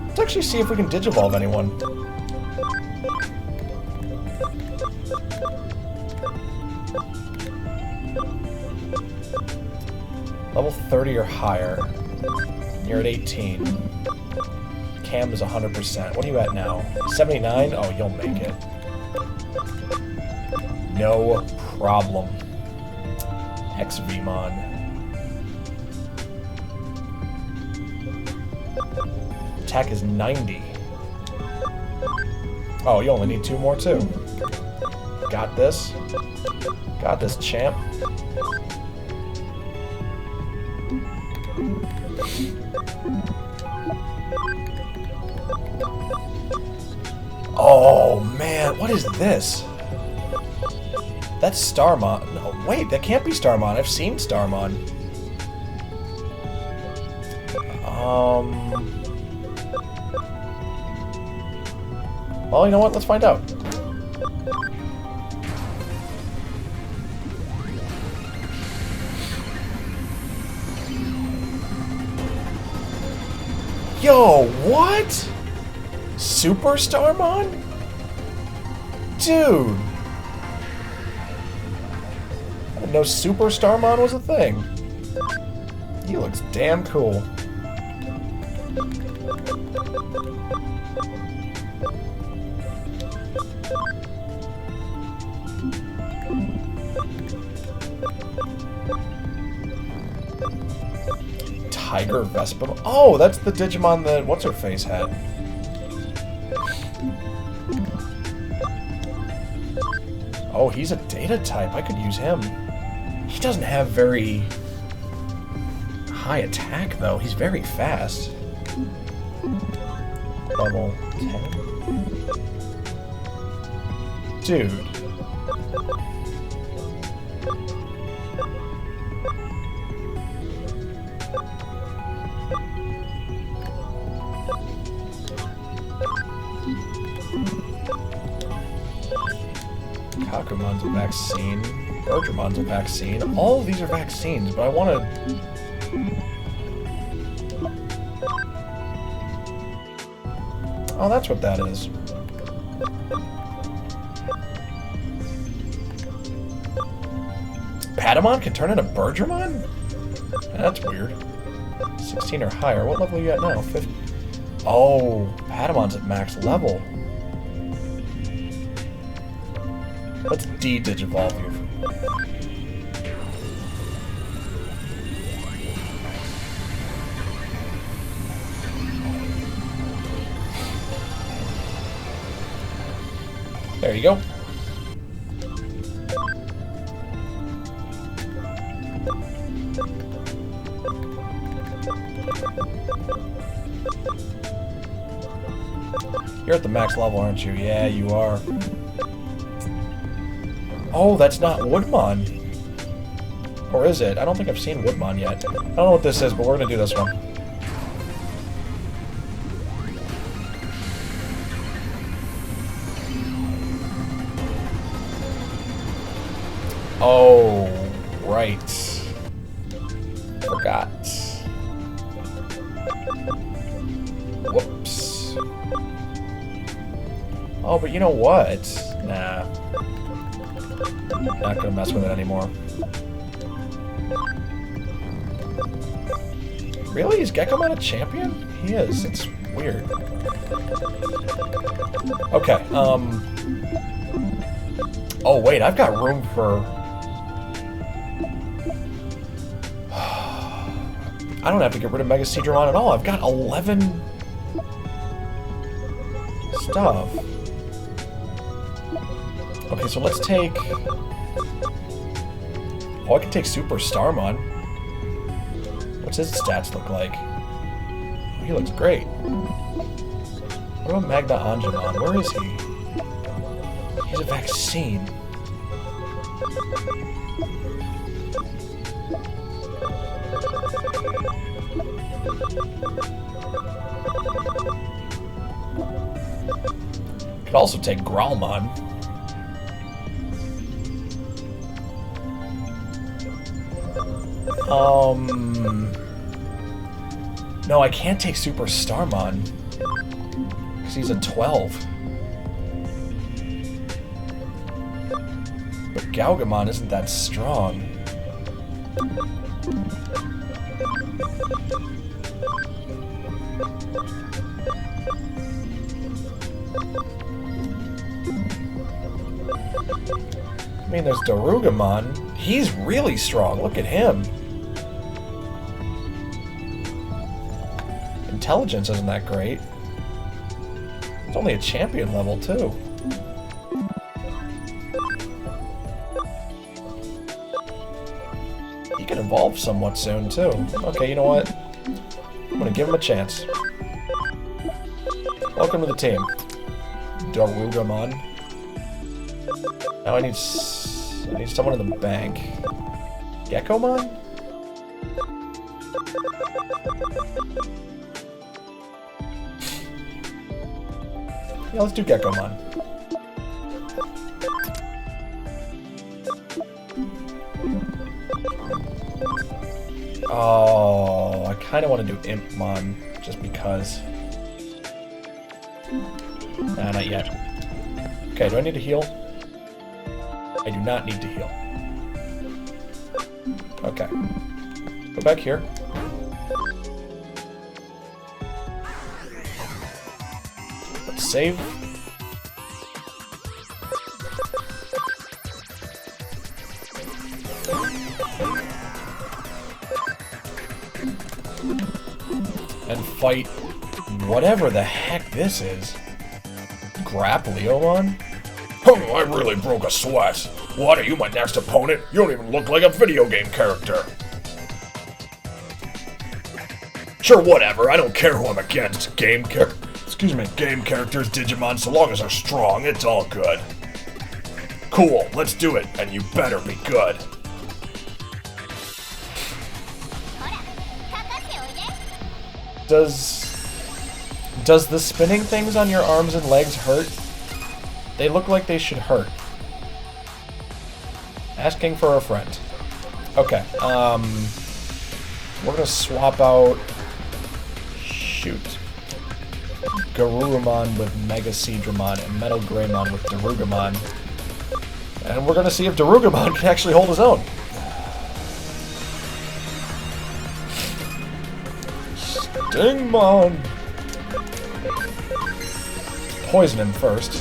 Let's actually see if we can Digivolve anyone. Level 30 or higher. You're at 18. Cam is 100%. What are you at now? 79? Oh, you'll make it. No problem. Vmon. Attack is 90. Oh, you only need 2 more too. Got this. Got this, champ. Oh man, what is this? That's Starmon. No, wait, that can't be Starmon. I've seen Starmon. Well, you know what? Let's find out. Yo, what? Super Starmon? Dude. I didn't know Super Starmon was a thing. He looks damn cool. Tiger Vespa. Oh, that's the Digimon that What's-Her-Face had. Oh, he's a data type. I could use him. He doesn't have very high attack, though. He's very fast. Level 10. Dude. Kakumon's a vaccine. Bergermon's a vaccine. All of these are vaccines, but I want to... Oh, that's what that is. Patamon can turn into Bergermon? That's weird. 16 or higher. What level are you at now? 50. Oh, Patamon's at max level. Let's de-Digivolve you. There you go. You're at the max level, aren't you? Yeah, you are. Oh, that's not Woodmon. Or is it? I don't think I've seen Woodmon yet. I don't know what this is, but we're gonna do this one. Oh, right. Forgot. Whoops. Oh, but you know what? Nah. Not gonna mess with it anymore. Really? Is Gekomon a champion? He is. It's weird. Okay, oh, wait, I've got room for... I don't have to get rid of Mega Seadramon at all. I've got 11... stuff. Okay, so let's take... Oh, I can take Super Starmon. What's his stats look like? Oh, he looks great. What about Magna Angemon? Where is he? He's a vaccine. Could also take Growlmon. No, I can't take Super Starmon. Because he's a 12. But Gaugamon isn't that strong. I mean, there's Darugamon. He's really strong. Look at him. Intelligence isn't that great. It's only a champion level, too. He can evolve somewhat soon, too. Okay, you know what? I'm gonna give him a chance. Welcome to the team, Darugamon. Now I need someone in the bank. Geckomon? Yeah, let's do Geckomon. Oh, I kind of want to do Impmon, just because. Nah, not yet. Okay, do I need to heal? I do not need to heal. Okay. Go back here. Let's save. And fight whatever the heck this is. Grapleomon? Oh, I really broke a sweat. What, are you my next opponent? You don't even look like a video game character. Sure, whatever. I don't care who I'm against. Game characters, Digimon, so long as they're strong, it's all good. Cool, let's do it, and you better be good. Does the spinning things on your arms and legs hurt? They look like they should hurt. Asking for a friend. Okay, we're gonna swap out... Shoot. Garurumon with Mega Seadramon and Metal Greymon with Darugamon. And we're gonna see if Darugamon can actually hold his own. Stingmon! Poison him first.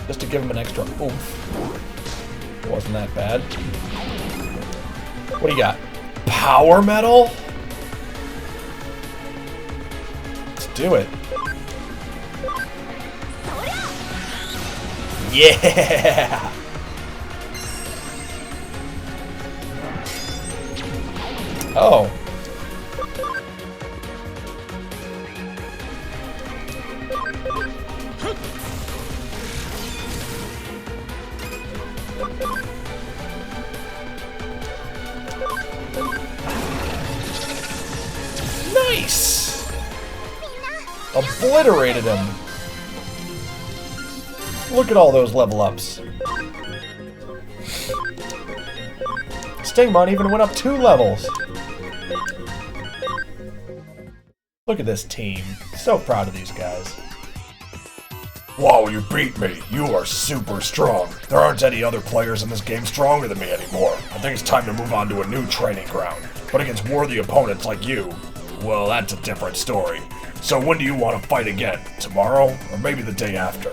Just to give him an extra oomph. Wasn't that bad. What do you got? Power Metal? Let's do it. Yeah! Oh. Nice! Obliterated him. Look at all those level ups. Stingmon even went up 2 levels. Look at this team. So proud of these guys. Wow, you beat me. You are super strong. There aren't any other players in this game stronger than me anymore. I think it's time to move on to a new training ground. But against worthy opponents like you, well, that's a different story. So when do you want to fight again? Tomorrow? Or maybe the day after?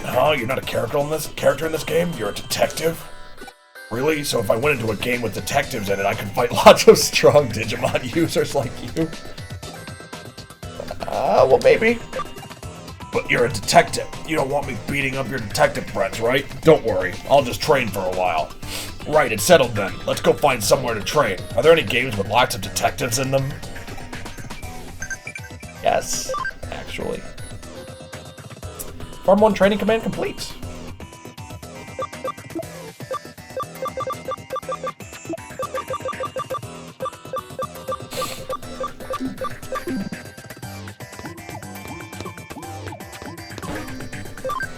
Huh? You're not a character in this game? You're a detective? Really? So if I went into a game with detectives in it, I could fight lots of strong Digimon users like you? Well, maybe. But you're a detective. You don't want me beating up your detective friends, right? Don't worry. I'll just train for a while. Right, it's settled then. Let's go find somewhere to train. Are there any games with lots of detectives in them? Yes, actually. Farm 1 training command complete.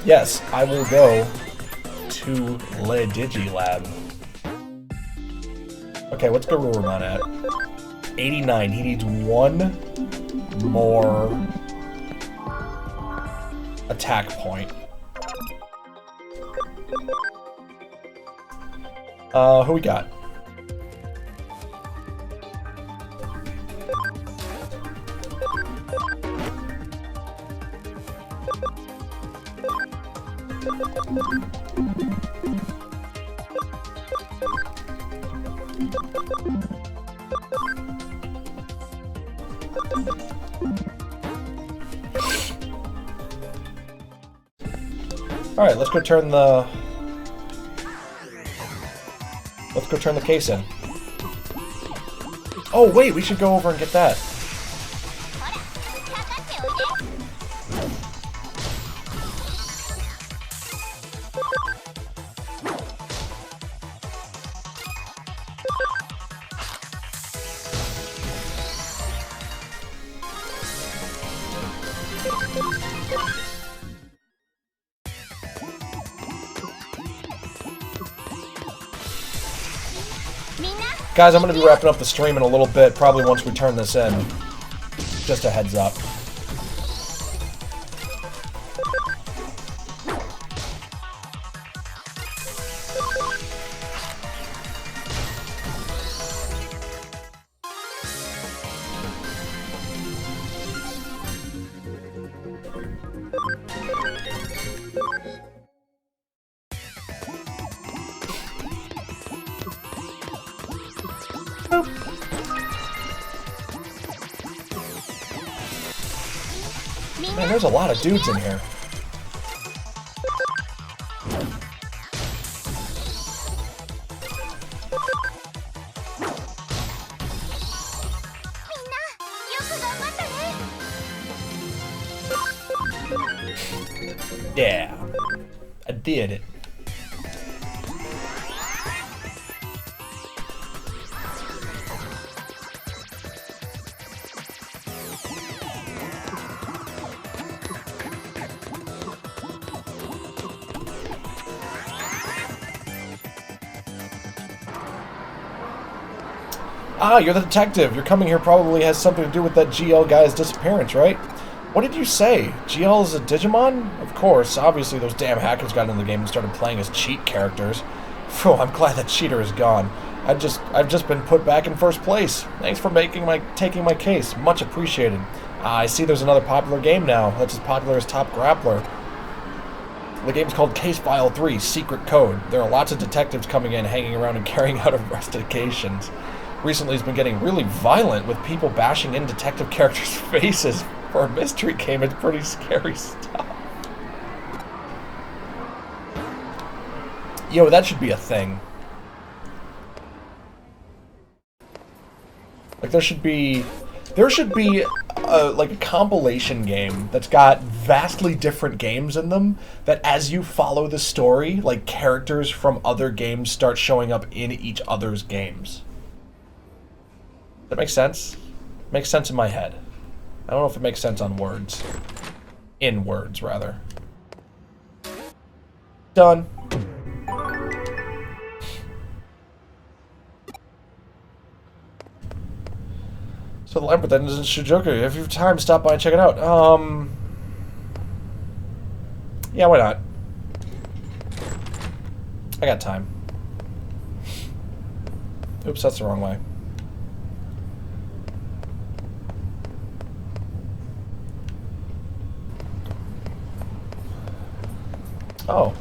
Yes, I will go to Le Digilab. Okay, what's Garurumon at? 89. He needs one more attack point. Who we got? Alright, let's go turn the case in. Oh wait, we should go over and get that. Guys, I'm going to be wrapping up the stream in a little bit, probably once we turn this in. Just a heads up. Man, there's a lot of dudes in here. Yeah, I did it. Ah, you're the detective. Your coming here probably has something to do with that GL guy's disappearance, right? What did you say? GL is a Digimon? Of course. Obviously, those damn hackers got into the game and started playing as cheat characters. Phew, I'm glad that cheater is gone. I've just been put back in first place. Thanks for taking my case. Much appreciated. I see there's another popular game now that's as popular as Top Grappler. The game's called Case File 3, Secret Code. There are lots of detectives coming in, hanging around, and carrying out investigations. Recently, it's been getting really violent with people bashing in detective characters' faces. For a mystery game, it's pretty scary stuff. Yo, that should be a thing. Like, there should be like a compilation game that's got vastly different games in them, that as you follow the story, like, characters from other games start showing up in each other's games. That makes sense? Makes sense in my head. I don't know if it makes sense on words. In words, rather. Done. So the Lambert then is in Shizuoka. If you have time, stop by and check it out. Yeah, why not? I got time. Oops, that's the wrong way. Oh.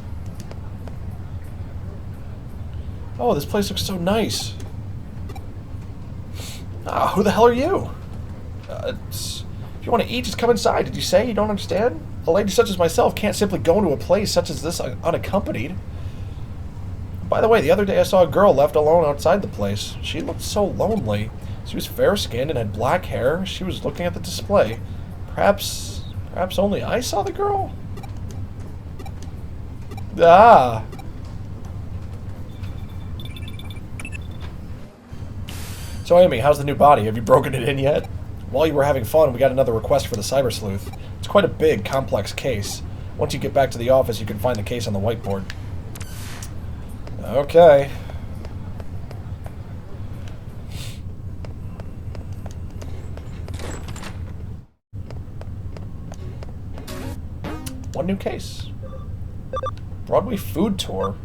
Oh, this place looks so nice. Ah, who the hell are you? If you want to eat, just come inside. Did you say you don't understand? A lady such as myself can't simply go into a place such as this unaccompanied. By the way, the other day I saw a girl left alone outside the place. She looked so lonely. She was fair-skinned and had black hair. She was looking at the display. Perhaps only I saw the girl? Ah! So Amy, how's the new body? Have you broken it in yet? While you were having fun, we got another request for the Cyber Sleuth. It's quite a big, complex case. Once you get back to the office, you can find the case on the whiteboard. Okay. One new case. Broadway food tour.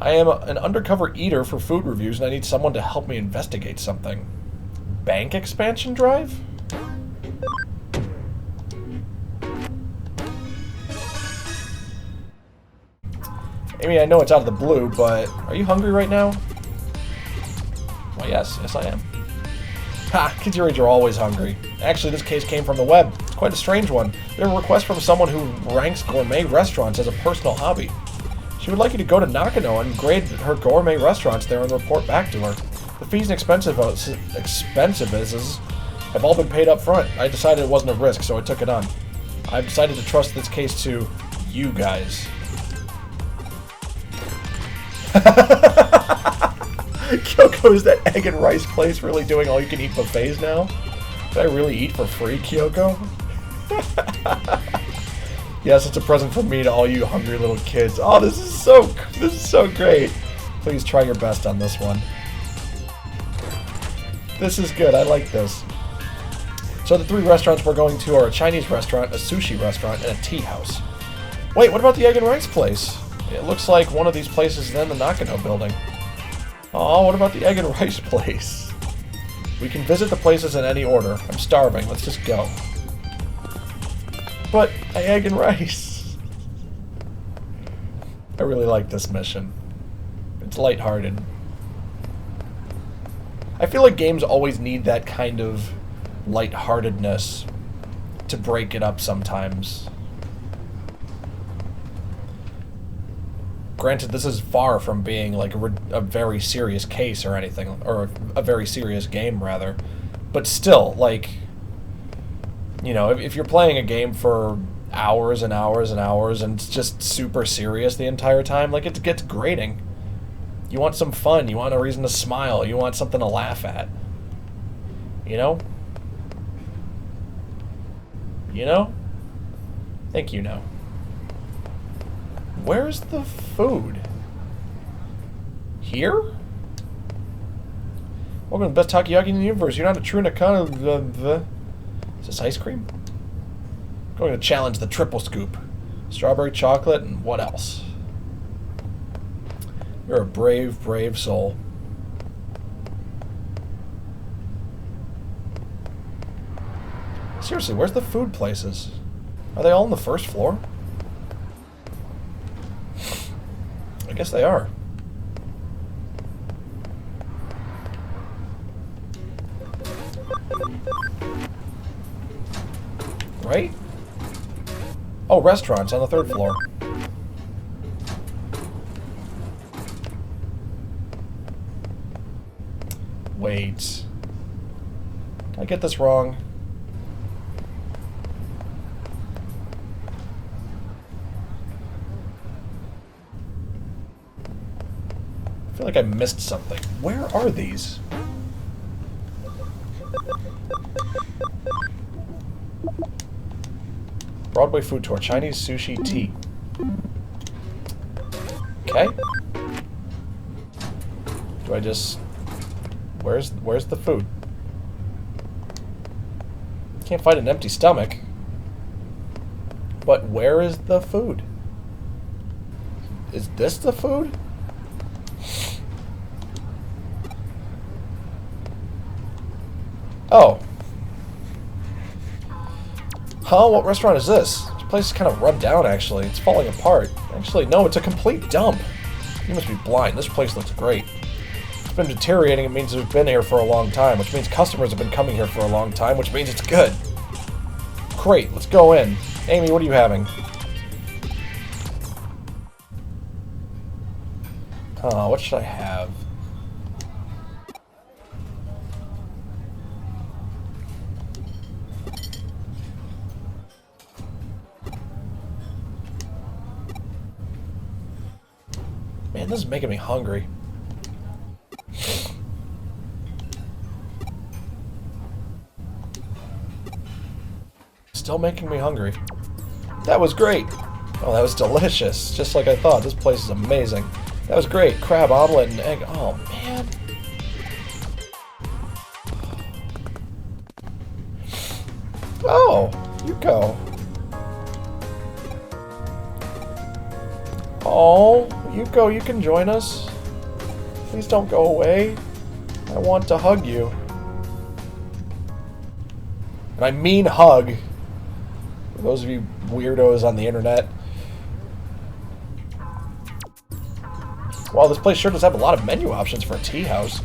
I am an undercover eater for food reviews and I need someone to help me investigate something. Bank expansion drive? Amy, I know it's out of the blue, but are you hungry right now? Well, yes I am. Ha! Kids your age are always hungry. Actually, this case came from the web. It's quite a strange one. We have a request from someone who ranks gourmet restaurants as a personal hobby. She would like you to go to Nakano and grade her gourmet restaurants there and report back to her. The fees and expenses have all been paid up front. I decided it wasn't a risk, so I took it on. I've decided to trust this case to you guys. Kyoko, is that egg and rice place really doing all-you-can-eat buffets now? Did I really eat for free, Kyoko? Yes, it's a present from me to all you hungry little kids. Oh, this is so great. Please try your best on this one. This is good. I like this. So the 3 restaurants we're going to are a Chinese restaurant, a sushi restaurant, and a tea house. Wait, what about the egg and rice place? It looks like one of these places is in the Nakano building. Oh, what about the egg and rice place? We can visit the places in any order. I'm starving. Let's just go. But egg and rice. I really like this mission. It's lighthearted. I feel like games always need that kind of lightheartedness to break it up sometimes. Granted, this is far from being like a very serious case or anything, or a very serious game, rather. But still, like, you know, if you're playing a game for hours and hours and hours and it's just super serious the entire time, like, it gets grating. You want some fun, you want a reason to smile, you want something to laugh at. You know? You know? I think you know. Where's the food? Here? Welcome to the best takoyaki in the universe. You're not a true Nakano. Is this ice cream? I'm going to challenge the triple scoop. Strawberry chocolate and what else? You're a brave, brave soul. Seriously, where's the food places? Are they all on the first floor? I guess they are. Right? Oh, restaurants on the 3rd floor. Wait. Did I get this wrong? I feel like I missed something. Where are these? Broadway food tour, Chinese sushi tea. Okay. Do I just... Where's the food? Can't find an empty stomach. But where is the food? Is this the food? Oh. Huh? What restaurant is this? This place is kind of run down, actually. It's falling apart. Actually, no, it's a complete dump. You must be blind. This place looks great. It's been deteriorating. It means it's been here for a long time, which means customers have been coming here for a long time, which means it's good. Great, let's go in. Amy, what are you having? What should I have? Man, this is making me hungry. Still making me hungry. That was great. Oh, that was delicious. Just like I thought. This place is amazing. That was great. Crab omelet and egg. Oh, man. Oh, you go. Oh, you can join us. Please don't go away. I want to hug you. And I mean hug. For those of you weirdos on the internet. Wow, this place sure does have a lot of menu options for a tea house.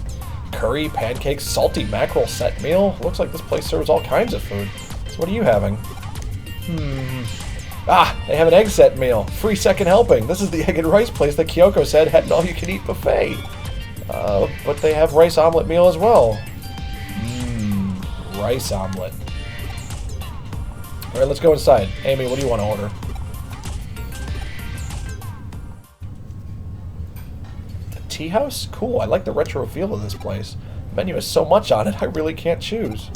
Curry, pancakes, salty mackerel set meal. Looks like this place serves all kinds of food. So what are you having? Ah, they have an egg set meal. Free second helping. This is the egg and rice place that Kyoko said had an all-you-can-eat buffet. But they have rice omelet meal as well. Rice omelet. Alright, let's go inside. Amy, what do you want to order? The tea house? Cool, I like the retro feel of this place. The menu has so much on it, I really can't choose.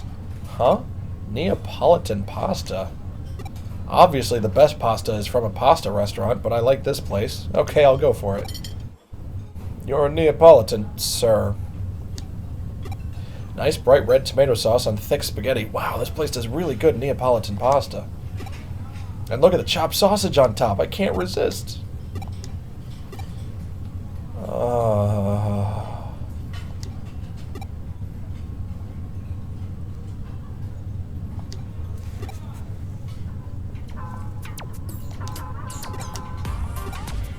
Huh? Neapolitan pasta. Obviously, the best pasta is from a pasta restaurant, but I like this place. Okay, I'll go for it. You're a Neapolitan, sir. Nice bright red tomato sauce on thick spaghetti. Wow, this place does really good Neapolitan pasta. And look at the chopped sausage on top. I can't resist.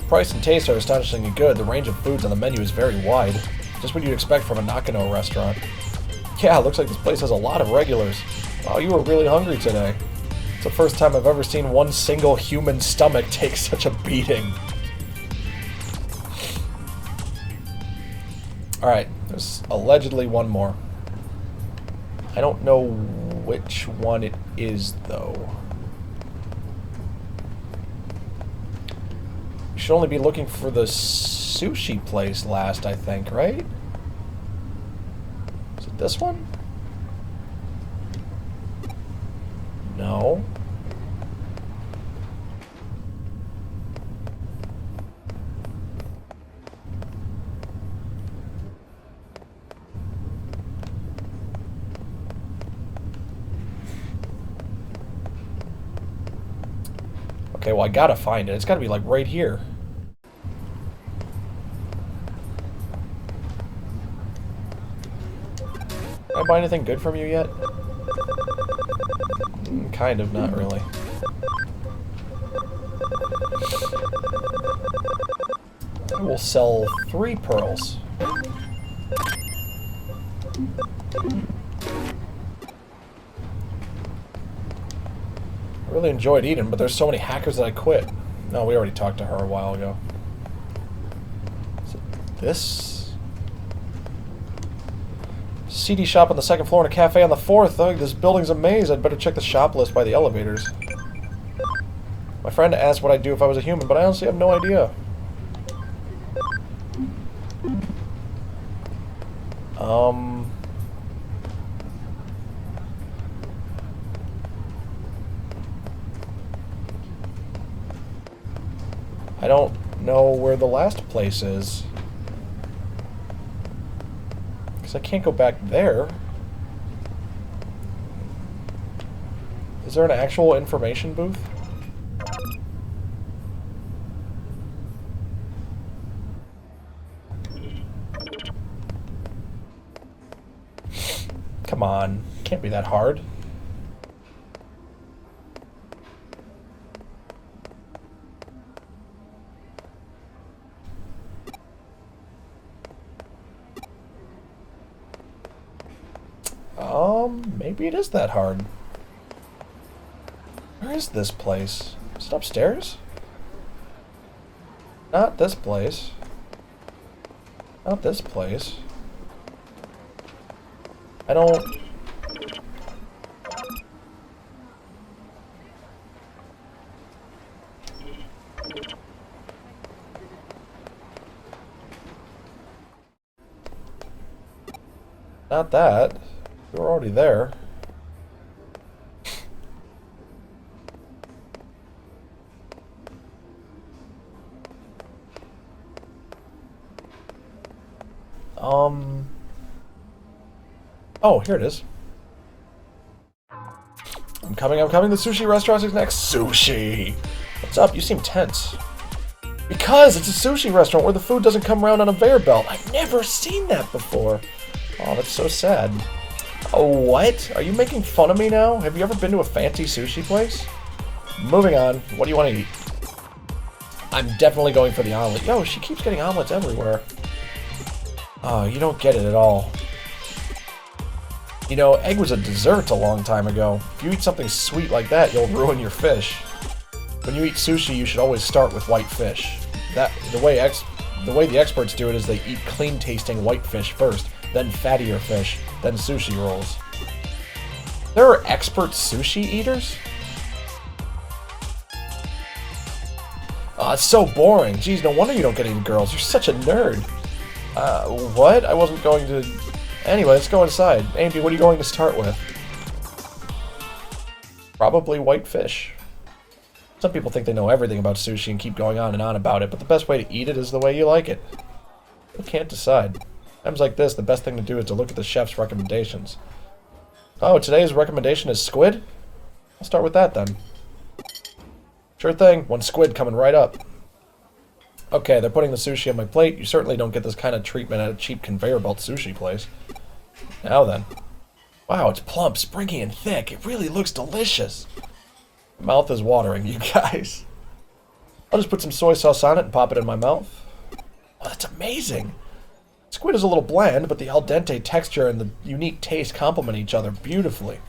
Price and taste are astonishingly good. The range of foods on the menu is very wide. Just what you'd expect from a Nakano restaurant. Yeah, looks like this place has a lot of regulars. Wow, you were really hungry today. It's the first time I've ever seen one single human stomach take such a beating. Alright, there's allegedly one more. I don't know which one it is, though. Should only be looking for the sushi place last, I think, right? Is it this one? No. Okay, well, I gotta find it. It's gotta be, like, right here. Can I buy anything good from you yet? Kind of, not really. I will sell 3 pearls. I really enjoyed eating, but there's so many hackers that I quit. No, we already talked to her a while ago. Is it this? CD shop on the 2nd floor and a cafe on the 4th. Oh, this building's a maze. I'd better check the shop list by the elevators. My friend asked what I'd do if I was a human, but I honestly have no idea. I don't know where the last place is. I can't go back there. Is there an actual information booth? Come on. Can't be that hard. Maybe it is that hard. Where is this place? Is it upstairs? Not this place. Not this place. I don't... Not that. We're already there. Oh, here it is. I'm coming. The sushi restaurant is next. Sushi! What's up? You seem tense. Because it's a sushi restaurant where the food doesn't come around on a conveyor belt. I've never seen that before. Oh, that's so sad. Oh, what? Are you making fun of me now? Have you ever been to a fancy sushi place? Moving on. What do you want to eat? I'm definitely going for the omelet. Yo, she keeps getting omelets everywhere. Oh, you don't get it at all. You know, egg was a dessert a long time ago. If you eat something sweet like that, you'll ruin your fish. When you eat sushi, you should always start with white fish. The way the experts do it is they eat clean-tasting white fish first, then fattier fish, then sushi rolls. There are expert sushi eaters? It's so boring. Geez, no wonder you don't get any girls. You're such a nerd. What? I wasn't going to... Anyway, let's go inside. Andy, what are you going to start with? Probably white fish. Some people think they know everything about sushi and keep going on and on about it, but the best way to eat it is the way you like it. You can't decide. Times like this, the best thing to do is to look at the chef's recommendations. Oh, today's recommendation is squid? I'll start with that then. Sure thing. One squid coming right up. Okay, they're putting the sushi on my plate. You certainly don't get this kind of treatment at a cheap conveyor belt sushi place. Now then. Wow, it's plump, springy, and thick. It really looks delicious. My mouth is watering, you guys. I'll just put some soy sauce on it and pop it in my mouth. Oh, that's amazing. Squid is a little bland, but the al dente texture and the unique taste complement each other beautifully.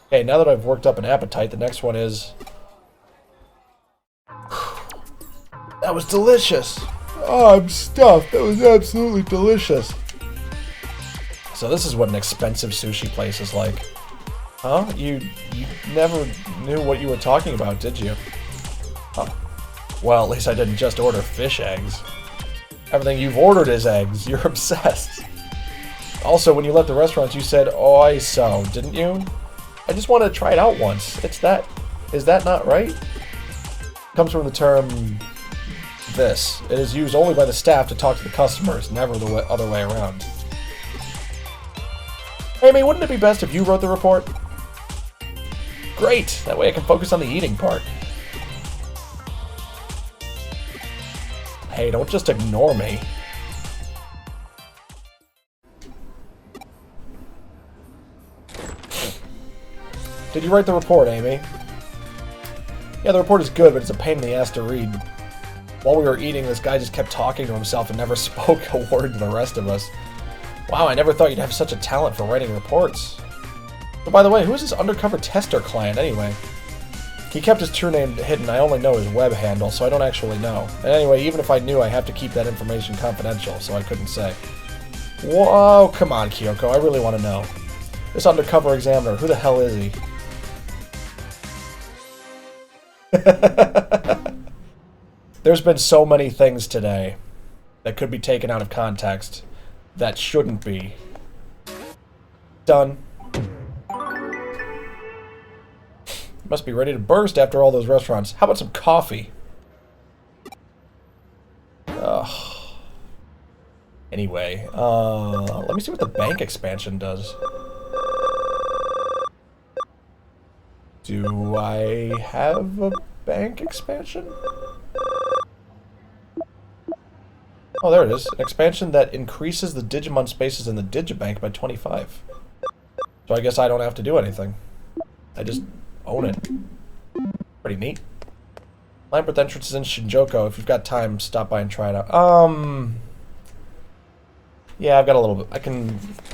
Okay, now that I've worked up an appetite, the next one is... That was delicious. Oh, I'm stuffed. That was absolutely delicious. So this is what an expensive sushi place is like. Huh? You never knew what you were talking about, did you? Huh. Well, at least I didn't just order fish eggs. Everything you've ordered is eggs. You're obsessed. Also, when you left the restaurant, you said, "Oi, so," didn't you? I just wanted to try it out once. It's that. Is that not right? Comes from the term... This. It is used only by the staff to talk to the customers, never the other way around. Amy, wouldn't it be best if you wrote the report? Great! That way I can focus on the eating part. Hey, don't just ignore me. Did you write the report, Amy? Yeah, the report is good, but it's a pain in the ass to read. While we were eating, this guy just kept talking to himself and never spoke a word to the rest of us. Wow, I never thought you'd have such a talent for writing reports. But by the way, who is this undercover tester client anyway? He kept his true name hidden. I only know his web handle, so I don't actually know. And anyway, even if I knew, I have to keep that information confidential, so I couldn't say. Whoa, come on, Kyoko, I really want to know. This undercover examiner, who the hell is he? There's been so many things today that could be taken out of context that shouldn't be. Done. Must be ready to burst after all those restaurants. How about some coffee? Ugh. Anyway, let me see what the bank expansion does. Do I have a bank expansion? Oh, there it is. An expansion that increases the Digimon spaces in the Digibank by 25. So I guess I don't have to do anything. I just own it. Pretty neat. Labyrinth entrance is in Shinjuku. If you've got time, stop by and try it out. Yeah, I've got a little bit.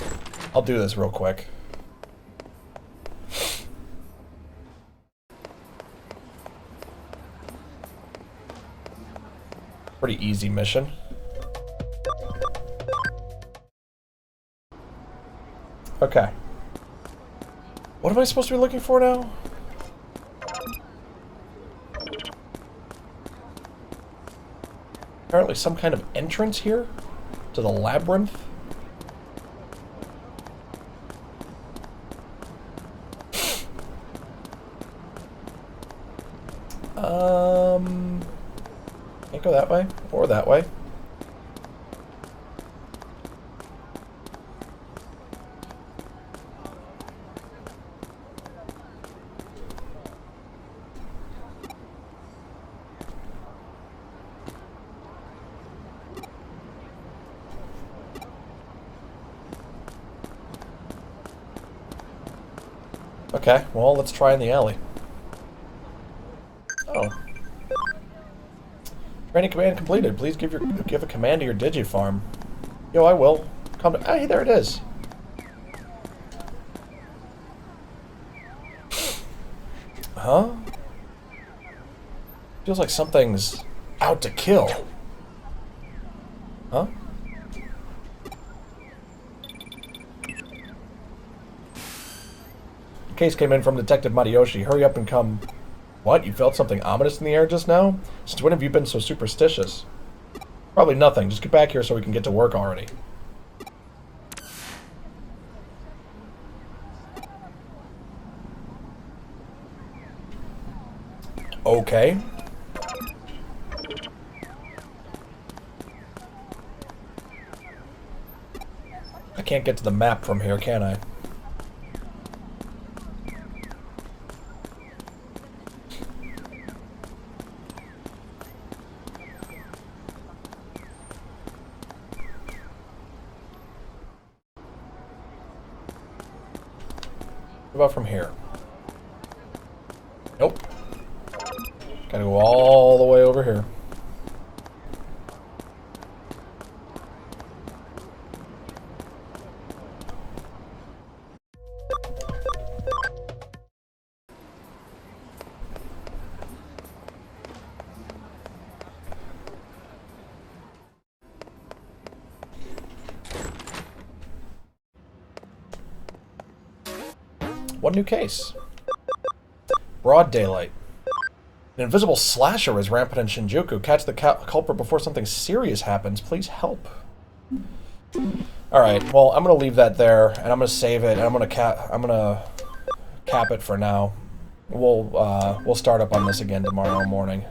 I'll do this real quick. Pretty easy mission. Okay. What am I supposed to be looking for now? Apparently some kind of entrance here to the labyrinth. Can't go that way or that way. Okay, well, let's try in the alley. Oh. Training command completed. Please give a command to your Digifarm. Yo, I will. Come to... Hey, there it is. Huh? Feels like something's out to kill. Huh? Case came in from Detective Matayoshi. Hurry up and come. What? You felt something ominous in the air just now? Since when have you been so superstitious? Probably nothing. Just get back here so we can get to work already. Okay. I can't get to the map from here, can I? What about from here? Nope. Gotta go all the way over here. One new case. Broad daylight. An invisible slasher is rampant in Shinjuku. Catch the culprit before something serious happens. Please help. Alright, well, I'm gonna leave that there, and I'm gonna save it, and I'm gonna cap it for now. We'll start up on this again tomorrow morning.